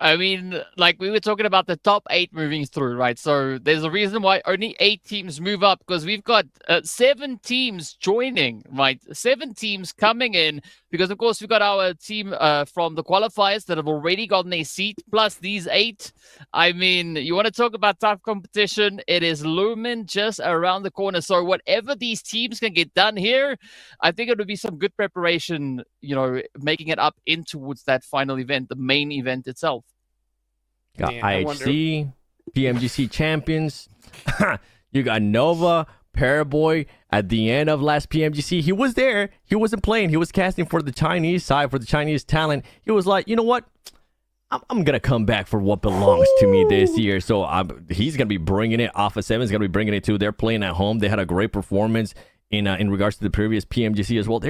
[SPEAKER 11] I mean, like we were talking about the top 8 moving through, right? So there's a reason why only 8 teams move up because we've got 7 teams joining, right? 7 teams coming in because, of course, we've got our team from the qualifiers that have already gotten a seat, plus these 8. I mean, you want to talk about tough competition? It is looming just around the corner. So whatever these teams can get done here, I think it would be some good preparation, you know, making it up in towards that final event, the main event itself.
[SPEAKER 10] Got IHC, PMGC champions. You got Nova, Paraboy at the end of last PMGC. He was there. He wasn't playing. He was casting for the Chinese side, for the Chinese talent. He was like, you know what? I'm going to come back for what belongs to me this year. So he's going to be bringing it. Alpha 7 is going to be bringing it too. They're playing at home. They had a great performance in regards to the previous PMGC as well.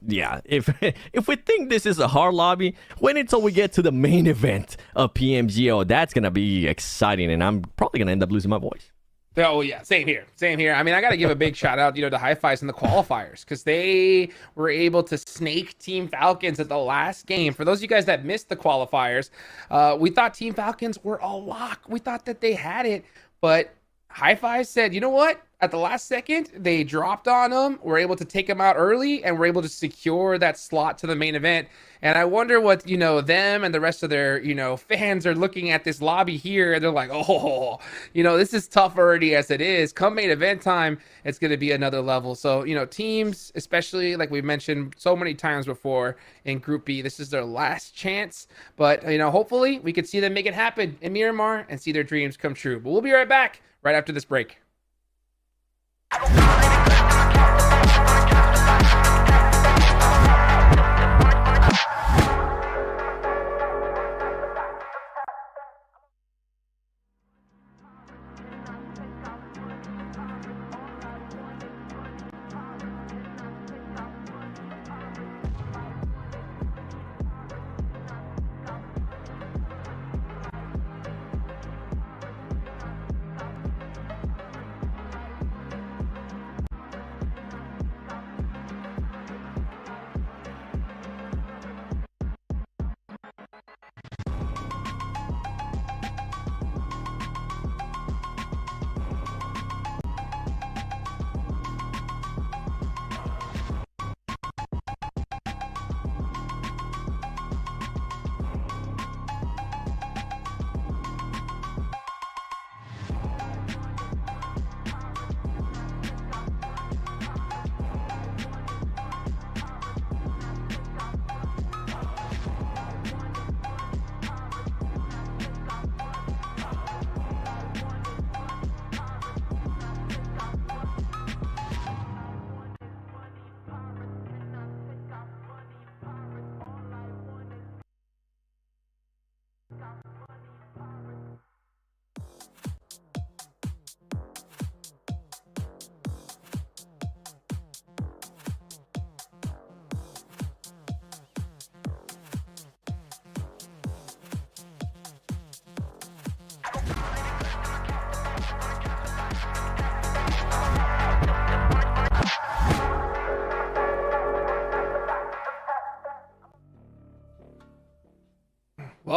[SPEAKER 10] Yeah, if we think this is a hard lobby, wait until we get to the main event of PMGO. That's going to be exciting, and I'm probably going to end up losing my voice.
[SPEAKER 9] Oh, yeah, same here. I mean, I got to give a big shout out, you know, to Hi-Fi's and the qualifiers because they were able to snake Team Falcons at the last game. For those of you guys that missed the qualifiers, we thought Team Falcons were a lock. We thought that they had it, but Hi-Fi said, you know what? At the last second, they dropped on them, were able to take them out early, and were able to secure that slot to the main event. And I wonder what, you know, them and the rest of their, you know, fans are looking at this lobby here, and they're like, oh, you know, this is tough already as it is. Come main event time, it's going to be another level. So, you know, teams, especially like we mentioned so many times before in Group B, this is their last chance. But, you know, hopefully we could see them make it happen in Miramar and see their dreams come true. But we'll be right back right after this break.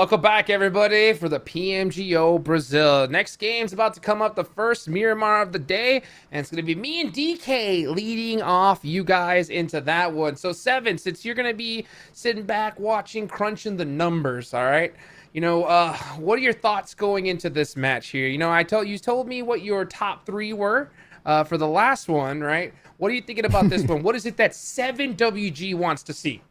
[SPEAKER 9] welcome back everybody for the PMGO Brazil. Next game's about to come up, the first Miramar of the day, and it's going to be me and DK leading off you guys into that one. So Seven, since you're going to be sitting back watching, crunching the numbers, all right? You know, what are your thoughts going into this match here? You know, you told me what your top 3 were for the last one, right? What are you thinking about this one? What is it that 7WG wants to see?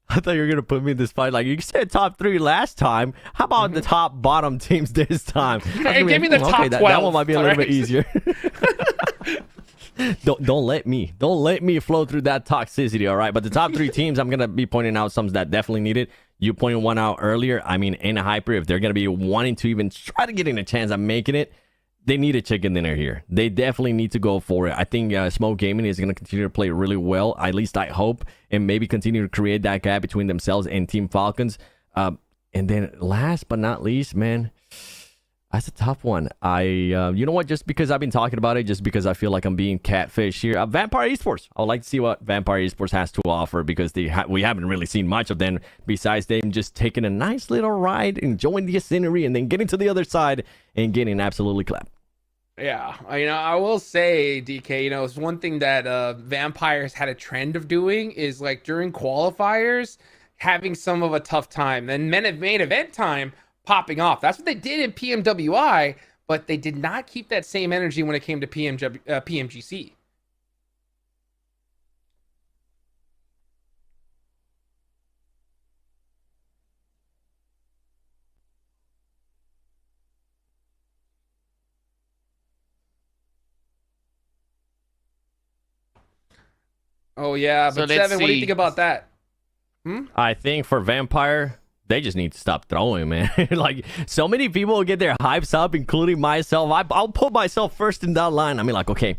[SPEAKER 10] I thought you were going to put me in this fight. Like, you said top 3 last time. How about the top bottom teams this time?
[SPEAKER 9] Hey, give me the top 12.
[SPEAKER 10] That one might be a little bit easier. don't let me flow through that toxicity, all right? But the top 3 teams, I'm going to be pointing out some that definitely need it. You pointed one out earlier. I mean, in Hyper, if they're going to be wanting to even try to get in a chance of making it, they need a chicken dinner here. They definitely need to go for it. I think Smoke Gaming is going to continue to play really well. At least I hope. And maybe continue to create that gap between themselves and Team Falcons. And then last but not least, man, that's a tough one. You know what? Just because I've been talking about it, just because I feel like I'm being catfished here. Vampire Esports. I would like to see what Vampire Esports has to offer, because we haven't really seen much of them besides them just taking a nice little ride, enjoying the scenery, and then getting to the other side and getting absolutely clapped.
[SPEAKER 9] Yeah, you know, I will say, DK, you know, it's one thing that Vampires had a trend of doing is, like, during qualifiers, having some of a tough time. Then main event time, popping off. That's what they did in PMWI, but they did not keep that same energy when it came to PMGC. Oh, yeah, but Seven, what do you think about that?
[SPEAKER 10] I think for Vampire, they just need to stop throwing, man. Like, so many people will get their hypes up, including myself. I'll put myself first in that line. I mean, like, okay,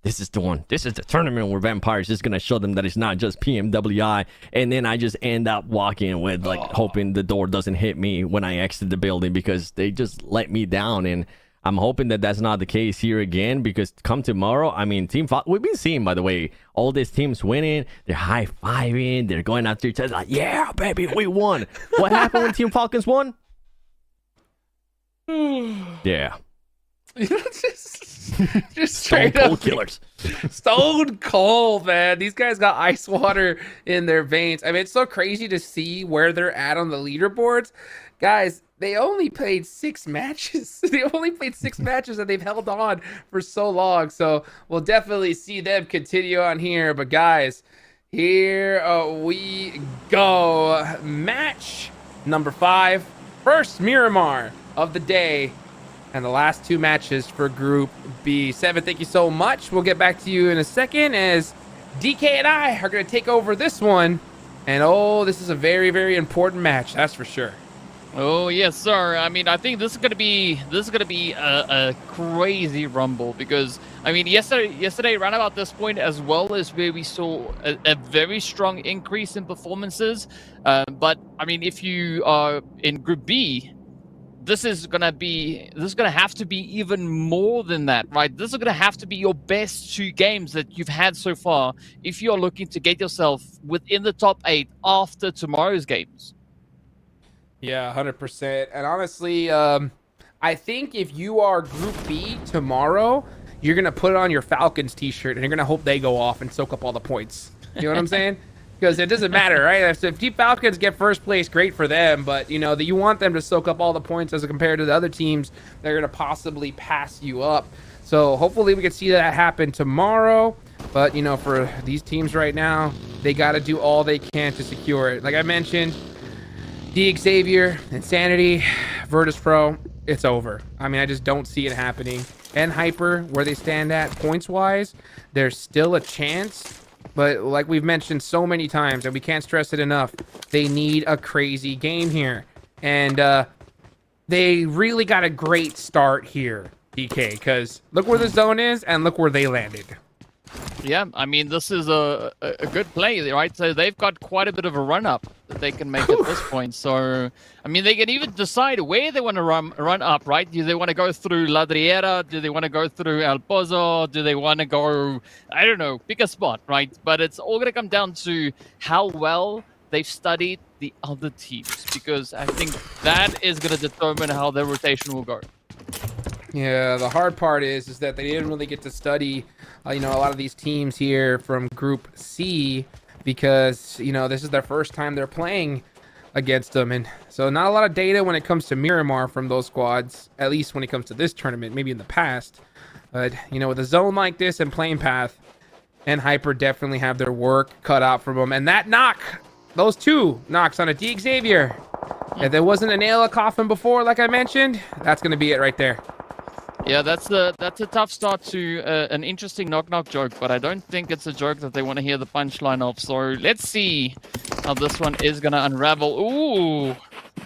[SPEAKER 10] this is the one. This is the tournament where Vampire is just going to show them that it's not just PMWI. And then I just end up walking with, like, hoping the door doesn't hit me when I exit the building, because they just let me down. And I'm hoping that that's not the case here again, because come tomorrow, I mean, we've been seeing, by the way, all these teams winning. They're high-fiving. They're going after each other like, yeah, baby, we won. What happened when Team Falcons won? Yeah.
[SPEAKER 9] just straight
[SPEAKER 10] Stone Cold
[SPEAKER 9] up
[SPEAKER 10] killers.
[SPEAKER 9] Stone cold, man. These guys got ice water in their veins. I mean, it's so crazy to see where they're at on the leaderboards. Guys, they only played 6 matches. They only played 6 matches, and they've held on for so long. So we'll definitely see them continue on here. But guys, here we go. Match number 5. First Miramar of the day. And the last 2 matches for Group B. Seven, thank you so much. We'll get back to you in a second as DK and I are going to take over this one. And oh, this is a very, very important match. That's for sure.
[SPEAKER 11] Oh yes, sir. I mean, I think this is gonna be a crazy rumble, because I mean, yesterday around about this point as well, is where we saw a very strong increase in performances. But I mean, if you are in Group B, this is gonna have to be even more than that, right? This is gonna have to be your best 2 games that you've had so far if you're looking to get yourself within the top 8 after tomorrow's games.
[SPEAKER 9] Yeah, 100%. And honestly, I think if you are Group B tomorrow, you're going to put on your Falcons t-shirt and you're going to hope they go off and soak up all the points. You know what I'm saying? Because it doesn't matter, right? If Team Falcons get first place, great for them. But, you know, you want them to soak up all the points as compared to the other teams that are going to possibly pass you up. So hopefully we can see that happen tomorrow. But, you know, for these teams right now, they got to do all they can to secure it. Like I mentioned, Xavier, Insanity, Virtus Pro, it's over. I mean, I just don't see it happening. And Hyper, where they stand at points-wise, there's still a chance. But like we've mentioned so many times, and we can't stress it enough, they need a crazy game here. And they really got a great start here, DK, because look where the zone is and look where they landed.
[SPEAKER 11] Yeah, I mean, this is a good play, right? So they've got quite a bit of a run-up that they can make at this point. So, I mean, they can even decide where they want to run up, right? Do they want to go through Ladriera? Do they want to go through El Pozo? Do they want to go, I don't know, pick a spot, right? But it's all going to come down to how well they've studied the other teams, because I think that is going to determine how their rotation will go.
[SPEAKER 9] Yeah, the hard part is that they didn't really get to study, you know, a lot of these teams here from Group C, because, you know, this is their first time they're playing against them. And so not a lot of data when it comes to Miramar from those squads, at least when it comes to this tournament, maybe in the past. But, you know, with a zone like this and Playing Path and Hyper definitely have their work cut out for them. And that knock, those two knocks on a D Xavier, if there wasn't a nail of coffin before, like I mentioned, that's going to be it right there.
[SPEAKER 11] Yeah, that's a tough start to an interesting knock-knock joke, but I don't think it's a joke that they want to hear the punchline of. So let's see how this one is going to unravel. Ooh,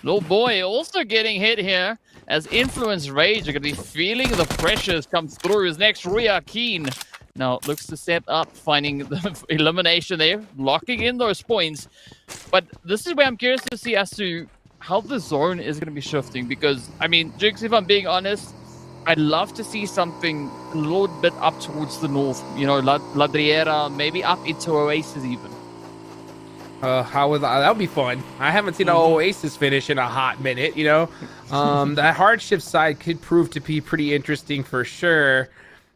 [SPEAKER 11] little boy also getting hit here as Influence Rage are going to be feeling the pressures come through. His next Ria Keen now looks to step up, finding the elimination there, locking in those points. But this is where I'm curious to see as to how the zone is going to be shifting, because, I mean, Jukes, if I'm being honest, I'd love to see something a little bit up towards the north, you know, Ladriera, maybe up into Oasis even.
[SPEAKER 9] How would that would be fun. I haven't seen an Oasis finish in a hot minute, you know. That hardship side could prove to be pretty interesting for sure.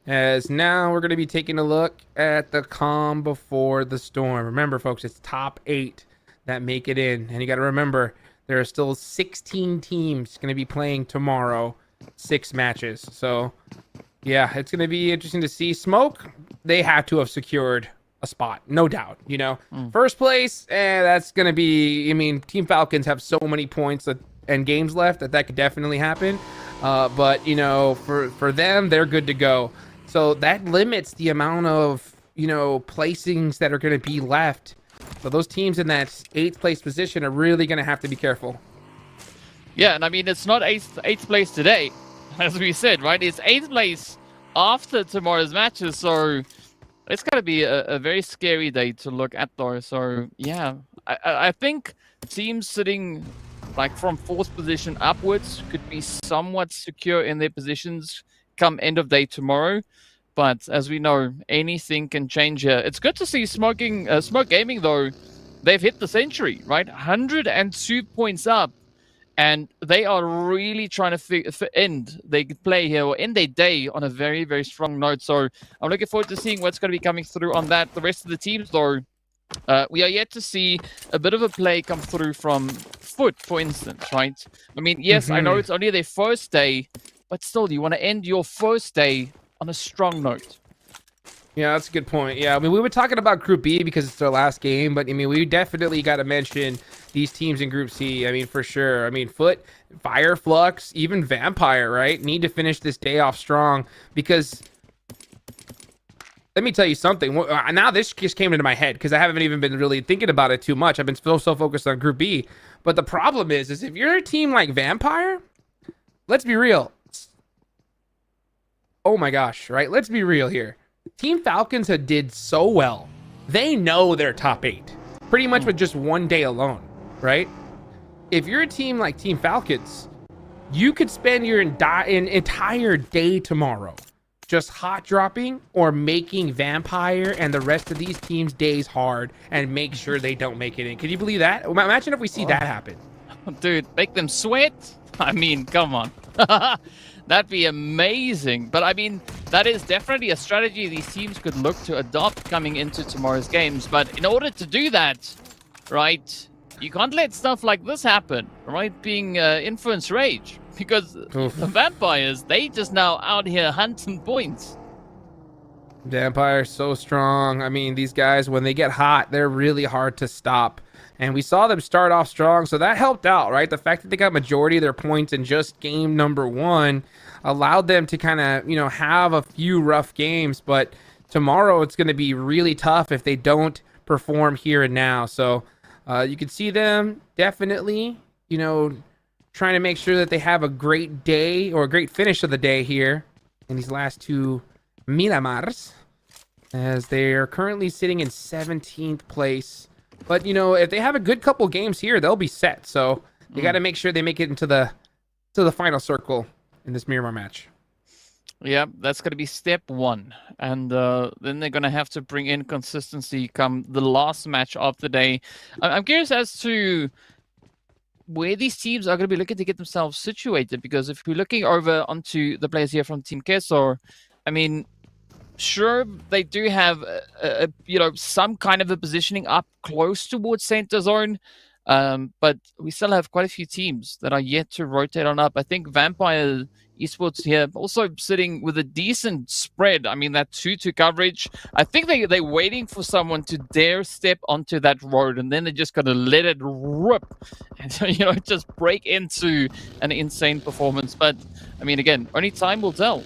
[SPEAKER 9] As now we're going to be taking a look at the calm before the storm. Remember, folks, it's top 8 that make it in. And you got to remember, there are still 16 teams going to be playing tomorrow. 6 matches. So yeah, it's going to be interesting to see. Smoke, they have to have secured a spot, no doubt, you know. First place, that's going to be, I mean, Team Falcons have so many points and games left that could definitely happen. But, you know, for them, they're good to go. So that limits the amount of, you know, placings that are going to be left. So those teams in that 8th place position are really going to have to be careful.
[SPEAKER 11] Yeah, and I mean, it's not 8th place today, as we said, right? It's 8th place after tomorrow's matches, so it's going to be a very scary day to look at, though. So, yeah, I think teams sitting, like, from 4th position upwards could be somewhat secure in their positions come end of day tomorrow. But, as we know, anything can change here. It's good to see Smoke Gaming, though. They've hit the century, right? 102 points up. And they are really trying to end their play here, or end their day on a very, very strong note. So I'm looking forward to seeing what's going to be coming through on that. The rest of the teams, though, we are yet to see a bit of a play come through from Foot, for instance, right? I mean, yes, I know it's only their first day, but still, you want to end your first day on a strong note.
[SPEAKER 9] Yeah, that's a good point. Yeah, I mean, we were talking about Group B because it's their last game, but I mean, we definitely got to mention these teams in Group C. I mean, for sure. I mean, Foot, Fire, Flux, even Vampire, right? Need to finish this day off strong, because let me tell you something. Now this just came into my head because I haven't even been really thinking about it too much. I've been so focused on Group B. But the problem is if you're a team like Vampire, let's be real. Oh my gosh, right? Let's be real here. Team Falcons did so well. They know they're top 8, pretty much with just one day alone, right? If you're a team like Team Falcons, you could spend your entire day tomorrow just hot dropping or making Vampire and the rest of these teams' days hard and make sure they don't make it in. Can you believe that? Imagine if we see that happen.
[SPEAKER 11] Dude, make them sweat? I mean, come on. That'd be amazing. But I mean, that is definitely a strategy these teams could look to adopt coming into tomorrow's games. But in order to do that, right, you can't let stuff like this happen, right? Being Influence Rage. Because the Vampires, they just now out here hunting points.
[SPEAKER 9] Vampire so strong. I mean, these guys, when they get hot, they're really hard to stop. And we saw them start off strong, so that helped out, right? The fact that they got majority of their points in just game number 1 allowed them to kind of, you know, have a few rough games. But tomorrow it's going to be really tough if they don't perform here and now. So you can see them definitely, you know, trying to make sure that they have a great day or a great finish of the day here in these last 2 Miramars, as they are currently sitting in 17th place. But, you know, if they have a good couple games here, they'll be set. So they got to make sure they make it into the final circle in this Miramar match.
[SPEAKER 11] Yeah, that's going to be step one. And then they're going to have to bring in consistency come the last match of the day. I'm curious as to where these teams are going to be looking to get themselves situated, because if we're looking over onto the players here from Team Kesor, I mean, sure, they do have some kind of a positioning up close towards center zone, but we still have quite a few teams that are yet to rotate on up. I think Vampire Esports here also sitting with a decent spread. I mean, that 2-2 coverage. I think they're waiting for someone to dare step onto that road, and then they're just going to let it rip and just break into an insane performance. But I mean, again, only time will tell.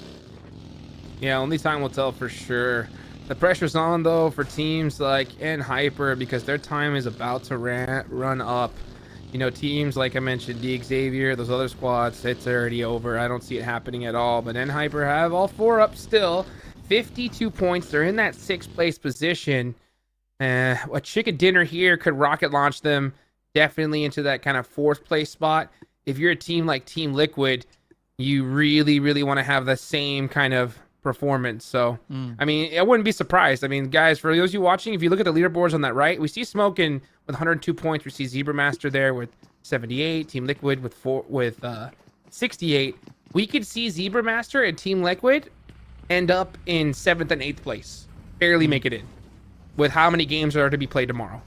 [SPEAKER 9] Yeah, only time will tell for sure. The pressure's on, though, for teams like Hyper, because their time is about to run up. You know, teams like I mentioned, the Xavier, those other squads, it's already over. I don't see it happening at all. But Hyper have all 4 up still. 52 points. They're in that 6th place position. A chicken dinner here could rocket launch them definitely into that kind of 4th place spot. If you're a team like Team Liquid, you really, really want to have the same kind of performance. So I mean, I wouldn't be surprised. I mean, guys, for those of you watching, if you look at the leaderboards on that right, we see Smokin with 102 points. We see Zebra Master there with 78, Team Liquid with 68. We could see Zebra Master and Team Liquid end up in 7th and 8th place, barely make it in, with how many games are to be played tomorrow.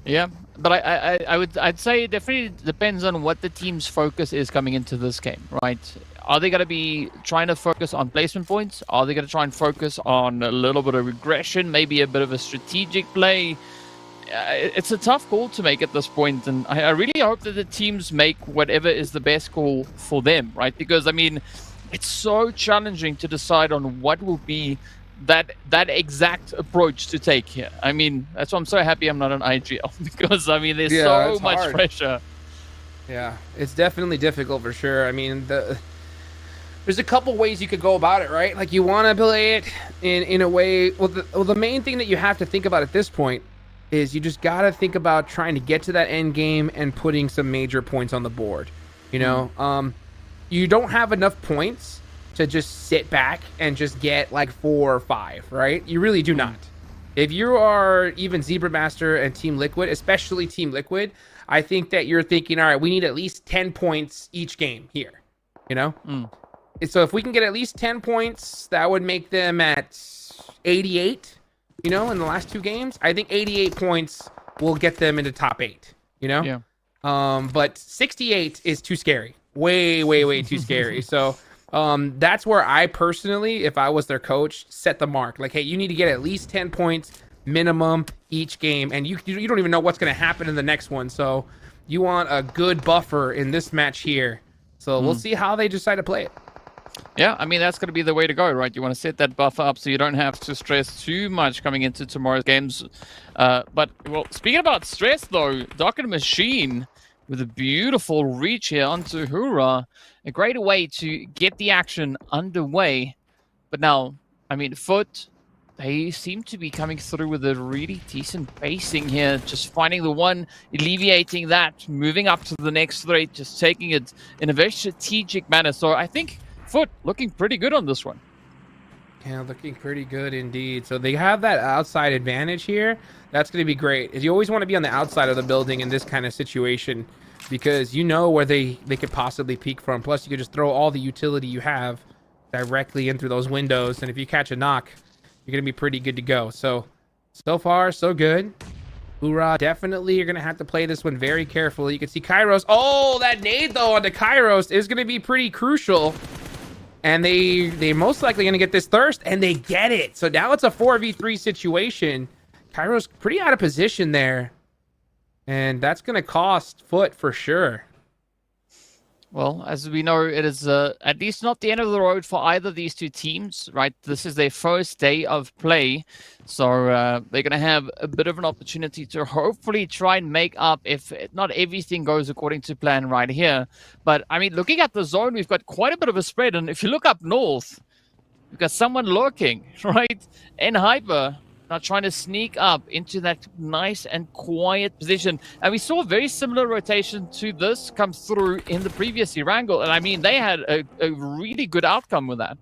[SPEAKER 11] Yeah, but I'd say it definitely depends on what the team's focus is coming into this game, right? Are they going to be trying to focus on placement points? Are they going to try and focus on a little bit of regression, maybe a bit of a strategic play? It's a tough call to make at this point, and I really hope that the teams make whatever is the best call for them, right? Because, I mean, it's so challenging to decide on what will be that exact approach to take here. I mean, that's why I'm so happy I'm not an IGL, because, I mean, there's so much
[SPEAKER 9] hard.
[SPEAKER 11] pressure.
[SPEAKER 9] Yeah, it's definitely difficult for sure. I mean, there's a couple ways you could go about it, right? Like, you want to play it in a way. Well, the main thing that you have to think about at this point is you just got to think about trying to get to that end game and putting some major points on the board. You know, you don't have enough points to just sit back and just get like 4 or 5, right? You really do not. If you are even Zebra Master and Team Liquid, especially Team Liquid, I think that you're thinking, all right, we need at least 10 points each game here, you know? So if we can get at least 10 points, that would make them at 88, you know, in the last 2 games. I think 88 points will get them into top 8, you know?
[SPEAKER 11] Yeah.
[SPEAKER 9] But 68 is too scary. Way, way, way too scary. So that's where I personally, if I was their coach, set the mark. Like, hey, you need to get at least 10 points minimum each game. And you don't even know what's going to happen in the next one. So you want a good buffer in this match here. So we'll see how they decide to play it.
[SPEAKER 11] Yeah, I mean, that's going to be the way to go, right? You want to set that buffer up so you don't have to stress too much coming into tomorrow's games. But, well, speaking about stress, though, Darkened Machine with a beautiful reach here onto Hura. A great way to get the action underway. But now, I mean, Foot, they seem to be coming through with a really decent pacing here. Just finding the one, alleviating that, moving up to the next threat, just taking it in a very strategic manner. So I think Foot looking pretty good on this one.
[SPEAKER 9] Yeah, looking pretty good indeed. So they have that outside advantage here. That's going to be great. You always want to be on the outside of the building in this kind of situation, because you know where they could possibly peek from. Plus, you could just throw all the utility you have directly in through those windows. And if you catch a knock, you're going to be pretty good to go. So far, so good. Hoorah, definitely you're going to have to play this one very carefully. You can see Kairos. Oh, that nade, though, onto Kairos is going to be pretty crucial. And they most likely going to get this thirst, and they get it. So now it's a 4v3 situation. Kairos pretty out of position there. And that's going to cost Foot for sure.
[SPEAKER 11] Well, as we know, it is at least not the end of the road for either of these two teams, right? This is their first day of play. So they're going to have a bit of an opportunity to hopefully try and make up if not everything goes according to plan right here. But, I mean, looking at the zone, we've got quite a bit of a spread. And if you look up north, we've got someone lurking, right? In Hyper. Now trying to sneak up into that nice and quiet position. And we saw a very similar rotation to this come through in the previous Erangle. And I mean, they had a really good outcome with that.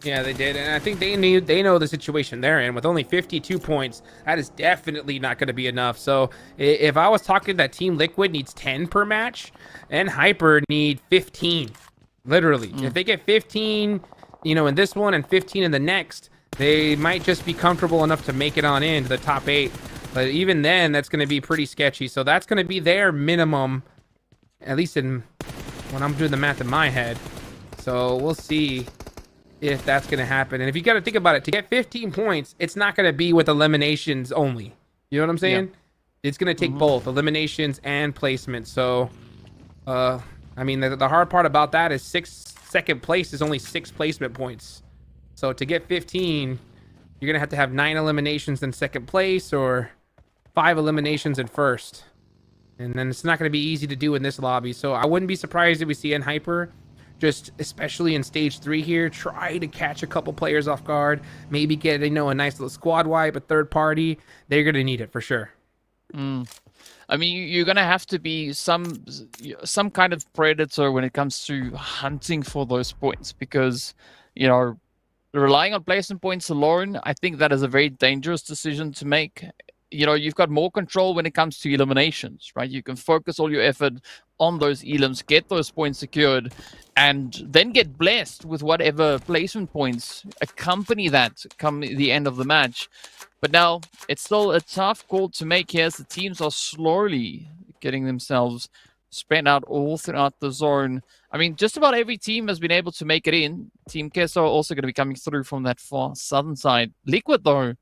[SPEAKER 9] Yeah, they did, and I think they know the situation they're in. With only 52 points, that is definitely not going to be enough. So if I was talking that Team Liquid needs 10 per match, and Hyper need 15, literally. If they get 15, you know, in this one and 15 in the next, they might just be comfortable enough to make it on into the top 8. But even then, that's going to be pretty sketchy. So that's going to be their minimum, at least in when I'm doing the math in my head. So we'll see if that's going to happen. And if you got to think about it, to get 15 points, it's not going to be with eliminations only. You know what I'm saying? Yeah. It's going to take both eliminations and placement. So, I mean, the hard part about that is second place is only 6 placement points. So to get 15, you're going to have 9 eliminations in second place or 5 eliminations in first. And then it's not going to be easy to do in this lobby. So I wouldn't be surprised if we see Hyper, just especially in stage 3 here, try to catch a couple players off guard, maybe get, you know, a nice little squad wipe, a third party. They're going to need it for sure.
[SPEAKER 11] I mean, you're going to have to be some kind of predator when it comes to hunting for those points, because, you know, relying on placement points alone, I think that is a very dangerous decision to make. You know, you've got more control when it comes to eliminations, right? You can focus all your effort on those elims, get those points secured, and then get blessed with whatever placement points accompany that come the end of the match. But now, it's still a tough call to make here as the teams are slowly getting themselves spread out all throughout the zone. I mean, just about every team has been able to make it in. Team Kesso are also going to be coming through from that far southern side. Liquid, though,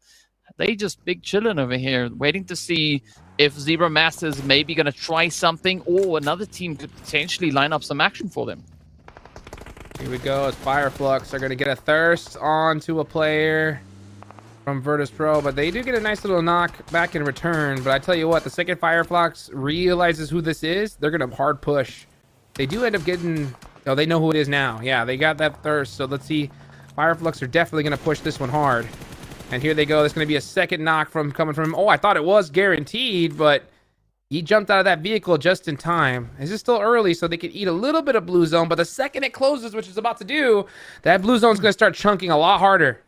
[SPEAKER 11] they just big chilling over here, waiting to see if Zebra Masters maybe going to try something, or another team could potentially line up some action for them.
[SPEAKER 9] Here we go, as Fireflux are going to get a thirst onto a player from Virtus Pro, but they do get a nice little knock back in return. But I tell you what, the second Fireflux realizes who this is, they're going to hard push. They do end up getting, oh, they know who it is now. Yeah, they got that thirst, so let's see. Fireflux are definitely going to push this one hard. And here they go. There's going to be a second knock coming from him. Oh, I thought it was guaranteed, but he jumped out of that vehicle just in time. This is still early, so they can eat a little bit of blue zone, but the second it closes, which it's about to do, that blue zone's going to start chunking a lot harder.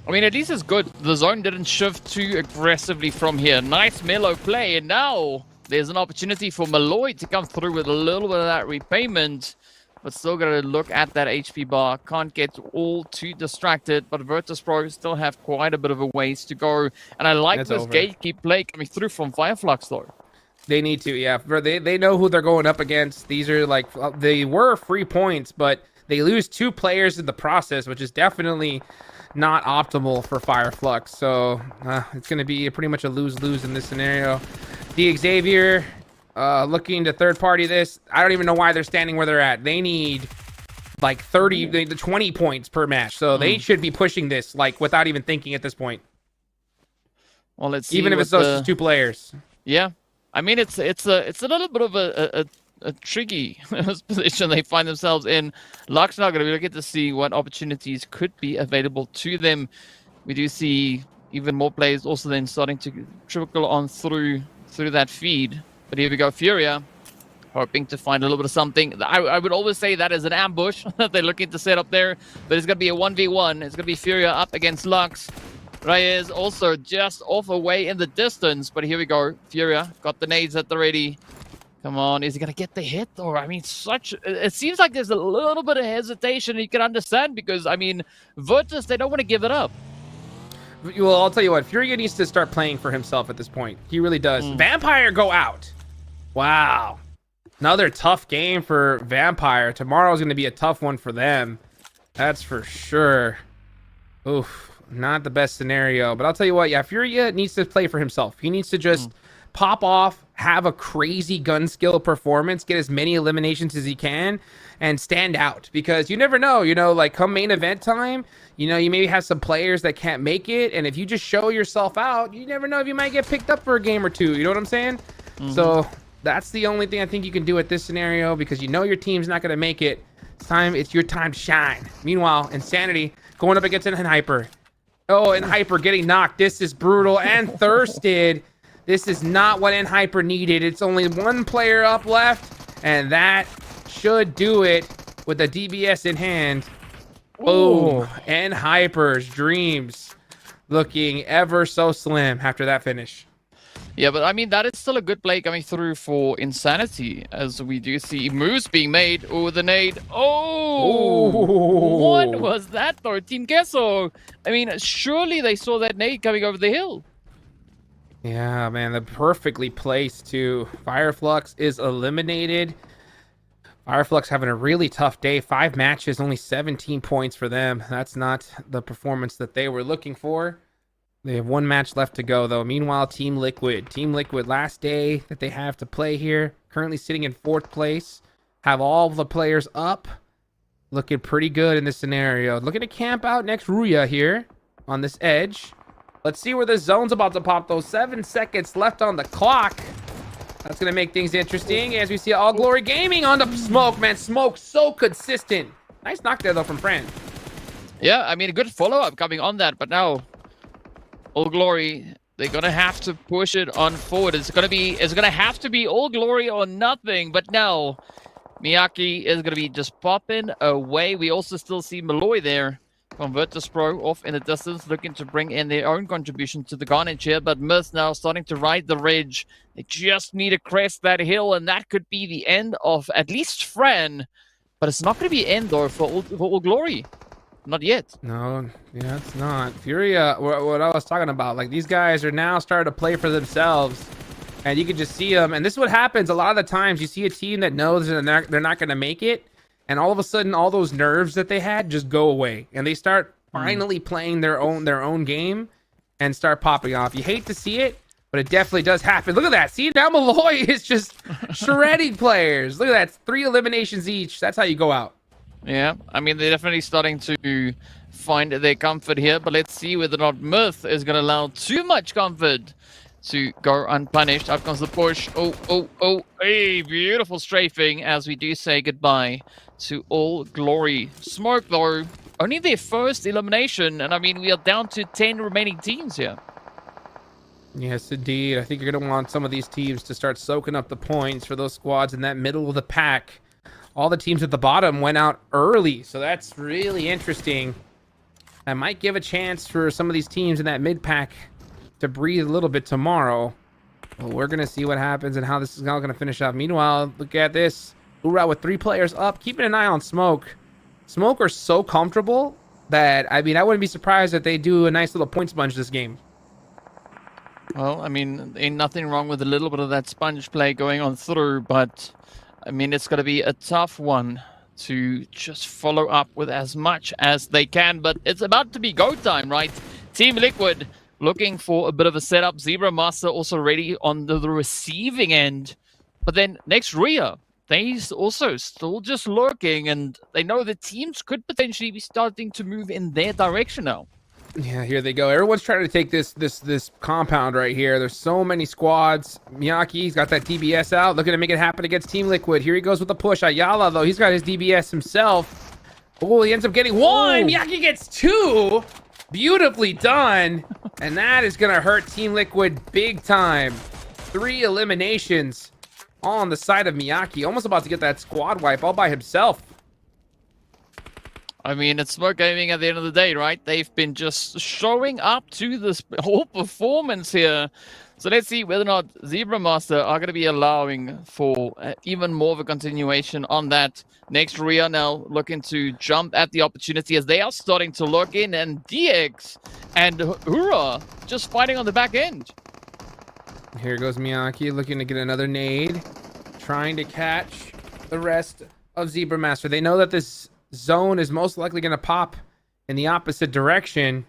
[SPEAKER 11] I mean, at least it's good. The zone didn't shift too aggressively from here. Nice mellow play, and now there's an opportunity for Malloy to come through with a little bit of that repayment. But still got to look at that HP bar. Can't get all too distracted. But Virtus Pro still have quite a bit of a ways to go. And I like this gatekeep play coming through from Fireflux, though.
[SPEAKER 9] They need to, yeah. They know who they're going up against. These are like, they were free points, but they lose 2 players in the process, which is definitely not optimal for Fireflux. So it's going to be pretty much a lose-lose in this scenario. The Xavier looking to third party this. I don't even know why they're standing where they're at. They need like 20 points per match, so they should be pushing this like without even thinking at this point.
[SPEAKER 11] Well, let's see.
[SPEAKER 9] Even if it's those 2 players.
[SPEAKER 11] Yeah, I mean, it's a little bit of a tricky position they find themselves in. Luck's not going to be looking to see what opportunities could be available to them. We do see even more players also then starting to trickle on through that feed. But here we go, Furia, hoping to find a little bit of something. I would always say that is an ambush that they're looking to set up there, but it's going to be a 1v1. It's going to be Furia up against Lux. Reyes also just off away in the distance, but here we go. Furia got the nades at the ready. Come on, is he going to get the hit? Or, I mean, it seems like there's a little bit of hesitation. You can understand because, I mean, Virtus, they don't want to give it up.
[SPEAKER 9] Well, I'll tell you what, Furia needs to start playing for himself at this point. He really does. Vampire go out. Wow. Another tough game for Vampire. Tomorrow's going to be a tough one for them. That's for sure. Oof, not the best scenario. But I'll tell you what, yeah, Furia needs to play for himself. He needs to just pop off, have a crazy gun skill performance, get as many eliminations as he can, and stand out. Because you never know, you know, like come main event time, you know, you maybe have some players that can't make it. And if you just show yourself out, you never know if you might get picked up for a game or 2. You know what I'm saying? So that's the only thing I think you can do at this scenario, because you know your team's not going to make it. It's your time to shine. Meanwhile, Insanity going up against an Hyper. Oh, and Hyper getting knocked. This is brutal. And thirsted. This is not what Hyper needed. It's only one player up left, and that should do it with the DBS in hand. Boom. And Hyper's dreams looking ever so slim after that finish.
[SPEAKER 11] Yeah, but I mean, that is still a good play coming through for Insanity, as we do see moves being made. Oh, the nade. Oh! What was that, though? Team Queso. I mean, surely they saw that nade coming over the hill.
[SPEAKER 9] Yeah, man, the perfectly placed too. Fireflux is eliminated. Fireflux having a really tough day. 5 matches, only 17 points for them. That's not the performance that they were looking for. They have 1 match left to go, though. Meanwhile, Team Liquid. Team Liquid, last day that they have to play here. Currently sitting in 4th place. Have all the players up. Looking pretty good in this scenario. Looking to camp out next Ruya here on this edge. Let's see where the zone's about to pop, though. 7 seconds left on the clock. That's going to make things interesting as we see All Glory Gaming on the Smoke, man. Smoke so consistent. Nice knock there, though, from Fran.
[SPEAKER 11] Yeah, I mean, a good follow-up coming on that, but now All Glory, they're going to have to push it on forward. It's going to have to be All Glory or nothing, but now Miyaki is going to be just popping away. We also still see Malloy there. Convertus Pro off in the distance, looking to bring in their own contribution to the Carnage here, but Myth now starting to ride the ridge. They just need to crest that hill, and that could be the end of at least Fran, but it's not going to be end, though, for All Glory. Not yet.
[SPEAKER 9] No, yeah, it's not. Furia, what I was talking about, like, these guys are now starting to play for themselves, and you can just see them, and this is what happens a lot of the times. You see a team that knows they're not going to make it, and all of a sudden, all those nerves that they had just go away, and they start finally playing their own game and start popping off. You hate to see it, but it definitely does happen. Look at that. See, now Malloy is just shredding players. Look at that. 3 eliminations each. That's how you go out.
[SPEAKER 11] Yeah, I mean, they're definitely starting to find their comfort here, but let's see whether or not Myth is going to allow too much comfort to go unpunished. Up comes the push. Oh, a beautiful strafing as we do say goodbye to All Glory. Smoke, though, only their first elimination, and I mean, we are down to 10 remaining teams here.
[SPEAKER 9] Yes, indeed. I think you're going to want some of these teams to start soaking up the points for those squads in that middle of the pack. All the teams at the bottom went out early, so that's really interesting. That might give a chance for some of these teams in that mid-pack to breathe a little bit tomorrow. Well, we're going to see what happens and how this is all going to finish up. Meanwhile, look at this. Hoorah with 3 players up, keeping an eye on Smoke. Smoke are so comfortable that, I mean, I wouldn't be surprised if they do a nice little point sponge this game.
[SPEAKER 11] Well, I mean, ain't nothing wrong with a little bit of that sponge play going on through, but I mean, it's going to be a tough one to just follow up with as much as they can, but it's about to be go time, right? Team Liquid looking for a bit of a setup. Zebra Master also ready on the receiving end, but then next Rhea, they also still just lurking, and they know the teams could potentially be starting to move in their direction now.
[SPEAKER 9] Yeah, here they go. Everyone's trying to take this compound right here. There's so many squads. Miyaki's got that DBS out, looking to make it happen against Team Liquid. Here he goes with the push. Ayala, though, he's got his DBS himself. Oh, he ends up getting 1. Miyaki gets 2. Beautifully done. And that is going to hurt Team Liquid big time. 3 eliminations all on the side of Miyaki. Almost about to get that squad wipe all by himself.
[SPEAKER 11] I mean, it's Smoke Gaming at the end of the day, right? They've been just showing up to this whole performance here. So let's see whether or not Zebra Master are going to be allowing for even more of a continuation on that. Next, Rhea now looking to jump at the opportunity as they are starting to look in, and DX and Hura just fighting on the back end.
[SPEAKER 9] Here goes Miyaki looking to get another nade, trying to catch the rest of Zebra Master. They know that this zone is most likely going to pop in the opposite direction,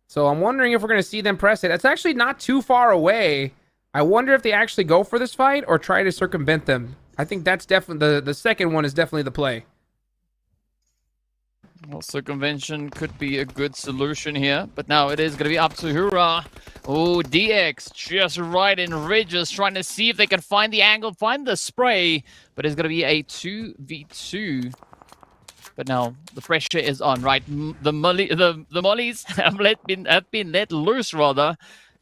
[SPEAKER 9] so I'm wondering if we're going to see them press it. It's actually not too far away. I wonder if they actually go for this fight or try to circumvent them. I think that's definitely the second one is definitely the play.
[SPEAKER 11] Well, circumvention could be a good solution here, but now it is going to be up to Hura. Oh, DX just right in ridges, trying to see if they can find the angle, find the spray, but it's going to be a 2v2. But now the pressure is on, right? The mollies have been let loose, rather.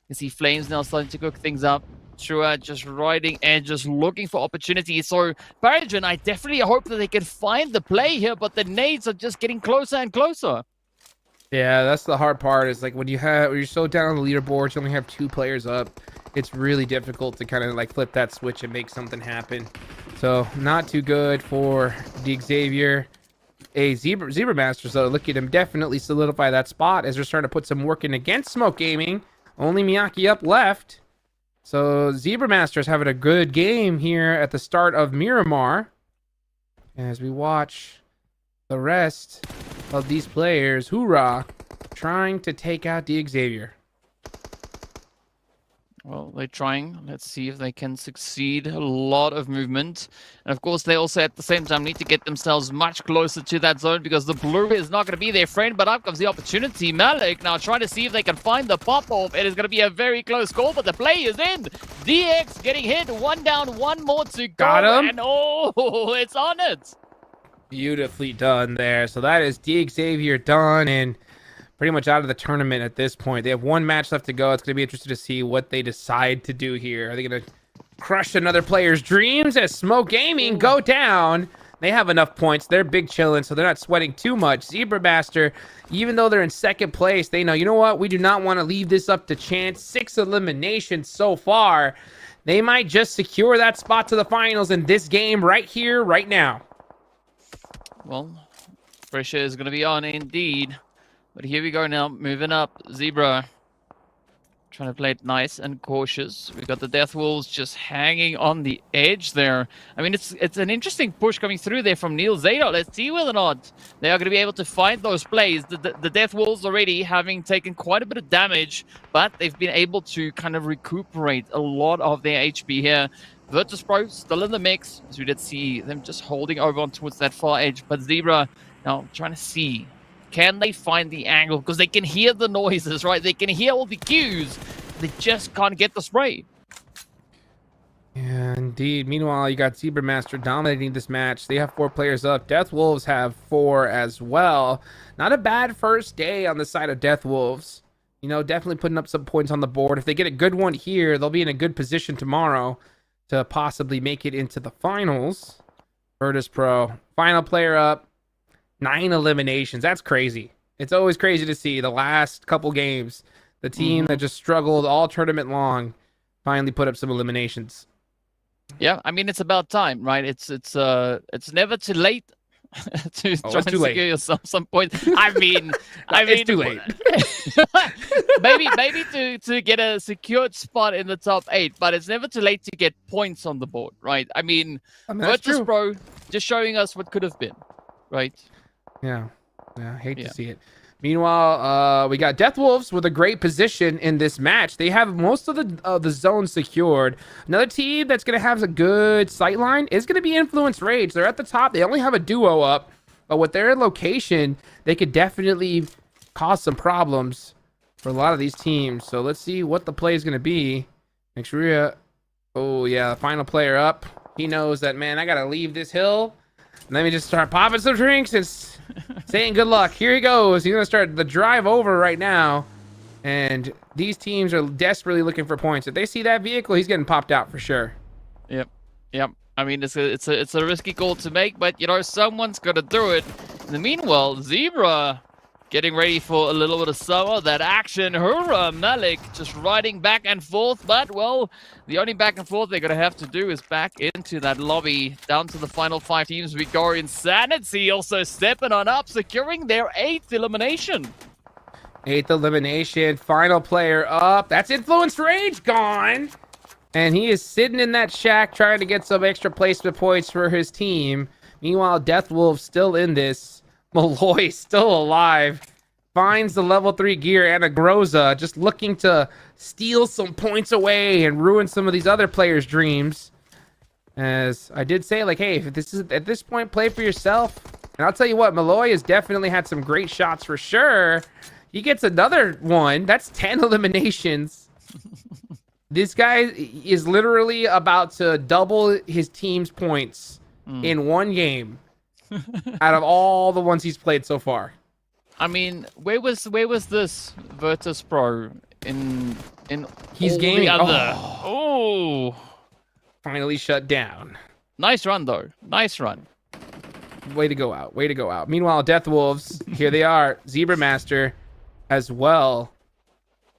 [SPEAKER 11] You see Flames now starting to cook things up. Trua just riding and just looking for opportunities. So Paragen, I definitely hope that they can find the play here, but the nades are just getting closer and closer.
[SPEAKER 9] Yeah, that's the hard part. Is like when you're so down on the leaderboard, you only have 2 players up. It's really difficult to kind of like flip that switch and make something happen. So not too good for the Xavier. Zebra Masters though, look at him definitely solidify that spot as they're starting to put some work in against Smoke Gaming. Only Miyaki up left. So Zebra Masters having a good game here at the start of Miramar. As we watch the rest of these players, hoorah, trying to take out the Xavier.
[SPEAKER 11] Well, they're trying. Let's see if they can succeed. A lot of movement. And of course, they also at the same time need to get themselves much closer to that zone because the blue is not going to be their friend. But up comes the opportunity. Malik now trying to see if they can find the pop-off. It is going to be a very close call, but the play is in. DX getting hit. 1 down, 1 more to go.
[SPEAKER 9] Got him.
[SPEAKER 11] And oh, it's on it.
[SPEAKER 9] Beautifully done there. So that is the Xavier done and pretty much out of the tournament at this point. They have 1 match left to go. It's going to be interesting to see what they decide to do here. Are they going to crush another player's dreams as Smoke Gaming go down? They have enough points. They're big chilling, so they're not sweating too much. Zebra Master, even though they're in 2nd place, they know, you know what? We do not want to leave this up to chance. 6 eliminations so far. They might just secure that spot to the finals in this game right here, right now.
[SPEAKER 11] Well, pressure is going to be on indeed. But here we go now, moving up. Zebra trying to play it nice and cautious. We've got the Death Wolves just hanging on the edge there. I mean, it's an interesting push coming through there from Neil Zado. Let's see whether or not they are going to be able to find those plays. The Death Wolves already having taken quite a bit of damage, but they've been able to kind of recuperate a lot of their HP here. Virtus Pro still in the mix, as we did see them just holding over on towards that far edge. But Zebra now trying to see, can they find the angle? Because they can hear the noises, right? They can hear all the cues. They just can't get the spray.
[SPEAKER 9] Yeah, indeed. Meanwhile, you got Zebra Master dominating this match. They have 4 players up. Death Wolves have 4 as well. Not a bad first day on the side of Death Wolves. You know, definitely putting up some points on the board. If they get a good one here, they'll be in a good position tomorrow to possibly make it into the finals. Virtus Pro, final player up. 9 eliminations. That's crazy. It's always crazy to see the last couple games. The team that just struggled all tournament long finally put up some eliminations.
[SPEAKER 11] Yeah, I mean, it's about time, right? It's never too late to try and secure yourself some points. I mean,
[SPEAKER 9] it's too late.
[SPEAKER 11] maybe to get a secured spot in the top 8, but it's never too late to get points on the board, right? I mean Virtus Pro just showing us what could have been, right?
[SPEAKER 9] Yeah, hate to see it. Meanwhile, we got Death Wolves with a great position in this match. They have most of the zones secured. Another team that's going to have a good sight line is going to be Influence Rage. They're at the top. They only have a duo up, but with their location, they could definitely cause some problems for a lot of these teams. So let's see what the play is going to be. Make sure oh yeah, the final player up. He knows that, man, I got to leave this hill. Let me just start popping some drinks and saying good luck. Here he goes. He's going to start the drive over right now. And these teams are desperately looking for points. If they see that vehicle, he's getting popped out for sure.
[SPEAKER 11] Yep. I mean, it's a risky call to make, but, you know, someone's got to do it. In the meanwhile, Zebra getting ready for a little bit of some of that action. Hurrah, Malik just riding back and forth. But, well, the only back and forth they're going to have to do is back into that lobby. Down to the final 5 teams we go. Insanity also stepping on up, securing their 8th elimination.
[SPEAKER 9] 8th elimination. Final player up. That's Influence Rage gone. And he is sitting in that shack trying to get some extra placement points for his team. Meanwhile, Death Wolf still in this. Malloy still alive, finds the level 3 gear and a Groza, just looking to steal some points away and ruin some of these other players' dreams. As I did say, like, hey, if this is at this point, play for yourself. And I'll tell you what, Malloy has definitely had some great shots for sure. He gets another one. That's 10 eliminations. This guy is literally about to double his team's points in one game. out of all the ones he's played so far.
[SPEAKER 11] I mean, where was this Virtus Pro in
[SPEAKER 9] He's
[SPEAKER 11] all
[SPEAKER 9] gaming.
[SPEAKER 11] the other? Oh,
[SPEAKER 9] finally shut down.
[SPEAKER 11] Nice run though. Nice run.
[SPEAKER 9] Way to go out. Way to go out. Meanwhile, Death Wolves, here they are. Zebra Master as well.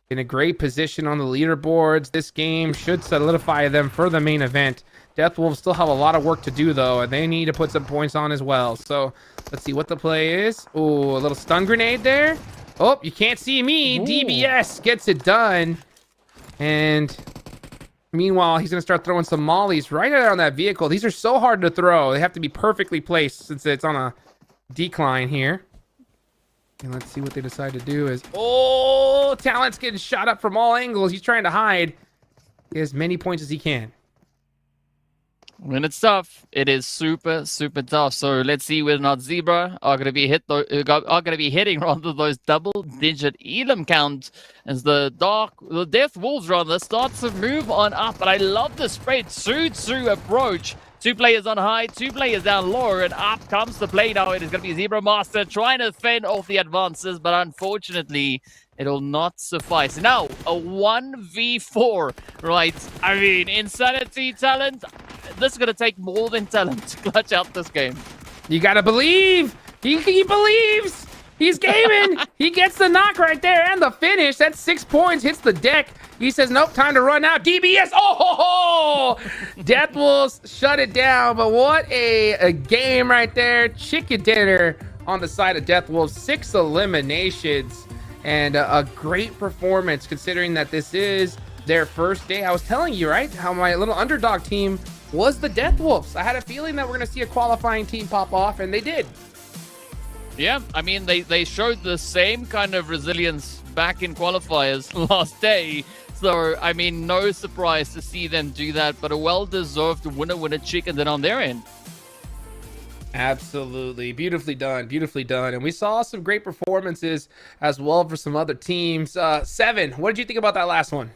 [SPEAKER 9] In a great position on the leaderboards. This game should solidify them for the main event. Death Wolves still have a lot of work to do, though, and they need to put some points on as well. So let's see what the play is. Oh, a little stun grenade there. Oh, you can't see me. Ooh. DBS gets it done. And meanwhile, he's going to start throwing some mollies right around that vehicle. These are so hard to throw. They have to be perfectly placed since it's on a decline here. And let's see what they decide to do is... Oh, Talent's getting shot up from all angles. He's trying to hide. Get as many points as he can.
[SPEAKER 11] When it's tough, it is super, super tough. So let's see whether or not Zebra are going to be hitting rather those double-digit elim count as the Death Wolves rather starts to move on up. But I love the spread 2-2 approach. 2 players on high, 2 players down low, and up comes the play now. It is going to be Zebra Master trying to fend off the advances, but unfortunately, it'll not suffice. Now, a 1v4, right? I mean, Insanity, Talent, this is going to take more than Talent to clutch out this game.
[SPEAKER 9] You got to believe. He believes. He's gaming. He gets the knock right there and the finish. That's 6 points. Hits the deck. He says, nope, time to run out. DBS. Oh, Death Wolves shut it down. But what a game right there. Chicken dinner on the side of Death Wolves. 6 eliminations and a great performance considering that this is their first day. I was telling you, right, how my little underdog team was the Death Wolves. I had a feeling that we're going to see a qualifying team pop off, and they did.
[SPEAKER 11] Yeah, I mean, they showed the same kind of resilience back in qualifiers last day. So, I mean, no surprise to see them do that, but a well-deserved winner chicken then on their end.
[SPEAKER 9] Absolutely. Beautifully done. Beautifully done. And we saw some great performances as well for some other teams. Seven, what did you think about that last one?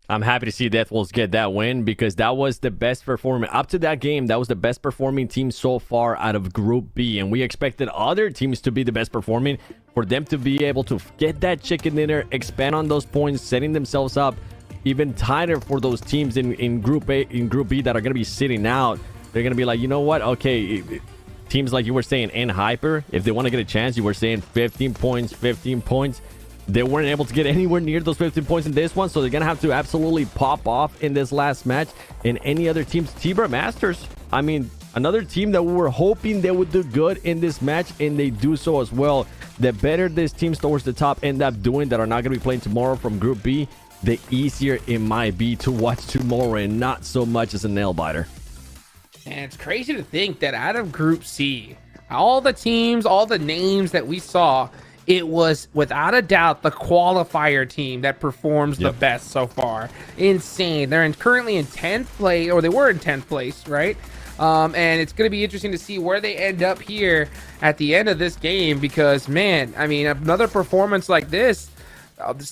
[SPEAKER 10] I'm happy to see Death Wolves get that win because that was the best performing. Up to that game, that was the best performing team so far out of Group B. And we expected other teams to be the best performing for them to be able to get that chicken dinner, expand on those points, setting themselves up even tighter for those teams in Group A, in Group B that are going to be sitting out. They're going to be like, you know what? Okay, teams like you were saying in Hyper, if they want to get a chance, you were saying 15 points. They weren't able to get anywhere near those 15 points in this one, so they're going to have to absolutely pop off in this last match. And any other teams, Zebra Masters, I mean, another team that we were hoping they would do good in this match, and they do so as well. The better these teams towards the top end up doing that are not going to be playing tomorrow from Group B, the easier it might be to watch tomorrow and not so much as a nail biter.
[SPEAKER 9] And it's crazy to think that out of Group C, all the teams, all the names that we saw, it was without a doubt the qualifier team that performs the best so far. Insane. They're currently in 10th place, or they were in 10th place, right? And it's going to be interesting to see where they end up here at the end of this game because, man, I mean, another performance like this,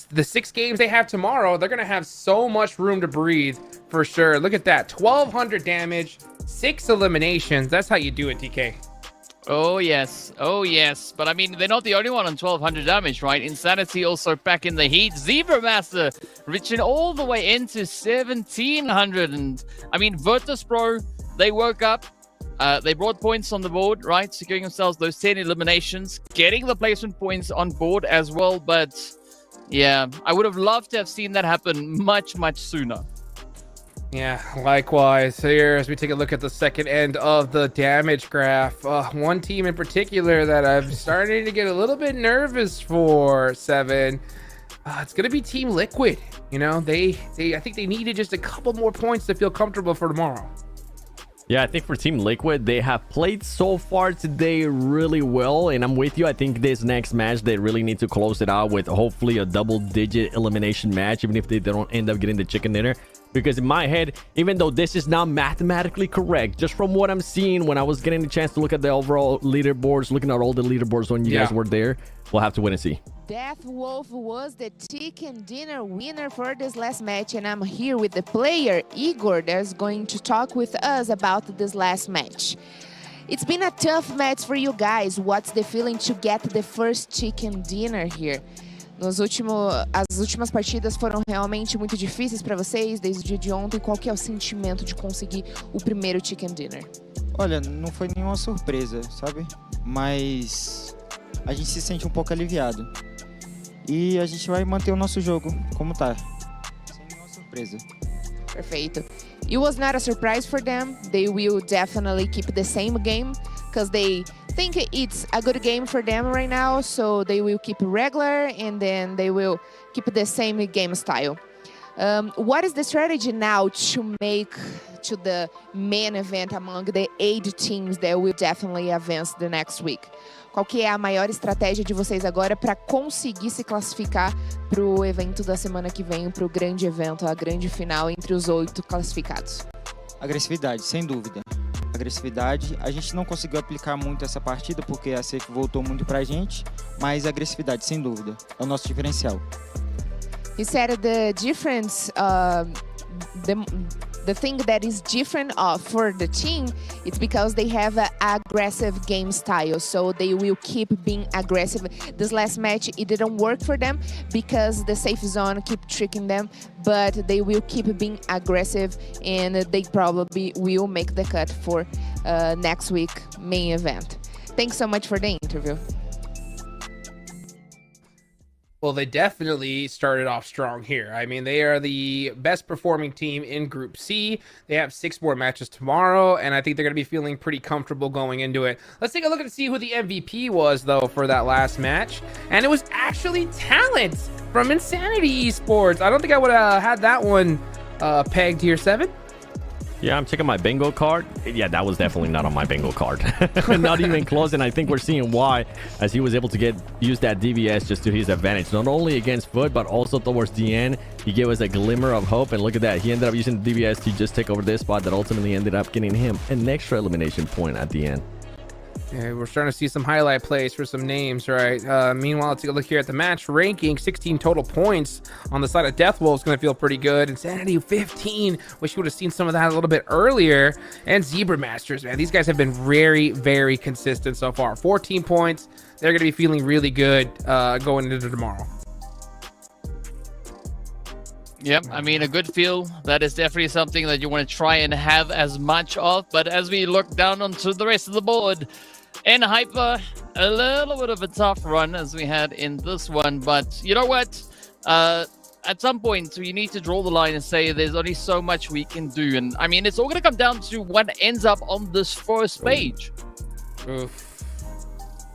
[SPEAKER 9] the 6 games they have tomorrow, they're going to have so much room to breathe for sure. Look at that. 1,200 damage, 6 eliminations. That's how you do it, DK.
[SPEAKER 11] Oh yes, but I mean, they're not the only one on 1,200 damage, right? Insanity also back in the heat. Zebra Master reaching all the way into 1,700, and I mean, Virtus Pro, they woke up, they brought points on the board, right? Securing themselves those 10 eliminations, getting the placement points on board as well, but yeah, I would have loved to have seen that happen much sooner.
[SPEAKER 9] Yeah, likewise here as we take a look at the second end of the damage graph. One team in particular that I'm starting to get a little bit nervous for, Seven. It's going to be Team Liquid. You know, I think they needed just a couple more points to feel comfortable for tomorrow.
[SPEAKER 10] Yeah, I think for Team Liquid, they have played so far today really well, and I'm with you. I think this next match, they really need to close it out with hopefully a double-digit elimination match, even if they don't end up getting the chicken dinner. Because in my head, even though this is not mathematically correct, just from what I'm seeing when I was getting the chance to look at the overall leaderboards, looking at all the leaderboards when you guys were there, we'll have to wait and see.
[SPEAKER 8] Death Wolf was the chicken dinner winner for this last match, and I'm here with the player Igor that's going to talk with us about this last match. It's been a tough match for you guys. What's the feeling to get the first chicken dinner here? As últimas partidas foram realmente muito difíceis para vocês desde o dia de ontem. Qual que é o sentimento de conseguir o primeiro chicken dinner?
[SPEAKER 1] Olha, não foi nenhuma surpresa, sabe? Mas a gente se sente um pouco aliviado. E a gente vai manter o nosso jogo como tá. Sem nenhuma surpresa.
[SPEAKER 8] Perfeito. It was not a surprise for them. They will definitely keep the same game because they think it's a good game for them right now. So they will keep regular and then they will keep the same game style. What is the strategy now to make to the main event among the 8 teams that will definitely advance the next week? Qual que é a maior estratégia de vocês agora para conseguir se classificar para o evento da semana que vem, para o grande evento, a grande final entre os 8 classificados?
[SPEAKER 1] Agressividade, sem dúvida. Agressividade, a gente não conseguiu aplicar muito essa partida porque a safe voltou muito pra gente, mas agressividade, sem dúvida, é o nosso diferencial.
[SPEAKER 8] He said the difference, the thing that is different for the team, it's because they have an aggressive game style, so they will keep being aggressive. This last match, it didn't work for them because the safe zone keep tricking them, but they will keep being aggressive and they probably will make the cut for next week main event. Thanks so much for the interview.
[SPEAKER 9] Well, they definitely started off strong here. I mean, they are the best performing team in Group C. They have 6 more matches tomorrow, and I think they're going to be feeling pretty comfortable going into it. Let's take a look and see who the MVP was, though, for that last match. And it was actually Talent from Insanity Esports. I don't think I would have had that one pegged here, 7.
[SPEAKER 10] Yeah, I'm checking my bingo card. Yeah, that was definitely not on my bingo card. Not even close, and I think we're seeing why, as he was able to use that DBS just to his advantage, not only against Foot, but also towards the end. He gave us a glimmer of hope, and look at that. He ended up using the DBS to just take over this spot that ultimately ended up getting him an extra elimination point at the end.
[SPEAKER 9] Yeah, we're starting to see some highlight plays for some names, right? Meanwhile, let's take a look here at the match ranking. 16 total points on the side of Deathwolf's going to feel pretty good. Insanity 15. Wish you would have seen some of that a little bit earlier. And Zebra Masters, man, these guys have been very, very consistent so far. 14 points. They're going to be feeling really good going into tomorrow.
[SPEAKER 11] Yep, I mean, a good feel. That is definitely something that you want to try and have as much of. But as we look down onto the rest of the board, Hyper, a little bit of a tough run as we had in this one. But you know what? At some point, we need to draw the line and say there's only so much we can do. And I mean, it's all going to come down to what ends up on this first page.
[SPEAKER 9] Oof.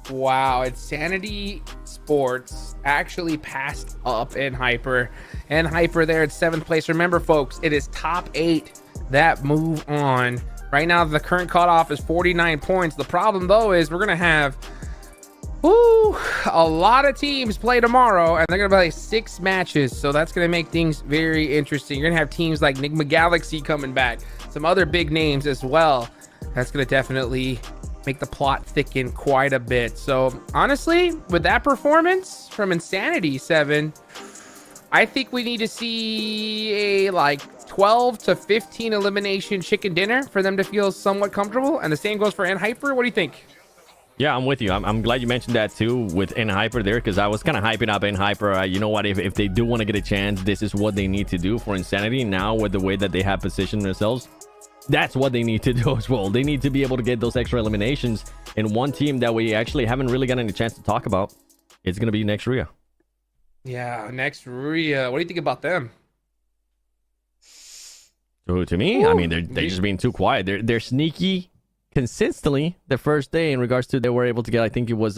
[SPEAKER 9] Wow, Insanity Sports actually passed up Hyper. And Hyper there at 7th place. Remember, folks, it is top 8 that move on. Right now, the current cutoff is 49 points. The problem, though, is we're going to have a lot of teams play tomorrow, and they're going to play 6 matches. So that's going to make things very interesting. You're going to have teams like Nigma Galaxy coming back, some other big names as well. That's going to definitely make the plot thicken quite a bit. So honestly, with that performance from Insanity 7, I think we need to see a like 12 to 15 elimination chicken dinner for them to feel somewhat comfortable. And the same goes for Hyper. What do you think?
[SPEAKER 10] Yeah, I'm with you. I'm glad you mentioned that too with Hyper there, because I was kind of hyping up Hyper. You know what? If they do want to get a chance, this is what they need to do for Insanity. Now with the way that they have positioned themselves, that's what they need to do as well. They need to be able to get those extra eliminations. And one team that we actually haven't really gotten a chance to talk about, it's going to be Next Ria.
[SPEAKER 9] Yeah, Next Ria. What do you think about them?
[SPEAKER 10] To me, I mean, they're just being too quiet. They're sneaky consistently the first day in regards to they were able to get, I think it was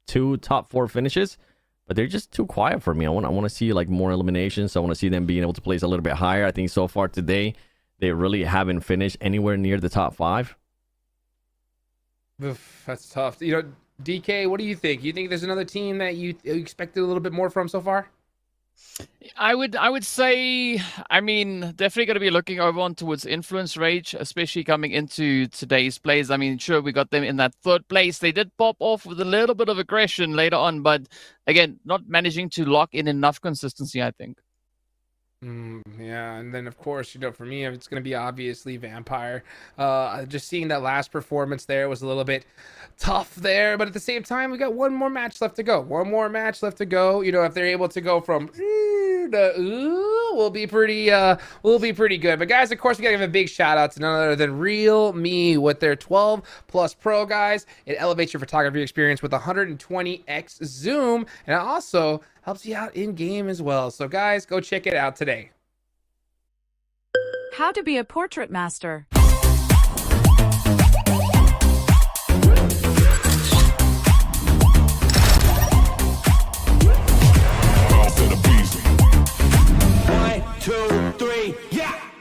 [SPEAKER 10] 2 top 4 finishes, but they're just too quiet for me. I want to see like more eliminations. I want to see them being able to place a little bit higher. I think so far today, they really haven't finished anywhere near the top 5.
[SPEAKER 9] Oof, that's tough. You know, DK, what do you think? You think there's another team that you expected a little bit more from so far?
[SPEAKER 11] I would say, I mean, definitely going to be looking over on towards Influence Rage, especially coming into today's plays. I mean, sure, we got them in that 3rd place. They did pop off with a little bit of aggression later on, but again, not managing to lock in enough consistency, I think.
[SPEAKER 9] Yeah, and then of course, for me, it's going to be obviously Vampire. Just seeing that last performance there was a little bit tough there, but at the same time, we got one more match left to go. If they're able to go from we'll be pretty good. But guys, of course, we gotta give a big shout out to none other than Real Me with their 12 Plus Pro, guys. It elevates your photography experience with 120x zoom, and it also helps you out in game as well. So guys, go check it out today.
[SPEAKER 3] How to be a portrait master.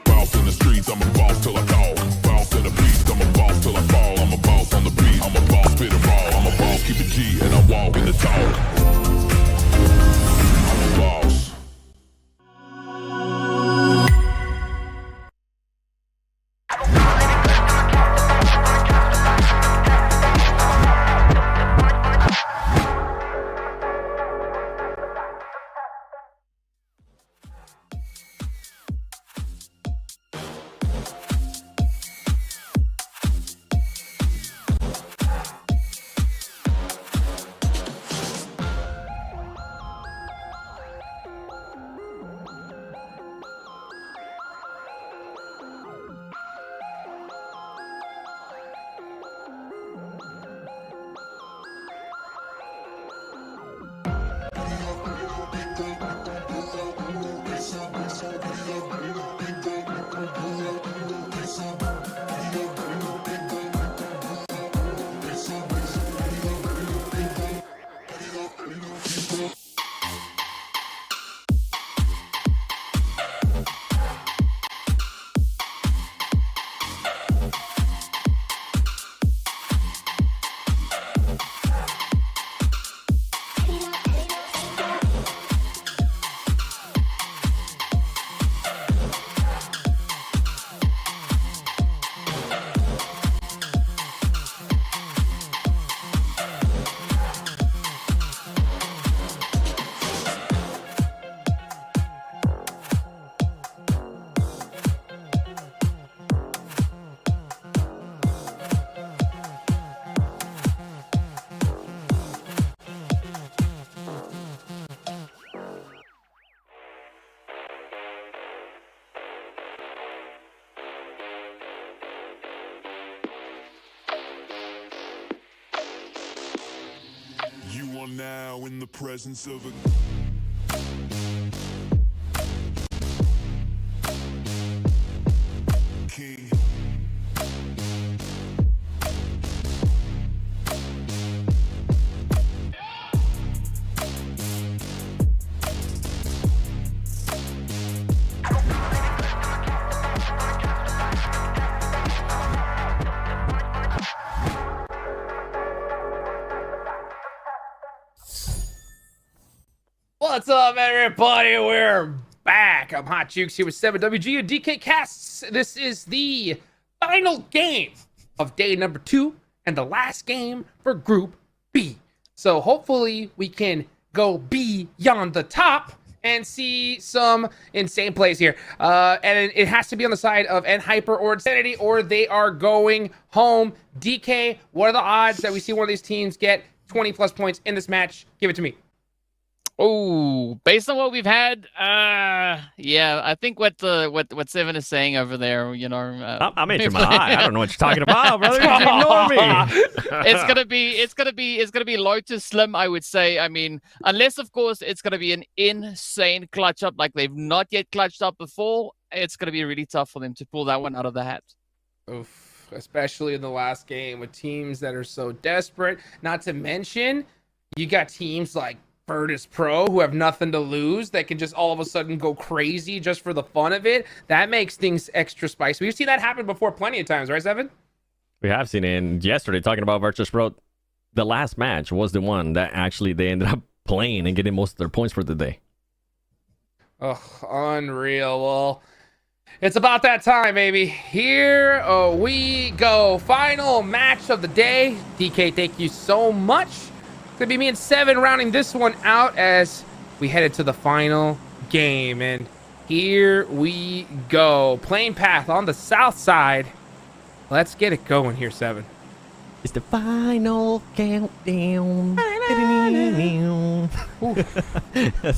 [SPEAKER 12] Boss in the streets, I'm a boss till I call. Boss in the beast, I'm a boss till I fall. I'm a boss on the beat, I'm a boss, spit it raw. I'm a boss, keep it G, and I walk in the talk. I'm a boss. You are now in the presence of a king.
[SPEAKER 9] What's up, everybody? We're back. I'm Hot Jukes here with 7WG and DK Casts. This is the final game of day number 2 and the last game for Group B. So hopefully we can go beyond the top and see some insane plays here. And it has to be on the side of Hyper or Insanity, or they are going home. DK, what are the odds that we see one of these teams get 20 plus points in this match? Give it to me.
[SPEAKER 11] Oh, based on what we've had, yeah, I think what Seven is saying over there,
[SPEAKER 10] I'm into my eye. I don't know what you're talking about, brother. You ignore me.
[SPEAKER 11] It's gonna be low to slim, I would say. I mean, unless of course it's gonna be an insane clutch up like they've not yet clutched up before. It's gonna be really tough for them to pull that one out of the hat.
[SPEAKER 9] Oof, especially in the last game with teams that are so desperate. Not to mention, you got teams like Virtus Pro who have nothing to lose that can just all of a sudden go crazy just for the fun of it. That makes things extra spicy. We've seen that happen before plenty of times, right, Seven?
[SPEAKER 10] We have seen it. And yesterday, talking about Virtus Pro, the last match was the one that actually they ended up playing and getting most of their points for the day.
[SPEAKER 9] Oh, unreal. Well, it's about that time, baby. Here we go. Final match of the day. DK, thank you so much. It's going to be me and Seven rounding this one out as we headed to the final game. And Here we go. Plane path on the south side. Let's get it going here, 7.
[SPEAKER 10] It's the final countdown. That's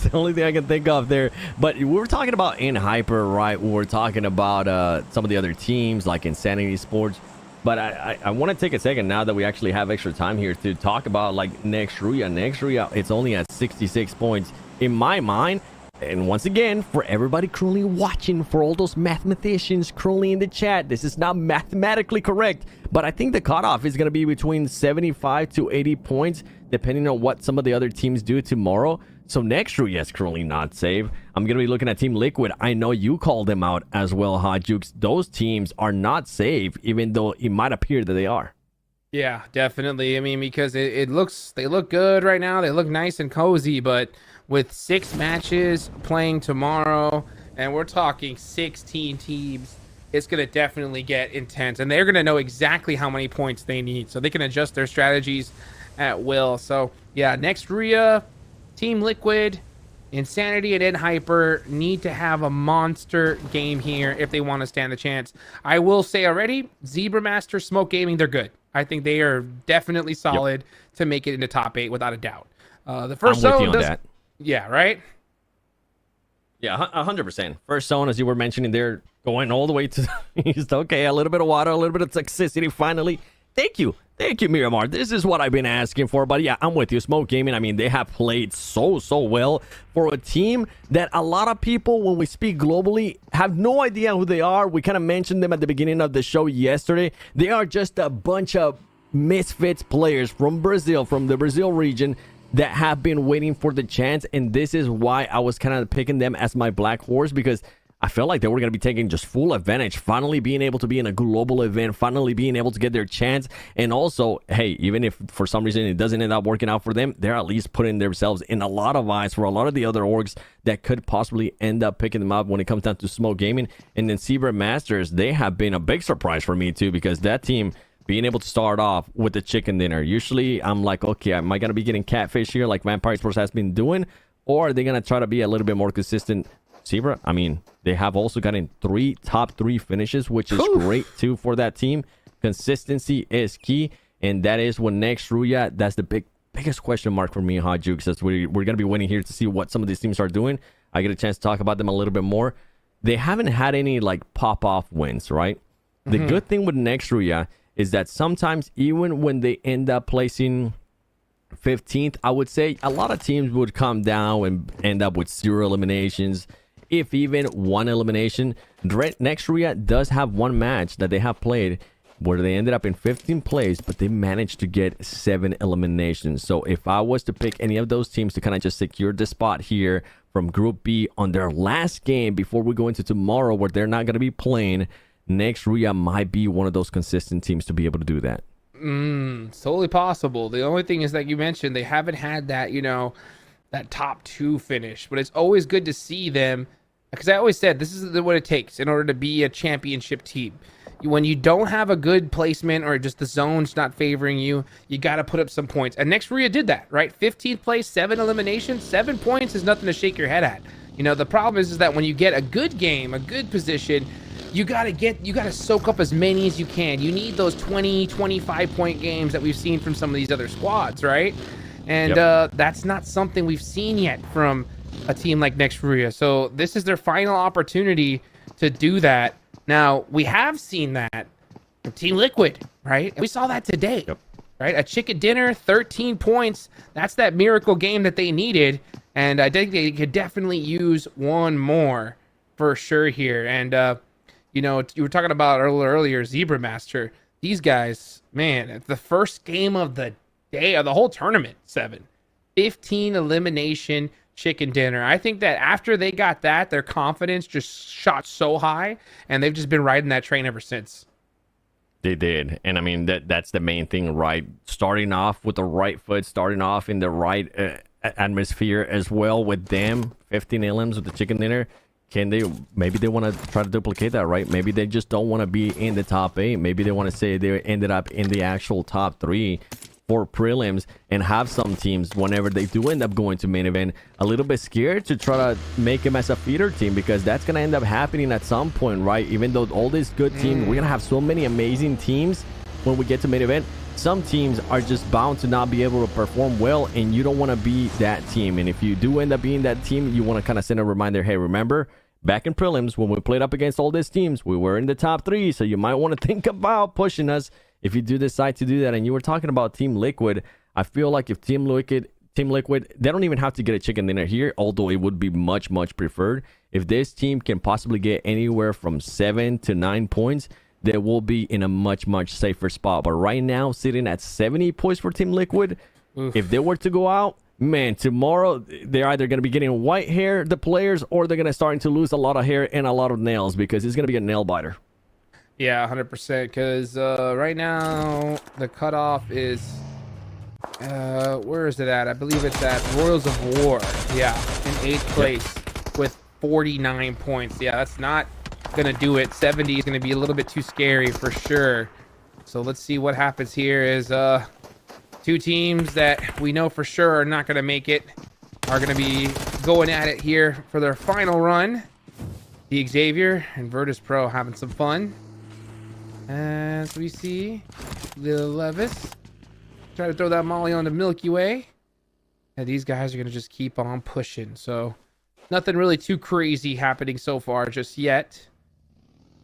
[SPEAKER 10] the only thing I can think of there. But we were talking about in Hyper, right? We were talking about some of the other teams like Insanity Esports. But I want to take a second now that we actually have extra time here to talk about like Nextria. Nextria, it's only at 66 points. In my mind, and once again, for everybody currently watching, for all those mathematicians currently in the chat, this is not mathematically correct, but I think the cutoff is going to be between 75 to 80 points, depending on what some of the other teams do tomorrow. So Nextria is currently not safe. I'm going to be looking at Team Liquid. I know you called them out as well, Hot Jukes. Those teams are not safe, even though it might appear that they are.
[SPEAKER 9] Yeah, definitely. I mean, because they look good right now. They look nice and cozy, but with 6 matches playing tomorrow, and we're talking 16 teams, it's going to definitely get intense, and they're going to know exactly how many points they need, so they can adjust their strategies at will. So yeah, Nextria, Team Liquid, Insanity, and Hyper need to have a monster game here if they want to stand a chance. I will say already, Zebra Master, Smoke Gaming, they're good. I think they are definitely solid to make it into top 8 without a doubt. The first
[SPEAKER 10] I'm with
[SPEAKER 9] zone
[SPEAKER 10] you on that.
[SPEAKER 9] Yeah, right?
[SPEAKER 10] Yeah, 100%. First zone, as you were mentioning, they're going all the way to the east. Okay, a little bit of water, a little bit of toxicity finally. Thank you, Miramar. This is what I've been asking for. But yeah, I'm with you. Smoke Gaming, I mean, they have played so well for a team that a lot of people, when we speak globally, have no idea who they are. We kind of mentioned them at the beginning of the show yesterday. They are just a bunch of misfits players from Brazil, from the Brazil region, that have been waiting for the chance, and this is why I was kind of picking them as my black horse, because I felt like they were going to be taking just full advantage, finally being able to be in a global event, finally being able to get their chance, and also, hey, even if for some reason it doesn't end up working out for them, they're at least putting themselves in a lot of eyes for a lot of the other orgs that could possibly end up picking them up when it comes down to Smoke Gaming. And then Zebra Masters, they have been a big surprise for me too, because that team being able to start off with the chicken dinner. Usually I'm like, okay, am I going to be getting catfish here like Vampire Sports has been doing? Or are they going to try to be a little bit more consistent? Zebra, I mean, they have also gotten 3 top 3 finishes, which is great too for that team. Consistency is key, and that is what Nextria, that's the biggest question mark for me, Hot Jukes. That's we're going to be waiting here to see what some of these teams are doing. I get a chance to talk about them a little bit more. They haven't had any like pop-off wins, right? The good thing with Nextria is that sometimes even when they end up placing 15th, I would say a lot of teams would come down and end up with 0 eliminations, if even 1 elimination. Nextria does have 1 match that they have played where they ended up in 15th place, but they managed to get 7 eliminations. So if I was to pick any of those teams to kind of just secure the spot here from Group B on their last game before we go into tomorrow where they're not going to be playing, Nextria might be one of those consistent teams to be able to do that.
[SPEAKER 9] It's totally possible. The only thing is that you mentioned they haven't had that, you know, that top 2 finish, but it's always good to see them, because I always said this is what it takes in order to be a championship team. When you don't have a good placement or just the zone's not favoring you, you got to put up some points. And Nextria did that, right? 15th place, 7 eliminations, 7 points is nothing to shake your head at. You know, the problem is that when you get a good game, a good position, you gotta soak up as many as you can. You need those 20, 25 point games that we've seen from some of these other squads, right? And that's not something we've seen yet from a team like Nextria. So this is their final opportunity to do that. Now, we have seen that from Team Liquid, right? And we saw that today, right? A chicken dinner, 13 points. That's that miracle game that they needed. And I think they could definitely use 1 more for sure here. And, you know, you were talking about earlier, Zebra Master. These guys, man, it's the first game of the day of the whole tournament, 15 elimination chicken dinner. I think that after they got that, their confidence just shot so high, and they've just been riding that train ever since.
[SPEAKER 10] They did. And I mean, that's the main thing, right? Starting off with the right foot, starting off in the right atmosphere as well with them. 15 elims with the chicken dinner. Maybe they want to try to duplicate that, right? Maybe they just don't want to be in the top 8. Maybe they want to say they ended up in the actual top 3. for prelims, and have some teams, whenever they do end up going to main event, a little bit scared to try to make him as a feeder team, because that's going to end up happening at some point, right? Even though all these good teams, we're going to have so many amazing teams when we get to main event. Some teams are just bound to not be able to perform well, and you don't want to be that team. And if you do end up being that team, you want to kind of send a reminder, hey, remember, back in prelims, when we played up against all these teams, we were in the top 3, so you might want to think about pushing us if you do decide to do that. And you were talking about Team Liquid. I feel like if Team Liquid, they don't even have to get a chicken dinner here, although it would be much, much preferred. If this team can possibly get anywhere from 7 to 9 points, they will be in a much, much safer spot. But right now, sitting at 70 points for Team Liquid, if they were to go out, man, tomorrow they're either going to be getting white hair, the players, or they're going to start to lose a lot of hair and a lot of nails, because it's going to be a nail biter.
[SPEAKER 9] Yeah, 100%. Because right now the cutoff is where is it at? I believe it's at Royals of War. Yeah, in 8th place with 49 points. Yeah, that's not gonna do it. 70 is gonna be a little bit too scary for sure. So let's see what happens here. Is 2 teams that we know for sure are not gonna make it are gonna be going at it here for their final run. The Xavier and Virtus Pro having some fun. As we see Lil Levis try to throw that molly on the Milky Way. And these guys are gonna just keep on pushing. So nothing really too crazy happening so far just yet.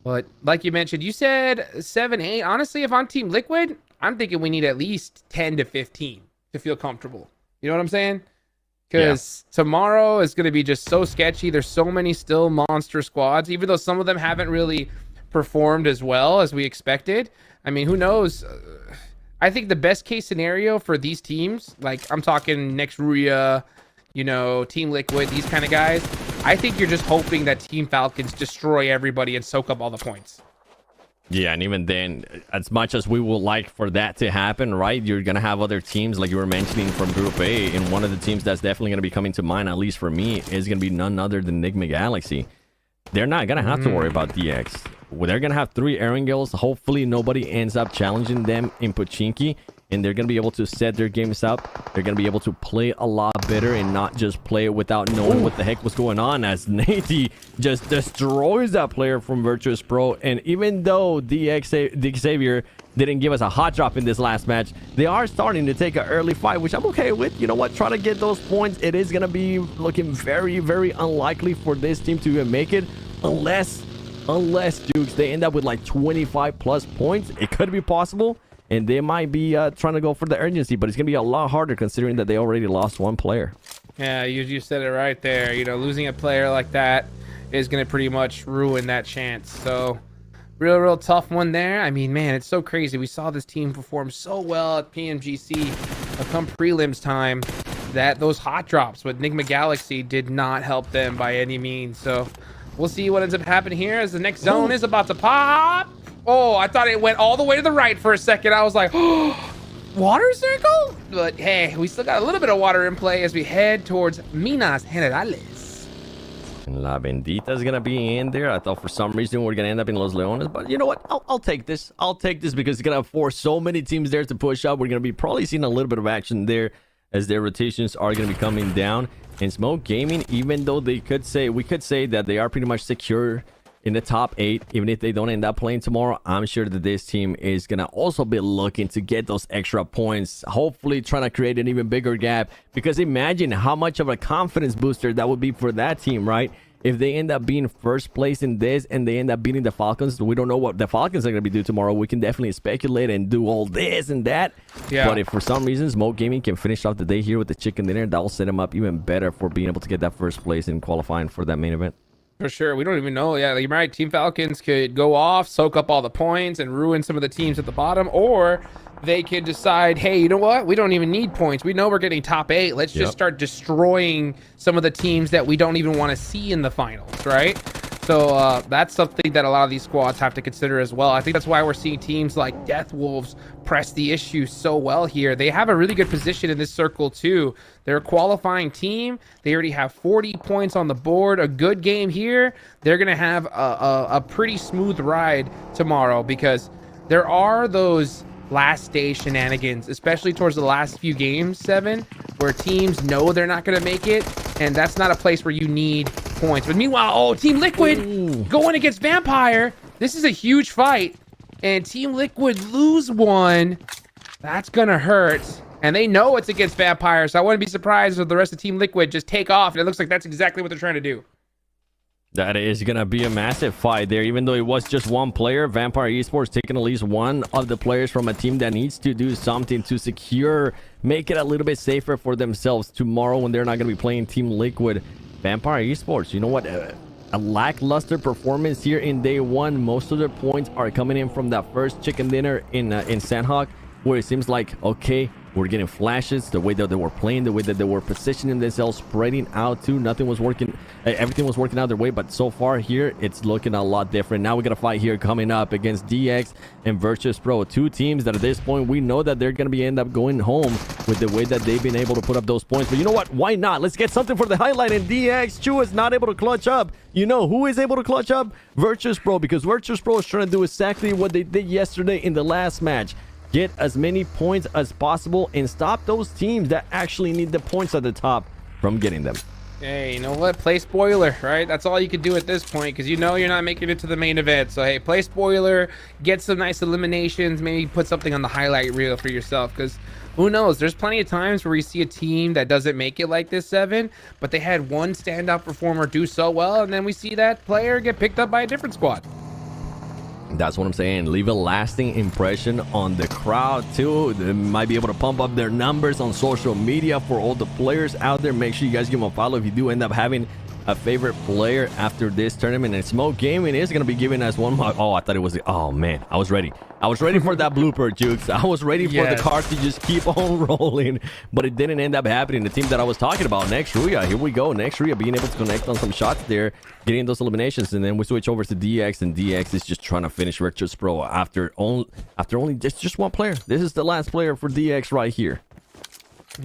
[SPEAKER 9] But like you mentioned, you said 7, 8. Honestly, if I'm Team Liquid, I'm thinking we need at least 10 to 15 to feel comfortable. You know what I'm saying? Because tomorrow is going to be just so sketchy. There's so many still monster squads, even though some of them haven't really performed as well as we expected. I mean, who knows? I think the best case scenario for these teams, like I'm talking Next Ruya, you know, Team Liquid, these kind of guys, I think you're just hoping that Team Falcons destroy everybody and soak up all the points.
[SPEAKER 10] Yeah, and even then, as much as we would like for that to happen, right, you're going to have other teams, like you were mentioning, from Group A, and one of the teams that's definitely going to be coming to mind, at least for me, is going to be none other than Enigma Galaxy. They're not going to have to worry about DX. They're going to have 3 Erangles. Hopefully, nobody ends up challenging them in Pochinki, and they're going to be able to set their games up. They're going to be able to play a lot better and not just play without knowing what the heck was going on, as Nate just destroys that player from Virtus Pro. And even though the Xavier didn't give us a hot drop in this last match, they are starting to take an early fight, which I'm okay with. You know what? Try to get those points. It is going to be looking very, very unlikely for this team to even make it, unless Dukes, they end up with like 25 plus points. It could be possible. And they might be trying to go for the urgency, but it's going to be a lot harder considering that they already lost 1 player.
[SPEAKER 9] Yeah, you said it right there. You know, losing a player like that is going to pretty much ruin that chance. So, real tough one there. I mean, man, it's so crazy. We saw this team perform so well at PMGC, but come prelims time, that those hot drops with Enigma Galaxy did not help them by any means. So, we'll see what ends up happening here as the next zone is about to pop. Oh, I thought it went all the way to the right for a second. I was like, oh, water circle? But hey, we still got a little bit of water in play as we head towards Minas Generales.
[SPEAKER 10] And La Bendita is going to be in there. I thought for some reason we're going to end up in Los Leones. But you know what? I'll take this. I'll take this because it's going to force so many teams there to push up. We're going to be probably seeing a little bit of action there as their rotations are going to be coming down. And Smoke Gaming, even though we could say that they are pretty much secure in the top 8, even if they don't end up playing tomorrow, I'm sure that this team is gonna also be looking to get those extra points, hopefully trying to create an even bigger gap, because imagine how much of a confidence booster that would be for that team, right? If they end up being first place in this and they end up beating the Falcons, we don't know what the Falcons are going to be doing tomorrow. We can definitely speculate and do all this and that. Yeah. But if for some reason Smoke Gaming can finish off the day here with the chicken dinner, that will set them up even better for being able to get that first place in qualifying for that main event.
[SPEAKER 9] For sure. We don't even know. Yeah, you're right. Team Falcons could go off, soak up all the points, and ruin some of the teams at the bottom. Or they could decide, hey, you know what? We don't even need points. We know we're getting top 8. Let's just start destroying some of the teams that we don't even want to see in the finals, right? So that's something that a lot of these squads have to consider as well. I think that's why we're seeing teams like Death Wolves press the issue so well here. They have a really good position in this circle too. They're a qualifying team. They already have 40 points on the board. A good game here. They're going to have a pretty smooth ride tomorrow because there are those last day shenanigans, especially towards the last few games, 7, where teams know they're not going to make it, and that's not a place where you need points. But meanwhile, oh, Team Liquid going against Vampire. This is a huge fight, and Team Liquid lose one. That's going to hurt, and they know it's against Vampire, so I wouldn't be surprised if the rest of Team Liquid just take off, and it looks like that's exactly what they're trying to do.
[SPEAKER 10] That is going to be a massive fight there, even though it was just one player. Vampire Esports taking at least one of the players from a team that needs to do something to secure, make it a little bit safer for themselves tomorrow when they're not going to be playing Team Liquid. Vampire Esports, you know what? A lackluster performance here in day one. Most of their points are coming in from that first chicken dinner in Sanhok, where it seems like, okay, we're getting flashes, the way that they were playing, the way that they were positioning themselves, spreading out too. Nothing was working. Everything was working out their way, but so far here, it's looking a lot different. Now we got a fight here coming up against DX and Virtus Pro. Two teams that at this point, we know that they're going to end up going home with the way that they've been able to put up those points. But you know what? Why not? Let's get something for the highlight. And DX Chu is not able to clutch up. You know who is able to clutch up? Virtus Pro, because Virtus Pro is trying to do exactly what they did yesterday in the last match. Get as many points as possible and stop those teams that actually need the points at the top from getting them.
[SPEAKER 9] Hey, you know what? Play spoiler, right? That's all you can do at this point, because you know you're not making it to the main event. So, hey, play spoiler, get some nice eliminations, maybe put something on the highlight reel for yourself, because who knows? There's plenty of times where we see a team that doesn't make it like this, 7, but they had one standout performer do so well, and then we see that player get picked up by a different squad.
[SPEAKER 10] That's what I'm saying. Leave a lasting impression on the crowd too. They might be able to pump up their numbers on social media for all the players out there. Make sure you guys give them a follow if you do end up having a favorite player after this tournament. And Smoke Gaming is going to be giving us one more. Oh, I thought it was. Oh man, I was ready. I was ready for that blooper, Jukes. I was ready for the car to just keep on rolling, but it didn't end up happening. The team that I was talking about, Next Ruya, here we go. Next Ruya being able to connect on some shots there, getting those eliminations, and then we switch over to DX, and DX is just trying to finish Virtus Pro after only just one player. This is the last player for DX right here.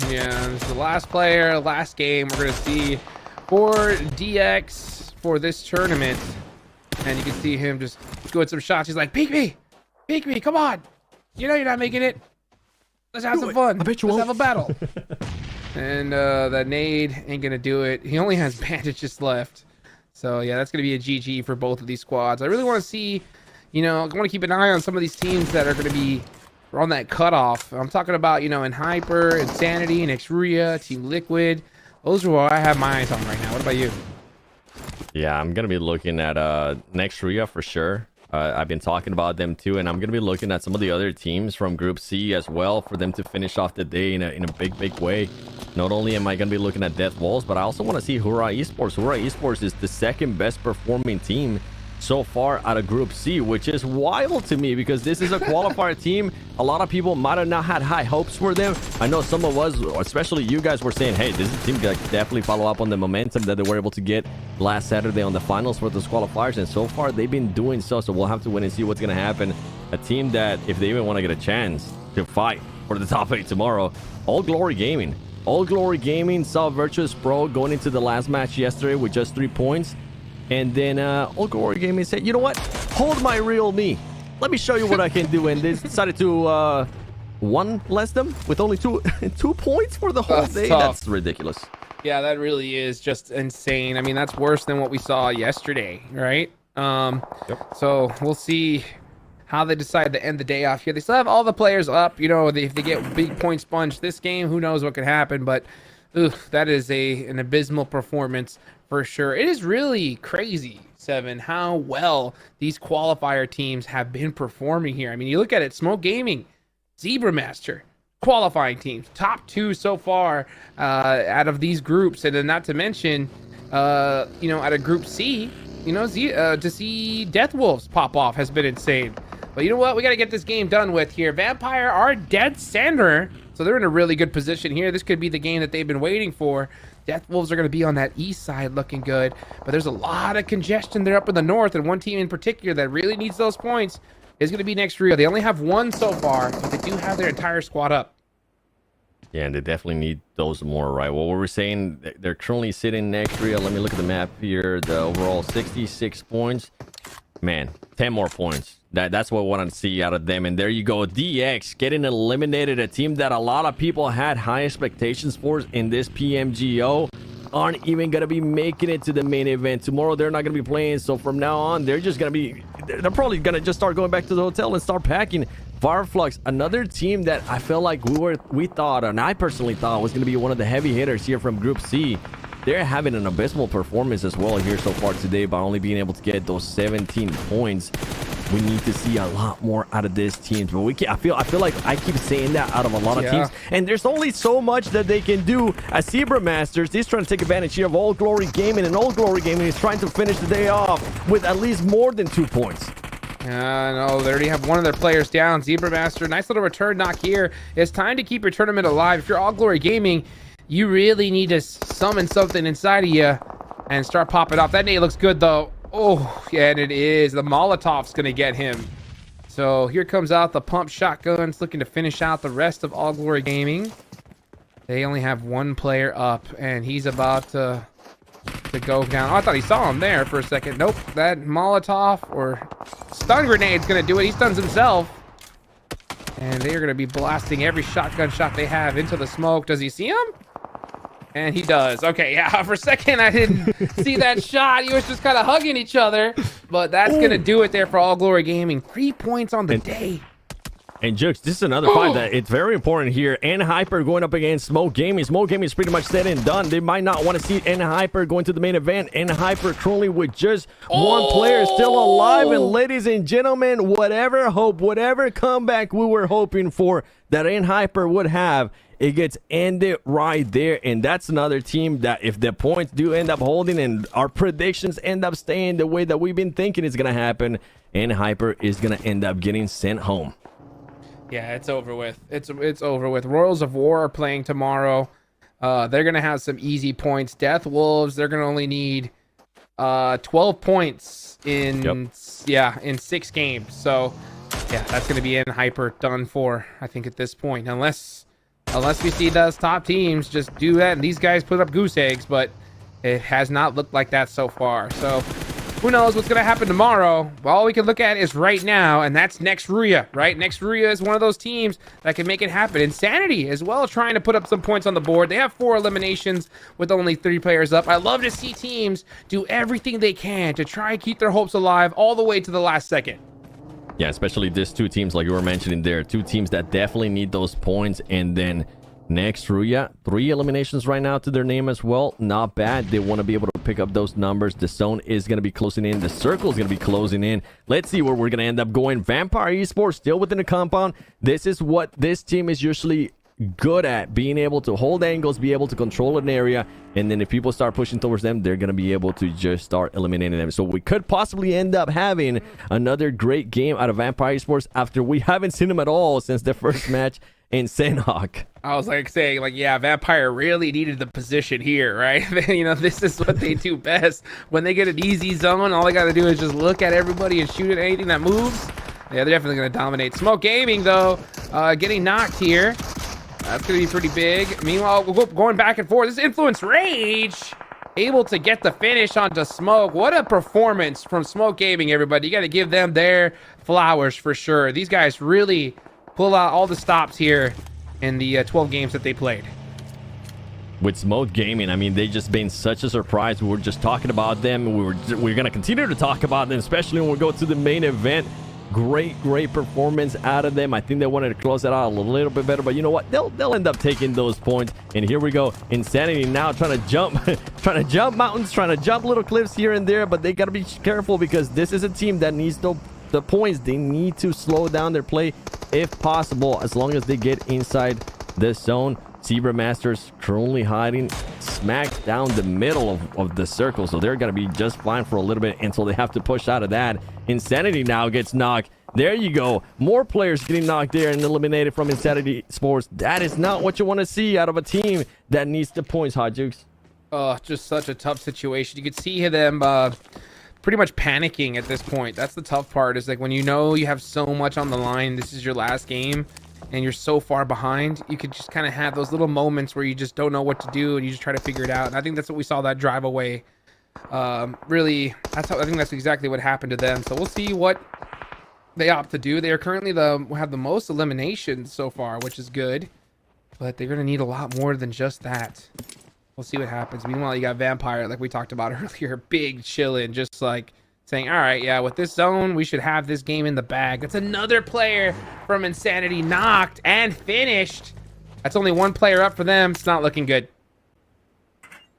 [SPEAKER 9] Yeah, this is the last player, last game we're going to see for DX for this tournament. And you can see him just doing some shots. He's like, peek me, come on. You know you're not making it. Let's have some fun.
[SPEAKER 10] I bet you
[SPEAKER 9] Let's
[SPEAKER 10] won't.
[SPEAKER 9] have a battle. And that nade ain't going to do it. He only has bandages left. So yeah, that's going to be a GG for both of these squads. I really want to see, you know, I want to keep an eye on some of these teams that are going to be on that cutoff. I'm talking about, you know, in Hyper, Insanity, Nexruya, Team Liquid. Those are what I have my eyes on right now. What about you?
[SPEAKER 10] Yeah, I'm gonna be looking at Nexruya for sure. I've been talking about them too, and I'm gonna be looking at some of the other teams from Group C as well for them to finish off the day in a big way. Not only am I gonna be looking at Death Walls, but I also want to see Hura Esports. Hura Esports is the second best performing team so far out of Group C, which is wild to me because this is a qualifier team. A lot of people might have not had high hopes for them. I know some of us, especially you guys, were saying, hey, this is a team that can definitely follow up on the momentum that they were able to get last Saturday on the finals for those qualifiers, and so far they've been doing so we'll have to wait and see what's going to happen. A team that, if they even want to get a chance to fight for the top 8 tomorrow, All Glory Gaming saw Virtus Pro going into the last match yesterday with just 3 points. And then All Glory Gaming said, you know what? Hold my real me. Let me show you what I can do. And they decided to one less them with only 2 points for the whole day.
[SPEAKER 9] Tough.
[SPEAKER 10] That's ridiculous.
[SPEAKER 9] Yeah, that really is just insane. I mean, that's worse than what we saw yesterday, right? So we'll see how they decide to end the day off here. They still have all the players up. You know, if they get big point sponge this game, who knows what could happen. But that is an abysmal performance for sure. It is really crazy, 7, how well these qualifier teams have been performing here. I mean, you look at it, Smoke Gaming, Zebra Master, qualifying teams, top 2 so far out of these groups. And then not to mention, you know, out of Group C, you know, to see Death Wolves pop off has been insane. But you know what? We got to get this game done with here. Vampire are dead center, so they're in a really good position here. This could be the game that they've been waiting for. Death Wolves are going to be on that east side looking good, but there's a lot of congestion there up in the north, and one team in particular that really needs those points is going to be Nexruya. They only have 1 so far, but they do have their entire squad up.
[SPEAKER 10] Yeah, and they definitely need those more, right? Well, what we're saying, they're currently sitting Nexruya. Let me look at the map here. The overall 66 points. man, 10 more points. That's what I want to see out of them. And there you go, DX getting eliminated, a team that a lot of people had high expectations for in this PMGO. Aren't even gonna be making it to the main event tomorrow. They're not gonna be playing, so from now on they're probably gonna just start going back to the hotel and start packing. Fireflux, another team that I felt like we thought, and I personally thought, was gonna be one of the heavy hitters here from Group C. They're having an abysmal performance as well here so far today by only being able to get those 17 points. We need to see a lot more out of this team, but I feel like I keep saying that out of a lot of teams, and there's only so much that they can do. As Zebra Masters, he's trying to take advantage here of All Glory Gaming, and All Glory Gaming is trying to finish the day off with at least more than 2 points.
[SPEAKER 9] No, they already have one of their players down. Zebra Master, nice little return knock here. It's time to keep your tournament alive. If you're All Glory Gaming, you really need to summon something inside of you and start popping off. That nade looks good though. Oh, yeah, and it is. The Molotov's going to get him. So here comes out the pump shotguns, looking to finish out the rest of All Glory Gaming. They only have one player up, and he's about to go down. Oh, I thought he saw him there for a second. Nope, that Molotov or stun grenade's going to do it. He stuns himself. And they are going to be blasting every shotgun shot they have into the smoke. Does he see him? And he does. Okay, yeah, for a second I didn't see that shot. He was just kind of hugging each other. But that's going to do it there for All Glory Gaming. 3 points on the day.
[SPEAKER 10] And Jukes, this is another fight that it's very important here. N-Hyper going up against Smoke Gaming. Smoke Gaming is pretty much said and done. They might not want to see N-Hyper going to the main event. N-Hyper currently with just one player still alive. And ladies and gentlemen, whatever hope, whatever comeback we were hoping for that N-Hyper would have, it gets ended right there. And that's another team that if the points do end up holding and our predictions end up staying the way that we've been thinking is going to happen, N-Hyper is going to end up getting sent home.
[SPEAKER 9] Yeah, it's over with. It's over with. Royals of War are playing tomorrow. They're going to have some easy points. Death Wolves, they're going to only need 12 points in 6 games. So, yeah, that's going to be N-Hyper done for, I think, at this point. Unless we see those top teams just do that and these guys put up goose eggs, but it has not looked like that so far. So, who knows what's going to happen tomorrow? All we can look at is right now, and that's Next Ruya, right? Next Ruya is one of those teams that can make it happen. Insanity as well, trying to put up some points on the board. They have 4 eliminations with only 3 players up. I love to see teams do everything they can to try and keep their hopes alive all the way to the last second.
[SPEAKER 10] Yeah, especially these 2 teams like you were mentioning there. 2 teams that definitely need those points. And then Next Ruya, 3 eliminations right now to their name as well. Not bad. They want to be able to pick up those numbers. The zone is going to be closing in. The circle is going to be closing in. Let's see where we're going to end up going. Vampire Esports still within the compound. This is what this team is usually good at, being able to hold angles, be able to control an area, and then if people start pushing towards them, they're going to be able to just start eliminating them. So we could possibly end up having another great game out of Vampire Esports after we haven't seen them at all since the first match in Sanhok.
[SPEAKER 9] I was saying, yeah, Vampire really needed the position here, right? You know, this is what they do best. When they get an easy zone, all they got to do is just look at everybody and shoot at anything that moves. Yeah, they're definitely going to dominate. Smoke Gaming, though, getting knocked here. That's going to be pretty big. Meanwhile, going back and forth. This Influence Rage able to get the finish onto Smoke. What a performance from Smoke Gaming, everybody. You got to give them their flowers for sure. These guys really pull out all the stops here in the 12 games that they played.
[SPEAKER 10] With Smoke Gaming, I mean, they just been such a surprise. We were just talking about them. We're going to continue to talk about them, especially when we go to the main event. Great performance out of them. I think they wanted to close it out a little bit better, but you know what? They'll end up taking those points. And here we go. Insanity now trying to jump mountains, trying to jump little cliffs here and there, but they got to be careful because this is a team that needs the points. They need to slow down their play if possible, as long as they get inside the zone. Zebra Masters currently hiding smack down the middle of the circle, so they're gonna be just fine for a little bit until they have to push out of that. Insanity now gets knocked. There you go, more players getting knocked there and eliminated from Insanity Sports. That is not what you want to see out of a team that needs the points, Hot Jukes.
[SPEAKER 9] Oh, just such a tough situation. You could see them pretty much panicking at this point. That's the tough part, is like when you know you have so much on the line, this is your last game, and you're so far behind, you could just kind of have those little moments where you just don't know what to do and you just try to figure it out. And I think that's what we saw that drive away Really, I think that's exactly what happened to them. So we'll see what they opt to do. They are currently have the most eliminations so far, which is good, but they're gonna need a lot more than just that. We'll see what happens. Meanwhile, you got Vampire, like we talked about earlier, big chillin', just like saying, all right, yeah, with this zone, we should have this game in the bag. That's another player from Insanity knocked and finished. That's only one player up for them. It's not looking good.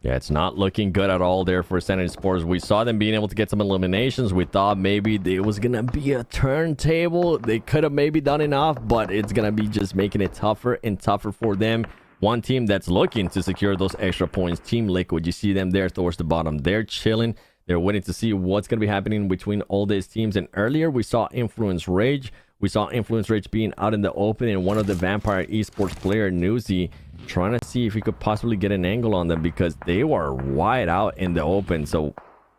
[SPEAKER 10] Yeah, it's not looking good at all there for Sanity Sports. We saw them being able to get some eliminations. We thought maybe it was going to be a turntable. They could have maybe done enough, but it's going to be just making it tougher and tougher for them. One team that's looking to secure those extra points, Team Liquid. You see them there towards the bottom. They're chilling. They're waiting to see what's going to be happening between all these teams. And earlier we saw Influence Rage. We saw Influence Rage being out in the open, and one of the Vampire Esports player, Newsy, trying to see if he could possibly get an angle on them because they were wide out in the open. So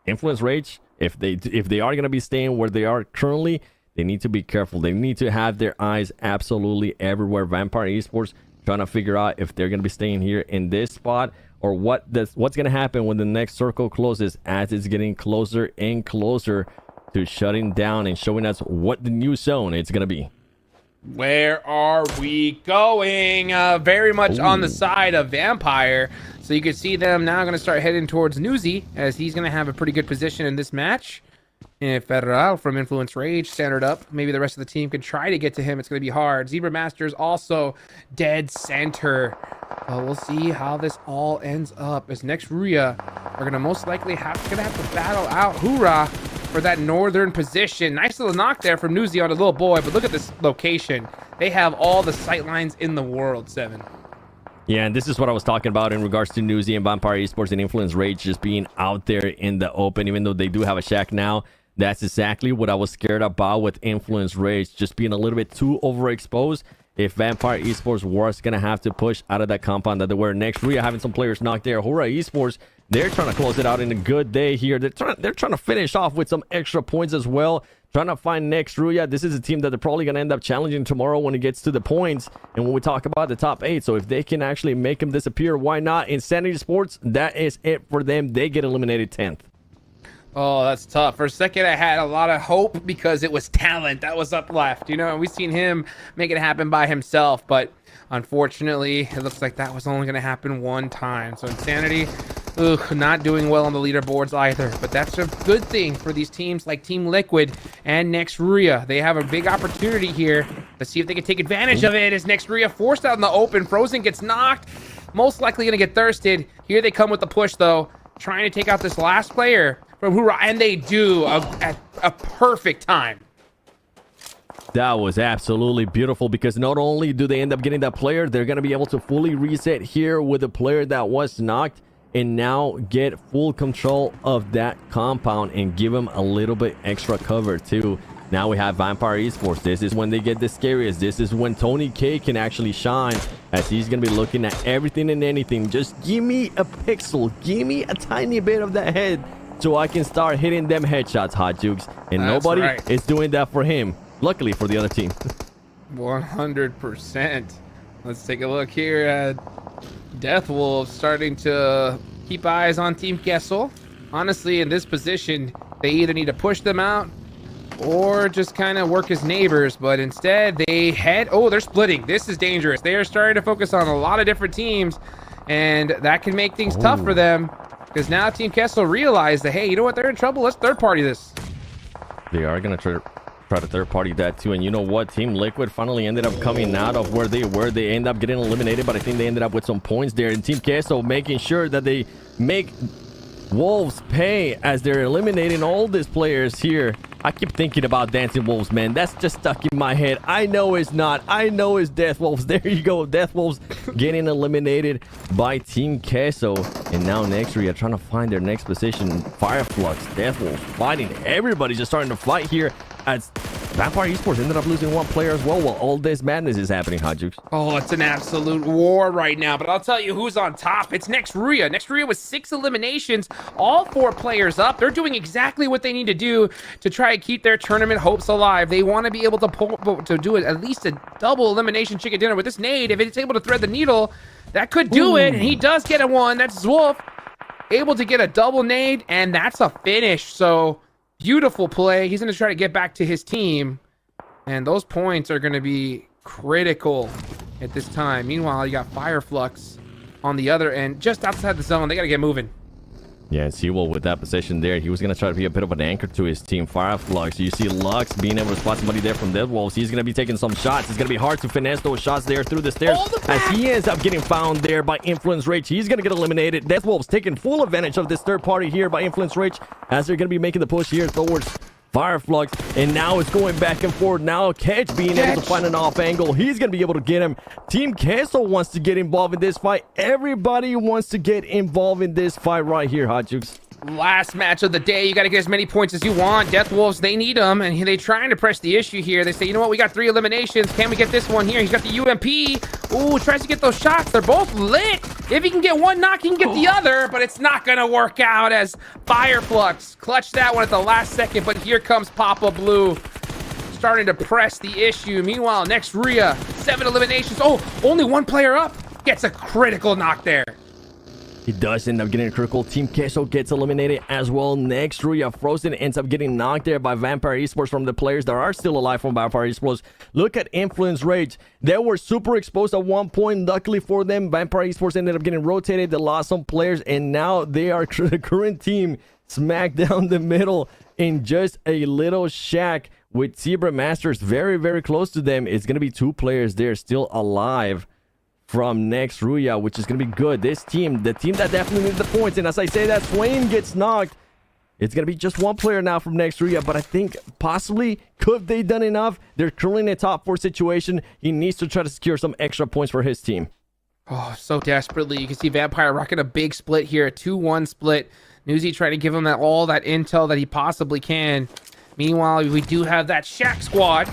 [SPEAKER 10] Influence Rage, if they are going to be staying where they are currently, they need to be careful. They need to have their eyes absolutely everywhere. Vampire Esports trying to figure out if they're going to be staying here in this spot or what's going to happen when the next circle closes, as it's getting closer and closer to shutting down and showing us what the new zone it's going to be.
[SPEAKER 9] Where are we going? Very much on the side of Vampire. So you can see them now going to start heading towards Newsy, as he's going to have a pretty good position in this match. And Federal from Influence Rage centered up. Maybe the rest of the team can try to get to him. It's going to be hard. Zebra Masters also dead center. We'll see how this all ends up, as next Ruya are going to most likely have to battle out Hoorah for that northern position. Nice little knock there from Newsy on a little boy, but look at this location. They have all the sight lines in the world, Seven.
[SPEAKER 10] Yeah, and this is what I was talking about in regards to Newsy and Vampire Esports and Influence Rage just being out there in the open, even though they do have a shack now. That's exactly what I was scared about with Influence Rage, just being a little bit too overexposed. If Vampire Esports was going to have to push out of that compound that they were next, we are having some players knocked there. Hura Esports, they're trying to close it out in a good day here. They're trying to finish off with some extra points as well. Trying to find next Ruya. This is a team that they're probably going to end up challenging tomorrow when it gets to the points. And when we talk about the top 8, so if they can actually make them disappear, why not? Insanity Sports, that is it for them. They get eliminated 10th.
[SPEAKER 9] Oh, that's tough. For a second, I had a lot of hope because it was talent that was up left. You know, we've seen him make it happen by himself, but unfortunately, it looks like that was only going to happen one time. So Insanity, not doing well on the leaderboards either, but that's a good thing for these teams like Team Liquid and Next Ruya. They have a big opportunity here. Let's see if they can take advantage of it, as Next Ruya forced out in the open. Frozen gets knocked, most likely going to get thirsted. Here they come with the push, though, trying to take out this last player from Hoorah, and they do at a perfect time.
[SPEAKER 10] That was absolutely beautiful, because not only do they end up getting that player, they're going to be able to fully reset here with the player that was knocked and now get full control of that compound and give them a little bit extra cover too. Now we have Vampire Esports. This is when they get the scariest. This is when Tony K can actually shine, as he's going to be looking at everything and anything. Just give me a pixel. Give me a tiny bit of that head so I can start hitting them headshots, Hot Jukes. And
[SPEAKER 9] That's
[SPEAKER 10] nobody
[SPEAKER 9] right.
[SPEAKER 10] is doing that for him. Luckily for the other team.
[SPEAKER 9] 100%. Let's take a look here at Death Wolves starting to keep eyes on Team Kessel. Honestly, in this position, they either need to push them out or just kind of work as neighbors, but instead they head... Oh, they're splitting. This is dangerous. They are starting to focus on a lot of different teams, and that can make things tough for them, because now Team Kessel realized that, hey, you know what? They're in trouble. Let's third party this.
[SPEAKER 10] They are going to try to third party that too. And you know what? Team Liquid finally ended up coming out of where they were. They end up getting eliminated, but I think they ended up with some points there. And Team Queso making sure that they make Wolves pay as they're eliminating all these players here. I keep thinking about Dancing Wolves, man. That's just stuck in my head. I know it's not. I know it's Death Wolves. There you go. Death Wolves getting eliminated by Team Queso. And now next we are trying to find their next position. Fireflux, Death Wolves fighting. Everybody's just starting to fight here, as Vampire Esports ended up losing one player as well while all this madness is happening, Hajux.
[SPEAKER 9] Oh, it's an absolute war right now, but I'll tell you who's on top. It's Next Ruya. Next Ruya with 6 eliminations, all 4 players up. They're doing exactly what they need to do to try and keep their tournament hopes alive. They want to be able to do at least a double elimination chicken dinner with this nade. If it's able to thread the needle, that could do it, and he does get a 1. That's Zwolf. able to get a double nade, and that's a finish. So beautiful play. He's going to try to get back to his team, and those points are going to be critical at this time. Meanwhile, you got Fireflux on the other end, just outside the zone. They got to get moving.
[SPEAKER 10] Yeah, and Seawolf with that position there, he was going to try to be a bit of an anchor to his team. Fireflux, you see Lux being able to spot somebody there from Deadwolves. He's going to be taking some shots. It's going to be hard to finesse those shots there through the stairs as he ends up getting found there by Influence Rage. He's going to get eliminated. Deathwolves taking full advantage of this third party here by Influence Rage as they're going to be making the push here towards Fireflux, and now it's going back and forth. Now Catch being able to find an off angle. He's going to be able to get him. Team Castle wants to get involved in this fight. Everybody wants to get involved in this fight right here, Hot Jukes.
[SPEAKER 9] Last match of the day. You got to get as many points as you want. Deathwolves, they need them, and they're trying to press the issue here. They say, you know what, we got 3 eliminations. Can we get this one here? He's got the UMP. Ooh, tries to get those shots. They're both lit. If he can get one knock, he can get the other, but it's not going to work out as Fireflux clutched that one at the last second, but here comes Papa Blue starting to press the issue. Meanwhile, next Rhea, 7 eliminations. Oh, only 1 player up. Gets a critical knock there.
[SPEAKER 10] He does end up getting a critical. Team Queso gets eliminated as well. Next, Rhea Frozen ends up getting knocked there by Vampire Esports from the players that are still alive from Vampire Esports. Look at Influence Rage. They were super exposed at one point. Luckily for them, Vampire Esports ended up getting rotated. They lost some players, and now they are the current team smack down the middle in just a little shack with Zebra Masters very, very close to them. It's going to be 2 players there still alive from next Ruya, which is going to be good. This team, the team that definitely needs the points, and as I say that, Swain gets knocked. It's going to be just 1 player now from next Ruya, but I think possibly could they done enough? They're currently in a top 4 situation. He needs to try to secure some extra points for his team.
[SPEAKER 9] Oh, so desperately. You can see Vampire rocking a big split here, a 2-1 split. Newsy trying to give him all that intel that he possibly can. Meanwhile, we do have that Shack squad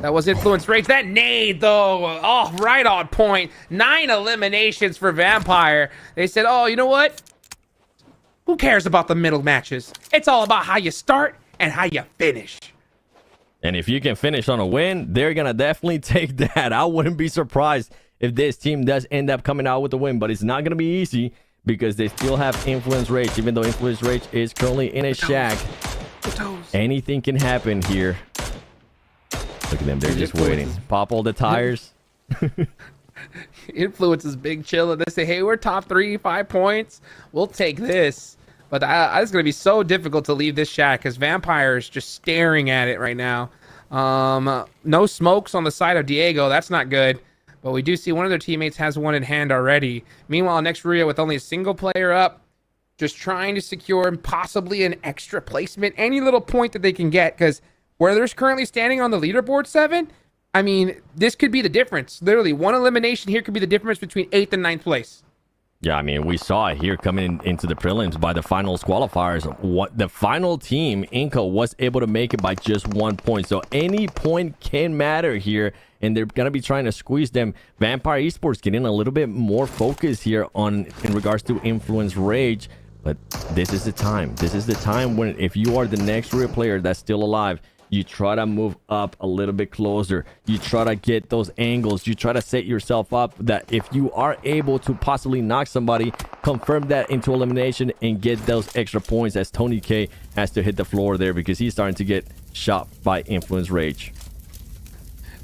[SPEAKER 9] that was Influence Rage. That nade, though, oh, right on point. 9 eliminations for Vampire. They said, oh, you know what? Who cares about the middle matches? It's all about how you start and how you finish.
[SPEAKER 10] And if you can finish on a win, they're going to definitely take that. I wouldn't be surprised if this team does end up coming out with a win, but it's not going to be easy because they still have Influence Rage, even though Influence Rage is currently in a shack. Anything can happen here. Look at them, they're just waiting. Pop all the tires.
[SPEAKER 9] Influence is big chilling. They say, hey, we're top 3, 5 points. We'll take this. But it's going to be so difficult to leave this shack because Vampire is just staring at it right now. No smokes on the side of Diego. That's not good. But we do see one of their teammates has one in hand already. Meanwhile, next Rio with only a single player up, just trying to secure possibly an extra placement, any little point that they can get, because where they're currently standing on the leaderboard 7, I mean, this could be the difference. Literally, 1 elimination here could be the difference between 8th and 9th place.
[SPEAKER 10] Yeah, I mean, we saw it here coming into the prelims by the finals qualifiers. What the final team, Inca, was able to make it by just 1 point. So any point can matter here, and they're going to be trying to squeeze them. Vampire Esports getting a little bit more focus here in regards to Influence Rage. But this is the time. This is the time when if you are the next real player that's still alive, you try to move up a little bit closer. You try to get those angles. You try to set yourself up that if you are able to possibly knock somebody, confirm that into elimination and get those extra points as Tony K has to hit the floor there because he's starting to get shot by Influence Rage.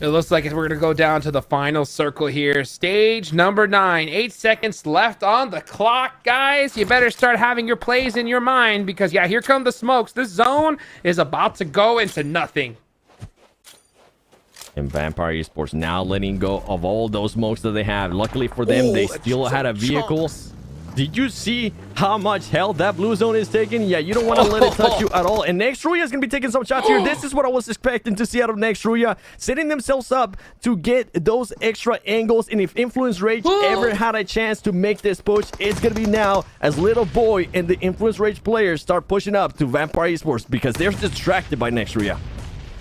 [SPEAKER 9] It looks like we're going to go down to the final circle here. Stage number 9. 8 seconds left on the clock, guys. You better start having your plays in your mind because, yeah, here come the smokes. This zone is about to go into nothing.
[SPEAKER 10] And Vampire Esports now letting go of all those smokes that they have. Luckily for them, they still had a vehicle. Did you see how much health that blue zone is taking? Yeah, you don't want to let it touch you at all. And next Ruya is going to be taking some shots here. This is what I was expecting to see out of next Ruya. Setting themselves up to get those extra angles. And if Influence Rage ever had a chance to make this push, it's going to be now as Little Boy and the Influence Rage players start pushing up to Vampire Esports because they're distracted by next Ruya.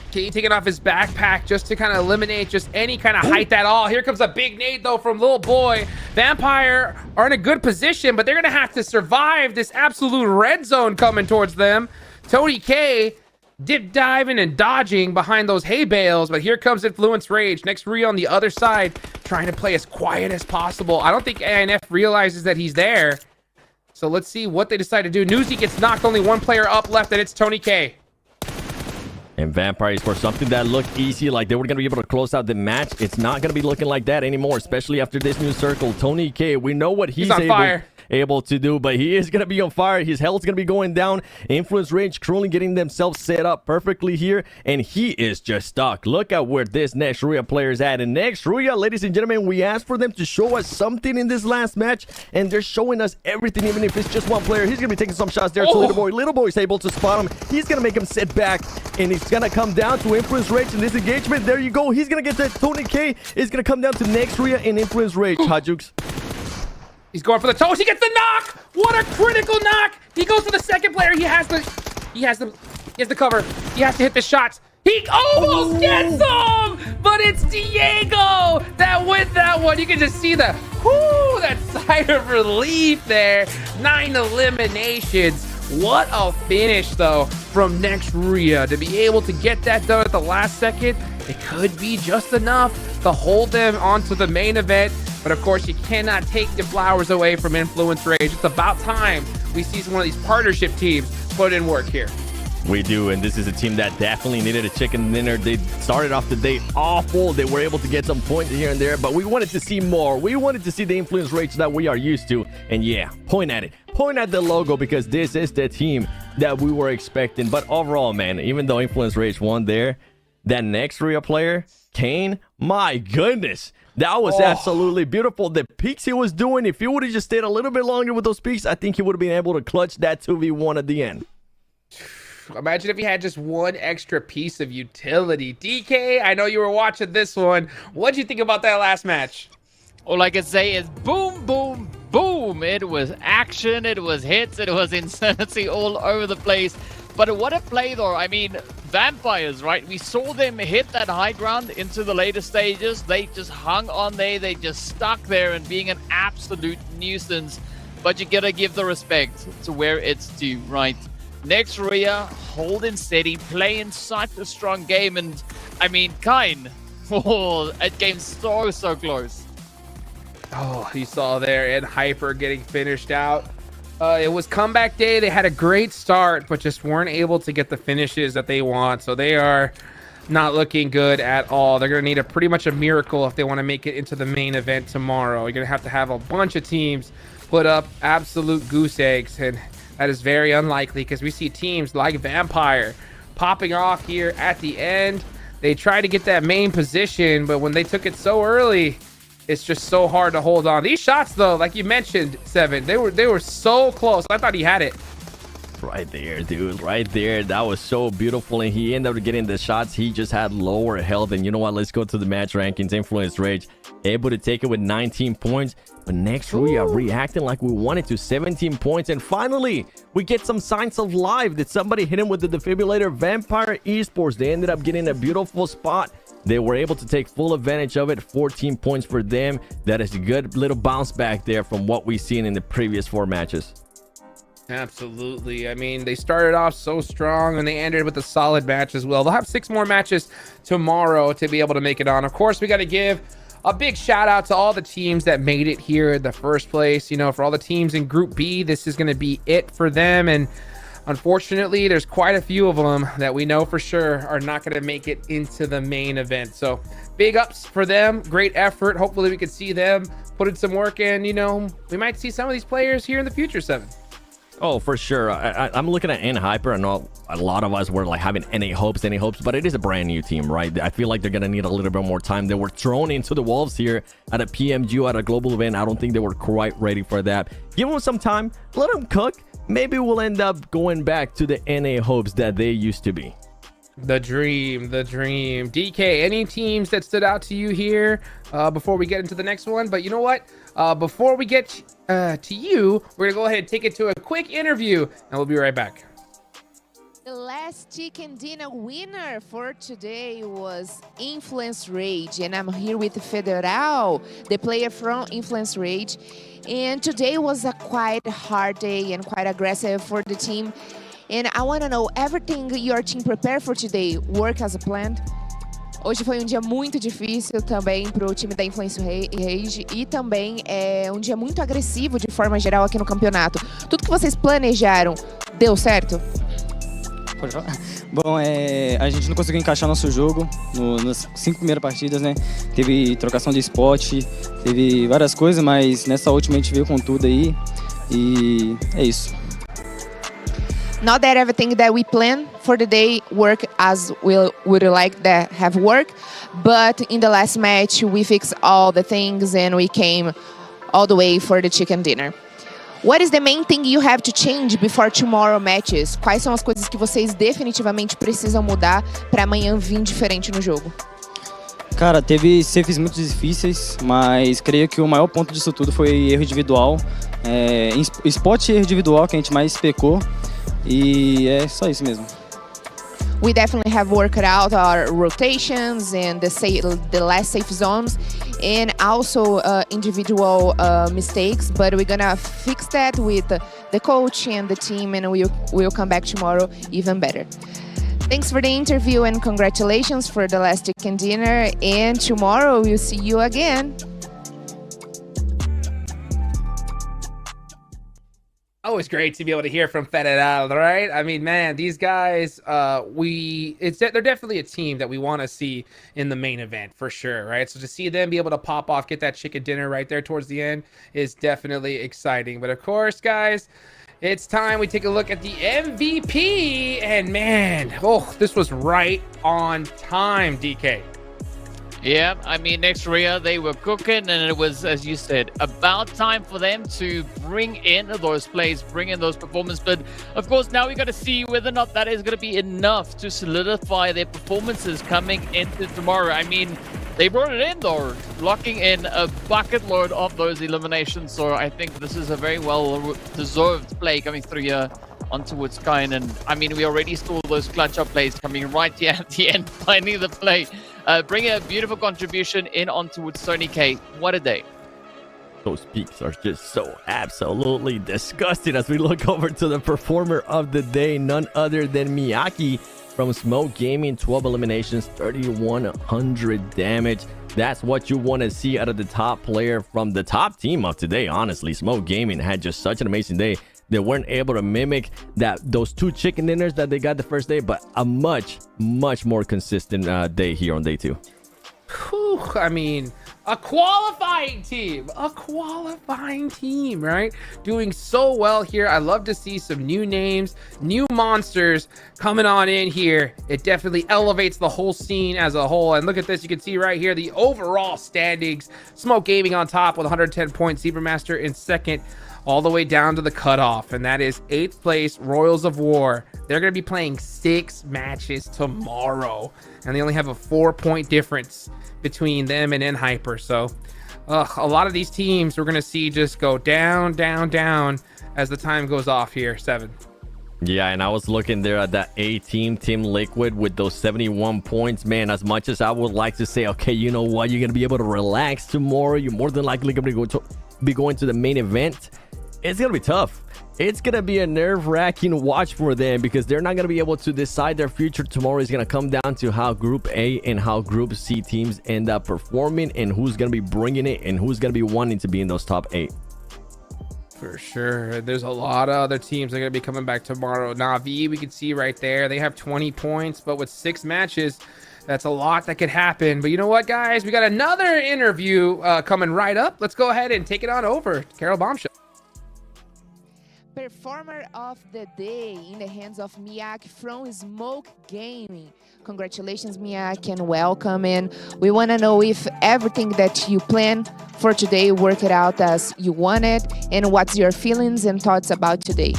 [SPEAKER 9] He taking off his backpack just to kind of eliminate just any kind of height at all. Here comes a big nade, though, from Lil Boy. Vampire are in a good position, but they're going to have to survive this absolute red zone coming towards them. Tony K dip diving and dodging behind those hay bales, but here comes Influence Rage. Next Rio on the other side, trying to play as quiet as possible. I don't think ANF realizes that he's there. So let's see what they decide to do. Newsy gets knocked, only one player up left, and it's Tony K.
[SPEAKER 10] And Vampires, for something that looked easy, like they were going to be able to close out the match, it's not going to be looking like that anymore, especially after this new circle. Tony K, we know what he's
[SPEAKER 9] on fire.
[SPEAKER 10] able to do, but he is going to be on fire. His health's going to be going down. Influence Rage currently getting themselves set up perfectly here, and he is just stuck. Look at where this Next Ruya player is at. And Next Ruya, ladies and gentlemen, we asked for them to show us something in this last match, and they're showing us everything, even if it's just one player. He's going to be taking some shots there to Little Boy. Little Boy is able to spot him. He's going to make him sit back, and it's going to come down to Influence Rage in this engagement. There you go. He's going to get that. Tony K is going to come down to Next Ruya and Influence Rage. Hajux.
[SPEAKER 9] He's going for the toes. He gets the knock. What a critical knock. He goes for the second player. He has the cover. He has to hit the shots. He almost gets them, but it's Diego that wins that one. You can just see that sigh of relief there. 9 eliminations. What a finish, though, from Next Ruya. To be able to get that done at the last second, it could be just enough to hold them onto the main event. But of course, you cannot take the flowers away from Influence Rage. It's about time we see one of these partnership teams put in work here.
[SPEAKER 10] We do, and this is a team that definitely needed a chicken dinner. They started off the day awful. They were able to get some points here and there, but we wanted to see more. We wanted to see the Influence Rage that we are used to. And yeah, point at it. Point at the logo, because this is the team that we were expecting. But overall, man, even though Influence Rage won there, that Next Ruya player, Kane, my goodness. That was absolutely beautiful. The peaks he was doing, if he would have just stayed a little bit longer with those peaks, I think he would have been able to clutch that 2v1 at the end.
[SPEAKER 9] Imagine if he had just one extra piece of utility. DK, I know you were watching this one. What'd you think about that last match?
[SPEAKER 11] All I can say is boom, boom, boom. It was action, it was hits, it was insanity all over the place. But what a play, though. I mean, Vampires, right? We saw them hit that high ground into the later stages. They just hung on there. They just stuck there and being an absolute nuisance. But you gotta give the respect to where it's due, right? Next Ruya holding steady, playing such a strong game. And, I mean, Kine, it came so close.
[SPEAKER 9] Oh, you saw there, and Hyper getting finished out. It was comeback day. They had a great start, but just weren't able to get the finishes that they want. So they are not looking good at all. They're going to need pretty much a miracle if they want to make it into the main event tomorrow. You're going to have a bunch of teams put up absolute goose eggs, and that is very unlikely because we see teams like Vampire popping off here at the end. They tried to get that main position, but when they took it so early, it's just so hard to hold on. These shots, though, like you mentioned, Seven, they were so close. I thought he had it.
[SPEAKER 10] Right there, dude. Right there. That was so beautiful. And he ended up getting the shots. He just had lower health. And you know what? Let's go to the match rankings. Influence Rage able to take it with 19 points. But Next Ruya reacting like we wanted to. 17 points. And finally, we get some signs of life. Did somebody hit him with the defibrillator? Vampire Esports. They ended up getting a beautiful spot. They were able to take full advantage of it. 14 points for them. That is a good little bounce back there from what we've seen in the previous 4 matches.
[SPEAKER 9] Absolutely. I mean, they started off so strong and they ended with a solid match as well. They'll have 6 more matches tomorrow to be able to make it on. Of course, we got to give a big shout out to all the teams that made it here in the first place. You know, for all the teams in Group B, this is going to be it for them. And unfortunately, there's quite a few of them that we know for sure are not going to make it into the main event. So big ups for them. Great effort. Hopefully we could see them put in some work, and, you know, we might see some of these players here in the future, Seven.
[SPEAKER 10] Oh, for sure. I'm looking at Hyper. I know a lot of us were like having any hopes, but it is a brand new team, right? I feel like they're going to need a little bit more time. They were thrown into the wolves here at a PMGO, at a global event. I don't think they were quite ready for that. Give them some time. Let them cook. Maybe we'll end up going back to the NA hopes that they used to be.
[SPEAKER 9] The dream. DK, any teams that stood out to you here before we get into the next one? But you know what? Before we get to you, we're going to go ahead and take it to a quick interview, and we'll be right back.
[SPEAKER 8] The last chicken dinner winner for today was Influence Rage, and I'm here with Federal, the player from Influence Rage. And today was a quite hard day and quite aggressive for the team. And I want to know, everything your team prepared for today work as planned? Hoje foi um dia muito difícil também para o time da Influência Rage e também é um dia muito agressivo de forma geral aqui no campeonato. Tudo que vocês planejaram deu certo?
[SPEAKER 17] Pode falar? Bom, a gente não conseguiu encaixar nosso jogo nas 5 primeiras partidas, né? Teve trocação de spot, teve várias coisas, mas nessa última a gente veio com tudo aí e é isso.
[SPEAKER 8] Not that everything that we plan for the day work as we would like that have worked, but in the last match we fixed all the things and we came all the way for the chicken dinner. What is the main thing you have to change before tomorrow matches? Quais são as coisas que vocês definitivamente precisam mudar para amanhã vir diferente no jogo?
[SPEAKER 17] Cara, teve safes muito difíceis, mas creio que o maior ponto disso tudo foi erro individual. Spot e erro individual que a gente mais pecou. E é só isso mesmo.
[SPEAKER 8] We definitely have worked out our rotations and the last safe zones and also individual mistakes, but we're gonna fix that with the coach and the team and we'll come back tomorrow even better. Thanks for the interview and congratulations for the last chicken dinner, and tomorrow we'll see you again.
[SPEAKER 9] Always great to be able to hear from Federal, right? I mean, man, these guys, they're definitely a team that we want to see in the main event for sure, right? So to see them be able to pop off, get that chicken dinner right there towards the end is definitely exciting. But of course, guys, it's time we take a look at the MVP, and man, this was right on time, DK.
[SPEAKER 11] Yeah, I mean, next Ria, they were cooking, and it was, as you said, about time for them to bring in those plays, bring in those performances. But, of course, now we got to see whether or not that is going to be enough to solidify their performances coming into tomorrow. I mean, they brought it in, though, locking in a bucket load of those eliminations. So I think this is a very well-deserved play coming through here onto Skyne. And, I mean, we already saw those clutch-up plays coming right here at the end, finding the play. Bringing a beautiful contribution in onto Sony K. What a day.
[SPEAKER 10] Those peaks are just so absolutely disgusting as we look over to the performer of the day, none other than Miyaki from Smoke Gaming. 12 eliminations, 3,100 damage. That's what you want to see out of the top player from the top team of today. Honestly, Smoke Gaming had just such an amazing day. They weren't able to mimic those 2 chicken dinners that they got the first day, but a much more consistent day here on day 2.
[SPEAKER 9] Whew, I mean, a qualifying team, right? Doing so well here. I love to see some new names, new monsters coming on in here. It definitely elevates the whole scene as a whole. And look at this, you can see right here the overall standings. Smoke Gaming on top with 110 points, Zebramaster in second, all the way down to the cutoff, and that is 8th place, Royals of War. They're going to be playing 6 matches tomorrow, and they only have a 4-point difference between them and N-Hyper. So a lot of these teams we're going to see just go down, down, down as the time goes off here. 7.
[SPEAKER 10] Yeah, and I was looking there at that A team, Team Liquid, with those 71 points. Man, as much as I would like to say, okay, you know what, you're going to be able to relax tomorrow, you're more than likely going to be going to the main event. It's going to be tough. It's going to be a nerve-wracking watch for them because they're not going to be able to decide their future tomorrow. It's going to come down to how Group A and how Group C teams end up performing and who's going to be bringing it and who's going to be wanting to be in those top 8.
[SPEAKER 9] For sure. There's a lot of other teams that are going to be coming back tomorrow. Na'Vi, we can see right there. They have 20 points, but with 6 matches, that's a lot that could happen. But you know what, guys? We got another interview coming right up. Let's go ahead and take it on over to Carol Bombshell.
[SPEAKER 8] Performer of the day in the hands of Miyaki from Smoke Gaming. Congratulations, Miyaki, and welcome. And we want to know if everything that you planned for today worked out as you wanted, and what's your feelings and thoughts about today.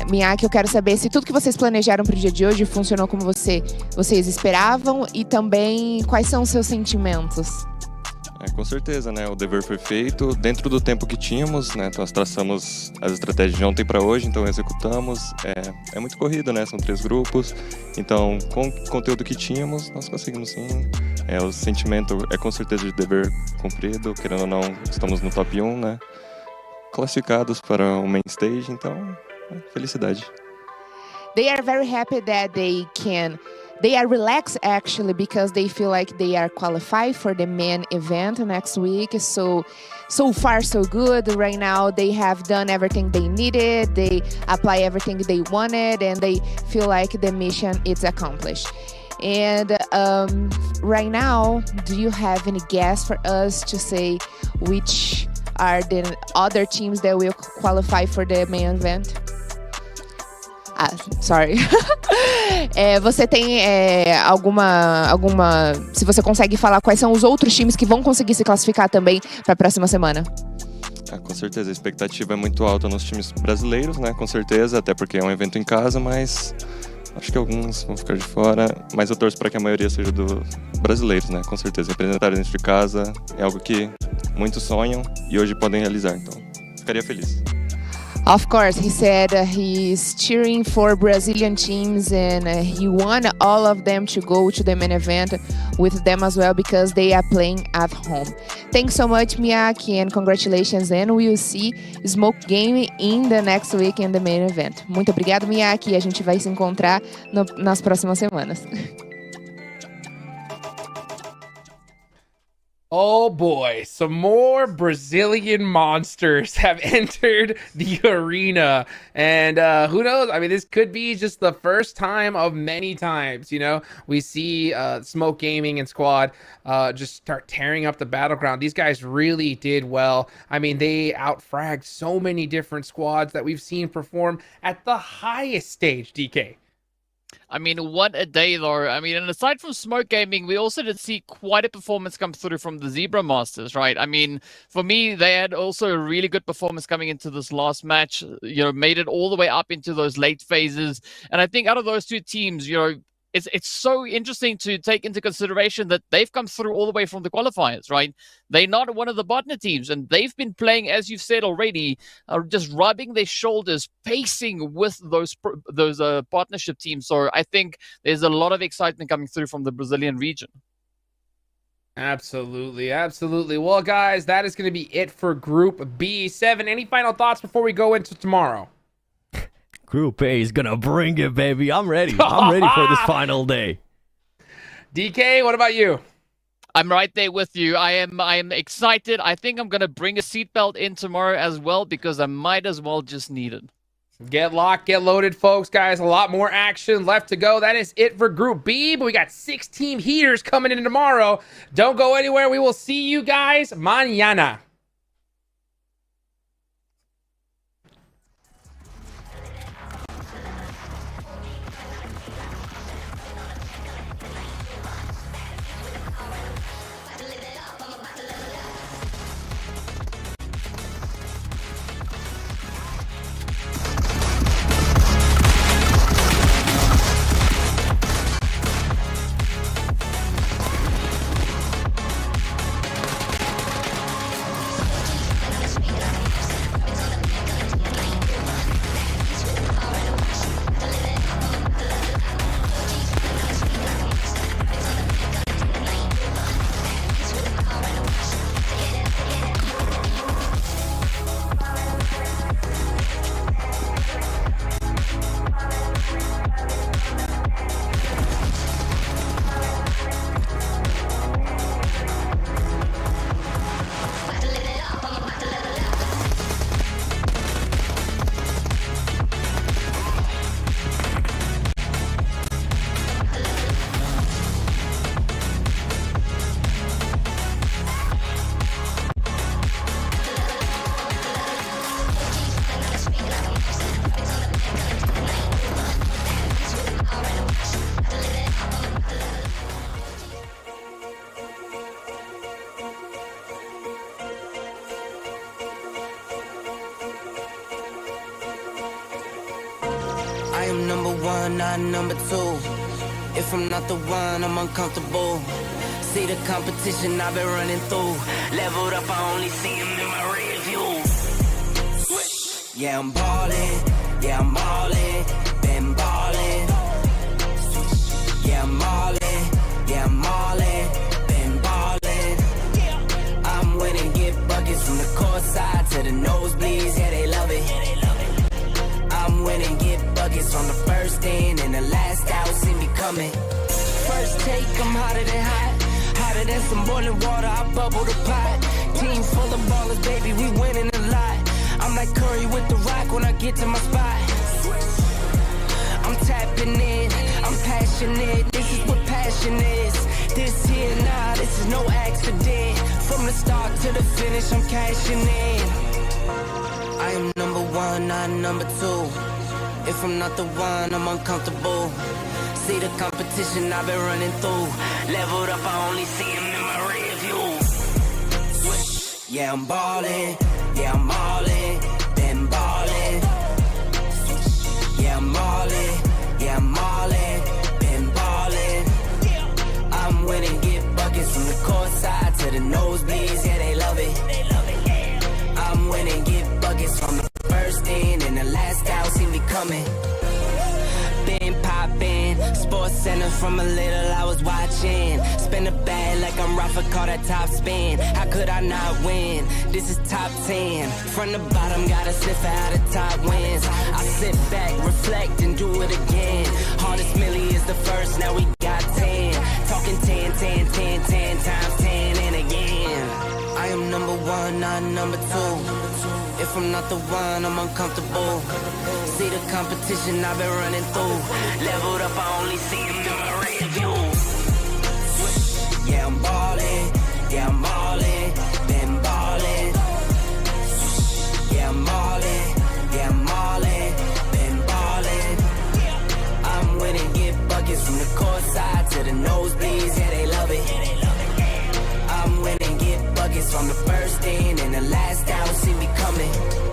[SPEAKER 8] Miyaki, eu quero saber se tudo que vocês planejaram para o dia de hoje funcionou como vocês esperavam e também quais são os seus sentimentos.
[SPEAKER 18] Com certeza, né? O dever foi feito dentro do tempo que tínhamos, né? Nós traçamos as estratégias de ontem para hoje, então executamos. É muito corrido, né? São 3 grupos, então com o conteúdo que tínhamos, nós conseguimos sim. O sentimento é com certeza de dever cumprido, querendo ou não, estamos no top 1, né? Classificados para o main stage, então, felicidade.
[SPEAKER 8] They are very happy that they can They are relaxed actually because they feel like they are qualified for the main event next week. So far so good. Right now they have done everything they needed. They apply everything they wanted, and they feel like the mission is accomplished. And right now, do you have any guess for us to say which are the other teams that will qualify for the main event? Sorry. Você tem alguma... Se você consegue falar quais são os outros times que vão conseguir se classificar também para a próxima semana?
[SPEAKER 18] Com certeza, a expectativa é muito alta nos times brasileiros, né? Com certeza, até porque é um evento em casa, mas acho que alguns vão ficar de fora. Mas eu torço para que a maioria seja dos brasileiros, né? Com certeza, representar dentro de casa é algo que muitos sonham e hoje podem realizar, então ficaria feliz.
[SPEAKER 8] Of course, he said he's cheering for Brazilian teams, and he want all of them to go to the main event with them as well because they are playing at home. Thanks so much, Miyaki, and congratulations, and we will see Smoke Game in the next week in the main event. Muito obrigado, Miyaki, a gente vai se encontrar nas próximas semanas.
[SPEAKER 9] Oh boy, some more Brazilian monsters have entered the arena. And who knows? I mean, this could be just the first time of many times, you know? We see Smoke Gaming and Squad just start tearing up the battleground. These guys really did well. I mean, they outfragged so many different squads that we've seen perform at the highest stage, DK.
[SPEAKER 11] I mean, what a day, though. I mean, and aside from Smoke Gaming, we also did see quite a performance come through from the Zebra Masters, right? I mean, for me, they had also a really good performance coming into this last match, you know, made it all the way up into those late phases. And I think out of those two teams, you know, it's so interesting to take into consideration that they've come through all the way from the qualifiers, right? They're not one of the partner teams, and they've been playing, as you've said already, just rubbing their shoulders, pacing with those partnership teams. So I think there's a lot of excitement coming through from the Brazilian region.
[SPEAKER 9] Absolutely, absolutely. Well, guys, that is going to be it for Group B7. Any final thoughts before we go into tomorrow?
[SPEAKER 10] Group A is gonna bring it, baby. I'm ready. I'm ready for this final day.
[SPEAKER 9] DK, what about you?
[SPEAKER 11] I'm right there with you. I am excited. I think I'm gonna bring a seatbelt in tomorrow as well because I might as well just need it.
[SPEAKER 9] Get locked, get loaded, folks. Guys, a lot more action left to go. That is it for Group B, but we got 6 team heaters coming in tomorrow. Don't go anywhere. We will see you guys mañana.
[SPEAKER 6] I am number one, not number two. If I'm not the one, I'm uncomfortable. See the competition I've been running through. Leveled up, I only see them in my rear view. Yeah, I'm ballin', yeah, I'm ballin', been ballin'. Yeah, I'm ballin', yeah, I'm ballin', been ballin'. I'm winning, get buckets from the court side to the nosebleeds, yeah, they love it. I'm winning, get buckets from the first in and the last out, see me coming. shake, I'm hotter than hot. Hotter than some boiling water, I bubble the pot. Team full of ballers, baby, we winning a lot. I'm like Curry with the rock when I get to my spot. I'm tapping in, I'm passionate. This is what passion is. This here, nah, this is no accident. From the start to the finish, I'm cashing in. I am number one, not number two. If I'm not the one, I'm uncomfortable. See the competition I've been running through. Leveled up, I only see him in my rear view. Yeah, I'm ballin', yeah, I'm all in, been ballin'. Yeah, I'm all in, yeah, I'm all in, been ballin'. I'm winning, get buckets from the court side to the nosebleeds, yeah, they love it. I'm winning, get buckets from the first in and the last out, see me coming. Been poppin', Sports Center from a little I was watching. Spin a bag like I'm Rafa, call that top spin. How could I not win? This is top 10. From the bottom, gotta sniff out the top wins. I sit back, reflect, and do it again. Hardest milli is the first, now we got 10. Talking 10, 10, 10, 10 times 10 and again. I am number one, not number two. If I'm not the one, I'm uncomfortable. See the competition I've been running through. Leveled up, I only see him in my rear view. Yeah, I'm ballin', yeah, I'm all in, been ballin'. Yeah, I'm all in, yeah, I'm all in, been ballin'. I'm winning, get buckets from the court side to the nosebleeds, yeah, they love it. I'm winning, get buckets from the first in and the last out, see me coming.